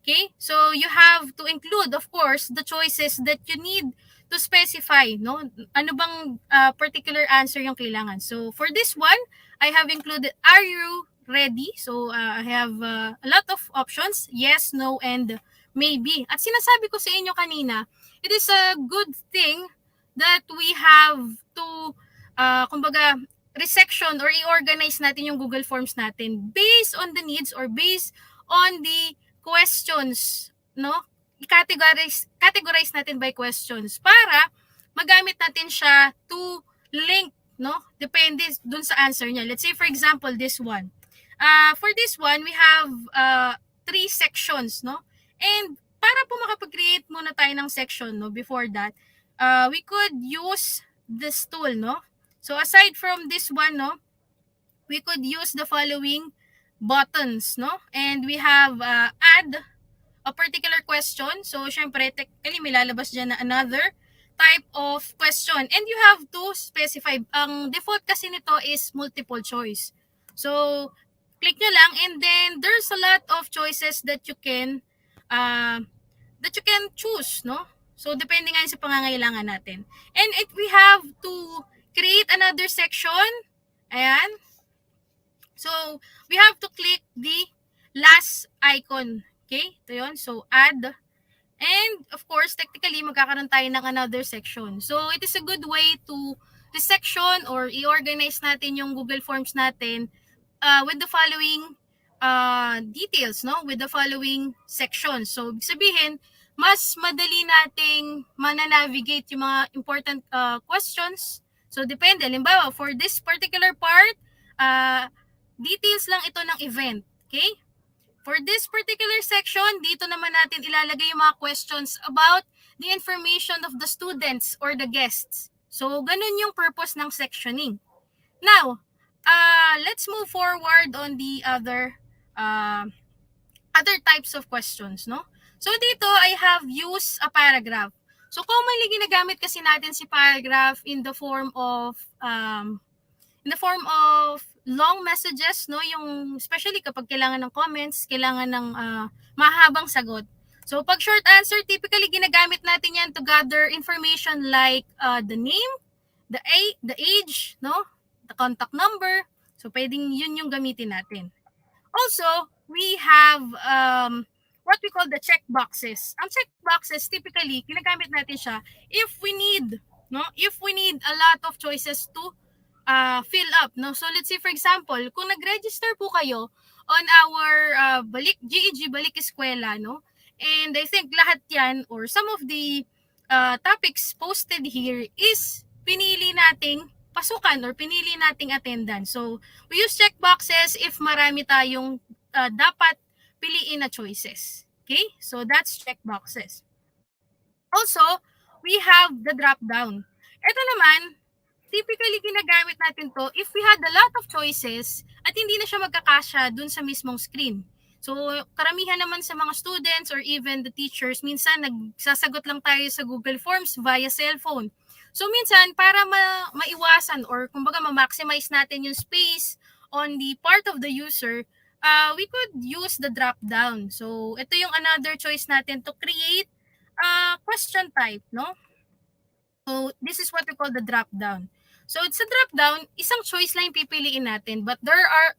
Okay? So you have to include, of course, the choices that you need to specify, no? Ano bang particular answer yung kailangan? So for this one, I have included, are you ready? So I have a lot of options, yes, no, and maybe. At sinasabi ko sa inyo kanina, it is a good thing that we have to, kumbaga, resection or i-organize natin yung Google Forms natin based on the needs or based on the questions, no? I-categorize natin by questions para magamit natin siya to link, no? Depende dun sa answer niya. Let's say for example this one. For this one, we have 3 sections, no? And para po makapag-create muna tayo ng section, no, before that, we could use this tool, no? So aside from this one, no, we could use the following buttons, no? And we have add a particular question. So, syempre, technically, may lalabas dyan na another type of question. And you have to specify. Ang default kasi nito is multiple choice. So, click nyo lang and then there's a lot of choices that you can choose, no? So, depende nga yun sa pangangailangan natin. And we have to create another section. Ayan. So, we have to click the last icon. Okay? Ito yun. So, add. And, of course, technically, magkakaroon tayo ng another section. So, it is a good way to section or i-organize natin yung Google Forms natin with the following details, no? With the following sections. So, sabihin, mas madali nating mananavigate yung mga important questions. So, depende. Halimbawa, for this particular part, details lang ito ng event. Okay? For this particular section, dito naman natin ilalagay yung mga questions about the information of the students or the guests. So, ganun yung purpose ng sectioning. Now, let's move forward on the other types of questions, no? So, dito, I have used a paragraph. So, commonly ginagamit kasi natin si paragraph in the form of long messages, no? Yung especially kapag kailangan ng comments, kailangan ng mahabang sagot. So pag short answer, typically ginagamit natin yan to gather information like the name, the age, no? The contact number. So pwedeng yun yung gamitin natin. Also, we have what we call the check boxes. Ang check boxes, typically, ginagamit natin siya if we need a lot of choices to fill up, no? So let's say for example, kung nag-register po kayo on our Balik GEG Balik Eskwela, no? And I think lahat 'yan or some of the topics posted here is pinili nating pasukan or pinili nating attendance. So we use check boxes if marami tayong dapat piliin na choices. Okay? So that's check boxes. Also, we have the drop down. Ito naman, typically ginagamit natin to if we had a lot of choices at hindi na siya magkakasya dun sa mismong screen. So, karamihan naman sa mga students or even the teachers, minsan nagsasagot lang tayo sa Google Forms via cellphone. So, minsan, para maiwasan or kumbaga ma-maximize natin yung space on the part of the user, we could use the drop down. So, ito yung another choice natin to create question type, no? So, this is what we call the drop down. So, sa drop down, isang choice lang yung pipiliin natin, but there are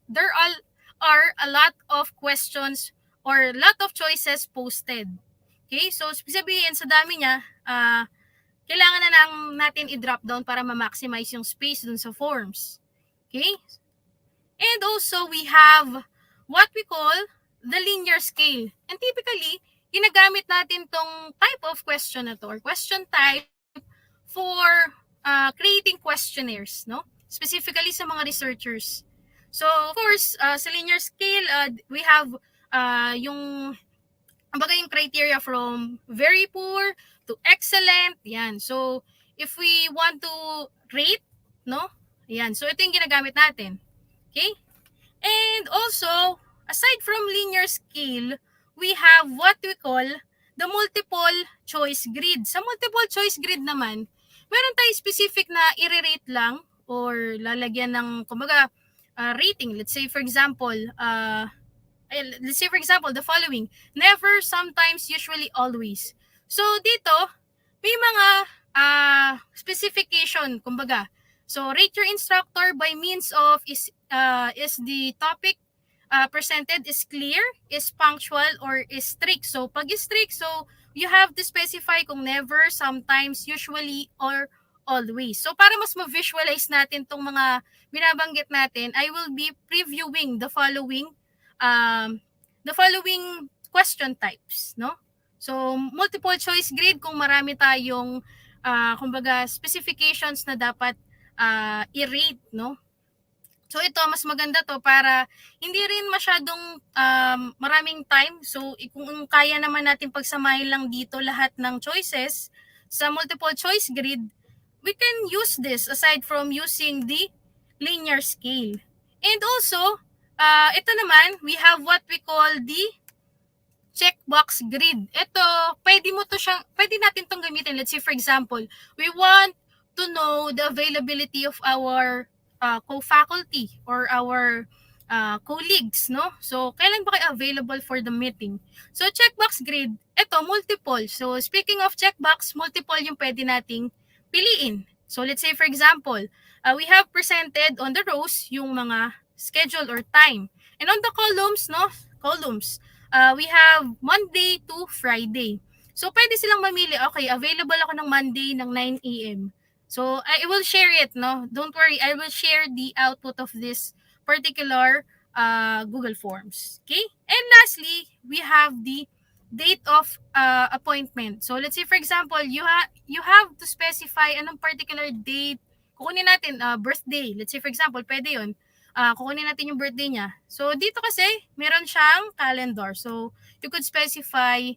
a lot of questions or lot of choices posted. Okay? So, sabihin sa dami niya, kailangan na lang natin i-drop down para ma-maximize yung space dun sa forms. Okay? And also, we have what we call the linear scale. And typically, ginagamit natin tong type of question na to or question type for creating questionnaires, no? Specifically sa mga researchers. So, of course, sa linear scale, we have yung criteria from very poor to excellent. Yan. So, if we want to rate, no? Yan. So, ito yung ginagamit natin. Okay? And also, aside from linear scale, we have what we call the multiple choice grid. Sa multiple choice grid naman, meron tayo specific na i-rate lang or lalagyan ng kumbaga rating. Let's say for example, the following: never, sometimes, usually, always. So dito, may mga specification kumbaga. So rate your instructor by means of is the topic presented is clear, is punctual, or is strict. So pag is strict, so you have to specify kung never, sometimes, usually, or always. So para mas ma-visualize natin tong mga binabanggit natin, I will be previewing the following question types, no? So multiple choice grid kung marami tayong kumbaga specifications na dapat i-rate, no? So ito, mas maganda to para hindi rin masyadong maraming time. So kung kaya naman natin pagsamahin lang dito lahat ng choices sa multiple choice grid, we can use this aside from using the linear scale. And also, ito naman, we have what we call the checkbox grid. Ito, pwede natin itong gamitin. Let's say for example, we want to know the availability of our co-faculty or our colleagues, no? So, kailan ba kayo available for the meeting? So, checkbox grid, ito, multiple. So, speaking of checkbox, multiple yung pwede nating piliin. So, let's say, for example, we have presented on the rows yung mga schedule or time. And on the columns, no? Columns, we have Monday to Friday. So, pwede silang mamili, okay, available ako ng Monday ng 9 a.m. So, I will share it, no? Don't worry, I will share the output of this particular Google Forms. Okay? And lastly, we have the date of appointment. So, let's say, for example, you have to specify anong particular date. Kukunin natin, birthday. Let's say, for example, pwede yun. Kukunin natin yung birthday niya. So, dito kasi, meron siyang calendar. So, you could specify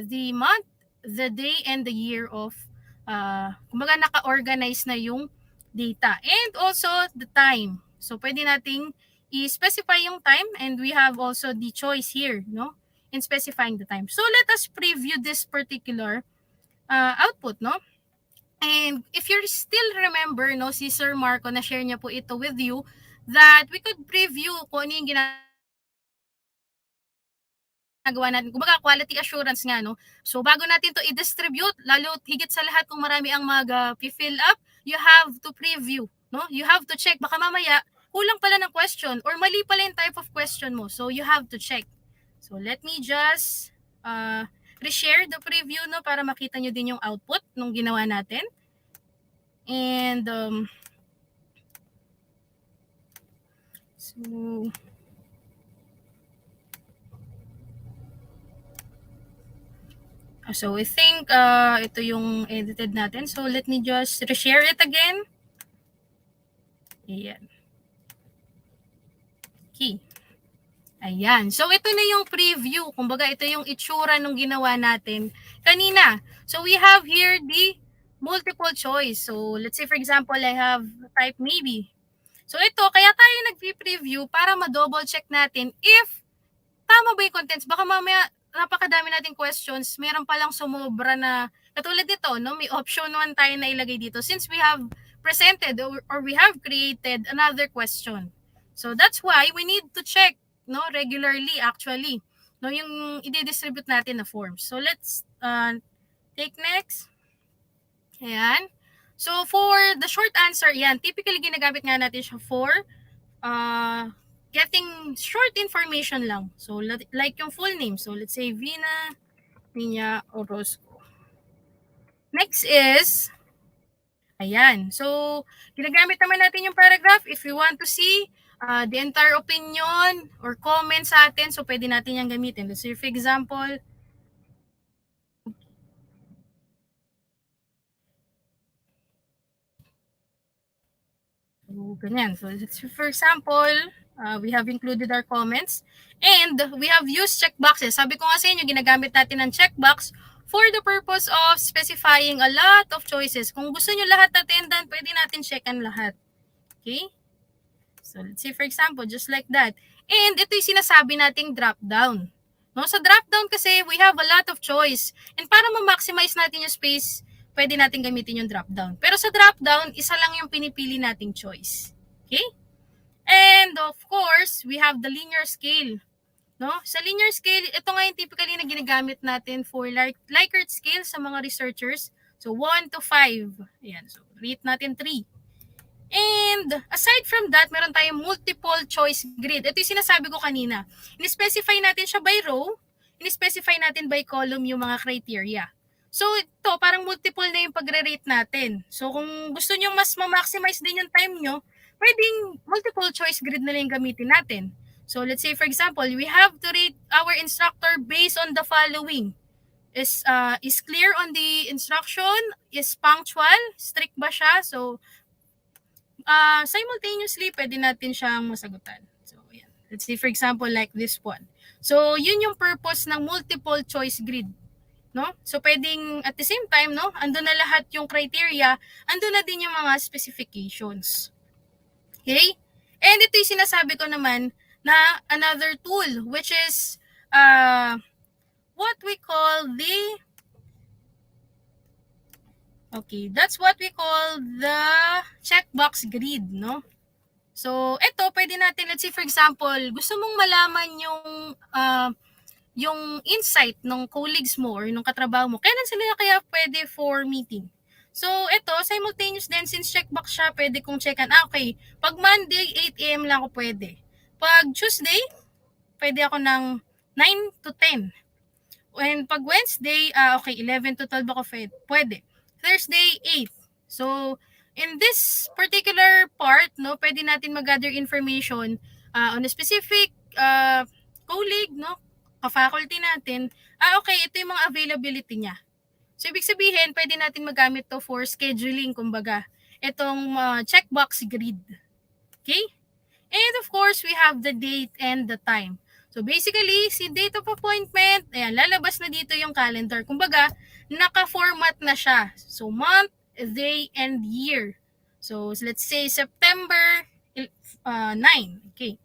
the month, the day, and the year of, kumbaga naka-organize na yung data. And also, the time. So, pwede nating i-specify yung time and we have also the choice here, no? In specifying the time. So, let us preview this particular output, no? And if you still remember, no, si Sir Marco na share niya po ito with you, that we could preview kung ano yung ginagawa natin. Kumbaga, quality assurance nga, no? So, bago natin to i-distribute, lalo higit sa lahat kung marami ang mag-fill up, you have to preview, no? You have to check. Baka mamaya, kulang pala ng question or mali pala yung type of question mo. So, you have to check. So, let me just reshare the preview, no, para makita nyo din yung output nung ginawa natin. And, so I think ito yung edited natin. So, let me just reshare it again. Ayan. Okay. Ayan. So, ito na yung preview. Kumbaga, ito yung itsura nung ginawa natin kanina. So, we have here the multiple choice. So, let's say, for example, I have type maybe. So, ito, kaya tayo nag-preview para ma-double check natin if tama ba yung contents. Baka mamaya, napakadami nating questions. Meron palang sumobra na, katulad dito, no? May option 1 tayo na ilagay dito since we have presented or we have created another question. So, that's why we need to check, no, regularly actually, no, yung i-distribute natin na forms. So, let's take next. Ayan. So, for the short answer, yan, typically ginagamit nga natin siya for getting short information lang. So, like yung full name. So, let's say Vina Niña Orozco. Next is, ayan. So, ginagamit naman natin yung paragraph if we want to see the entire opinion or comment sa atin. So, pwede natin yung gamitin. Let's say, for example, so, ganyan. So, for example, we have included our comments and we have used checkboxes. Sabi ko nga sa inyo, ginagamit natin ang checkbox for the purpose of specifying a lot of choices. Kung gusto nyo lahat attendan, pwede natin check ang lahat. Okay? So, let's say for example, just like that. And ito yung sinasabi nating drop down. No? Sa drop down kasi, we have a lot of choice. And para ma-maximize natin yung space, pwede natin gamitin yung drop down. Pero sa drop down, isa lang yung pinipili nating choice. Okay? And of course, we have the linear scale. No? Sa linear scale, ito nga yung typically na ginagamit natin for Likert scale sa mga researchers. So, 1 to 5. Ayan. So, rate natin 3. And aside from that, meron tayong multiple choice grid. Ito yung sinasabi ko kanina. In-specify natin siya by row, in-specify natin by column yung mga criteria. So, ito, parang multiple na yung pagre-rate natin. So, kung gusto nyo mas ma-maximize din yung time nyo, pwedeng multiple choice grid na lang yung gamitin natin. So, let's say, for example, we have to rate our instructor based on the following. Is clear on the instruction? Is punctual? Strict ba siya? So, simultaneously, pwede natin siyang masagutan. So, yan. Let's say, for example, like this one. So, yun yung purpose ng multiple choice grid. No? So, pwedeng at the same time, no? Andun na lahat yung criteria, andun na din yung mga specifications. Okay? And ito yung sinasabi ko naman na another tool, which is what we call the that's what we call the checkbox grid, no? So, ito, pwede natin, let's say for example, gusto mong malaman yung insight ng colleagues mo or ng katrabaho mo, kailan sila kaya pwede for meeting? So, ito, simultaneous din, since checkbox siya, pwede kong checkan, okay, pag Monday, 8 a.m. lang ako pwede. Pag Tuesday, pwede ako ng 9 to 10. And pag Wednesday, okay, 11 to 12 ako pwede. Thursday, 8. So, in this particular part, no, pwede natin mag-gather information on a specific colleague, no, ka-faculty natin. Okay, ito yung mga availability niya. So, ibig sabihin, pwede natin magamit to for scheduling, kumbaga. Itong checkbox grid. Okay? And of course, we have the date and the time. So basically, si date of appointment, ayan, lalabas na dito yung calendar. Kumbaga, naka-format na siya. So month, day, and year. So let's say September 9. Okay.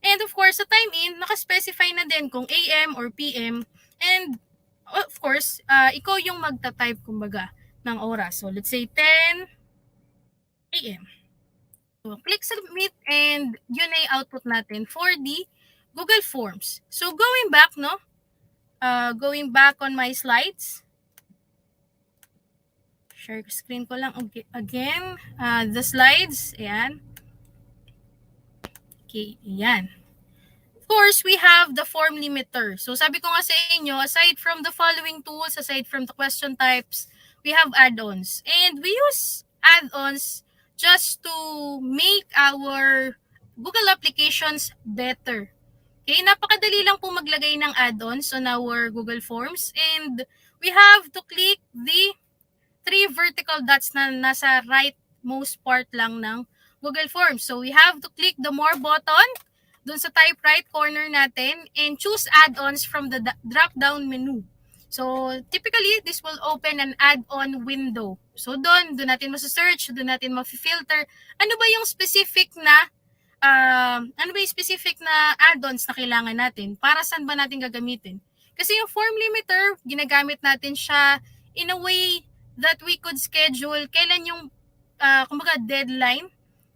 And of course, sa time in, naka-specify na din kung AM or PM. And of course, ikaw yung magta-type, kumbaga, ng oras. So let's say 10 AM. So, click submit and yun ay output natin for the Google Forms. So, going back, no? Going back on my slides. Share screen ko lang again. The slides. Ayan. Okay, ayan. Of course, we have the form limiter. So, sabi ko nga sa inyo, aside from the following tools, aside from the question types, we have add-ons. And we use add-ons just to make our Google applications better. Okay, napakadali lang po maglagay ng add-ons on our Google Forms, and we have to click the 3 vertical dots na nasa rightmost part lang ng Google Forms. So we have to click the more button dun sa type right corner natin and choose add-ons from the drop-down menu. So, typically, this will open an add-on window. So, doon natin masasearch, doon natin ma-filter. Ano ba yung specific na add-ons na kailangan natin? Para saan ba natin gagamitin? Kasi yung form limiter, ginagamit natin siya in a way that we could schedule kailan yung, kumbaga, deadline,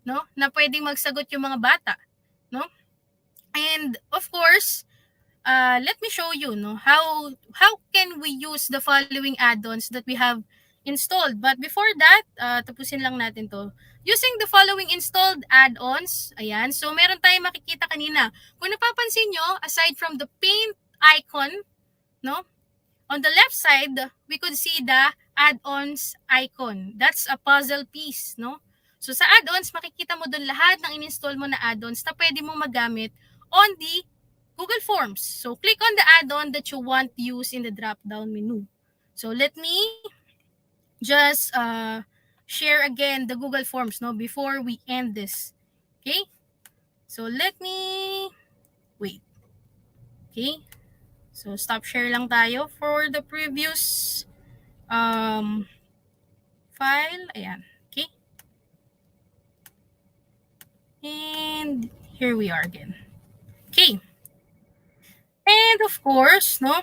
no? Na pwedeng magsagot yung mga bata, no? And, of course, let me show you, no, how can we use the following add-ons that we have installed. But before that, tapusin lang natin to. Using the following installed add-ons, ayan, so meron tayong makikita kanina. Kung napapansin nyo, aside from the paint icon, no, on the left side, we could see the add-ons icon. That's a puzzle piece, no? So sa add-ons, makikita mo doon lahat ng in-install mo na add-ons na pwede mong magamit on the Google Forms. So, click on the add-on that you want to use in the drop-down menu. So, let me just share again the Google Forms, no, before we end this. Okay? So, let me wait. Okay? So, stop share lang tayo for the previous file. Ayan. Okay? And here we are again. Okay. And of course, no,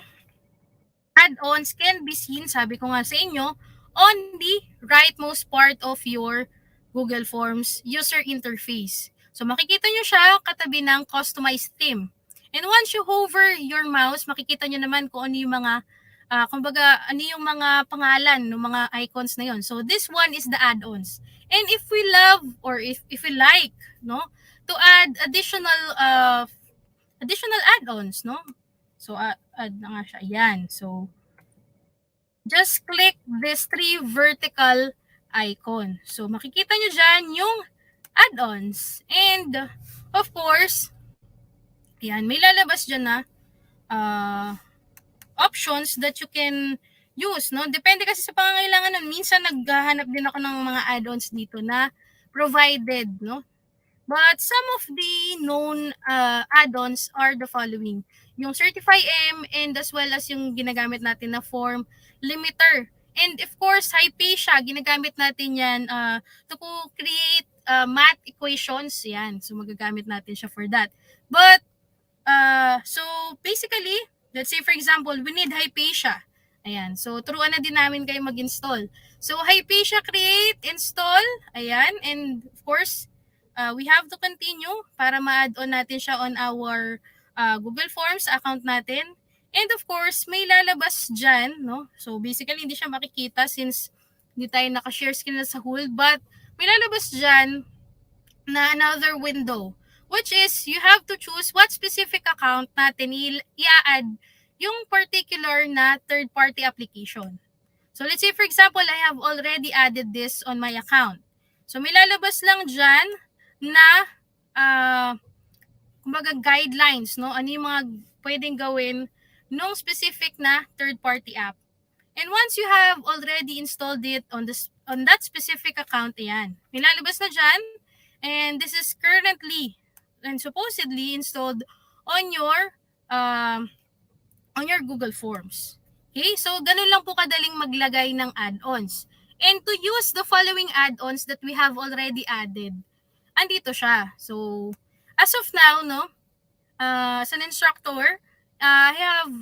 add-ons can be seen, sabi ko nga sa inyo, on the rightmost part of your Google Forms user interface. So makikita nyo siya katabi ng customized theme. And once you hover your mouse, makikita nyo naman kung ano yung mga, kumbaga, ano yung mga pangalan ng mga icons na yon. So this one is the add-ons. And if we love or if we like, no, to add additional add-ons, no? So, add na nga siya. Ayan. So, just click this 3 vertical icon. So, makikita nyo dyan yung add-ons. And, of course, ayan, may lalabas dyan na options that you can use, no? Depende kasi sa pangangailangan nun. Minsan, naghahanap din ako ng mga add-ons dito na provided, no? But some of the known add-ons are the following. Yung Certify M and as well as yung ginagamit natin na form limiter. And of course, Hypatia, ginagamit natin yan to create math equations. Yan. So magagamit natin siya for that. But, so basically, let's say for example, we need Hypatia. Ayan. So turuan na din namin kayo mag-install. So Hypatia create, install. Ayan. And of course, we have to continue para ma-add on natin siya on our Google Forms account natin. And of course, may lalabas dyan, no? So basically, hindi siya makikita since hindi tayo naka-share screen na sa hold, but may lalabas dyan na another window, which is you have to choose what specific account natin i-add yung particular na third-party application. So let's say for example, I have already added this on my account. So may lalabas lang dyan na kumbaga guidelines, no? Ano yung mga pwedeng gawin nung specific na third-party app. And once you have already installed it on that specific account, ayan, may lalabas na dyan. And this is currently and supposedly installed on your Google Forms. Okay? So, ganun lang po kadaling maglagay ng add-ons. And to use the following add-ons that we have already added, andito siya. So, as of now, no, as an instructor, I have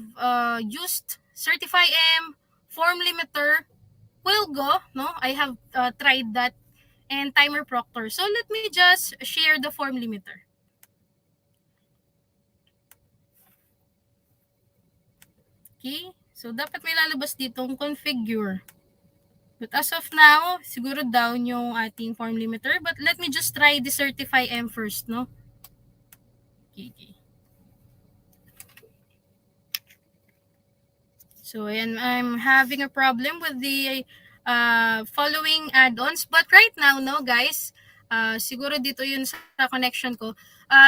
used Certify-M, Form Limiter, Quilgo, no? I have tried that, and Timer Proctor. So, let me just share the Form Limiter. Okay? So, dapat may lalabas ditong configure. But as of now, siguro down yung ating form limiter. But let me just try the Certify-M first, no? Okay. So, ayan, I'm having a problem with the following add-ons. But right now, no, guys, siguro dito yun sa connection ko.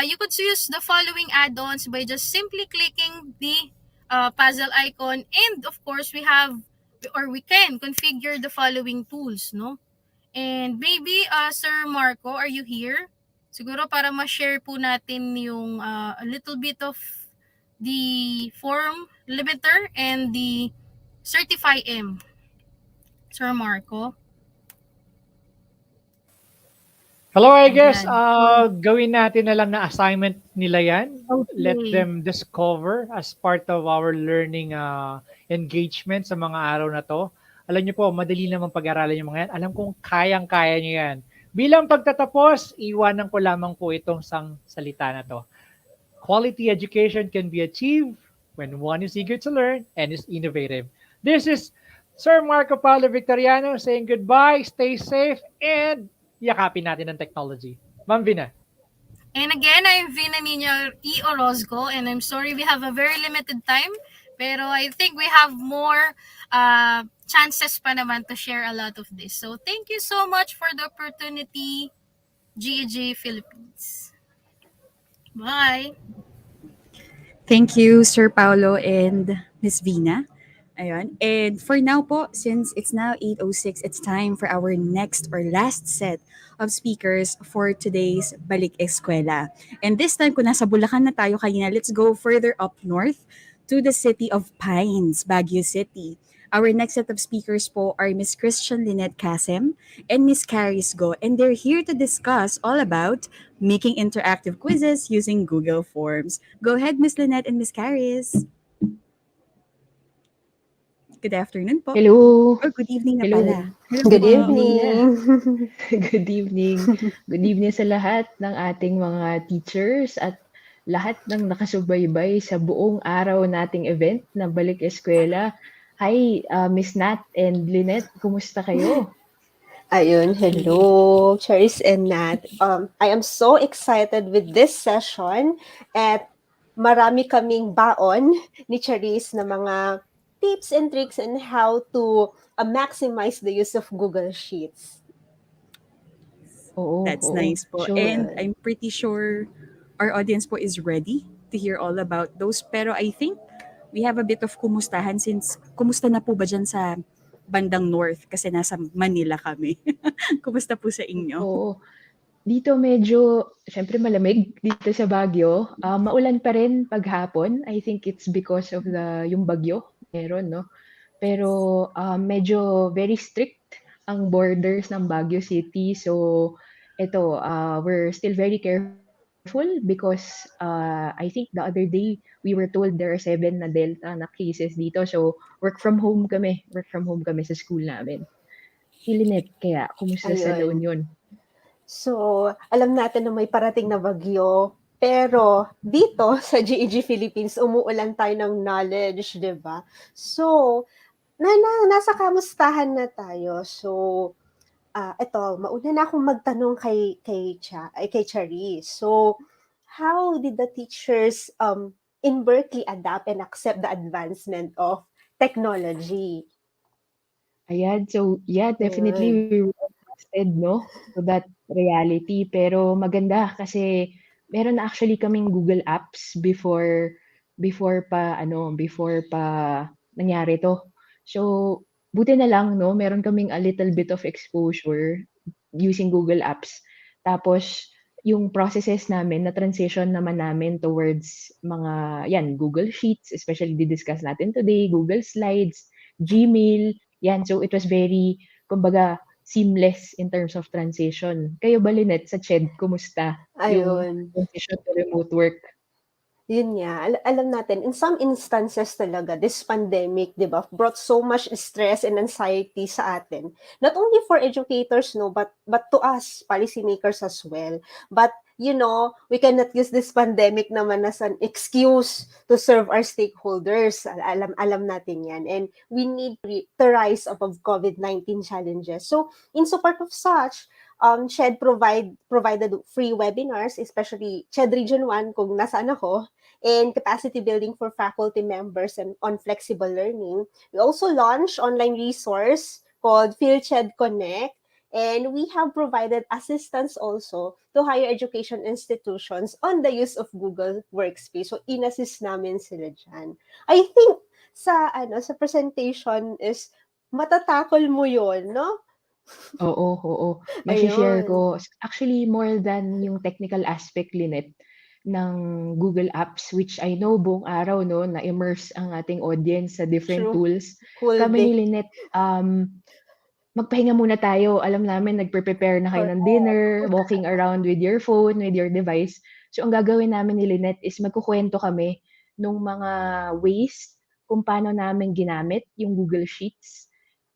You could use the following add-ons by just simply clicking the puzzle icon, and of course we can configure the following tools, no? And maybe Sir Marco, are you here? Siguro para ma-share po natin yung a little bit of the form limiter and the Certify-M. Sir Marco. Hello, I guess gawin natin na lang na assignment nila yan. Okay. Let them discover as part of our learning engagement sa mga araw na to. Alam niyo po, madali naman pag-aralan yung mga yan. Alam kong kayang-kaya niyo yan. Bilang pagtatapos, iwanan ko lamang po itong salita na to. Quality education can be achieved when one is eager to learn and is innovative. This is Sir Marco Paulo Victoriano saying goodbye, stay safe, and yakapin natin ang technology. Ma'am Vina. And again, I'm Vina Nino E. Orozco, and I'm sorry we have a very limited time, pero I think we have more chances pa naman to share a lot of this. So thank you so much for the opportunity, GEG Philippines. Bye! Thank you, Sir Paulo and Miss Vina. Ayun. And for now po, since it's now 8:06, it's time for our next or last set of speakers for today's Balik Eskwela. And this time, kung nasa Bulacan na tayo kanina, let's go further up north to the city of Pines, Baguio City. Our next set of speakers po are Miss Christian Lynette Casem and Miss Caris Go, and they're here to discuss all about making interactive quizzes using Google Forms. Go ahead, Miss Lynette and Miss Caris. Good afternoon po. Hello. Or good evening na Hello. pala. Hello Good po. evening. Good evening. Good evening sa lahat ng ating mga teachers at lahat ng nakasubaybay sa buong araw nating event na Balik Eskwela. Hi, Miss Nat and Lynette. Kumusta kayo? Ayun, hello, Charis and Nat. I am so excited with this session at marami kaming baon ni Charis na mga tips and tricks on how to maximize the use of Google Sheets. That's nice po. Sure. And I'm pretty sure our audience po is ready to hear all about those. Pero I think we have a bit of kumustahan since kumusta na po ba dyan sa bandang north kasi nasa Manila kami. Kumusta po sa inyo? Oo. Dito medyo, syempre malamig dito sa Baguio. Maulan pa rin paghapon. I think it's because of yung bagyo meron, no? Pero medyo very strict ang borders ng Baguio City. So ito, we're still very careful because I think the other day we were told there are 7 na Delta na cases dito. So work from home kami. Work from home kami sa school namin. Lynette, kaya kumusta sa La Ayun. Union? So, alam natin na may parating na bagyo, pero dito sa GEG Philippines, umuulan tayo ng knowledge, 'di ba? So, nasa kamustahan na tayo. So, eto, mauna na akong magtanong kay Charis. So, how did the teachers in Berkeley adapt and accept the advancement of technology? Ayan, so yeah, definitely Ayan. we were adjusted, no, to that reality. Pero maganda kasi meron na actually kaming Google Apps before pa nangyari 'to. So, buti na lang 'no, meron kaming a little bit of exposure using Google Apps. Tapos yung processes namin na-transition naman namin towards mga 'yan, Google Sheets, especially di-discuss natin today, Google Slides, Gmail, 'yan. So, it was very kumbaga seamless in terms of transition. Kayo ba Lynette sa CHED, kumusta yung Ayun. transition to remote work? Yun nga, alam natin, in some instances talaga, this pandemic, di ba, brought so much stress and anxiety sa atin. Not only for educators, no, but to us, policymakers as well. But, we cannot use this pandemic naman as an excuse to serve our stakeholders. Alam natin yan. And we need to rise above COVID-19 challenges. So, in support of such, CHED provided free webinars, especially CHED Region 1, kung nasaan ako, and capacity building for faculty members and on flexible learning. We also launched online resource called PhilChed Connect, and we have provided assistance also to higher education institutions on the use of Google Workspace. So, in-assist namin sila dyan. I think sa presentation is matatakol mo yon, no? Oo. Mashi-share Ayun. ko. Actually, more than yung technical aspect, Lynette, ng Google Apps, which I know buong araw, no, na-immerse ang ating audience sa different True. tools. Whole Kami ni day. Lynette, magpahinga muna tayo. Alam namin, nagpre-prepare na kayo ng dinner, walking around with your phone, with your device. So, ang gagawin namin ni Lynette is magkukwento kami nung mga ways kung paano namin ginamit yung Google Sheets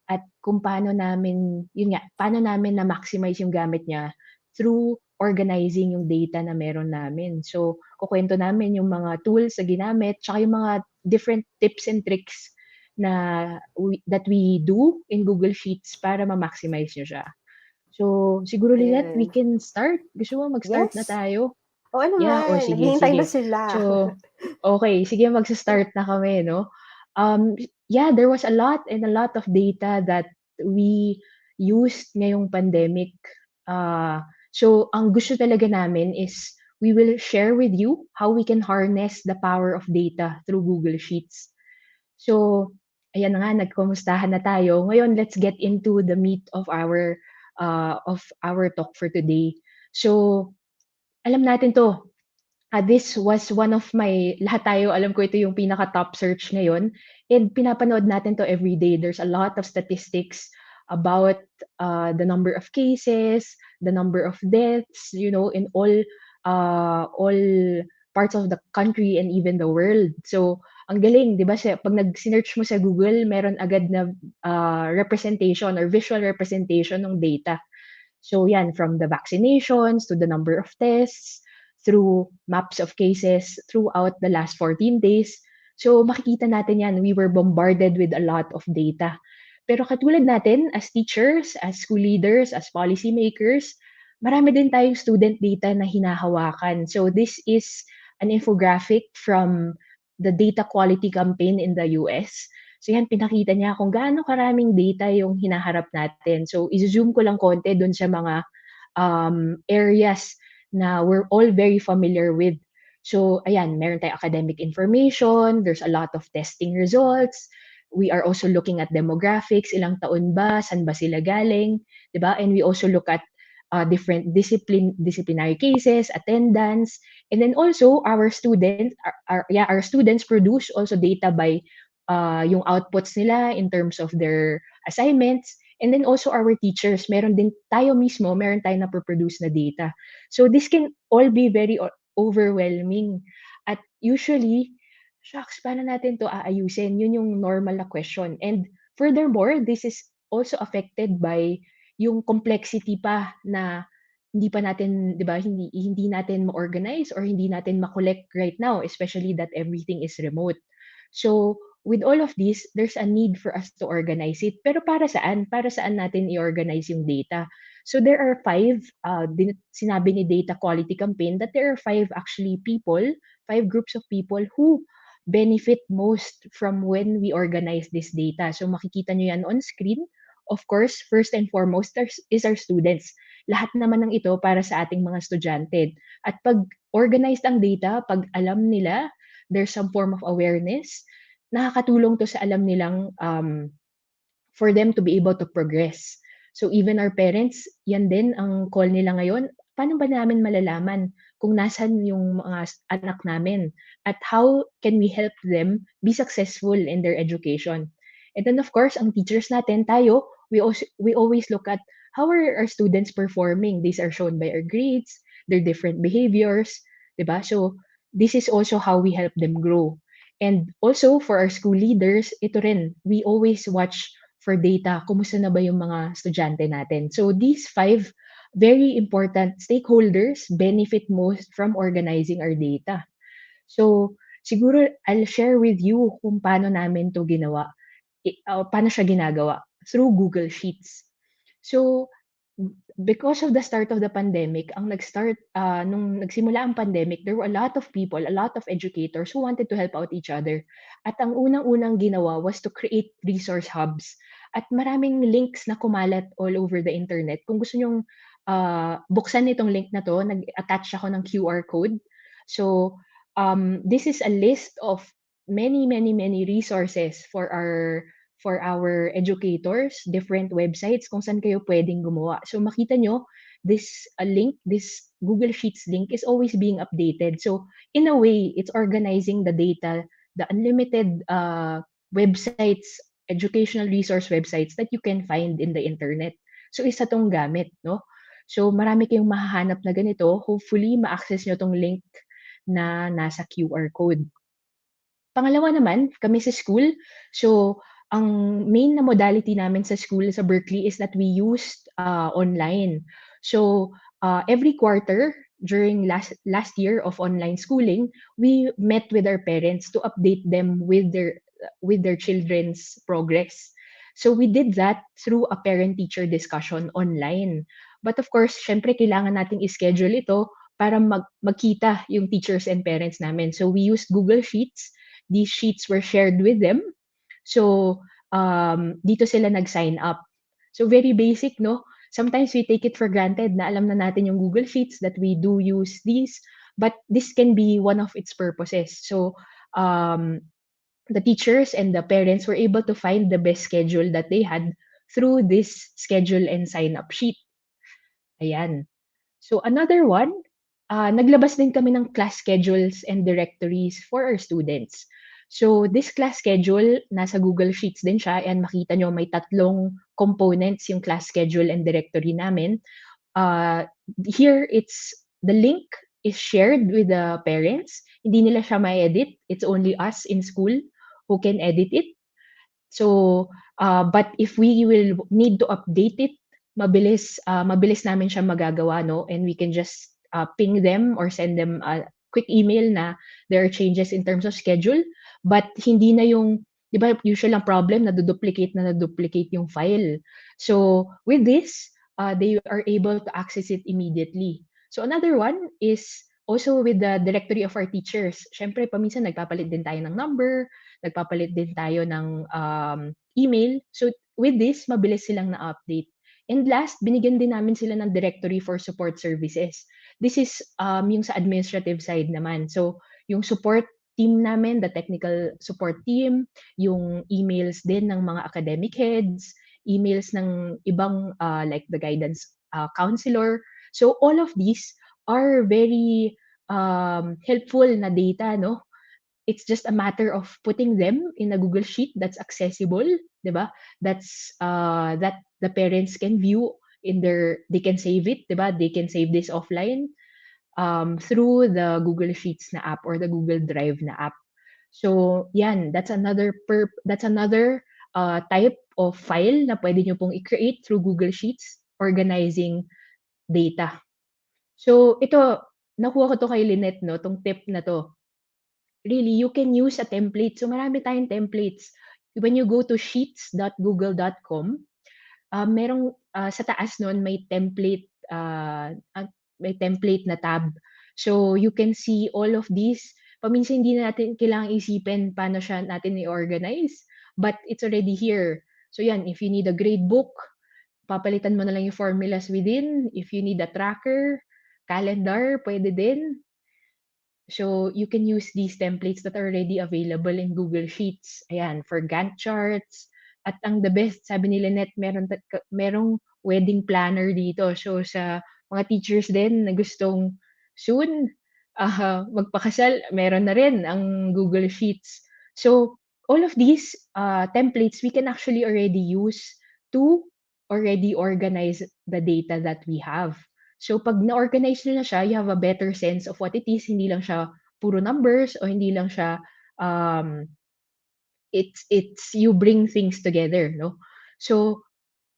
at kung paano namin, yun nga, paano namin na-maximize yung gamit niya through organizing yung data na meron namin. So, kukwento namin yung mga tools na ginamit, tsaka yung mga different tips and tricks that we do in Google Sheets para ma-maximize nyo siya. So, siguro Lynette, we Ayan. can start. Gusto mo mag-start na Yes. tayo? Oo Yeah, o naman. sige, Naghihintay na sige. sila. So, okay, sige, magsa-start na kami, no? Yeah, there was a lot of data that we used ngayong pandemic. So, ang gusto talaga namin is we will share with you how we can harness the power of data through Google Sheets. So, ayan na nga, nagkumustahan na tayo. Ngayon, let's get into the meat of our talk for today. So, alam natin 'to, this was one of lahat tayo alam ko ito yung pinaka-top search ngayon, and pinapanood natin 'to every day. There's a lot of statistics about, the number of cases, the number of deaths, in all parts of the country and even the world. So, ang galing, 'di ba, 'pag sinearch mo sa Google, meron agad na, representation or visual representation ng data. So yan, from the vaccinations to the number of tests, through maps of cases throughout the last 14 days. So makikita natin yan, we were bombarded with a lot of data. Pero katulad natin, as teachers, as school leaders, as policymakers, marami din tayong student data na hinahawakan. So this is an infographic from the data quality campaign in the US. So yan, pinakita niya kung gaano karaming data yung hinaharap natin. So i-zoom ko lang konti dun sa mga areas na we're all very familiar with. So ayan, meron tayong academic information, there's a lot of testing results, we are also looking at demographics, ilang taon ba, saan ba sila galing, 'di ba? And we also look at different disciplinary cases, attendance, and then also our students produce also data by yung outputs nila in terms of their assignments, and then also our teachers, meron tayong na-produce na data. So this can all be very overwhelming. At usually, shucks, paano natin to aayusin? Yun yung normal na question. And furthermore, this is also affected by yung complexity pa na hindi pa natin, 'di ba, hindi natin ma-organize or hindi natin ma-collect right now, especially that everything is remote. So, with all of this, there's a need for us to organize it. Pero para saan? Para saan natin i-organize yung data? So there are five, sinabi ni Data Quality Campaign that there are five actually people, five groups of people who benefit most from when we organize this data. So makikita nyo yan on screen. Of course, first and foremost is our students. Lahat naman ng ito para sa ating mga estudyante. At pag organized ang data, pag alam nila, there's some form of awareness, nakakatulong to sa alam nilang for them to be able to progress. So even our parents, yan din ang call nila ngayon. Paano ba namin malalaman kung nasan yung mga anak namin? At how can we help them be successful in their education? And then of course, ang teachers natin, tayo, we always look at how are our students performing. These are shown by our grades, their different behaviors, diba? So this is also how we help them grow. And also for our school leaders, ito rin, we always watch for data, kumusta na ba yung mga estudyante natin. So these five very important stakeholders benefit most from organizing our data. So siguro I'll share with you kung paano namin to ginawa. Paano siya ginagawa? Through Google Sheets. So because of the start of the pandemic, nung nagsimula ang pandemic, there were a lot of people, a lot of educators who wanted to help out each other. At ang unang-unang ginawa was to create resource hubs. At maraming links na kumalat all over the internet. Kung gusto nyong buksan itong link na to, nag-attach ako ng QR code. So, this is a list of many resources for our educators, different websites kung saan kayo pwedeng gumawa. So makita nyo, this link, this Google Sheets link is always being updated. So in a way, it's organizing the data, the unlimited websites, educational resource websites that you can find in the internet. So isa tong gamit, no? So marami kayong mahahanap na ganito. Hopefully, ma-access nyo tong link na nasa QR code. Pangalawa naman, kami sa school. So, ang main na modality namin sa school sa Berkeley is that we used online. So, every quarter during last year of online schooling, we met with our parents to update them with their children's progress. So we did that through a parent-teacher discussion online. But of course, syempre kailangan nating i-schedule ito para magkita yung teachers and parents namin. So we used Google Sheets. These sheets were shared with them. So, dito sila nag-sign up. So, very basic, no? Sometimes we take it for granted na alam na natin yung Google Sheets, that we do use these, but this can be one of its purposes. So, the teachers and the parents were able to find the best schedule that they had through this schedule and sign-up sheet. Ayan. So, another one, naglabas din kami ng class schedules and directories for our students. So, this class schedule, nasa Google Sheets din siya, and makita nyo may tatlong components yung class schedule and directory namin. Here, the link is shared with the parents. Hindi nila siya ma-edit. It's only us in school who can edit it. So, but if we will need to update it, mabilis namin siya magagawa, no? And we can just ping them or send them a quick email na there are changes in terms of schedule, but hindi na yung, di ba, usual ang problem, na-duplicate yung file. So, with this, they are able to access it immediately. So, another one is also with the directory of our teachers. Syempre, paminsan nagpapalit din tayo ng number, nagpapalit din tayo ng email. So, with this, mabilis silang na-update. And last, binigyan din namin sila ng directory for support services. This is yung sa administrative side naman. So, yung support team namin, the technical support team, yung emails din ng mga academic heads, emails ng ibang like the guidance counselor. So, all of these are very helpful na data, no? It's just a matter of putting them in a Google Sheet that's accessible, diba? That's that the parents can view they can save it, diba? They can save this offline through the Google Sheets na app or the Google Drive na app. So, yan, that's another type of file na pwede nyo pong i-create through Google Sheets, organizing data. So ito, nakuha ko 'to kay Lynette 'no, 'tong tip na 'to. Really, you can use a template. So marami tayong templates. When you go to sheets.google.com, merong, sa taas nun may template na tab. So you can see all of these. Paminsan hindi na natin kailangang isipin paano siya natin i-organize, but it's already here. So yan, if you need a grade book, papalitan mo na lang yung formulas within. If you need a tracker, calendar, pwede din. So you can use these templates that are already available in Google Sheets. Ayan, for Gantt charts. At ang the best, sabi ni Lynette, merong wedding planner dito. So sa mga teachers din na gustong soon magpakasal, meron na rin ang Google Sheets. So all of these templates we can actually already use to already organize the data that we have. So pag na-organize nyo na siya, you have a better sense of what it is. Hindi lang siya puro numbers o hindi lang siya um, it's you bring things together, no? So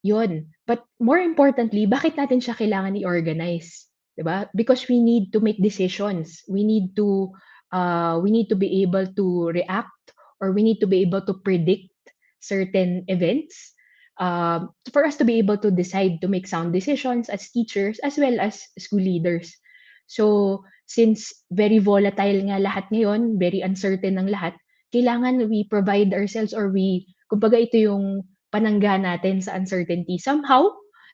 yun. But more importantly, bakit natin siya kailangan i-organize? 'Di ba? Because we need to make decisions. We need to be able to react, or we need to be able to predict certain events, for us to be able to decide to make sound decisions as teachers as well as school leaders. So, since very volatile nga lahat ngayon, very uncertain ang lahat, kailangan we provide ourselves, or kumbaga ito yung panangga natin sa uncertainty. Somehow,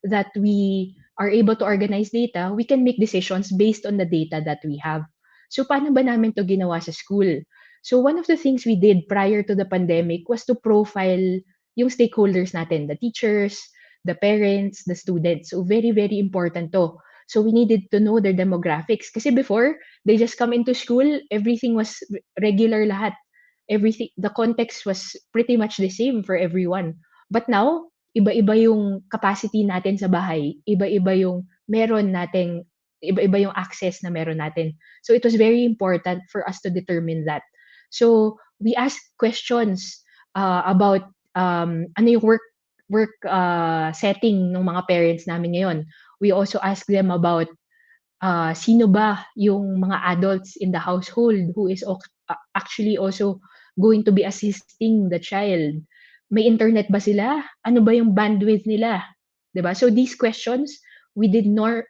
that we are able to organize data, we can make decisions based on the data that we have. So, paano ba namin to ginawa sa school? So, one of the things we did prior to the pandemic was to profile yung stakeholders natin, the teachers, the parents, the students. So, very, very important to. So, we needed to know their demographics. Kasi before, they just come into school, everything was regular lahat. Everything, the context was pretty much the same for everyone. But now, iba-iba yung capacity natin sa bahay, iba-iba yung access na meron natin. So it was very important for us to determine that. So we asked questions about ano yung work setting ng mga parents namin ngayon. We also asked them about sino ba yung mga adults in the household who is actually also going to be assisting the child. May internet ba sila? Ano ba yung bandwidth nila? 'Di ba? So these questions we did not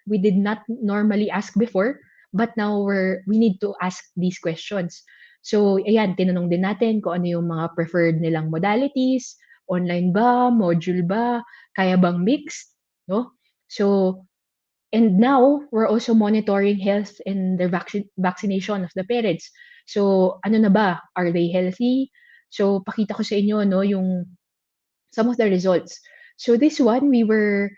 normally ask before, but now we need to ask these questions. So ayan, tinanong din natin kung ano yung mga preferred nilang modalities, online ba, module ba, kaya bang mixed, no? So and now we're also monitoring health and the vaccination of the parents. So ano na ba? Are they healthy? So pakita ko sa inyo no yung some of the results. So this one we were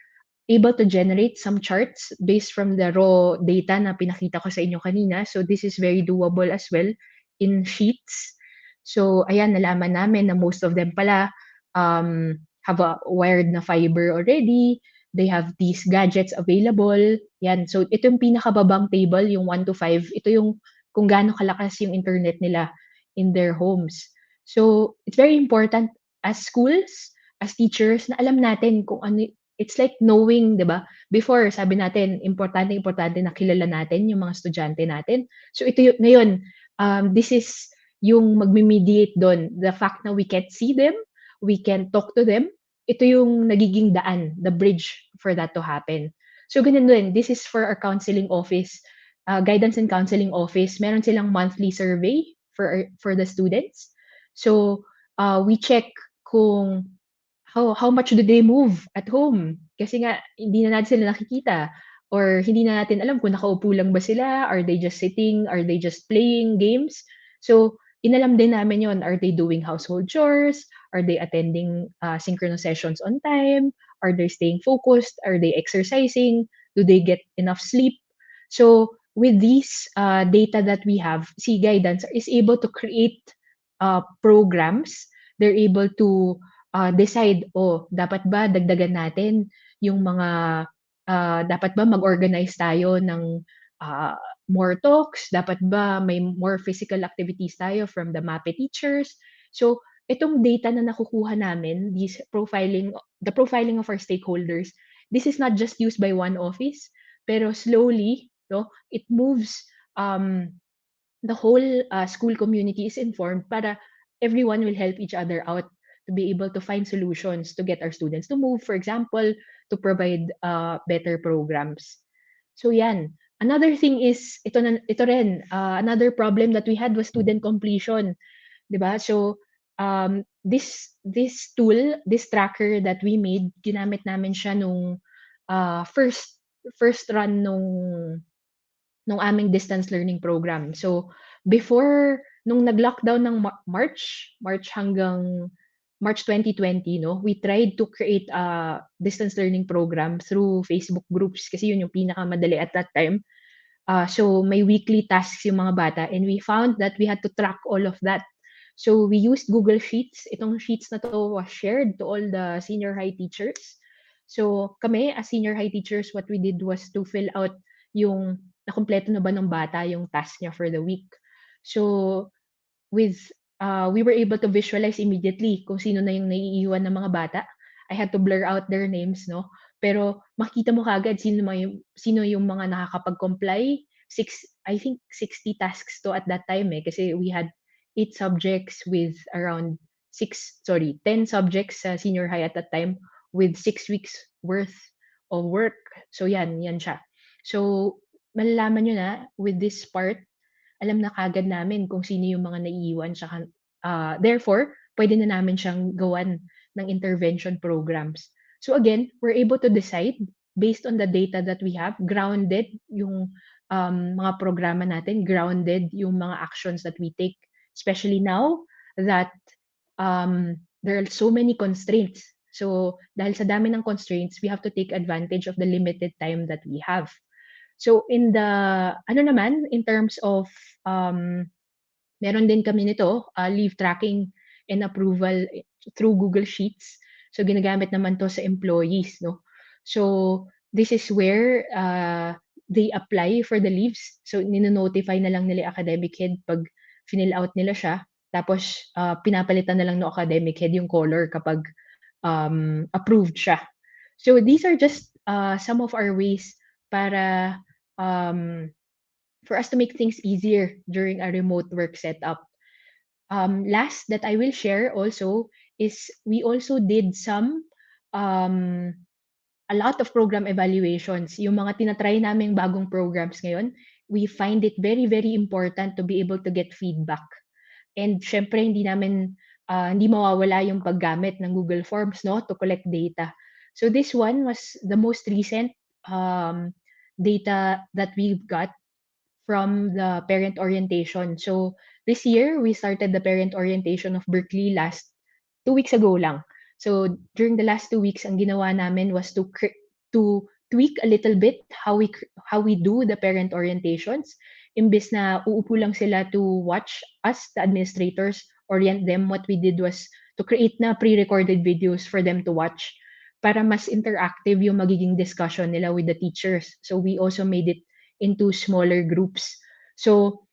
able to generate some charts based from the raw data na pinakita ko sa inyo kanina. So this is very doable as well in sheets. So ayan, nalaman namin na most of them pala have a wired na fiber already. They have these gadgets available. Yan. So ito yung pinakababang table, yung 1 to 5. Ito yung kung gaano kalakas yung internet nila in their homes. So it's very important as schools, as teachers, na alam natin kung ano. It's like knowing, 'di ba? Before, sabi natin, importante na kilala natin yung mga estudyante natin. So ito yung, ngayon, this is yung magme-mediate doon. The fact na we can't see them, we can talk to them, ito yung nagiging daan, the bridge for that to happen. So ganun din, this is for our counseling office, guidance and counseling office. Meron silang monthly survey for the students. So we check kung how much do they move at home? Kasi nga, hindi na natin sila nakikita. Or hindi na natin alam kung nakaupo lang ba sila? Are they just sitting? Are they just playing games? So, inalam din namin yon. Are they doing household chores? Are they attending synchronous sessions on time? Are they staying focused? Are they exercising? Do they get enough sleep? So, with these data that we have, si Guidance is able to create programs. They're able to decide, dapat ba dagdagan natin yung mga, dapat ba mag-organize tayo ng more talks? Dapat ba may more physical activities tayo from the MAPE teachers? So, itong data na nakukuha namin, the profiling of our stakeholders, this is not just used by one office, pero slowly, no? It moves the whole school community is informed para everyone will help each other out to be able to find solutions to get our students to move, for example, to provide better programs. So yan. Another thing is, ito rin, another problem that we had was student completion. 'Di ba? So, this tool, this tracker that we made, ginamit namin siya nung first run nung aming distance learning program. So, before nung nag-lockdown ng March hanggang March 2020, no, we tried to create a distance learning program through Facebook groups kasi yun yung pinakamadali at that time. So may weekly tasks yung mga bata and we found that we had to track all of that. So we used Google Sheets. Itong sheets na to was shared to all the senior high teachers. So kami as senior high teachers, what we did was to fill out yung nakumpleto na ba ng bata yung task niya for the week. So with we were able to visualize immediately kung sino na yung naiiwan ng mga bata. I had to blur out their names, no? Pero makita mo kagad sino yung mga nakakapag-comply. I think 60 tasks to at that time kasi we had 8 subjects with around 10 subjects sa senior high at that time with 6 weeks worth of work. So yan siya. So malalaman nyo na with this part, alam na kagad namin kung sino yung mga naiiwan. Therefore, pwede na namin siyang gawan ng intervention programs. So again, we're able to decide based on the data that we have, grounded yung mga programa natin, grounded yung mga actions that we take, especially now that there are so many constraints. So dahil sa dami ng constraints, we have to take advantage of the limited time that we have. So in terms of meron din kami nito, leave tracking and approval through Google Sheets. So ginagamit naman to sa employees, no? So this is where they apply for the leaves. So nino-notify na lang nila academic head pag fill out nila siya. Tapos pinapalitan na lang no academic head yung color kapag approved siya. So these are just some of our ways para for us to make things easier during a remote work setup. Last that I will share also is we also did a lot of program evaluations. Yung mga tinatry naming bagong programs ngayon, we find it very, very important to be able to get feedback. And syempre, hindi mawawala yung paggamit ng Google Forms, no, to collect data. So this one was the most recent data that we've got from the parent orientation. So this year, we started the parent orientation of Berkeley 2 weeks ago lang. So during the last 2 weeks, ang ginawa namin was to tweak a little bit how we do the parent orientations. Imbes na uupo lang sila to watch us, the administrators, orient them, what we did was to create na pre-recorded videos for them to watch para mas interactive yung magiging discussion nila with the teachers. So we also made it into smaller groups. So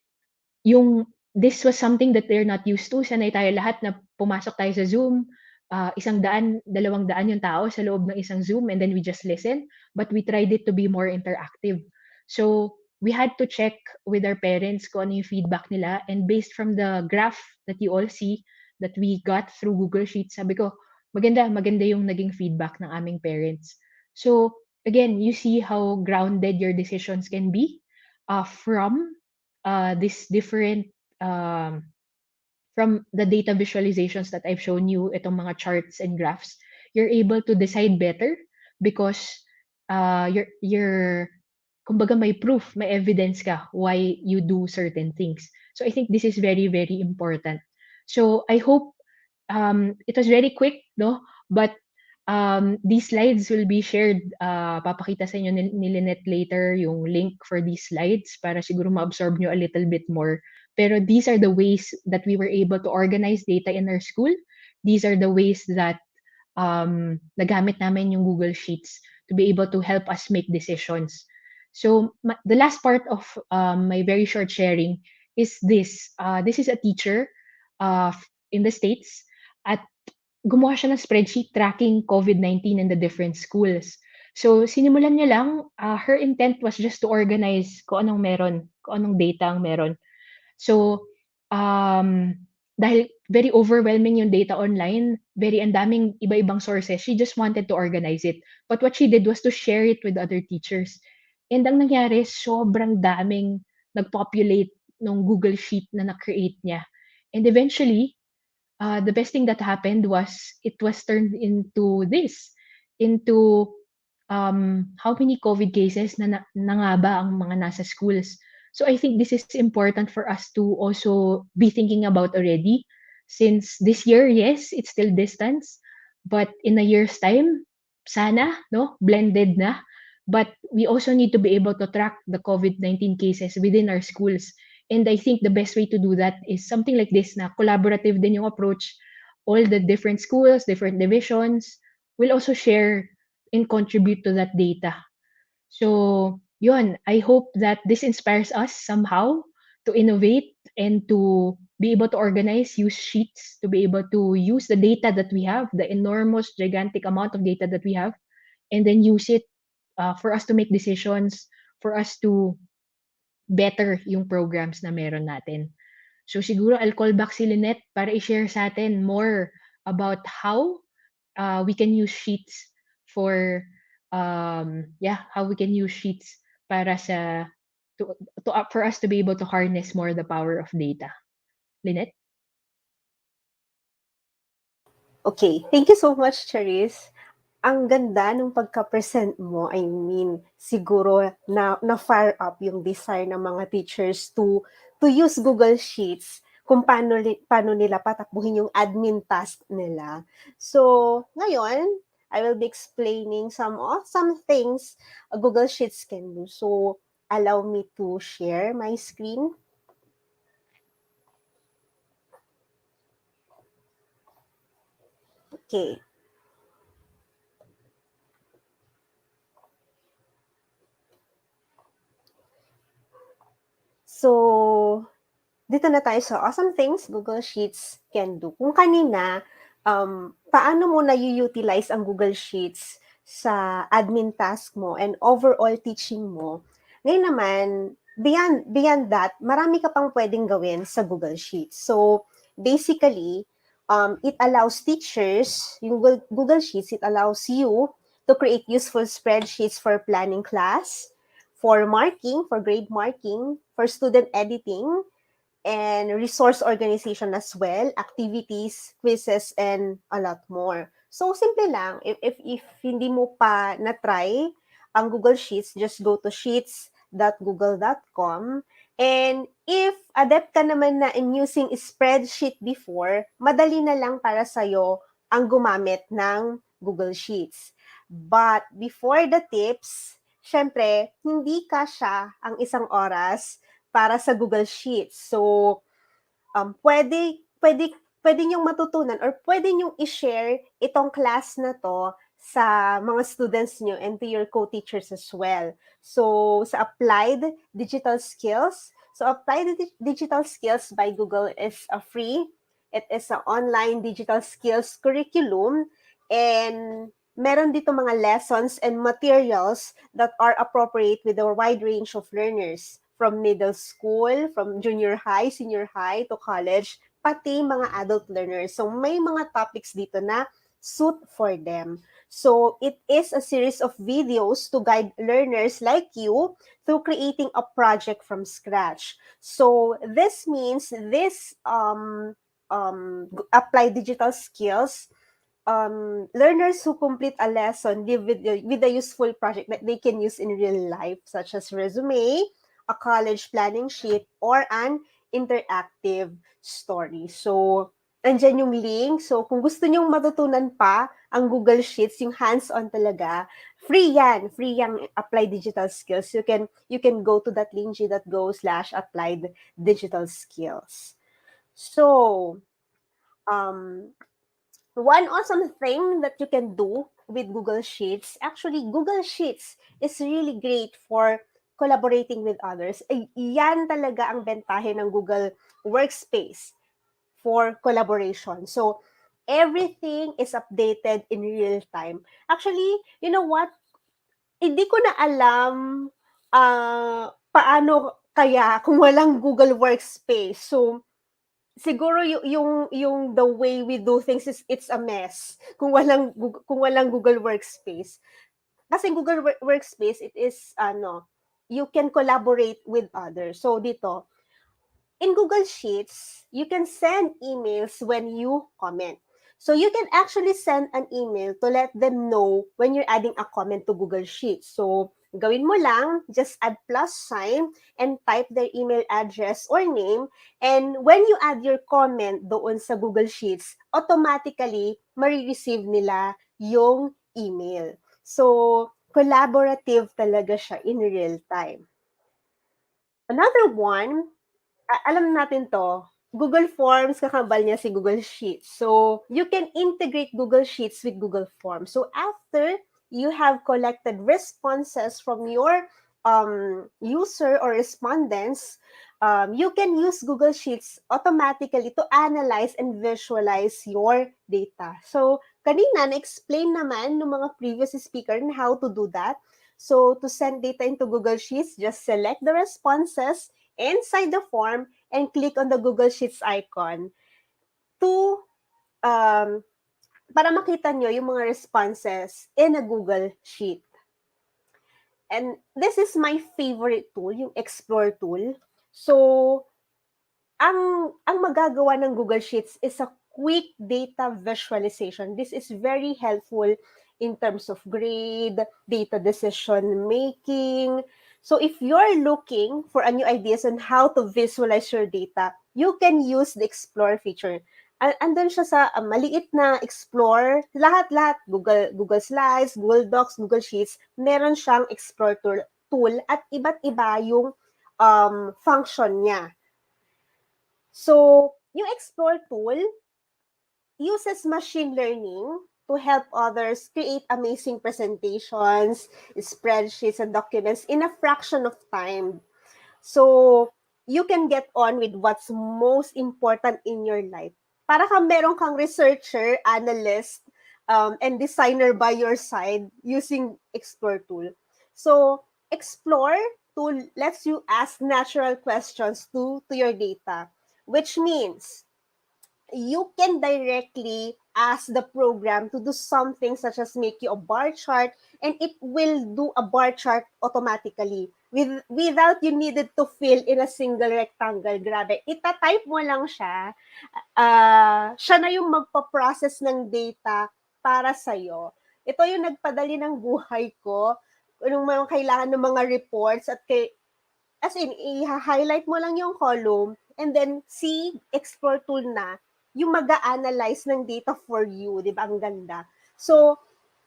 this was something that they're not used to. Sanay tayo lahat na pumasok tayo sa Zoom, 100, 200 yung tao sa loob ng isang Zoom and then we just listen. But we tried it to be more interactive. So we had to check with our parents kung ano yung feedback nila, and based from the graph that you all see that we got through Google Sheets, sabi ko, maganda yung naging feedback ng aming parents. So again, you see how grounded your decisions can be from this different from the data visualizations that I've shown you, itong mga charts and graphs. You're able to decide better because you're kumbaga may proof, may evidence ka why you do certain things. So I think this is very, very important. So I hope it was very quick, no? But these slides will be shared. Papakita sa inyo ni Lynette later yung link for these slides para siguro ma-absorb nyo a little bit more. Pero these are the ways that we were able to organize data in our school. These are the ways that nagamit namin yung Google Sheets to be able to help us make decisions. So the last part of my very short sharing is this. This is a teacher in the States at gumawa siya ng spreadsheet tracking COVID-19 in the different schools. So, sinimulan niya lang, her intent was just to organize kung anong meron, kung anong data ang meron. So, dahil very overwhelming yung data online, very ang daming iba-ibang sources, she just wanted to organize it. But what she did was to share it with other teachers. And ang nangyari, sobrang daming nag-populate nung Google Sheet na na-create niya. And eventually, the best thing that happened was it was turned into how many COVID cases na nga ba ang mga nasa schools. So I think this is important for us to also be thinking about already. Since this year, yes, it's still distance, but in a year's time, sana, no, blended na. But we also need to be able to track the COVID-19 cases within our schools. And I think the best way to do that is something like this na collaborative din yung approach. All the different schools, different divisions will also share and contribute to that data. So, yun, I hope that this inspires us somehow to innovate and to be able to organize, use sheets, to be able to use the data that we have, the enormous, gigantic amount of data that we have, and then use it for us to make decisions, for us to better yung programs na meron natin. So siguro I'll call back si Lynette para i-share sa atin more about how we can use sheets for how we can use sheets para sa for us to be able to harness more the power of data. Lynette? Okay, thank you so much, Charis. Ang ganda nung pagka-present mo. I mean, siguro na-fire up yung desire ng mga teachers to use Google Sheets kung paano nila patakbuhin yung admin task nila. So, ngayon, I will be explaining some things Google Sheets can do. So, allow me to share my screen. Okay. So, dito na tayo sa awesome things Google Sheets can do. Kung kanina, paano mo na-utilize ang Google Sheets sa admin task mo and overall teaching mo, ngayon naman, beyond that, marami ka pang pwedeng gawin sa Google Sheets. So, basically, it allows teachers, yung Google Sheets, it allows you to create useful spreadsheets for planning class, for marking, for grade marking, for student editing, and resource organization as well, activities, quizzes, and a lot more. So, simple lang. If hindi mo pa na-try ang Google Sheets, just go to sheets.google.com. And if adept ka naman na in using spreadsheet before, madali na lang para sa'yo ang gumamit ng Google Sheets. But before the tips, syempre, hindi kasya ang isang oras para sa Google Sheets. So, pwede niyong matutunan or pwede niyong i-share itong class na to sa mga students niyo and to your co-teachers as well. So, sa Applied Digital Skills, Digital Skills by Google is free. It is an online digital skills curriculum and meron dito mga lessons and materials that are appropriate with a wide range of learners from middle school, from junior high, senior high to college, pati mga adult learners. So may mga topics dito na suit for them. So it is a series of videos to guide learners like you through creating a project from scratch. So this means this apply digital skills learners who complete a lesson with a useful project that they can use in real life, such as resume, a college planning sheet, or an interactive story. So, andyan yung link. So, kung gusto nyong matutunan pa ang Google Sheets, yung hands-on talaga, free yan. Free yung Applied Digital Skills. You can go to that link, g.go/applied digital skills. So, one awesome thing that you can do with Google Sheets, actually, Google Sheets is really great for collaborating with others. Yan talaga ang bentahe ng Google Workspace for collaboration. So, everything is updated in real time. Actually, you know what? hindi ko na alam paano kaya kung walang Google Workspace. So, siguro yung the way we do things is it's a mess kung walang Google Workspace. Kasi Google Workspace, it is you can collaborate with others. So dito, in Google Sheets, you can send emails when you comment. So you can actually send an email to let them know when you're adding a comment to Google Sheets. So gawin mo lang, just add plus sign and type their email address or name. And when you add your comment doon sa Google Sheets, automatically marireceive nila yung email. So collaborative talaga siya in real time. Another one, alam natin to, Google Forms, kakabal niya si Google Sheets. So, you can integrate Google Sheets with Google Forms. So, after you have collected responses from your user or respondents, you can use Google Sheets automatically to analyze and visualize your data. So, kanina, na-explain naman ng mga previous speaker on how to do that. So, to send data into Google Sheets, just select the responses inside the form and click on the Google Sheets icon to para makita nyo yung mga responses in a Google Sheet. And this is my favorite tool, yung Explore tool. So, ang magagawa ng Google Sheets is a quick data visualization. This is very helpful in terms of grade, data decision making. So if you're looking for a new ideas on how to visualize your data, you can use the Explore feature. Andun siya sa maliit na Explore, lahat-lahat, Google Slides, Google Docs, Google Sheets, meron siyang Explore tool at iba't iba yung function niya. So, yung Explore tool uses machine learning to help others create amazing presentations, spreadsheets, and documents in a fraction of time. So, you can get on with what's most important in your life. Para meron kang researcher, analyst, and designer by your side using Explore tool. So, Explore tool lets you ask natural questions to your data, which means you can directly ask the program to do something such as make you a bar chart, and it will do a bar chart automatically without you needed to fill in a single rectangle. Grabe. Ita-type mo lang siya. Siya na yung magpa-process ng data para sa'yo. Ito yung nagpadali ng buhay ko. Anong mga kailangan ng mga reports at as in, i-highlight mo lang yung column and then see Explore tool na yung mag-a-analyze ng data for you. Di ba? Ang ganda. So,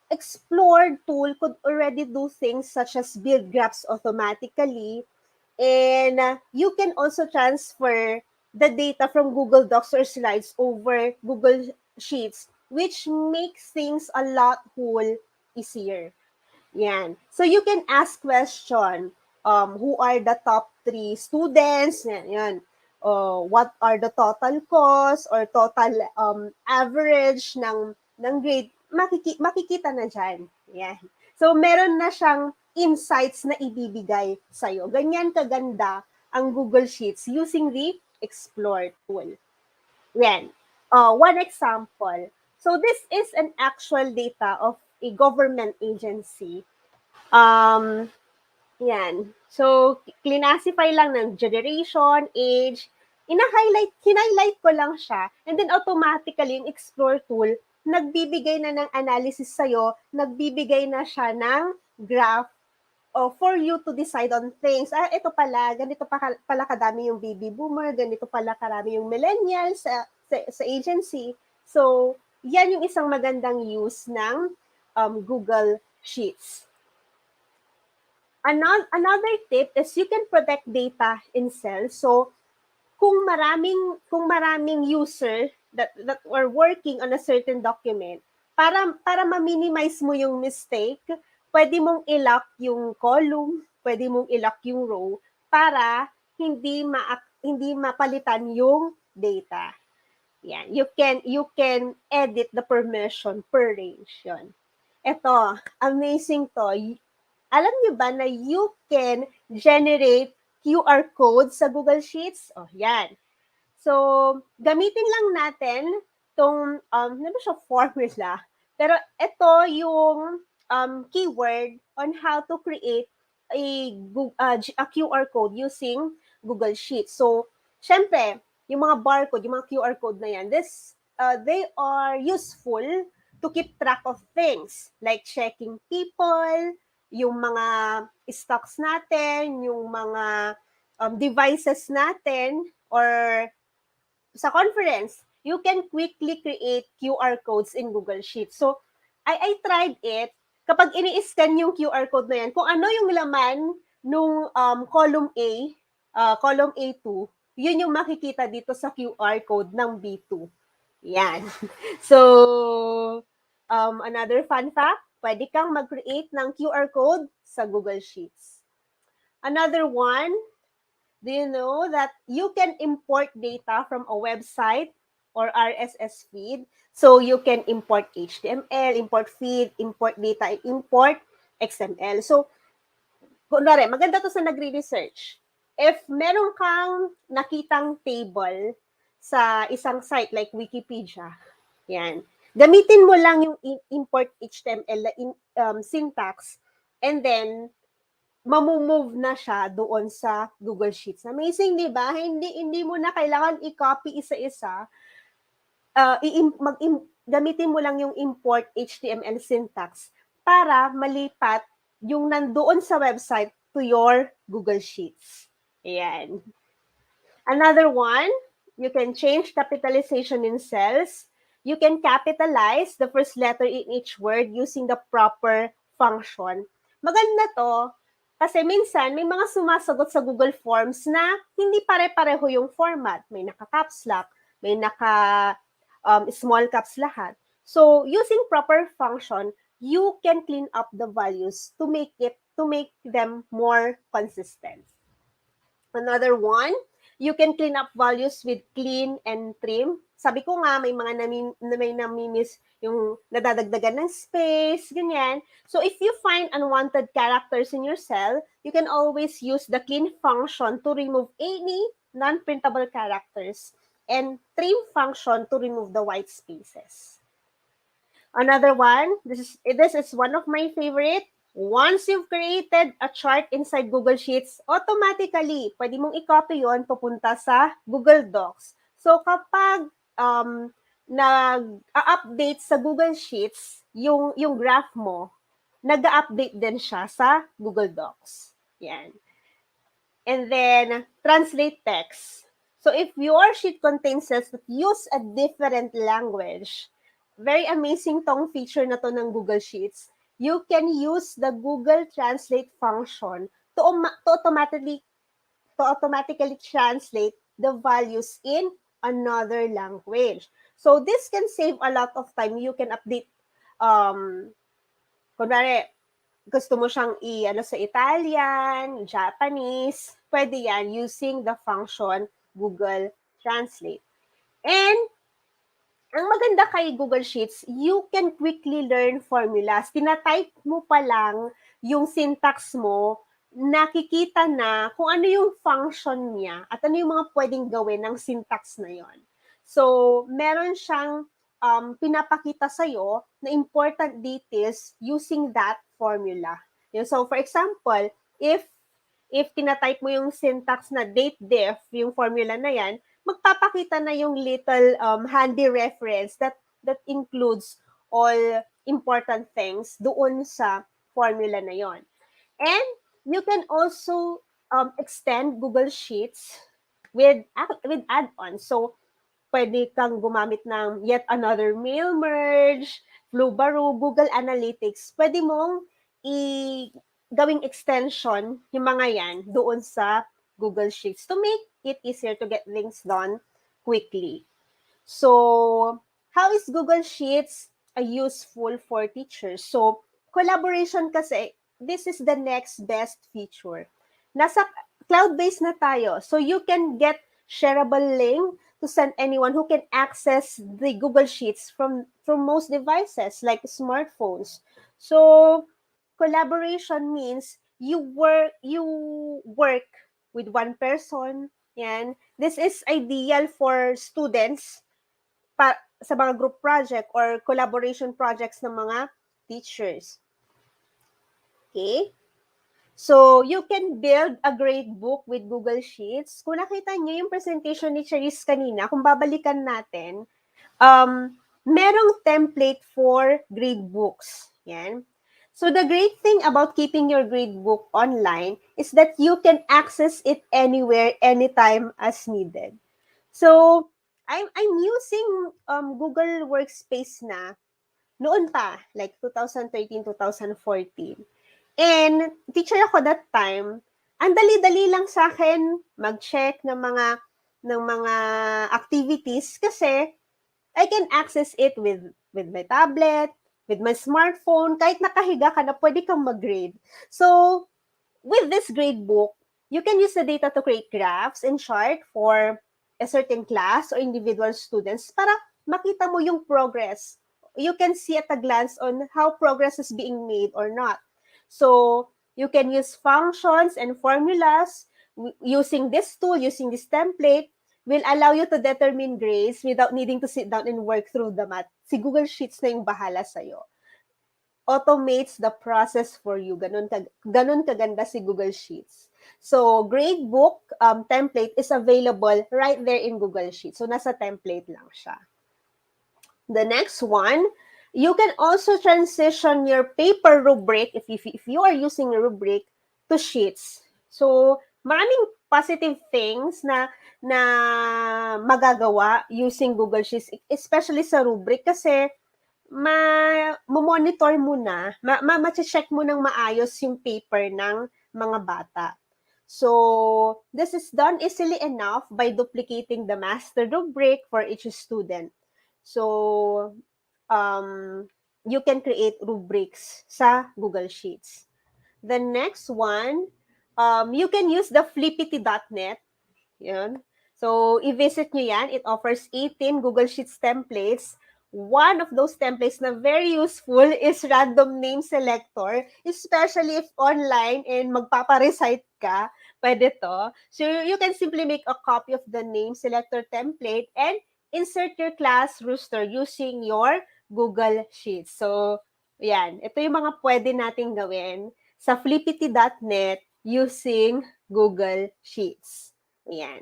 Explore tool could already do things such as build graphs automatically, and you can also transfer the data from Google Docs or Slides over Google Sheets, which makes things a lot easier. Yan. So you can ask question, who are the top 3 students? Yan. What are the total costs or total average ng grade? Makikita na dyan. Yan. So meron na siyang insights na ibibigay sa'yo. Ganyan kaganda ang Google Sheets using the Explore tool. Yan. One example. So this is an actual data of a government agency. Yan. So, classify lang ng generation, age, hinighlight ko lang siya, and then automatically yung Explore tool, nagbibigay na ng analysis sa'yo, nagbibigay na siya ng graph for you to decide on things. Ito pala, ganito pala kadami yung baby boomer, ganito pala karami yung millennials sa agency. So, yan yung isang magandang use ng Google Sheets. Another tip is you can protect data in cells. So, kung maraming user that are working on a certain document, para ma-minimize mo yung mistake, pwede mong i-lock yung column, pwede mong i-lock yung row para hindi mapalitan yung data. Yan. You can edit the permission per range. Yun. Ito, amazing to. Alam niyo ba na you can generate QR code sa Google Sheets? Oh, yan. So, gamitin lang natin tong, ano ba siya, formula. Pero ito yung keyword on how to create a QR code using Google Sheets. So, syempre, yung mga barcode, yung mga QR code na yan, they are useful to keep track of things like checking people, yung mga stocks natin, yung mga devices natin, or sa conference, you can quickly create QR codes in Google Sheets. So, I tried it. Kapag ini-scan yung QR code na yan, kung ano yung laman nung column A, column A2, yun yung makikita dito sa QR code ng B2. Yan. So, another fun fact, pwede kang mag-create ng QR code sa Google Sheets. Another one, do you know that you can import data from a website or RSS feed? So you can import HTML, import feed, import data, import XML. So, kunwari, maganda to sa nagre-research. If meron kang nakitang table sa isang site like Wikipedia, yan, gamitin mo lang yung import HTML na syntax, and then mamumove na siya doon sa Google Sheets. Amazing, di ba? Hindi mo na kailangan i-copy isa-isa. Gamitin mo lang yung import HTML syntax para malipat yung nandoon sa website to your Google Sheets. Ayan. Another one, you can change capitalization in cells. You can capitalize the first letter in each word using the proper function. Maganda to kasi minsan may mga sumasagot sa Google Forms na hindi pare-pareho yung format. May naka-caps lock, may naka-small caps lahat. So, using proper function, you can clean up the values to make them more consistent. Another one, you can clean up values with clean and trim. Sabi ko nga, may namimiss yung nadadagdagan ng space, ganyan. So if you find unwanted characters in your cell, you can always use the clean function to remove any non-printable characters and trim function to remove the white spaces. Another one, this is one of my favorite. Once you've created a chart inside Google Sheets, automatically, pwede mong i-copy yon papunta sa Google Docs. So kapag nag-update sa Google Sheets, yung graph mo, nag-update din siya sa Google Docs. Yan. And then, translate text. So if your sheet contains cells that use a different language, very amazing tong feature na to ng Google Sheets. You can use the Google Translate function to automatically translate the values in another language. So this can save a lot of time. You can update, kunwari, gusto mo siyang sa Italian, Japanese, pwede yan using the function Google Translate. And ang maganda kay Google Sheets, you can quickly learn formulas. Tinatype mo pa lang yung syntax mo, nakikita na kung ano yung function niya at ano yung mga pwedeng gawin ng syntax na yon. So, meron siyang pinapakita sa'yo na important details using that formula. So, for example, if tinatype mo yung syntax na date def, yung formula na yan, magpapakita na yung little handy reference that includes all important things doon sa formula na yon. And you can also extend Google Sheets with add-ons. So, pwede kang gumamit ng yet another mail merge, Flubaroo, Google Analytics. Pwede mong gawing extension yung mga yan doon sa Google Sheets to make it easier to get things done quickly. So, how is Google Sheets useful for teachers? So, collaboration kasi, this is the next best feature. Nasa cloud-based na tayo. So, you can get shareable link to send anyone who can access the Google Sheets from most devices like smartphones. So, collaboration means you work with one person. Yan. This is ideal for students sa mga group project or collaboration projects ng mga teachers. Okay? So, you can build a great book with Google Sheets. Kung nakita niyo yung presentation ni Charisse kanina, kung babalikan natin, merong template for grade books. Yan. So, the great thing about keeping your grade book online is that you can access it anywhere, anytime as needed. So, I'm using Google Workspace na noon pa, like 2013, 2014. And teacher ako that time, ang dali-dali lang sa akin mag-check ng mga activities kasi I can access it with my tablet, with my smartphone, kahit nakahiga ka na pwede kang mag-grade. So, with this grade book, you can use the data to create graphs and chart for a certain class or individual students para makita mo yung progress. You can see at a glance on how progress is being made or not. So, you can use functions and formulas using this tool, using this template, will allow you to determine grades without needing to sit down and work through the math. Si Google Sheets na yung bahala sa'yo. Automates the process for you. Ganun kaganda si Google Sheets. So, gradebook template is available right there in Google Sheets. So, nasa template lang siya. The next one, you can also transition your paper rubric, if you are using a rubric, to sheets. So, maraming positive things na magagawa using Google Sheets, especially sa rubric kasi monitor mo na, ma-check mo ng maayos yung paper ng mga bata. So, this is done easily enough by duplicating the master rubric for each student. So, you can create rubrics sa Google Sheets. The next one, you can use the flippity.net. Yun. So, i-visit nyo yan. It offers 18 Google Sheets templates. One of those templates na very useful is random name selector, especially if online and magpapa-recite ka, pwede to. So, you can simply make a copy of the name selector template and insert your class roster using your Google Sheets. So, yan. Ito yung mga pwede nating gawin sa flippity.net using Google Sheets. Yan.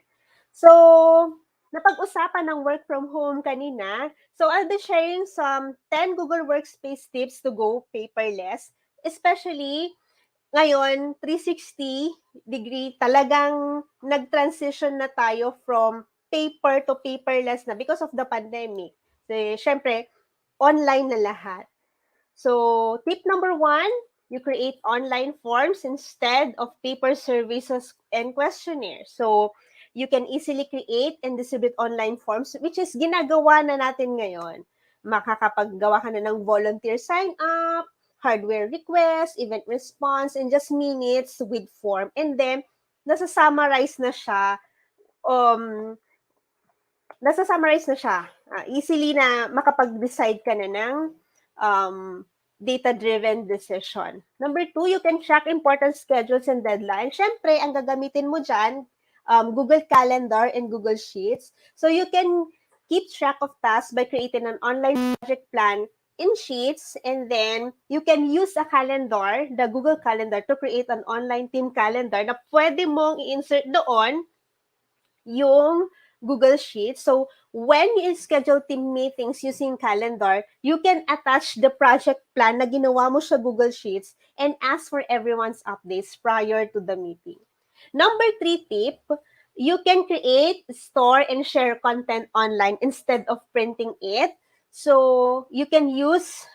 So, napag-usapan ng work from home kanina. So, I'll be sharing some 10 Google Workspace tips to go paperless. Especially, ngayon, 360-degree, talagang nag-transition na tayo from paper to paperless na because of the pandemic. So, syempre, online na lahat. So, tip number 1, you create online forms instead of paper surveys and questionnaires. So, you can easily create and distribute online forms, which is ginagawa na natin ngayon. Makakapaggawa ka na ng volunteer sign-up, hardware request, event response, in just minutes with form. And then, nasa-summarize na siya. Easily na makapag-decide ka na ng data-driven decision. Number 2, you can track important schedules and deadlines. Siyempre, ang gagamitin mo dyan, Google Calendar and Google Sheets. So you can keep track of tasks by creating an online project plan in Sheets, and then you can use a calendar, the Google Calendar, to create an online team calendar na pwede mong i-insert doon yung Google Sheets. So when you schedule team meetings using calendar, you can attach the project plan na ginawa mo sa Google Sheets and ask for everyone's updates prior to the meeting. Number 3 tip, you can create, store, and share content online instead of printing it. So, you can use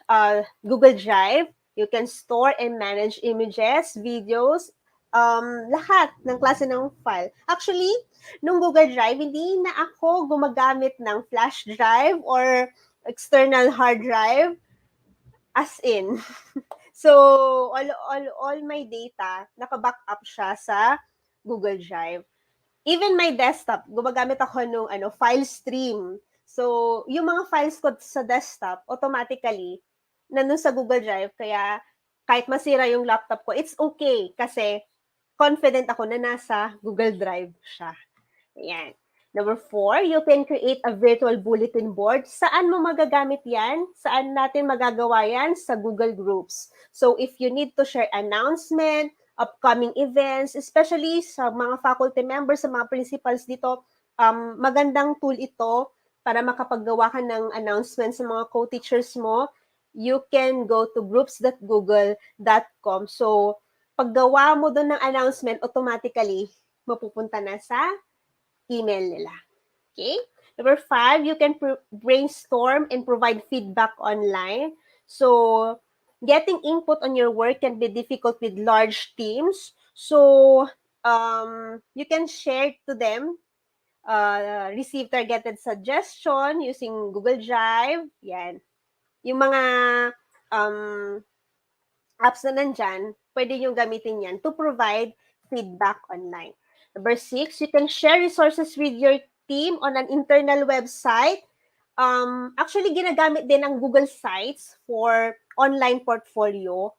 Google Drive. You can store and manage images, videos, lahat ng klase ng file. Actually, nung Google Drive, hindi na ako gumagamit ng flash drive or external hard drive, as in. So, all my data, naka-backup siya sa Google Drive. Even my desktop, gumagamit ako nung file stream. So, yung mga files ko sa desktop, automatically, nandun sa Google Drive. Kaya, kahit masira yung laptop ko, it's okay kasi confident ako na nasa Google Drive siya. Ayan. Number 4, you can create a virtual bulletin board. Saan mo magagamit yan? Saan natin magagawa yan? Sa Google Groups. So if you need to share announcement, upcoming events, especially sa mga faculty members, sa mga principals dito, magandang tool ito para makapaggawa ka ng announcement sa mga co-teachers mo. You can go to groups.google.com. So paggawa mo doon ng announcement, automatically mapupunta na sa email nila. Okay? Number 5, you can brainstorm and provide feedback online. So, getting input on your work can be difficult with large teams. So, you can share to them, receive targeted suggestion using Google Drive. Yan. Yung mga apps na nandyan, pwede nyo gamitin yan to provide feedback online. Number 6, you can share resources with your team on an internal website. Actually, ginagamit din ang Google Sites for online portfolio.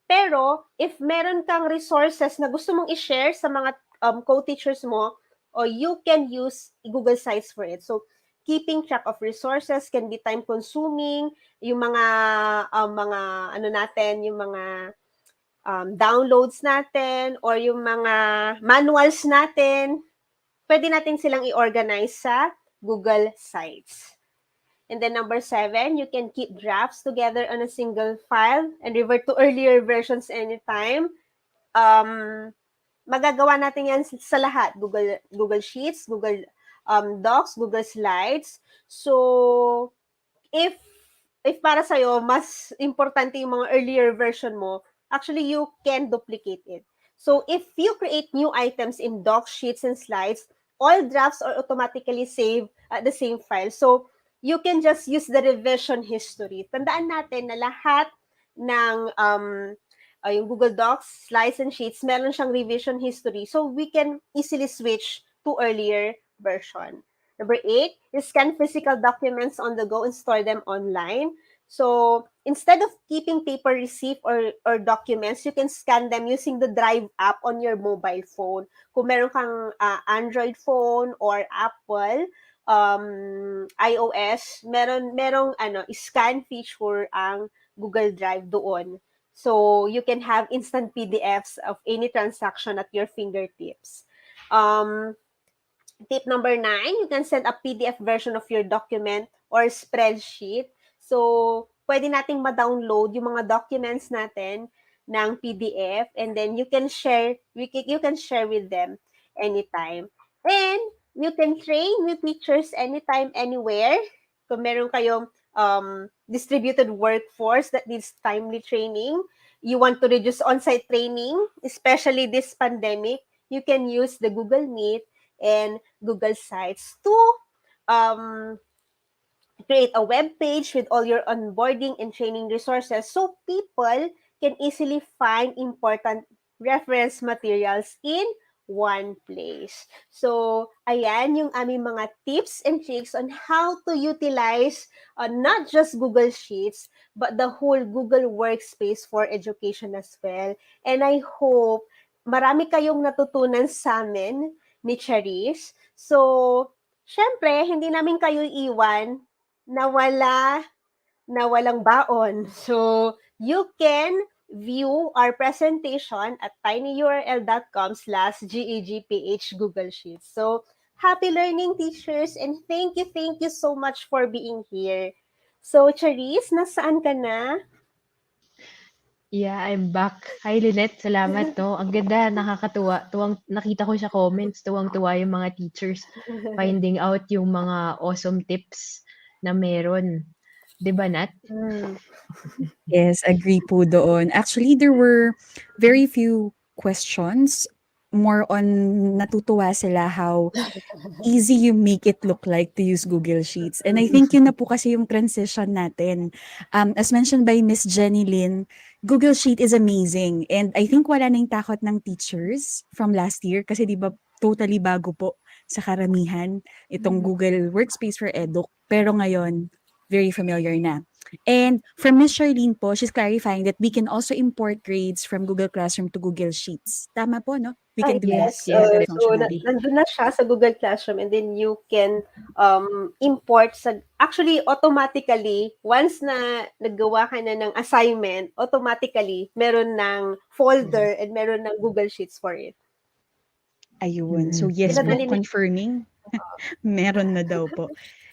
Pero, if meron kang resources na gusto mong i-share sa mga co-teachers mo, or you can use Google Sites for it. So, keeping track of resources can be time-consuming. Yung mga ano natin, yung mga downloads natin or yung mga manuals natin, pwede natin silang i-organize sa Google Sites. And then number 7, you can keep drafts together on a single file and revert to earlier versions anytime. Magagawa natin yan sa lahat. Google Sheets, Google Docs, Google Slides. So, if para sa'yo, mas importante yung mga earlier version mo, actually, you can duplicate it. So, if you create new items in docs, sheets, and slides, all drafts are automatically saved at the same file. So, you can just use the revision history. Tandaan natin na lahat ng yung Google Docs, slides, and sheets, meron siyang revision history. So, we can easily switch to earlier version. Number 8, you scan physical documents on the go and store them online. So, instead of keeping paper receipt or documents, you can scan them using the Drive app on your mobile phone. Kung meron kang Android phone or Apple, iOS, merong scan feature ang Google Drive doon. So, you can have instant PDFs of any transaction at your fingertips. Tip number 9, you can send a PDF version of your document or spreadsheet. So, pwede nating ma-download yung mga documents natin ng PDF and then you can share with them anytime. And you can train with teachers anytime, anywhere. Kung meron kayong distributed workforce that needs timely training, you want to reduce on-site training, especially this pandemic, you can use the Google Meet and Google Sites to create a web page with all your onboarding and training resources so people can easily find important reference materials in one place. So, ayan yung aming mga tips and tricks on how to utilize not just Google Sheets, but the whole Google Workspace for education as well. And I hope marami kayong natutunan sa amin ni Charisse. So, syempre, hindi namin kayo iwan na walang baon. So, you can view our presentation at tinyurl.com/GEGPH Google Sheets. So, happy learning, teachers, and thank you so much for being here. So, Charisse, nasaan ka na? Yeah, I'm back. Hi, Lynette. Salamat, no? Ang ganda, nakakatuwa. Nakita ko sa comments, tuwang-tuwa yung mga teachers finding out yung mga awesome tips na meron. 'Di ba, Nat? Yes, agree po doon. Actually, there were very few questions. More on natutuwa sila how easy you make it look like to use Google Sheets. And I think yun na po kasi yung transition natin. As mentioned by Miss Jenny Lynn, Google Sheet is amazing. And I think wala na yung takot ng teachers from last year kasi di ba totally bago po sa karamihan itong Google Workspace for Edu. Pero ngayon, very familiar na. And from Miss Charlene po, she's clarifying that we can also import grades from Google Classroom to Google Sheets. Tama po, no? We can Ay, do that. yes. We have that So, functionality. nandun na siya sa Google Classroom and then you can import actually, automatically, once na naggawa ka na ng assignment, automatically, meron ng folder and meron ng Google Sheets for it. Ayun. So yes po, Pinadali na. confirming. Meron na daw po.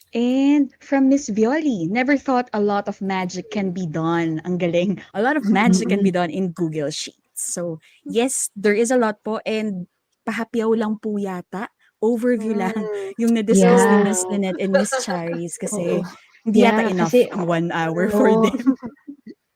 And from Miss Violi, never thought a lot of magic can be done. Ang galing. A lot of magic can be done in Google Sheets. So yes, there is a lot po and pahapyaw lang po yata. Overview lang yung na-discuss ni Yeah. Miss Lynette and Miss Charis kasi Oo. hindi yata Yeah, enough kasi ang 1 hour for oo, them.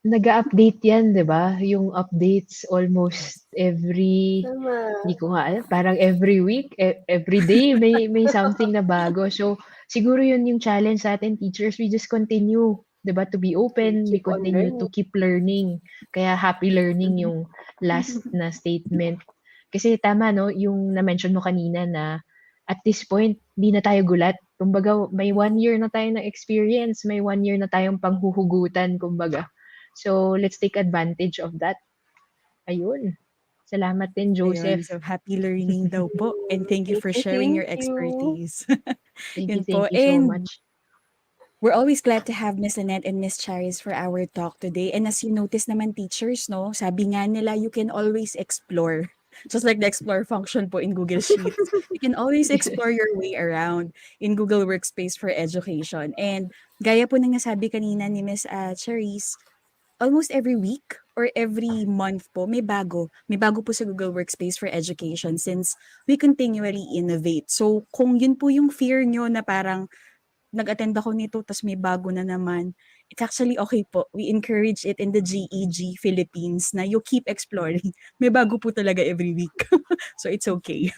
nag-a-update 'yan, 'di ba? Yung updates almost every Tama. hindi ko nga alam, parang every week, every day may something na bago. So, siguro 'yun yung challenge sa atin teachers, we just continue, 'di ba, to be open, we Keep on continue to learning. keep learning. Kaya happy learning yung last na statement. Kasi tama 'no, yung na-mention mo kanina na at this point, 'di na tayo gulat. Kumbaga may 1 year na tayong na-experience, may 1 year na tayong panghuhugutan kumbaga. So, let's take advantage of that. Ayun. Salamat din, Ayun, Joseph. so happy learning daw po and thank you for sharing your Thank you. expertise. Yun po. Thank you so And much. we're always glad to have Miss Annette and Miss Charis for our talk today. And as you notice naman teachers, no, sabi nga nila you can always explore. Just like the explore function po in Google Sheets. You can always explore your way around in Google Workspace for Education. And gaya po ng nasabi kanina ni Miss Charis, almost every week or every month po may bago. May bago po sa Google Workspace for Education since we continually innovate. So kung yun po yung fear nyo na parang nag-attend ako nito tas may bago na naman, it's actually okay po. We encourage it in the GEG Philippines na you keep exploring. May bago po talaga every week. So it's okay.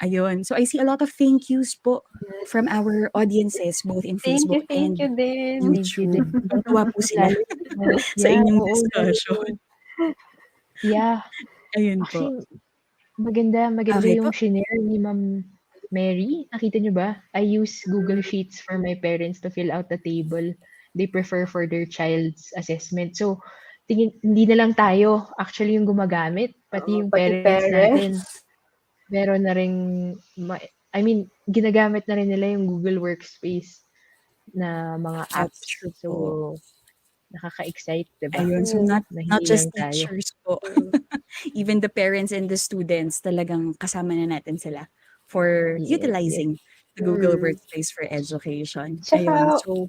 Ayun. So I see a lot of thank yous po from our audiences both in Facebook Thank you and din. Thank you YouTube. din. Tuwang-tuwa po sila Lalo sa yeah, inyong oo, lalo discussion. yeah. Ayun po. Actually, maganda Okay po. yung shinare ni Ma'am Mary. Nakita niyo ba? I use Google Sheets for my parents to fill out the table they prefer for their child's assessment. So, hindi na lang tayo actually yung gumagamit, pati yung Pati parents natin. parents. Meron na ring, I mean, ginagamit na rin nila yung Google Workspace na mga That's apps. true So, po. nakaka-excite, 'di ba? Ayun. So not Na hindi just lang tayo. teachers po. Even the parents and the students talagang kasama na natin sila for Yes, yes. utilizing the Google Workspace for Education. Ayun. Tsaka, So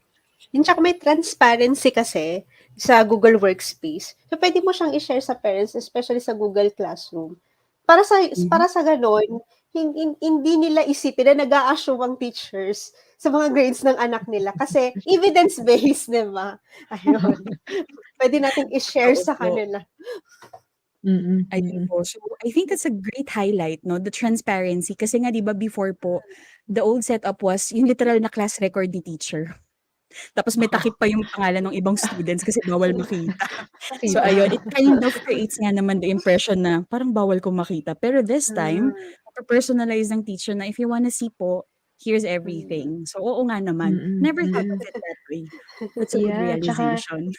tsaka may transparency kasi sa Google Workspace. So, pwede mo siyang i-share sa parents, especially sa Google Classroom. Para sa gano'n, hindi nila isipin na nag-a-assume ang teachers sa mga grades ng anak nila kasi evidence-based, 'di ba? Ayun. Pwede nating i-share totoo sa po. kanila. Ayun po. So, I think that's a great highlight, no? The transparency. Kasi nga, di ba, before po, the old setup was yung literal na class record ni teacher. Tapos may takip pa yung pangalan ng ibang students kasi bawal makita. So, ayun, it kind of creates nga naman the impression na parang bawal kong makita. Pero this time, personalize ng teacher na if you wanna see po, here's everything. So, oo nga naman. Never thought of it that way. That's a good Yeah, realization.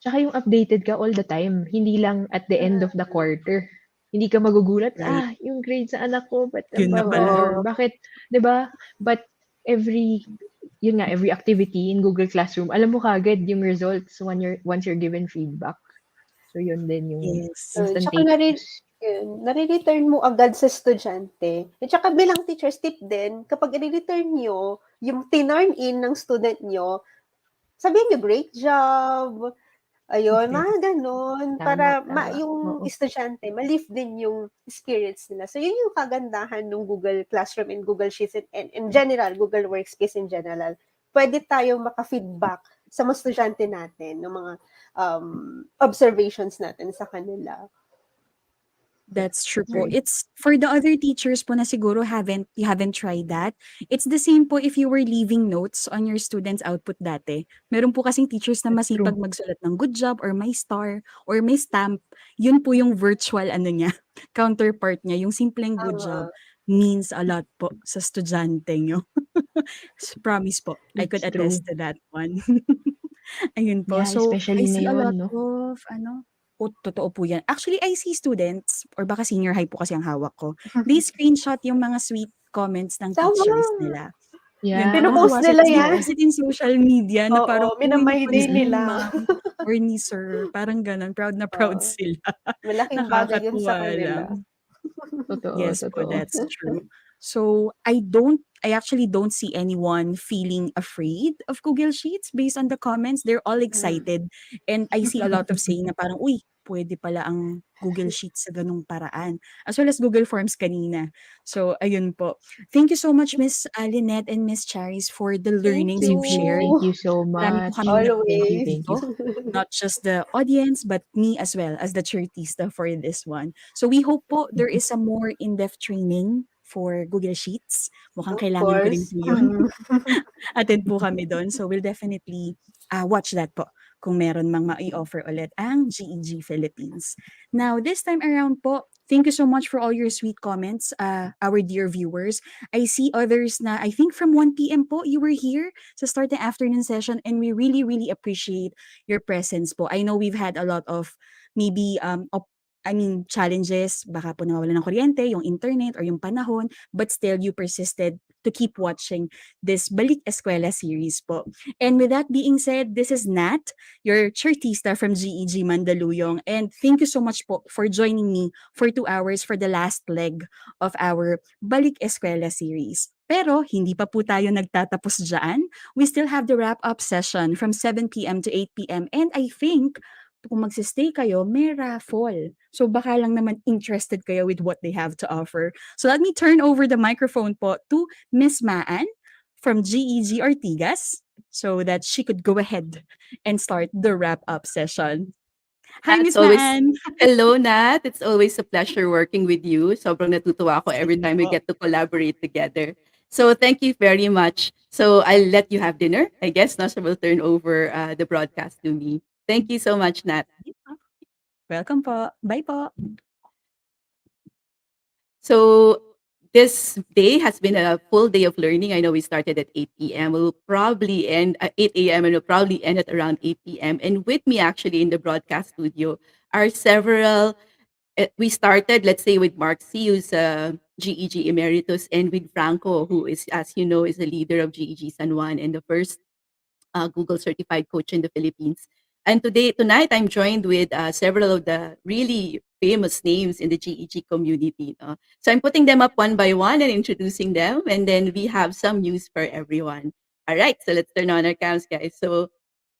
tsaka yung updated ka all the time, hindi lang at the end of the quarter. Hindi ka magugulat, Right. yung grades sa anak ko, ba't Yun na pala. or bakit, 'di ba? But every activity in Google Classroom, alam mo kaagad yung results once you're given feedback. So yun din yung Yes. Tsaka instantaneous. nare-return mo agad sa estudyante. At tsaka bilang teachers tip din, kapag i-return nyo yung tinurn in ng student nyo, sabihin nyo, great job. Ayun, mga ganon. Para yung Oo. estudyante, ma-lift din yung experience nila. So, yun yung kagandahan ng Google Classroom and Google Sheets and in general, Google Workspace in general. Pwede tayong maka-feedback sa mga estudyante natin ng mga observations natin sa kanila. That's true po. Right. It's for the other teachers po na siguro you haven't tried that. It's the same po if you were leaving notes on your students' output dati. Meron po kasing teachers na masipag magsulat ng good job or may star or may stamp. Yun po yung virtual counterpart niya. Yung simpleng good job means a lot po sa estudyante nyo. Promise po, I could It's true. attest to that one. Ayun po. Yeah, So, I especially see a lot ngayon, 'no? of totoo po 'yan. Actually, I see students or baka senior high po kasi ang hawak ko. They screenshot yung mga sweet comments ng teachers Tama. nila. Yun, Yeah. tuwang-tuwa Pino-post sila nila ta's yan. i-post it in social media na parang, Oo, "Uy, mina-my day napansin ni nila. ma'am or ni sir." Parang gano'n, proud na proud Oo. sila. Malaking bagay yun sa Nakakatuwa kanila. lang. Totoo, Yes po, totoo. that's true. So, I actually don't see anyone feeling afraid of Google Sheets based on the comments. They're all Mm. excited. And I see a lot of saying na parang, uy, pwede pala ang Google Sheets sa ganung paraan. As well as Google Forms kanina. So, ayun po. Thank you so much, Miss Lynette and Miss Charis, for the Thank learnings you've shared. Thank you. you so Marami po much. kaming Thank you, natutunan Always. thank you. dito. Not just the audience, but me as well as the chartista for this one. So we hope po there is a more in-depth training for Google Sheets. Mukhang Of kailangan ko rin course. po yun. Mm. Attend po kami do'n. So we'll definitely watch that po kung meron mang mai-offer ulit ang GEG Philippines. Now, this time around po, thank you so much for all your sweet comments, our dear viewers. I see others na I think from 1 p.m. po you were here sa start ng afternoon session and we really, really appreciate your presence po. I know we've had a lot of maybe challenges, baka po nawawalan ng kuryente, yung internet or yung panahon, but still you persisted to keep watching this Balik Eskwela series po. And with that being said, this is Nat, your chartista from GEG Mandaluyong. And thank you so much po for joining me for 2 hours for the last leg of our Balik Eskwela series. Pero hindi pa po tayo nagtatapos dyan. We still have the wrap-up session from 7 p.m. to 8 p.m. And I think kung magsistay kayo, may raffle. So baka lang naman interested kayo with what they have to offer. So let me turn over the microphone po to Miss Maan from GEG Ortigas so that she could go ahead and start the wrap-up session. Hi, Nat, Miss always Maan. hello, Nat. It's always a pleasure working with you. Sobrang natutuwa ako every Same time we po. get to collaborate together. So thank you very much. So I'll let you have dinner, I guess. Now, so we'll turn over the broadcast to me. Thank you so much, Nat. Welcome po. Bye po. So this day has been a full day of learning. I know we started at 8 p.m. We'll probably end at 8 a.m. and we'll probably end at around 8 p.m. And with me actually in the broadcast studio are several. We started, let's say, with Mark C, who's a GEG emeritus, and with Franco, who is, as you know, is the leader of GEG San Juan and the first Google certified coach in the Philippines. And tonight, I'm joined with several of the really famous names in the GEG community. No? So I'm putting them up one by one and introducing them, and then we have some news for everyone. All right, so let's turn on our cams, guys. So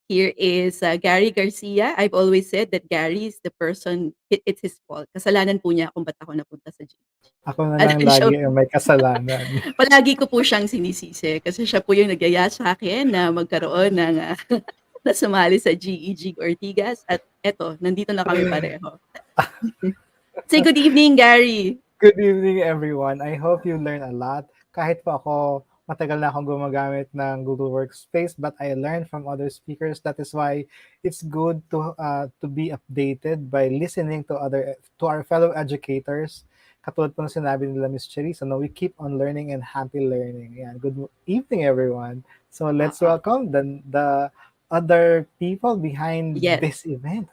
here is Gary Garcia. I've always said that Gary is the person, it's his fault. Kasalanan po niya kung ba't ako napunta sa GEG. Ako na And lang I'm lagi sure, ang may kasalanan. palagi ko po siyang sinisisi kasi siya po yung nagyaya sa akin na magkaroon ng na sumali sa GEG Ortigas at eto, nandito na kami pareho. Say good evening, Gary. Good evening, everyone. I hope you learn a lot. Kahit po ako, matagal na akong gumagamit ng Google Workspace, but I learned from other speakers. That is why it's good to be updated by listening to our fellow educators. Katulad po ng sinabi nila Miss Charisse, we keep on learning and happy learning. Yeah, good evening, everyone. So let's welcome the other people behind Yes. this event.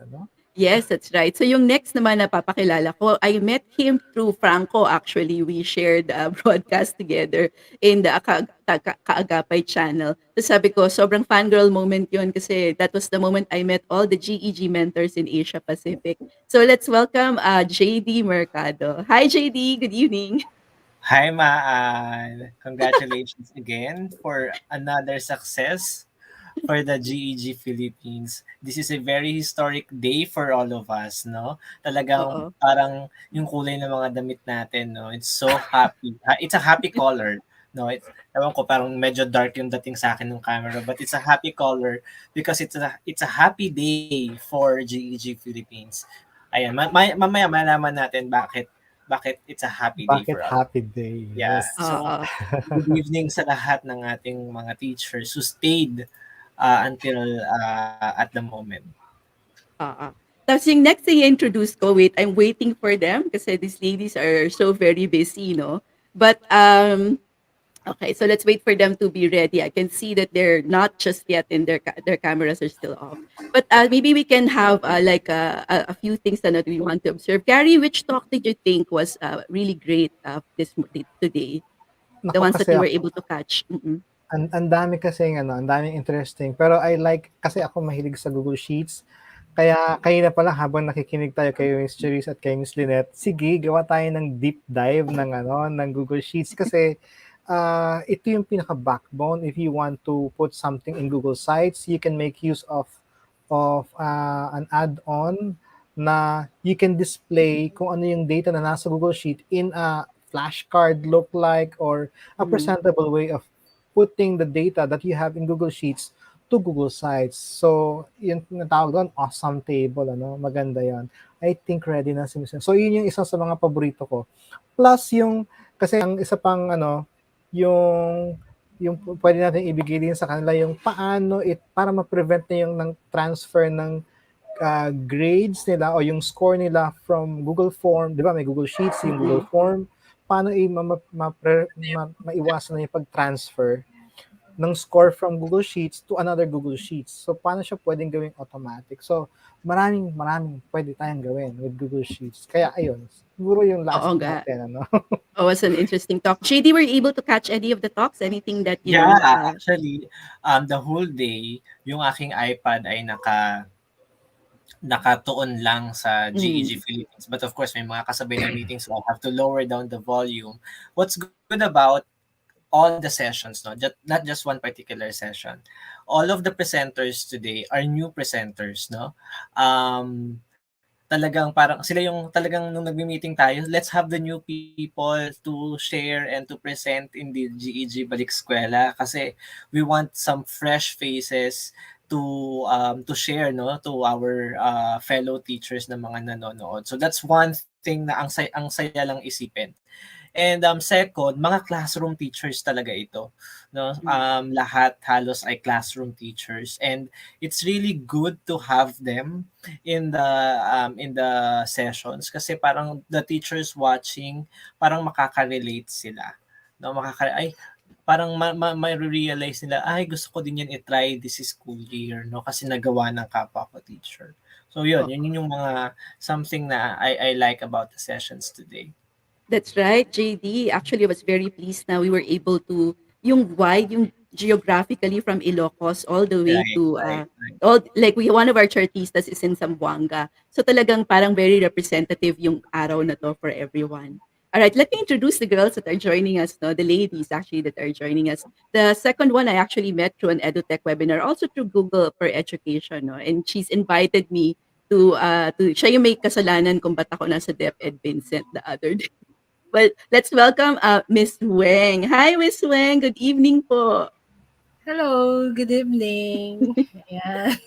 Yes, that's right. So yung next naman na papakilala ko, I met him through Franco actually. We shared a broadcast together in the Kaagapay channel. So sabi ko, sobrang fangirl moment yun kasi that was the moment I met all the GEG mentors in Asia Pacific. So let's welcome JD Mercado. Hi JD, good evening. Hi, Maan. Congratulations again for another success for the GEG Philippines. This is a very historic day for all of us, no? Talagang Oo. parang yung kulay ng mga damit natin, no? It's so happy. It's a happy color, no? Ewan ko, parang medyo dark yung dating sa akin ng camera, but it's a happy color because it's a happy day for GEG Philippines. Ayan, mamaya malaman natin bakit it's a happy day Bakit for us. happy day? Yeah. Yes. So, good evening sa lahat ng ating mga teachers who stayed until at the moment. Tapos yung next thing i-introduce ko, wait, I'm waiting for them kasi these ladies are so very busy, no? But Okay, so let's wait for them to be ready. I can see that they're not just yet in their cameras are still off. But maybe we can have like a few things that we want to observe. Gary, which talk did you think was really great today? The Nako ones that kasi you were ako, able to catch. Mm-mm. ang dami kasing ano, ang daming interesting. Pero I like, kasi ako mahilig sa Google Sheets. Kaya kanina pala habang nakikinig tayo kay Miss Cherise at kay Miss Lynette, sige, gawa tayo ng deep dive ng ano, ng Google Sheets kasi ito yung pinaka-backbone. If you want to put something in Google Sites, you can make use of an add-on na you can display kung ano yung data na nasa Google Sheet in a flashcard look like or a Mm. presentable way of putting the data that you have in Google Sheets to Google Sites. So, yun tinatawag doon, awesome table, ano, maganda yon. I think ready na si Miss. So, yun yung isa sa mga paborito ko. Plus, yung, kasi ang isa pang, ano, yung pwede natin ibigay din sa kanila yung paano para ma-prevent na yung ng transfer ng grades nila o yung score nila from Google Form, di ba may Google Sheets, yung Google Mm-mm. Form, paano maiwasan na yung pag-transfer ng score from Google Sheets to another Google Sheets. So, paano siya pwedeng gawing automatic? So, maraming pwede tayong gawin with Google Sheets. Kaya, ayun, siguro yung Oo last nga. natin, ano? Oh, was an interesting talk. JD, were you able to catch any of the talks? Anything that, Yeah, actually, the whole day, yung aking iPad ay nakatuon lang sa GEG mm, Philippines. But of course, may mga kasabay na meetings, so I have to lower down the volume. What's good about all the sessions, no, not just one particular session. All of the presenters today are new presenters, no. Talagang parang sila yung talagang nung nagme-meeting tayo, let's have the new people to share and to present in the GEG Balik Eskwela kasi we want some fresh faces to share, no, to our fellow teachers na mga nanonood. So that's one thing na ang saya lang isipin. And second, mga classroom teachers talaga ito. No? Lahat halos ay classroom teachers, and it's really good to have them in the sessions kasi parang the teachers watching parang makaka-relate sila. No, ay parang may realize nila, ay gusto ko din yan i-try this school year, no, kasi nagawa ng kapwa ko teacher. So yun yung mga something na I like about the sessions today. That's right, JD. Actually, I was very pleased na we were able to yung wide, yung geographically from Ilocos all the way Right, to right. all like we one of our chartistas is in Zamboanga. So talagang parang very representative yung araw na to for everyone. All right, let me introduce the girls that are joining us, no, the ladies actually that are joining us. The second one I actually met through an EduTech webinar, also through Google for Education, no, and she's invited me to siya yung may kasalanan kung ba't ako nasa DepEd Vincent the other day. Well, let's welcome Miss Weng. Hi, Miss Weng. Good evening po. Hello, good evening. Ayan.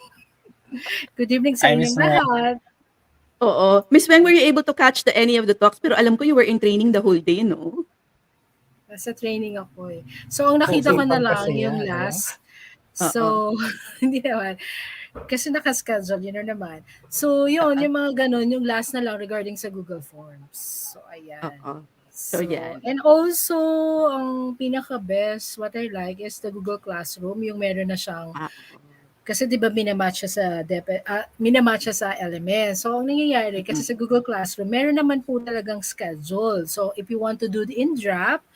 Good evening sa Hi, inyong Miss Weng. lahat. Oo. Miss Weng, were you able to catch any of the talks? Pero alam ko you were in training the whole day, no? Nasa training ako eh. So, ang nakita ko na lang yung last. So, hindi naman. Kasi nakaschedule, yun na naman. So, yun, yung mga ganun, yung last na lang regarding sa Google Forms. So, ayan. So, yan. And also, ang pinaka-best, what I like is the Google Classroom, yung meron na siyang kasi 'di ba minamatch siya sa minamatch siya sa elements. So ang nangyayari kasi sa Google Classroom, meron naman po talagang schedule. So if you want to do the in draft,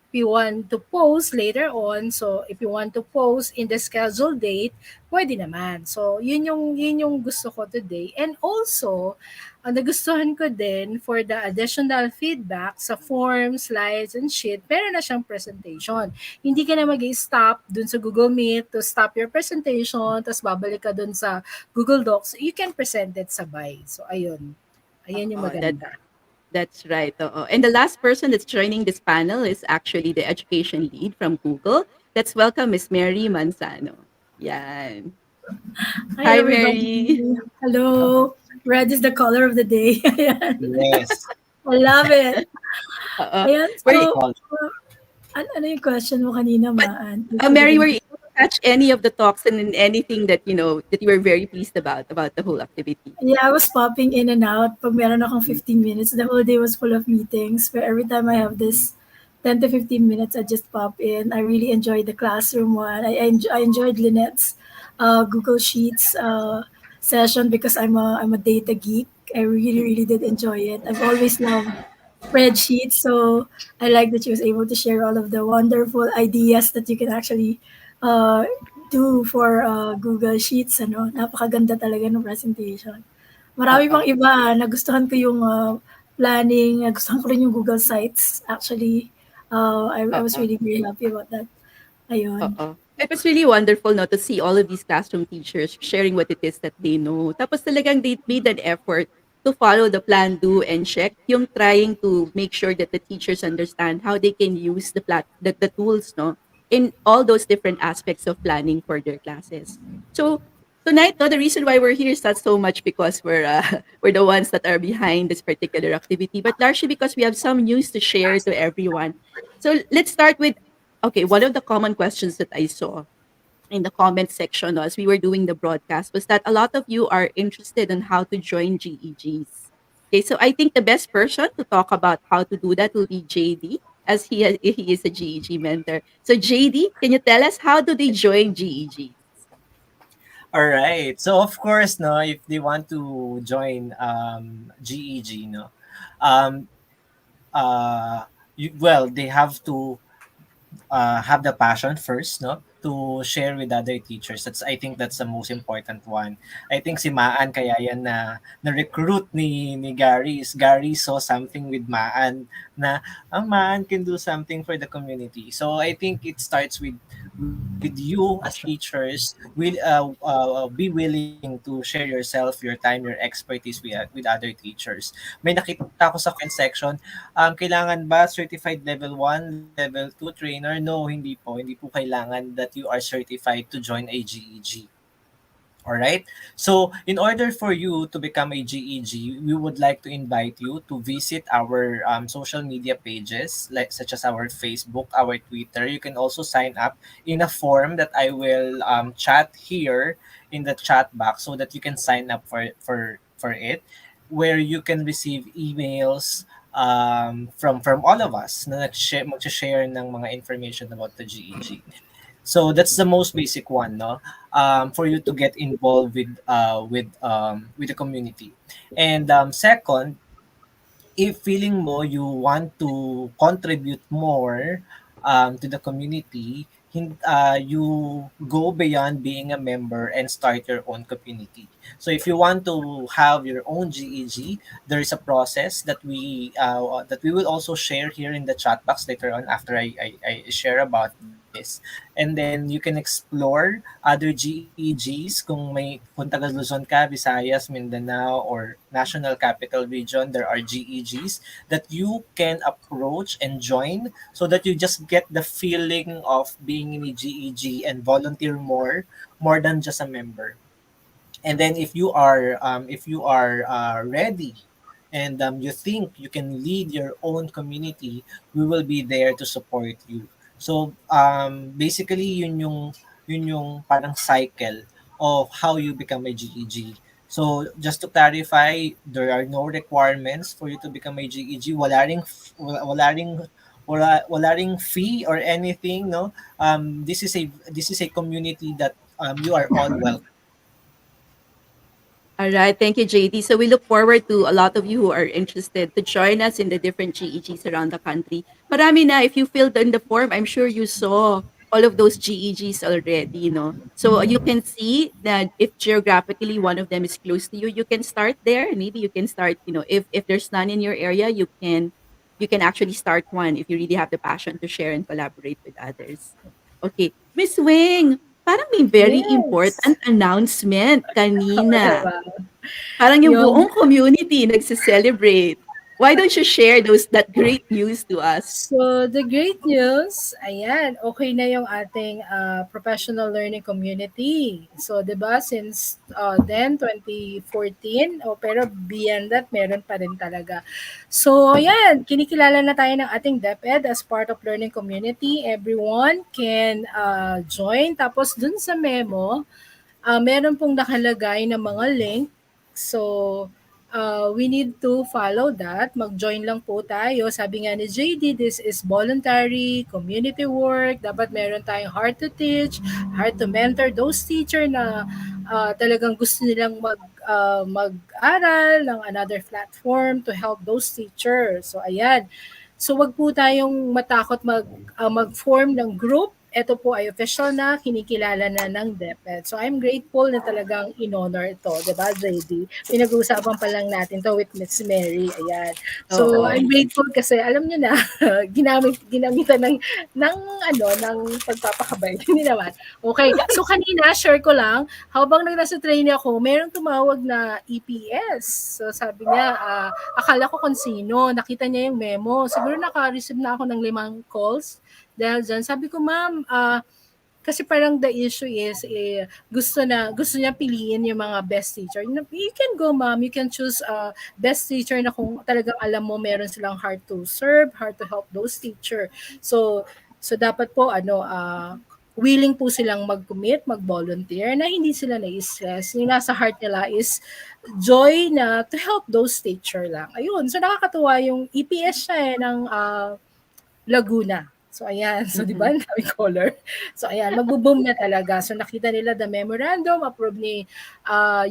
if you want to post later on, so if you want to post in the scheduled date, pwede naman. So yun yung gusto ko today. And also, ang nagustuhan ko din for the additional feedback sa form, slides, and sheet, meron na siyang presentation. Hindi ka na mag-stop dun sa Google Meet to stop your presentation, tapos babalik ka dun sa Google Docs. You can present it sabay. So, ayun. Ayun yung maganda. That's right. And the last person that's joining this panel is actually the education lead from Google. Let's welcome Miss Mary Manzano. Yan. Hi, Mary. everybody. Hello. Red is the color of the day. Yes. I love it. Ayan. So, Were ano yung question mo kanina, Mary, were you able to catch any of the talks and anything that that you were very pleased about the whole activity? Yeah, I was popping in and out. Pag meron akong 15 minutes, the whole day was full of meetings. But every time I have this 10 to 15 minutes, I just pop in. I really enjoyed the classroom one. I enjoyed Lynette's Google Sheets session because I'm a data geek. I really, really did enjoy it. I've always loved spreadsheets, so I like that she was able to share all of the wonderful ideas that you can actually uh, do for Google Sheets. Ano, napakaganda talaga ng presentation. Marami Oo. pang iba, nagustuhan ko yung planning, nagustuhan ko rin yung Google Sites. Actually, I was Oo. really very happy about that. Ayun. Oo. It was really wonderful, no, to see all of these classroom teachers sharing what it is that they know. Tapos talagang they made an effort to follow the plan, do, and check. Yung trying to make sure that the teachers understand how they can use the tools, no, in all those different aspects of planning for their classes. So tonight, no, the reason why we're here is not so much because we're the ones that are behind this particular activity, but largely because we have some news to share to everyone. So let's start with, okay, one of the common questions that I saw in the comment section as we were doing the broadcast was that a lot of you are interested in how to join GEGs. Okay, so I think the best person to talk about how to do that will be JD, as he is a GEG mentor. So JD, can you tell us how do they join GEGs? All right. So of course, no, if they want to join GEG, no, um, well, they have to have the passion first, no, to share with other teachers. That's, I think that's the most important one. I think si Maan kaya yan na recruit ni Gary is Gary saw something with Maan na Maan can do something for the community. So I think it starts with you as teachers will be willing to share yourself, your time, your expertise with other teachers. May nakita ako sa comment section, kailangan ba certified level 1, level 2 trainer? No, hindi po. Hindi po kailangan that you are certified to join a GEG. All right. So, in order for you to become a GEG, we would like to invite you to visit our social media pages, like such as our Facebook, our Twitter. You can also sign up in a form that I will chat here in the chat box, so that you can sign up for it, where you can receive emails from all of us na mag-share ng mga information about the GEG. So that's the most basic one, no? For you to get involved with the community. And second, if feeling mo you want to contribute more to the community, you go beyond being a member and start your own community. So if you want to have your own GEG, there is a process that we will also share here in the chat box later on after I share about this. And then you can explore other GEGs kung taga Luzon ka, Visayas, Mindanao, or National Capital Region, there are GEGs that you can approach and join, so that you just get the feeling of being in a GEG and volunteer more than just a member. And then if you are ready, and you think you can lead your own community, we will be there to support you. So basically yun yung parang cycle of how you become a GEG. So just to clarify, there are no requirements for you to become a GEG. Wala ring fee or anything, no. This is a community that you are all welcome. All right, thank you, JD. So we look forward to a lot of you who are interested to join us in the different GEGs around the country. Marami na, if you filled in the form, I'm sure you saw all of those GEGs already, you know. So you can see that if geographically one of them is close to you, you can start there. Maybe you can start, you know, if there's none in your area, you can actually start one if you really have the passion to share and collaborate with others. Okay, Miss Wing, parang may very Yes. important announcement Oo, kanina. diba? Parang yung Yung buong community nagse-celebrate. Why don't you share that great news to us? So, the great news, ayan, okay na yung ating professional learning community. So, 'di ba, since then, 2014, pero beyond that, meron pa rin talaga. So, ayan, kinikilala na tayo ng ating DepEd as part of learning community. Everyone can join. Tapos, dun sa memo, meron pong nakalagay na mga link. So, we need to follow that. Mag-join lang po tayo. Sabi nga ni JD, this is voluntary, community work. Dapat meron tayong heart to teach, heart to mentor those teacher na talagang gusto nilang mag-aral ng another platform to help those teachers. So, ayan. So, wag po tayong matakot mag-form ng group. Ito po ay official na, kinikilala na ng DepEd. So I'm grateful na talagang in-honor ito, di ba, JD? Pinag-uusapan pa lang natin to with Miss Mary. Ayan. So Oo. I'm grateful kasi alam niyo na, ginamitan ng pagpapakabay. Hindi naman. Okay. So kanina, share ko lang, habang nasa training ako, mayroong tumawag na EPS. So sabi niya, akala ko kung sino, nakita niya yung memo. Siguro naka-receive na ako ng 5 calls dahil dyan. Sabi ko, ma'am, kasi parang the issue is gusto niya piliin yung mga best teacher. You can go, ma'am. You can choose best teacher na kung talagang alam mo meron silang heart to serve, heart to help those teacher. So dapat po willing po silang mag-commit, mag-volunteer na hindi sila na-stress. Yung nasa heart nila is joy na to help those teacher lang. Ayun. So nakakatuwa yung EPS siya ng Laguna. So ayan, so di ba, dami color. So ayan, magbo-boom na talaga. So nakita nila the memorandum approved ni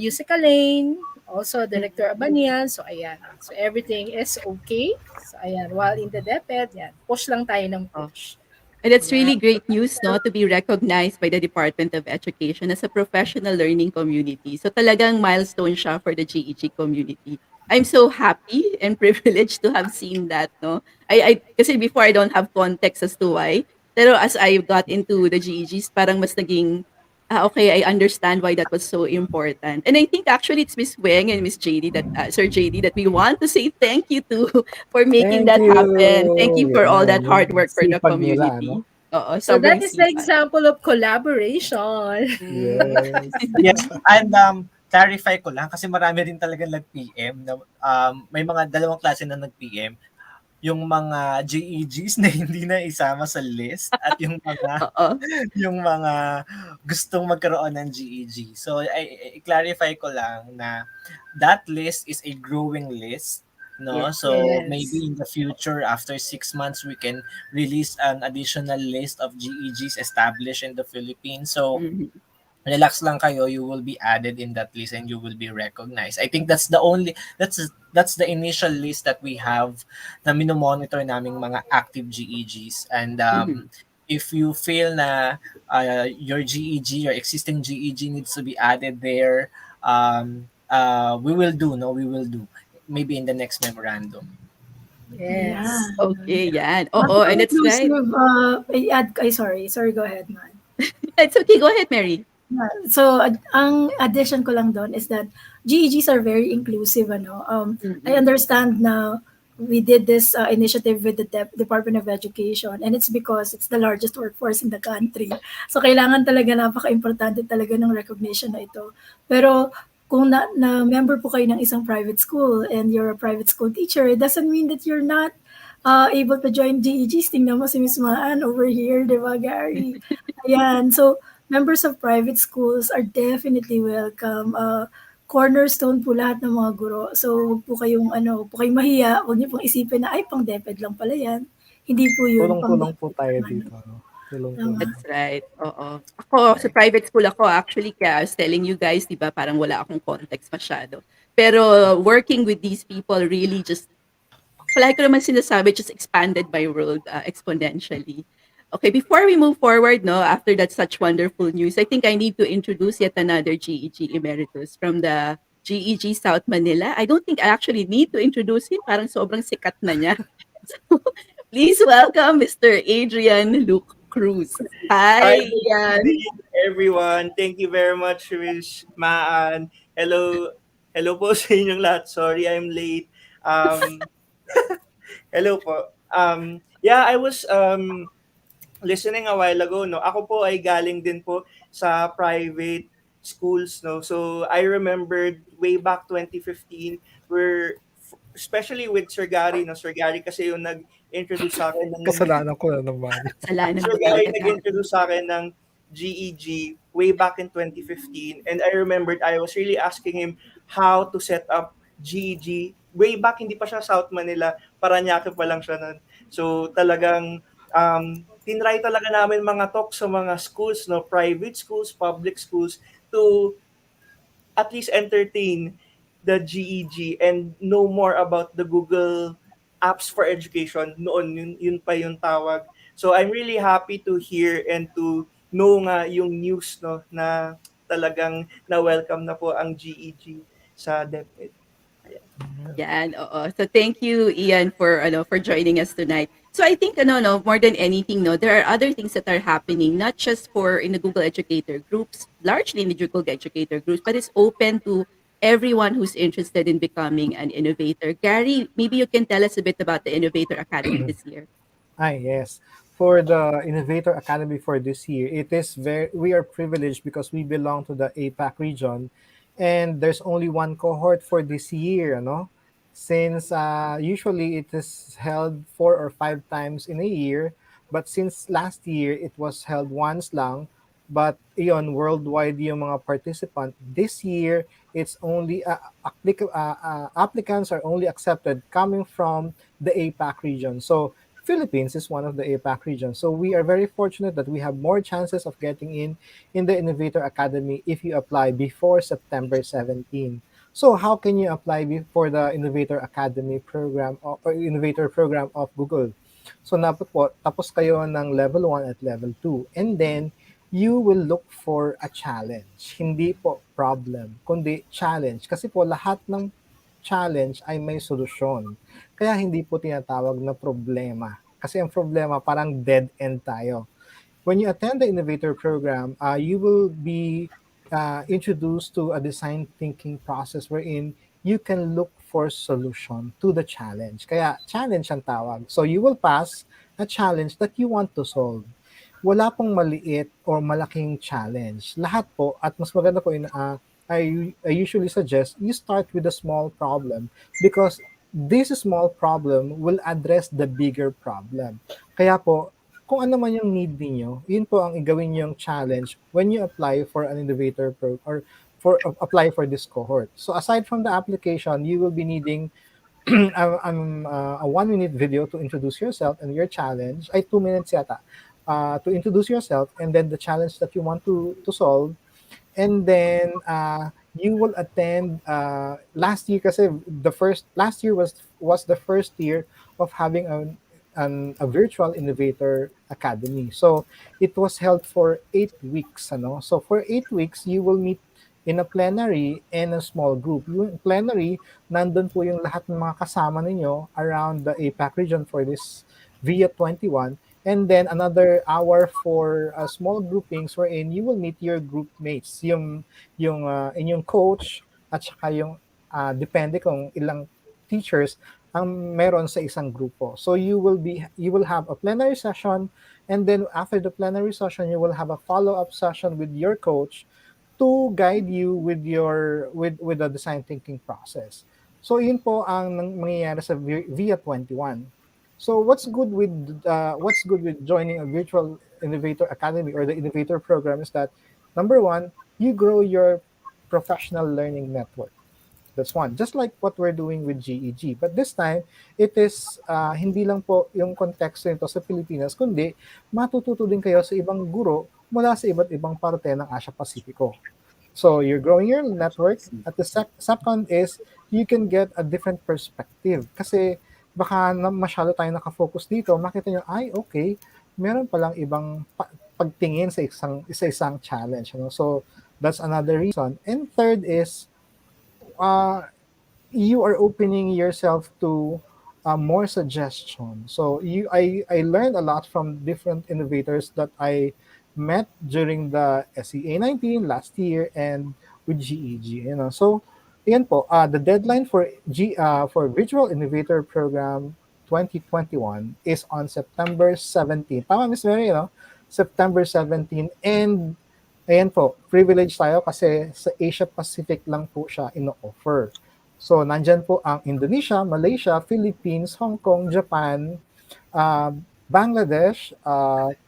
Yusek Lane, also Director Abanian. So ayan. So everything is okay. So ayan, while in the DepEd, yan, push lang tayo ng push. And it's Ayan. really great news, no, to be recognized by the Department of Education as a professional learning community. So talagang milestone siya for the GEG community. I'm so happy and privileged to have seen that, no. Kasi before I don't have context as to why. Pero as I got into the GEGs, parang mas naging okay, I understand why that was so important. And I think actually it's Miss Weng and Miss JD that Sir JD that we want to say thank you to for making Thank that you! happen. Thank you for all Yan, that yung hard work for the sipag nila, community. no? Oo, So that sobrang is the sipag. example of collaboration. Yes. Yes, and clarify ko lang kasi marami rin talaga nag-PM na may mga dalawang klase na nag-PM. Yung mga GEGs na hindi na isama sa list at yung mga Oo. yung mga gustong magkaroon ng GEG. So i-clarify ko lang na that list is a growing list, no? Yes. So Yes. maybe in the future after 6 months we can release an additional list of GEGs established in the Philippines. So Mhm. relax lang kayo, you will be added in that list and you will be recognized. I think that's the initial list that we have na minomonitor naming mga active GEGs. And Mhm. if you feel na your GEG, your existing GEG needs to be added there, we will do, no? We will do. Maybe in the next memorandum. Yes. Okay, yan. But Oo, for and it's right. inclusive, sorry, go ahead, man. It's okay, go ahead, Mary. Yeah. So, ang addition ko lang doon is that GEGs are very inclusive. I understand now we did this initiative with the Department of Education, and it's because it's the largest workforce in the country. So, kailangan talaga, napaka-importante talaga ng recognition na ito. Pero, kung na member po kayo ng isang private school and you're a private school teacher, it doesn't mean that you're not able to join GEGs. Tingnan mo si Miss Maan over here, di ba, Gary? Ayan. So, members of private schools are definitely welcome. Cornerstone po lahat ng mga guro. So, huwag po kayong, huwag po kayong mahiya. Huwag niyo pong isipin na, ay, pang DepEd lang pala yan. Hindi po yun. Tulong-tulong po tayo dito, no? Tulong-tulong. That's right. Oo. Ako, sa private school ako, actually, kaya I was telling you guys, di ba, parang wala akong context masyado. Pero working with these people really just, palagi ko naman sinasabi, just expanded my world exponentially. Okay, before we move forward, no, after that such wonderful news, I think I need to introduce yet another GEG emeritus from the GEG South Manila. I don't think I actually need to introduce him. Parang sobrang sikat na niya. So, please welcome Mr. Adrian Luke Cruz. Hi, Hi, good Ian. evening, everyone. Thank you very much, Miss Maan. Hello, hello po sa inyong lahat. Sorry, I'm late. Hello po. Yeah, I was listening a while ago, no. Ako po ay galing din po sa private schools, no. So I remembered way back 2015 where especially with Sir Gary, no. Sir Gary kasi yung nag-introduce sa akin ng Kasalanan ko na naman. Kasalanan Sir mo Gary talaga. nag-introduce sa akin ng GEG way back in 2015, and I remembered I was really asking him how to set up GEG. Way back, hindi pa siya South Manila, Parañaque pa lang siya nun. So talagang tinry talaga namin mga talk sa mga schools, no, private schools, public schools, to at least entertain the GEG and know more about the Google apps for education. Noon, yun pa yung tawag. So I'm really happy to hear and to know nga yung news, no, na talagang na-welcome na po ang GEG sa DepEd. Ayan. Yan, oo. So thank you, Ian, for joining us tonight. So I think no, more than anything, no, there are other things that are happening, not just for in the Google Educator groups, largely in the Google Educator groups, but it's open to everyone who's interested in becoming an innovator. Gary, maybe you can tell us a bit about the Innovator Academy this year. Yes. For the Innovator Academy for this year, it is we are privileged because we belong to the APAC region, and there's only one cohort for this year, no? Since usually it is held 4 or 5 times in a year, but since last year it was held once lang, but iyon worldwide yung mga participant. This year it's only applicants are only accepted coming from the APAC region. So Philippines is one of the APAC regions. So we are very fortunate that we have more chances of getting in the Innovator Academy if you apply before September 17. So how can you apply for the Innovator Academy program or Innovator program of Google? So tapos kayo ng level 1 at level 2. And then you will look for a challenge. Hindi po problem, kundi challenge. Kasi po lahat ng challenge ay may solusyon. Kaya hindi po tinatawag na problema. Kasi ang problema parang dead end tayo. When you attend the Innovator program, you will be introduced to a design thinking process wherein you can look for solution to the challenge. Kaya challenge ang tawag. So you will pass a challenge that you want to solve. Wala pong maliit or malaking challenge. Lahat po, at mas maganda po, I usually suggest you start with a small problem because this small problem will address the bigger problem. Kaya po, kung ano man yung need niyo, yun po ang igawin yung challenge when you apply for an innovator or apply for this cohort. So aside from the application, you will be needing a 1 minute video to introduce yourself and your challenge. Ay, 2 minutes yata. To introduce yourself and then the challenge that you want to solve. And then you will attend last year kasi last year was the first year of having a virtual innovator academy. So it was held for 8 weeks, ano. So for 8 weeks you will meet in a plenary and a small group. Yung plenary, nandun po yung lahat ng mga kasama ninyo around the APAC region for this via 21. And then another hour for small groupings wherein you will meet your group mates, yung inyong coach at saka yung depende kung ilang teachers ang meron sa isang grupo. So you will have a plenary session, and then after the plenary session you will have a follow-up session with your coach to guide you with the design thinking process. So yun po ang mangyayari sa via 21. So what's good with joining a virtual innovator academy or the innovator program is that number one, you grow your professional learning network. That's one. Just like what we're doing with GEG. But this time, it is hindi lang po yung konteksto nito sa Pilipinas, kundi matututo din kayo sa ibang guro mula sa iba't ibang parte ng Asia Pasifiko. So you're growing your network. At the second is you can get a different perspective. Kasi baka masyado tayo nakafocus dito, makita nyo, ay, okay, meron palang ibang pagtingin sa isang challenge. You know? So that's another reason. And third is, you are opening yourself to more suggestions. So I learned a lot from different innovators that I met during the SEA 19 last year and with GEG. You know, so yan po. The deadline for Virtual Innovator Program 2021 is on September 17. Tama, Miss Mary, you know? September 17. And ayan po, privilege tayo kasi sa Asia Pacific lang po siya ino-offer. So, nandyan po ang Indonesia, Malaysia, Philippines, Hong Kong, Japan, Bangladesh,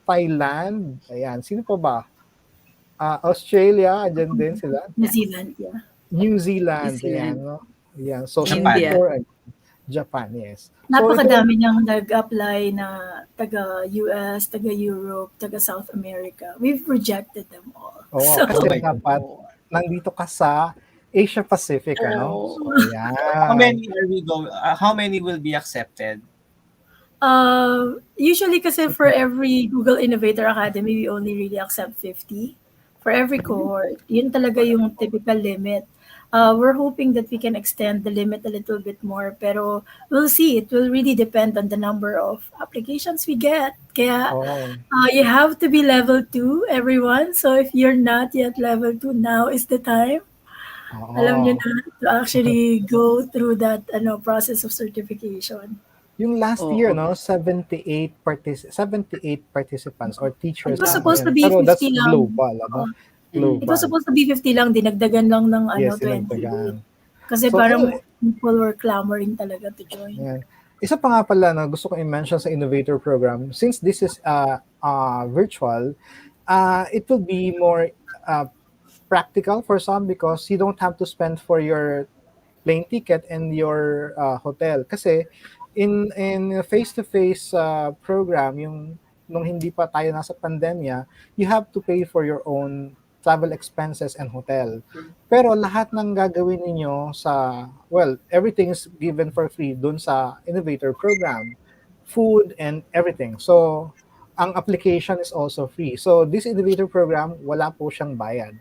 Thailand, ayan, sino pa ba? Australia, andyan din sila. New Zealand, yeah. New Zealand, ayan, no? Yeah, so India. Singapore and Japan, yes. So ito Napakadami niyang nag-apply na taga-US, taga-Europe, taga-South America. We've rejected them all. oo, So, Oh kasi my God. dapat nandito ka sa Asia Pacific, ano? oh. So, How yan. many are we go? How many will be accepted? Usually kasi for every Google Innovator Academy, we only really accept 50 for every cohort. Yun talaga yung typical limit. We're hoping that we can extend the limit a little bit more, pero we'll see. It will really depend on the number of applications we get. Kaya Oh, you have to be level 2, everyone. So if you're not yet level 2, now is the time. Alam nyo oo. na to actually go through that process of certification. Yung last year, Oo. no, 78 participants or It teachers was ang supposed to yan. be Pero that's 50 lang. global, ano? Oo. It was Global. supposed to be 50 lang, dinagdagan lang ng Yes, 28. dinagdagan. Kasi So, parang people were clamoring talaga to join. yan. Isa pa nga pala na gusto ko i-mention sa Innovator Program, since this is virtual, it will be more uh, practical for some because you don't have to spend for your plane ticket and your hotel. Kasi in face-to-face program, yung nung hindi pa tayo nasa pandemya, you have to pay for your own travel expenses and hotel. Pero lahat ng gagawin ninyo sa, well, everything is given for free dun sa Innovator Program. Food and everything. So, ang application is also free. So, this Innovator Program, wala po siyang bayad.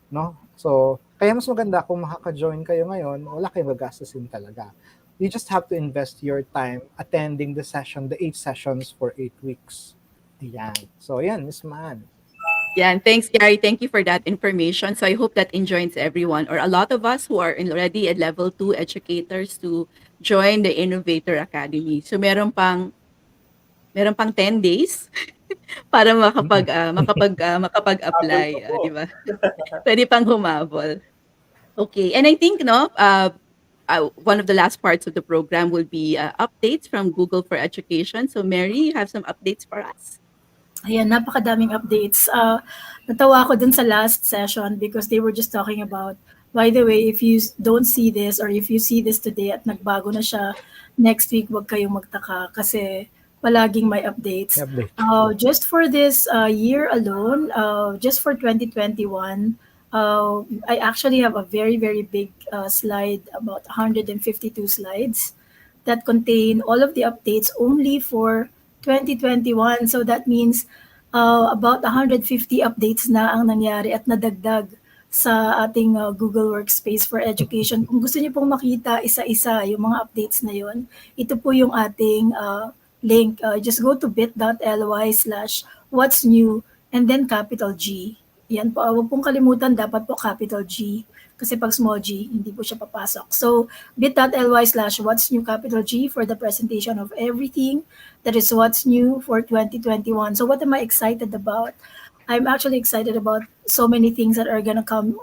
No? So, kaya mas maganda kung makaka-join kayo ngayon, wala kayong gagastusin talaga. You just have to invest your time attending the session, the 8 sessions for 8 weeks. Ayan. So, ayan, Miss Man. Yeah, and thanks, Gary. Thank you for that information. So I hope that enjoys everyone or a lot of us who are already at level 2 educators to join the Innovator Academy. So meron pang 10 days para Habol makapag-apply, pa po. 'di ba? Pwede pang humabol. Okay, and I think one of the last parts of the program will be updates from Google for Education. So Mary, you have some updates for us? Ayan, napakadaming updates. Natawa ako dun sa last session because they were just talking about, by the way, if you don't see this or if you see this today at nagbago na siya, next week wag kayong magtaka kasi palaging may updates. Update. Just for this year alone, just for 2021, I actually have a very, very big slide, about 152 slides that contain all of the updates only for 2021. So that means about 150 updates na ang nangyari at nadagdag sa ating Google Workspace for Education. Kung gusto niyo pong makita isa-isa yung mga updates na yon, ito po yung ating link. Just go to bit.ly/what's new and then capital G. Yan po. Huwag pong kalimutan, dapat po capital G. Kasi pag small g, hindi po siya papasok. So, bit.ly/what's new capital G for the presentation of everything that is what's new for 2021. So, what am I excited about? I'm actually excited about so many things that are gonna come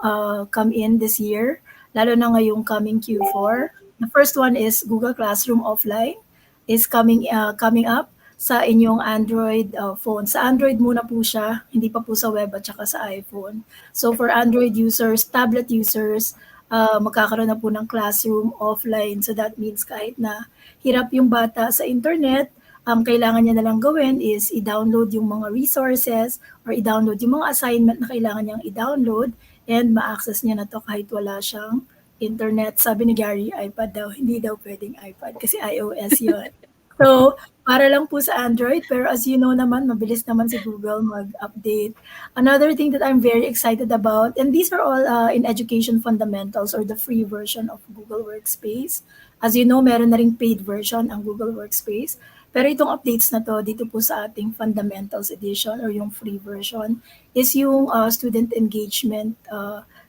in this year, lalo na ngayong coming Q4. The first one is Google Classroom Offline is coming up sa inyong Android phone. Sa Android muna po siya, hindi pa po sa web at saka sa iPhone. So for Android users, tablet users, magkakaroon na po ng classroom offline. So that means kahit na hirap yung bata sa internet, ang kailangan niya na lang gawin is i-download yung mga resources or i-download yung mga assignment na kailangan niyang i-download and ma-access niya na to kahit wala siyang internet. Sabi ni Gary, iPad daw. Hindi daw pwedeng iPad kasi iOS yun. So, para lang po sa Android, pero as you know naman, mabilis naman si Google mag-update. Another thing that I'm very excited about, and these are all in education fundamentals or the free version of Google Workspace. As you know, meron na ring paid version ang Google Workspace. Pero itong updates na to, dito po sa ating fundamentals edition or yung free version, is yung student engagement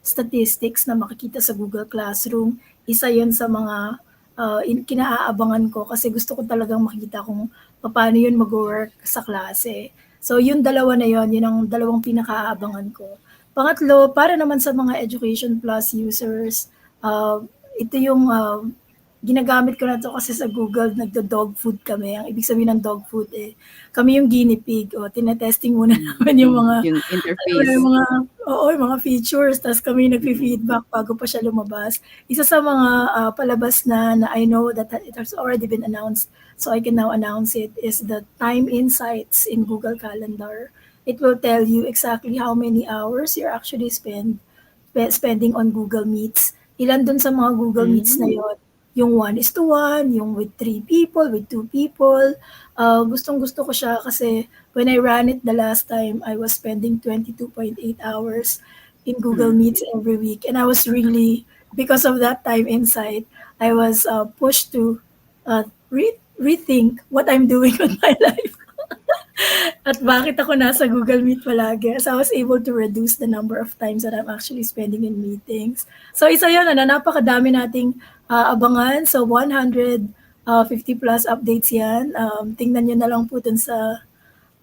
statistics na makikita sa Google Classroom. Isa yun sa mga kinaaabangan ko kasi gusto ko talagang makita kung paano yun mag-work sa klase. So yung dalawa na yun ang dalawang pinakaaabangan ko. Pangatlo, para naman sa mga Education Plus users, ito yung ginagamit ko na 'to kasi sa Google nagdo-dog food kami. Ang ibig sabihin ng dog food, kami yung guinea pig. O tine-testing muna namin yung mga Yung alam mo na yung interface. mga yung mga features ta's kami nagfi-feedback bago pa siya lumabas. Isa sa mga, palabas na I know that it has already been announced, so I can now announce it, is the time insights in Google Calendar. It will tell you exactly how many hours you're actually spending on Google Meets. Ilan dun sa mga Google Meets na yon, yung 1:1, yung with 3 people, with 2 people. Gustong-gusto ko siya kasi when I ran it the last time, I was spending 22.8 hours in Google Meets every week. And I was really, because of that time insight, I was pushed to rethink what I'm doing with my life. At bakit ako nasa Google Meet palagi? So I was able to reduce the number of times that I'm actually spending in meetings. So isa yun, napakadami nating abangan. So 150 plus updates yan. Tingnan nyo na lang po dun sa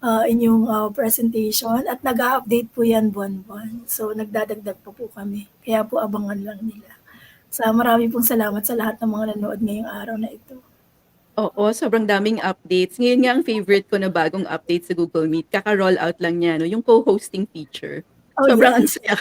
inyong presentation. At nag-update po yan buwan-buwan. So nagdadagdag po kami. Kaya po abangan lang nila. Marami pong salamat sa lahat ng mga nanood ngayong araw na ito. Oo, sobrang daming updates. Ngayon nga ang favorite ko na bagong update sa Google Meet, kaka-roll out lang niya, no, yung co-hosting feature. Oh, Sobrang ang yes. saya.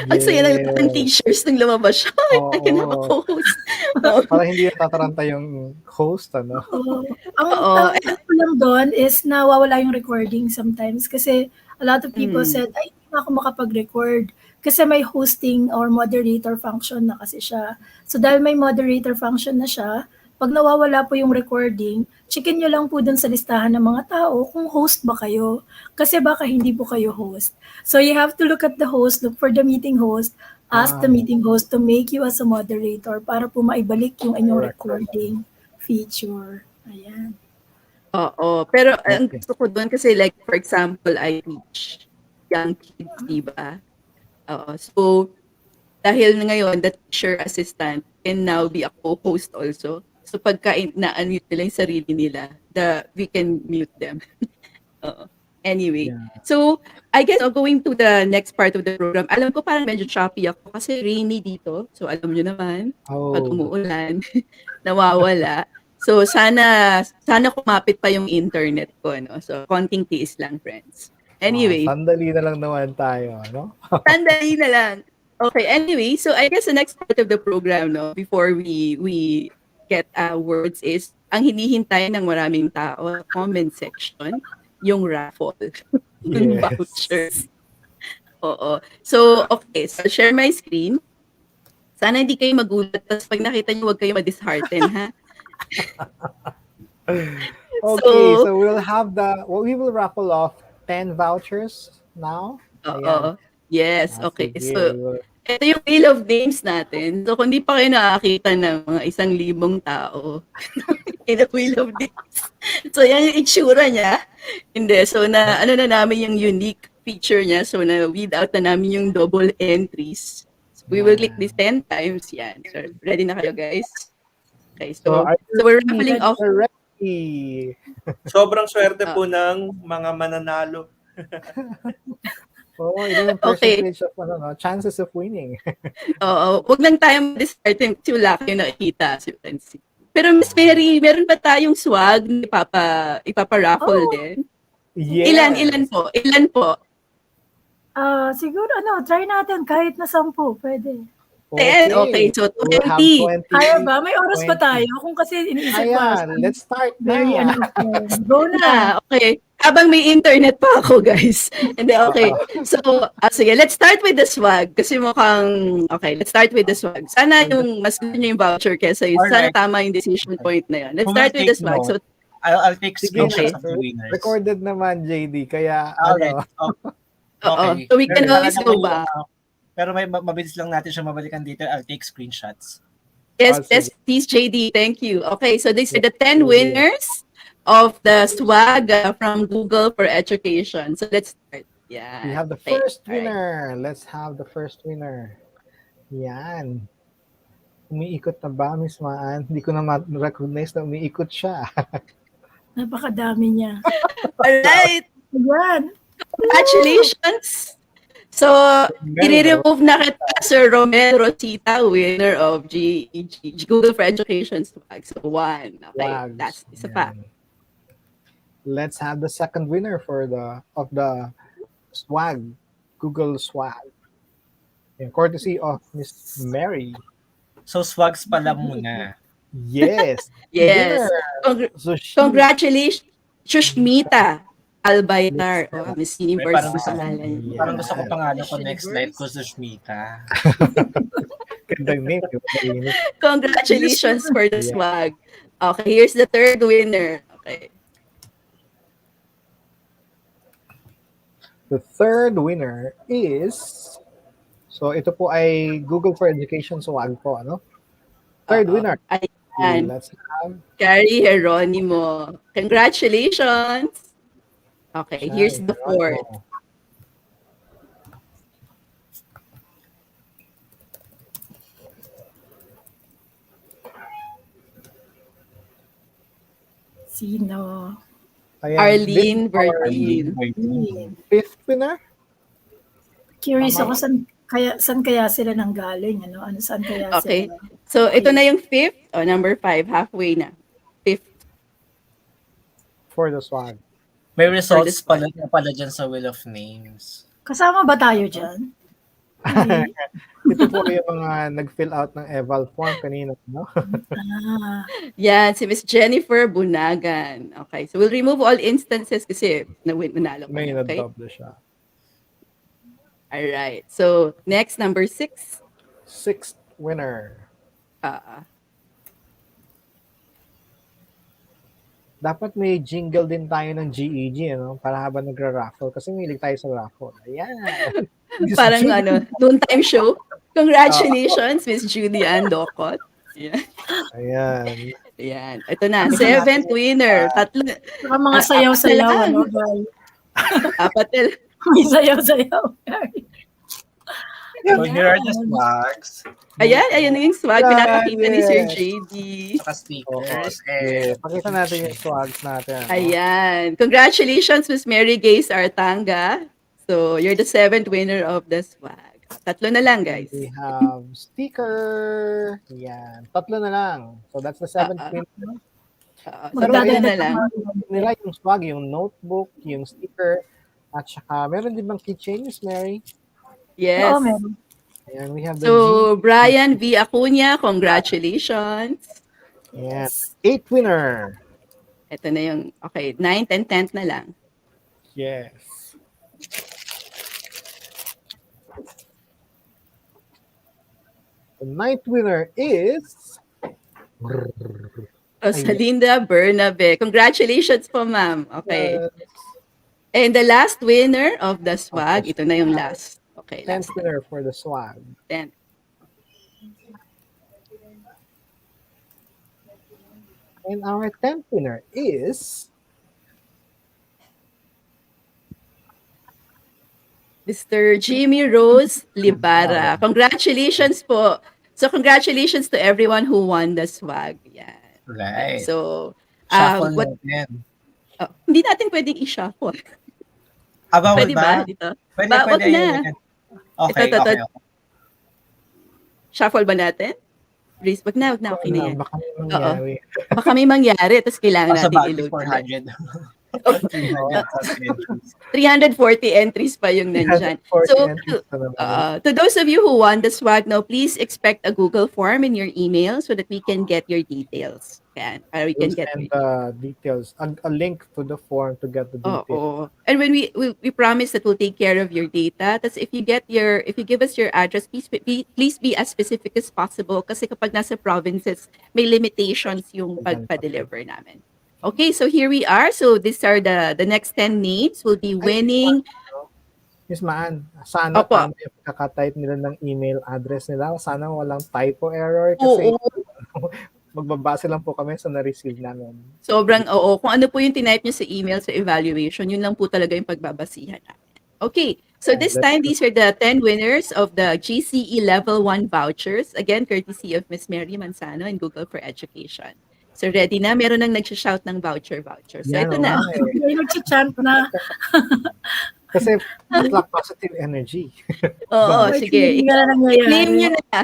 Ang saya ng lahat ng Yes. t-shirts nung lumabas siya. Ay, I can have a Oo. co-host. Oo. Para hindi natataranta yung host, ano? Oo. Ang Oo. ano ko lang doon is nawawala yung recording sometimes kasi a lot of people said, "Ay, hindi na ako makapag-record." Kasi may hosting or moderator function na kasi siya. So dahil may moderator function na siya, 'pag nawawala po yung recording, checkin niyo lang po dun sa listahan ng mga tao kung host ba kayo. Kasi baka hindi po kayo host. So you have to look at the host, look for the meeting host, ask the meeting host to make you as a moderator para po maibalik yung inyong Correct. recording feature. Ayan. Oo. Pero ang Okay. gusto ko doon kasi like for example, I teach young kids, di ba? Oo. So, dahil ngayon, the teacher assistant can now be a co-host also. So, pagka na-unmute nila yung sarili nila, we can mute them. Oo. Anyway, Yeah. so I guess going to the next part of the program, alam ko parang medyo choppy ako kasi rainy dito. So alam nyo naman, pag Oh. umuulan, nawawala. So sana kumapit pa yung internet ko, no? So konting tiis lang, friends. Anyway, Sandali na lang naman tayo, no? sandali na lang. Okay, anyway, so I guess the next part of the program, no, before we get words is, ang hinihintay ng maraming tao, comment section, yung raffle, yung Yes. vouchers. Oo. So, okay, so I'll share my screen. Sana hindi kayo magulat, tapos pag nakita niyo, huwag kayo ma-dishearten, ha? Okay, so we will raffle off 10 vouchers now. Oo. Ayan. Yes, okay. Sige. So, ito yung wheel of names natin. So, kung di pa kayo nakakita ng mga 1,000 tao in the wheel of names. So, yan yung itsura niya. Hindi. So, ano na namin yung unique feature niya. So, na-weed out na namin yung double entries. So, we will click this 10 times. Yan. So, ready na kayo, guys? Okay, so we're raffling off. Ready. Sobrang swerte po ng mga mananalo. Oh, ito yung Okay. percentage of chances of winning. Oo. Huwag lang tayo discarding kasi wala kayo nakikita, as you can see. Pero Miss Mary, meron ba tayong swag na ipapa-raffle din? Yes. Ilan po? Siguro try natin kahit na 10, pwede. 10? Okay, so We will have 20. 20. Kaya ba? May oras pa 20. tayo. Kung kasi iniisip ko, Ayan, let's start very na. Go na. Okay. Habang may internet pa ako, guys. Hindi, okay. So, sige, let's start with the swag. Kasi mukhang, okay, let's start with the swag. Sana yung mas gusto nyo yung voucher kesa yun. Sana Alright. tama yung decision point na yun. Let's Who start will with the take swag. So, note? I'll take Sige screenshots na. of the winners. Recorded naman, JD. Kaya, Alright. Oo. So, we can always go back. Pero may mabilis lang natin siya mabalikan dito. I'll take screenshots. Yes, sige. please, JD. Thank you. Okay, so these are the 10 winners of the swag from Google for Education. So let's start. Yeah. We have the Okay, first alright. winner. Let's have the first winner. Yan. Umiikot na ba, Miss Maan? Hindi ko na ma-recognize na umiikot siya. Napakadami niya. Alright. Ayan. Congratulations So, Mary i-remove na kita, Sir Romel Rosita, winner of GEG, Google for Education swag. So, 1. Okay, Swags. that's isa pa. Yan. Let's have the second winner for the swag, Google swag. Yan, courtesy of Miss Mary. So, swags pala muna. Yes. Yes. Winner. Congratulations, Shushmita Albaytar. Miss Oh, Miss May Universe parang yung gusto ko, pangalan niya. parang gusto ko Yan. pangalan ko Miss next life Universe. ko Sushmita. Gandang name. Malinis. Congratulations for the Yeah. swag. Okay, here's the third winner. Okay. The third winner is, so ito po ay Google for Education swag po, ano? Third winner. Ayan. Let's have Carrie Geronimo. Congratulations. Okay, here's the fourth. Geronimo. Sino? Ayan, Arlene this is our Verdin. fifth winner. Curious Tama ako saan kaya sila nanggaling, ano? Saan kaya Okay. sila? So, ito na yung fifth. O, number 5. Halfway na. Fifth. For the swag. May results pala dyan sa Wheel of Names. Kasama ba tayo dyan? Ito po yung mga nag-fill out ng eval form kanina, no? Yan, si Miss Jennifer Bunagan. Okay, so we'll remove all instances kasi nanalo ka May na, okay? na-double siya. Alright, so next, number 6. Sixth winner. Dapat may jingle din tayo ng GEG, ano? Para habang nagra-raffle. Kasi mahilig tayo sa raffle. Ayan. Parang noontime show. Congratulations, Miss Julianne Docot. Ayan. Ayan. Ayan. Ito na, 7th winner. Tatlo. Saka mga sayaw-sayaw, ano, girl? Apat na. May sayaw-sayaw. So, here are the swags. Ayan na yung swag. Pinapakita ni Sir JD. Saka stickers. Pakita natin yung swags natin. Ayan. Congratulations, Miss Mary Gays Artanga. So, you're the 7th winner of the swag. Tatlo na lang, guys. We have sticker. Yan. Tatlo na lang. So, that's the 7th winner. Tatlo na lang. Nila yung swag, yung notebook, yung sticker, at saka, meron din bang keychain, Miss Mary? Yes. Oo, meron. Ayan, we have the So, Brian V. Acuña, congratulations. Yes. 8th winner. Ito na yung, okay, 9th and 10th na lang. Yes. The 9th winner is Rosalinda Bernabe. Congratulations po, ma'am. Okay. Yes. And the last winner of the swag, ito na yung last. Okay, 10th last. winner for the swag. 10th. And our 10th winner is Mr. Jimmy Rose Libara. Congratulations po. So, congratulations to everyone who won the swag. Yan. Right. So, Shuffle natin. hindi natin pwedeng i-shuffle. Bawal Pwede ba? ba dito? Pwede, Wag pwede. na. Okay, Ito. okay. Shuffle ba natin? Please, wag na. Okay na yan. baka may mangyari. Baka may mangyari, tapos kailangan Sa natin Balik i-load. 400. 340 entries pa yung nandyan. 340 So, entries pa naman. to those of you who won the swag now, please expect a Google form in your email so that we can get your details. We can We'll get send details, a link to the form to get the details. Oo. And when we promise that we'll take care of your data. That's if you give us your address, please be as specific as possible kasi kapag nasa provinces, may limitations yung pagpa-deliver namin. Okay, so here we are. So these are the next 10 names will be winning. Miss Maan, sana Opo. tama yung pagkakatype nila ng email address nila. Sana walang typo error kasi magbabase lang po kami sa na-receive namin. Sobrang oo. Kung ano po yung tinype nyo sa email sa evaluation, yun lang po talaga yung pagbabasihan namin. Okay, so this time, these are the 10 winners of the GCE Level 1 vouchers. Again, courtesy of Miss Mary Manzano and Google for Education. So ready na? Meron nang nag-shout ng voucher. So Yan, ito na. okay. May nag-chant na. Kasi it's like positive energy. Oo, But, sige. Hindi nga na I-claim nangyayari. nyo na.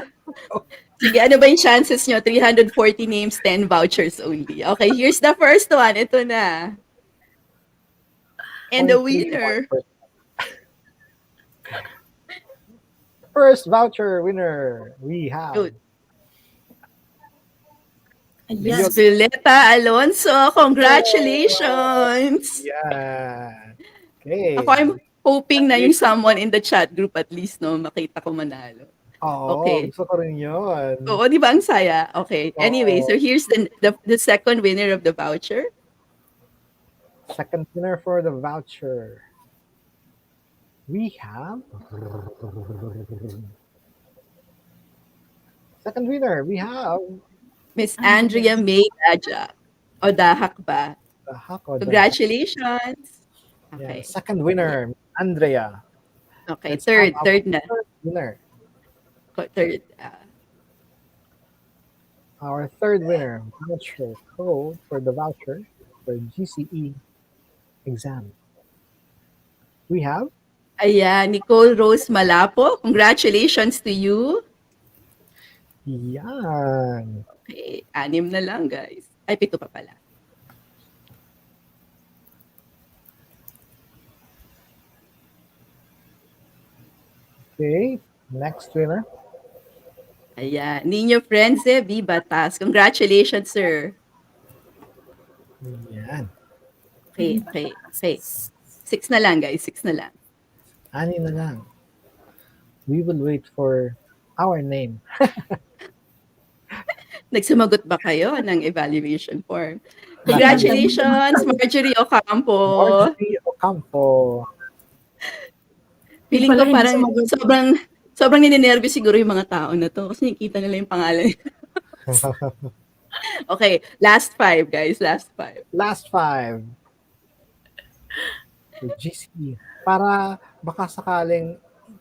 Sige, ano ba yung chances nyo? 340 names, 10 vouchers only. Okay, here's the first one. Ito na. And the winner. 0.31%. First voucher winner, we have Good. Ayan. Miss Violeta Alonso, congratulations! Yan. Okay. Ako, I'm hoping na yung someone in the chat group at least, no, makita ko manalo. Oo, Okay. gusto ko rin yun. Oo, di ba ang saya? Okay. Anyway, so Oo. here's the second winner of the voucher. Second winner for the voucher. We have second winner. We have Miss Andrea May Daja. O Dahak ba? the Hako. Congratulations! Yeah, Okay. second winner, Andrea. Okay, Let's have our third na. third winner. Third. Our third winner, voucher code for the voucher for GCE exam. We have Ayan, Nicole Rose Malapo. Congratulations to you. yan. Okay, 6 na lang, guys. Ay, 7 pa pala. Okay, next winner. Ayan, Nino Frenze B. Batas. Congratulations, sir. Yan. Okay. 6 na lang, guys. 6 na lang. 6 na lang. We will wait for our name. Nagsumagot ba kayo ng evaluation form? Congratulations, Marjorie Ocampo. Marjorie Ocampo. Feeling ko parang sobrang ninenervous siguro yung mga tao na to kasi nakikita nila yung pangalan. Okay, last 5, guys. Last 5. Last 5. GCE. Para baka sakaling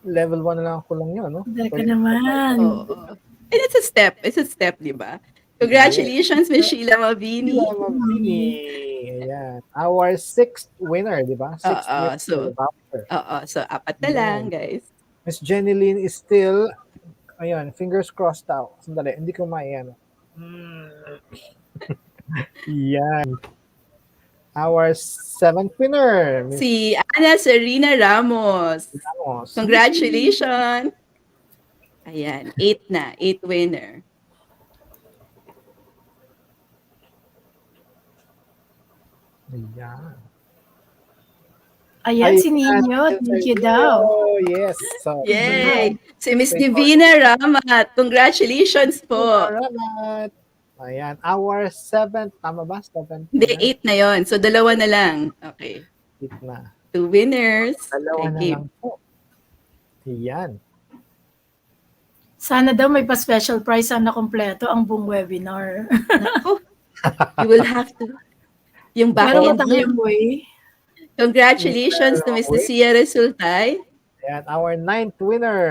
level 1 na lang ako lang yun, no? Teka naman. Oo. And it's a step. It's a step, di ba? Congratulations, Miss Sheila Mabini. Sheila Mabini. Ayan. Our 6th winner, di ba? 6th winner So, for the voucher. so 4 na lang, guys. Miss Jenny Lynn is still, ayun, fingers crossed daw. Sandali, hindi ko maiano. Yan. Our 7th winner. Miss Si Ana Serena Ramos. Congratulations. Ayan, 8 na. 8 winner. Ayan. Ayan, si Nino. Thank you daw. Oh, yes. So, Yay! Si Miss Divina Ramat. Congratulations po. Ramat. Ayan. Our 7th. Tama ba? 7th. Hindi, 8 na yon. So, 2 na lang. Okay. 8 na. 2 winners. 2 na Okay. lang po. Ayan. Sana daw may pa-special prize sana kompleto ang buong webinar. Naku, you will have to. Yung back Meron end ba tayong way? Congratulations to Miss Lucia Resultay. Ayan. Our 9th winner.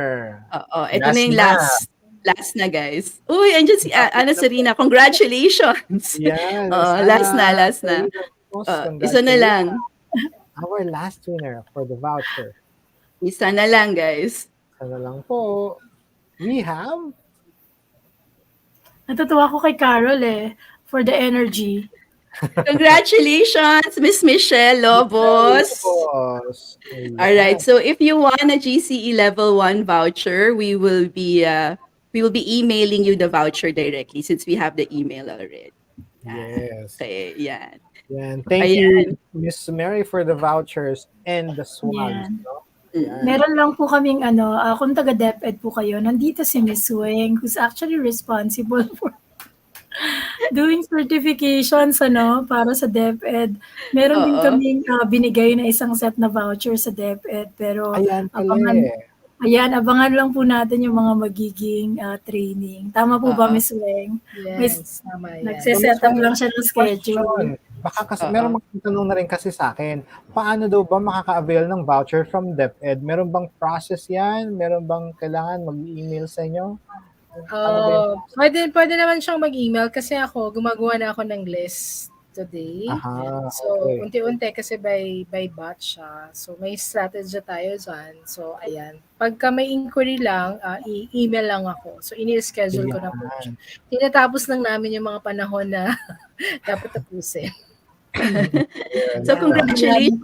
Oo, ito na yung last. Last na, guys. Uy, andyan si Ana Serena. Congratulations. Yan. Last na. Isa na lang. Our last winner for the voucher. Isa na lang, guys. Isa na lang po. We have Natutuwa ko kay Carol for the energy. Congratulations, Miss Michelle Lobos. All right. So if you want a GCE level 1 voucher, we will be emailing you the voucher directly since we have the email already. Yes. Okay, yan. Yan. Thank you, Miss Mary, for the vouchers and the swags. Yan. No? Meron lang po kaming kung taga DepEd po kayo, nandito si Miss Weng who's actually responsible for doing certifications para sa DepEd. Meron din kaming binigay na isang set na voucher sa DepEd pero abangan lang po natin yung mga magiging training. Tama po ba, Miss Weng? Yes, tama yan. Nagsiset up lang siya ng schedule. Baka kasi meron magtatanong na rin kasi sa akin, paano daw ba makaka-avail ng voucher from DepEd? Meron bang process yan? Meron bang kailangan mag-email sa inyo? Pwede naman siyang mag-email kasi ako, gumagawa na ako ng list today. Aha, So, okay. unti-unti kasi by batch siya. So, may strategy tayo dyan. So, ayan. Pagka may inquiry lang, email lang ako. So, ini-schedule ko na po siya. Ayan. Tinatapos lang namin yung mga panahon na dapat tapusin. Ayun. So, Ayan. congratulations.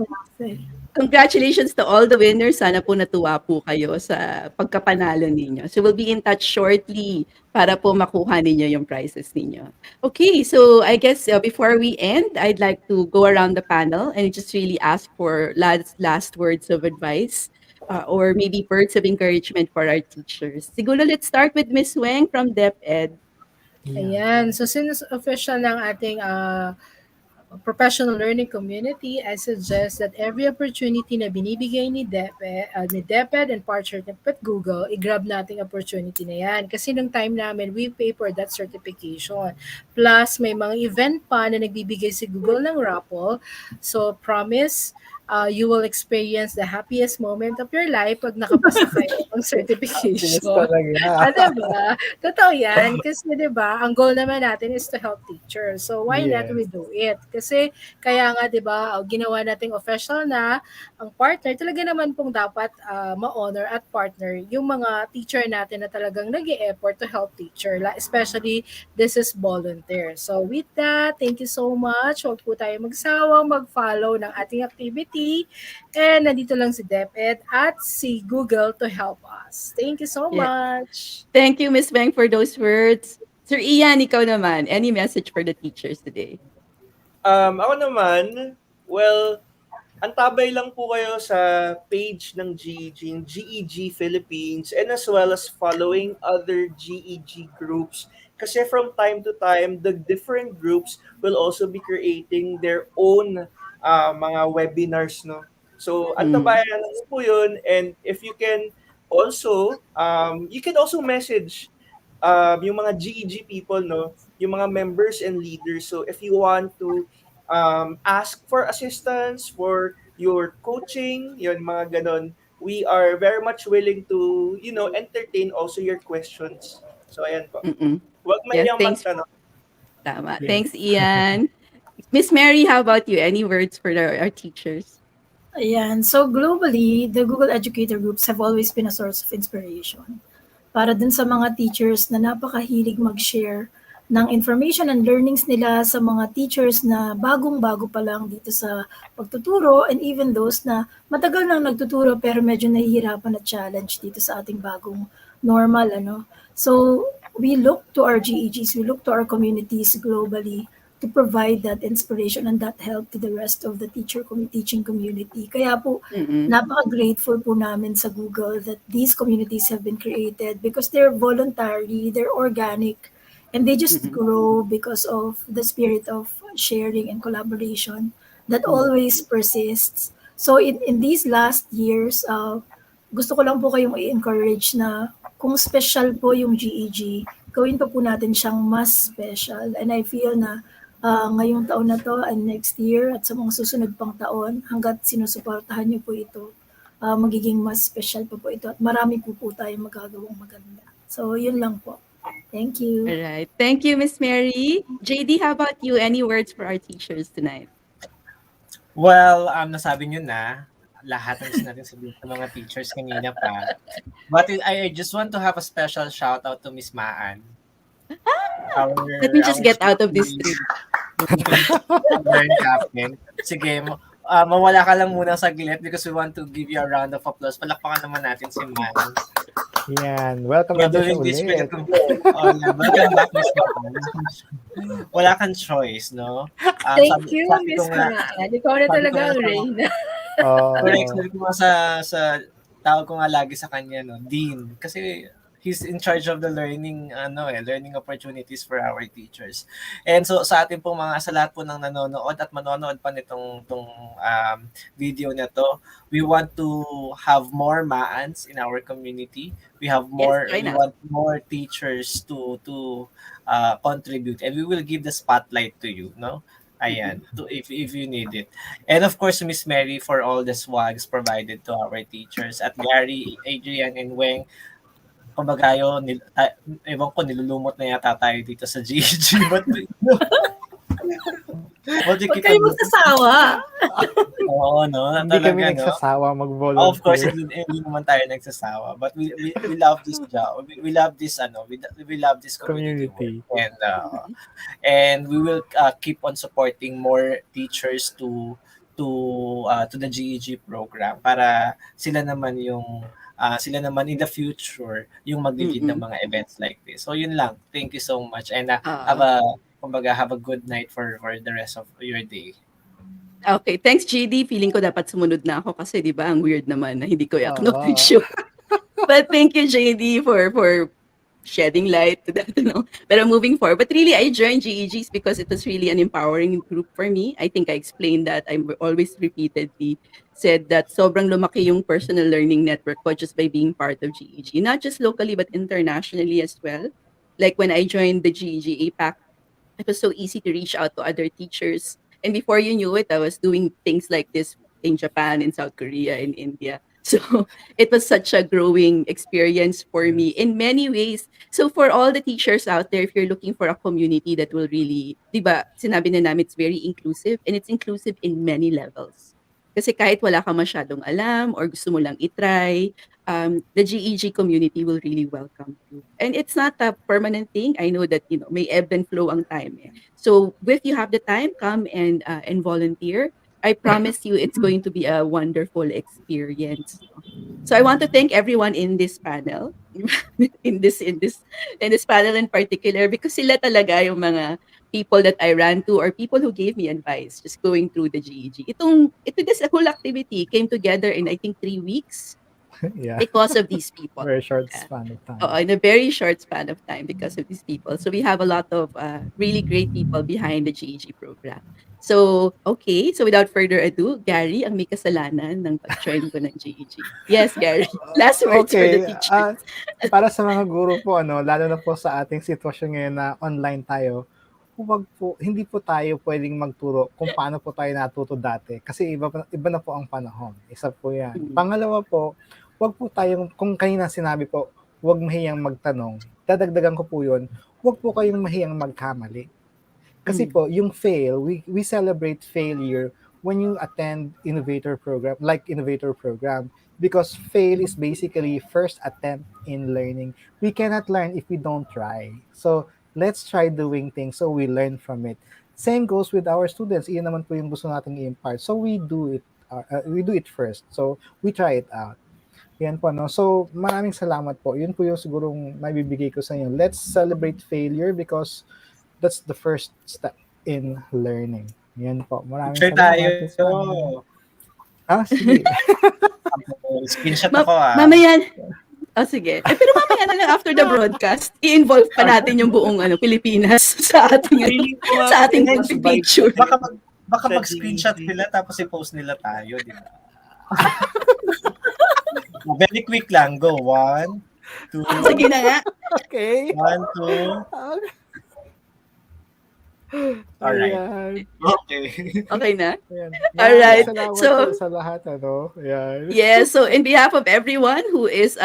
Congratulations to all the winners. Sana po natuwa po kayo sa pagkapanalo ninyo. So we'll be in touch shortly para po makuha ninyo yung prizes ninyo. Okay, so I guess before we end, I'd like to go around the panel and just really ask for last words of advice or maybe words of encouragement for our teachers. Siguro let's start with Miss Weng from DepEd. Ayan. So, since official ng ating professional learning community, I suggest that every opportunity na binibigay ni DepEd and partnership with Google, i-grab nating opportunity na yan. Kasi nung time namin, we pay for that certification. Plus, may mga event pa na nagbibigay si Google ng raffle. So, promise, you will experience the happiest moment of your life pag nakapasa kayo ng Yes certification. talaga. Diba? Totoo yan. Kasi diba, ang goal naman natin is to help teachers. So why not Yes. we do it? Kasi kaya nga diba, ginawa nating official na ang partner, talaga naman pong dapat ma-honor at partner yung mga teacher natin na talagang nag-e-effort to help teacher. Especially, this is volunteer. So with that, thank you so much. Huwag po tayo magsawang mag-follow ng ating activity. And nandito lang si DepEd at si Google to help us. Thank you so Yeah. much. Thank you, Miss Weng, for those words. Sir Ian, ikaw naman, any message for the teachers today? Ako naman, well, antabay lang po kayo sa page ng GEG, yung GEG Philippines, and as well as following other GEG groups. Kasi from time to time, the different groups will also be creating their own mga webinars, no? So, Mm. antabayan lang po yun. And if you can also, you can also message yung mga GEG people, no? Yung mga members and leaders. So, if you want to ask for assistance for your coaching, yun, mga ganon, we are very much willing to, entertain also your questions. So, ayan po. Mm-mm. Huwag Yes, mahiyang thanks. magtanong. Tama. Yes. Thanks, Ian. Miss Mary, how about you? Any words for our teachers? Ayan. So globally, the Google Educator groups have always been a source of inspiration para dun sa mga teachers na napakahilig mag-share ng information and learnings nila sa mga teachers na bagong-bago pa lang dito sa pagtuturo and even those na matagal nang nagtuturo pero medyo nahihirapan at challenge dito sa ating bagong normal, ano. So, we look to our GEGs, we look to our communities globally to provide that inspiration and that help to the rest of the teaching community. Kaya po, Mm-mm. napaka-grateful po namin sa Google that these communities have been created because they're voluntary, they're organic, and they just Mm-mm. grow because of the spirit of sharing and collaboration that Mm. always persists. So in these last years, gusto ko lang po kayong i-encourage na kung special po yung GEG, gawin pa po natin siyang mas special. And I feel na ngayong taon na to and next year at sa mga susunod pang taon, hanggat sinusuportahan niyo po ito, magiging mas special pa po ito at marami po tayong magagawang maganda. So, yun lang po. Thank you. All right. Thank you, Miss Mary. JD, how about you? Any words for our teachers tonight? Well, nasabi nyo na lahat ng natin sabihin sa mga teachers kanina pa. But I just want to have a special shout out to Miss Maan. Let me just get out of this trip. Learn captain. Sige, mawala ka lang muna saglit because we want to give you a round of applause. Palakpakan naman natin si Maan. Yan. Welcome You're natin siya doing this ulit. welcome back, Miss Maan. Wala kang choice, no? Thank you, sabi Miss ko nga, Maan. Ikaw na sabi ko talaga nga ang sa- Reyna. Correct. Sabi ko nga sa tawag ko nga lagi sa kanya, no, Dean. Kasi he's in charge of the learning learning opportunities for our teachers. And so sa atin pong sa lahat po ng nanonood at manonood pa nitong video na to, we want to have more Maans in our community. We want more teachers to contribute, and we will give the spotlight to you, no? Ayan, if you need it. And of course, Miss Mary for all the swags provided to our teachers. At Gary, Adrian, and Weng, kumbaga ewan ko, nilulumot na yata tayo dito sa GG. But What you Huwag keep kayong on magsasawa. Oo, no, na Hindi kami talaga, no? nagsasawa Of course, mag-volunteer. hindi naman tayo nagsasawa. But we love this job. We love this, we love this community work. Community. And we will keep on supporting more teachers to the GEG program para sila naman in the future yung mag-lead ng Mm. mga events like this. So yun lang. Thank you so much and Oo. have a good night for the rest of your day. Okay, thanks JD. Feeling ko dapat sumunod na ako kasi 'di ba ang weird naman na hindi ko Oo. i-acknowledge yun. But thank you JD for shedding light to that, Pero moving forward, but really I joined GEGs because it was really an empowering group for me. I think I explained that. I always repeatedly said that sobrang lumaki yung personal learning network ko just by being part of GEG, not just locally but internationally as well. Like when I joined the GEG APAC, it was so easy to reach out to other teachers. And before you knew it, I was doing things like this in Japan, in South Korea, in India. So it was such a growing experience for me in many ways. So for all the teachers out there, if you're looking for a community that will really, di ba, sinabi na namin, it's very inclusive and it's inclusive in many levels. Kasi kahit wala ka masyadong alam or gusto mo lang itry, the GEG community will really welcome you. And it's not a permanent thing. I know that may ebb and flow ang time. So if you have the time, come and volunteer. I promise you, it's going to be a wonderful experience. So I want to thank everyone in this panel, in this panel in particular, because sila talaga yung mga people that I ran to or people who gave me advice just going through the GEG. This whole activity came together in I think 3 weeks Yeah. because of these people. Very short Yeah. span of time. In a very short span of time because of these people. So we have a lot of really great people behind the GEG program. So, okay. So without further ado, Gary, ang may kasalanan ng pag-join ko ng GEG. Yes, Gary. Last words for the Okay, teachers. para sa mga guro po lalo na po sa ating sitwasyon ngayon na online tayo, hindi po tayo pwedeng magturo kung paano po tayo natuto dati kasi iba na po ang panahon. Isa po 'yan. Pangalawa po, wag po tayong kung kanina sinabi po, wag mahiyang magtanong. Dadagdagan ko po 'yon, wag po kayong mahiyang magkamali. Kasi po, yung fail, we celebrate failure when you attend innovator program because fail is basically first attempt in learning. We cannot learn if we don't try. So, let's try doing things so we learn from it. Same goes with our students. Iyan naman po yung gusto nating i-impart. So, we do it first. So, we try it out. Yan po, no? So, maraming salamat po. Yun po yung sigurong maibibigay ko sa inyo. Let's celebrate failure because that's the first step in learning. Yan po. Maraming Sure salamat. tayo. Sige. Screenshot ako Mamaya, sige. Pero mamaya na lang after the broadcast, i-involve pa natin yung buong Pilipinas sa ating sa ating picture. Baka mag-screenshot nila tapos i-post nila tayo, di ba? Very quick lang. Go. 1, 2. Sige na nga. Okay. 1, 2. Alright. Okay. Okay na? Ayan. Alright. Salamat So, po sa lahat, Ayan. yes, so in behalf of everyone who is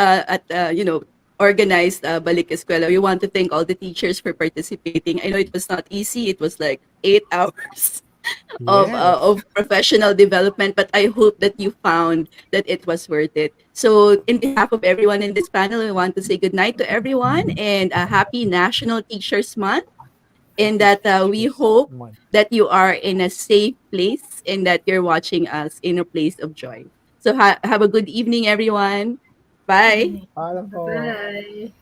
organized Balik Eskwela, we want to thank all the teachers for participating. I know it was not easy. It was like 8 hours of professional development, but I hope that you found that it was worth it. So in behalf of everyone in this panel, we want to say good night to everyone and a happy National Teachers Month. And that we hope that you are in a safe place and that you're watching us in a place of joy. So have a good evening, everyone. Bye. Paalam po. Bye.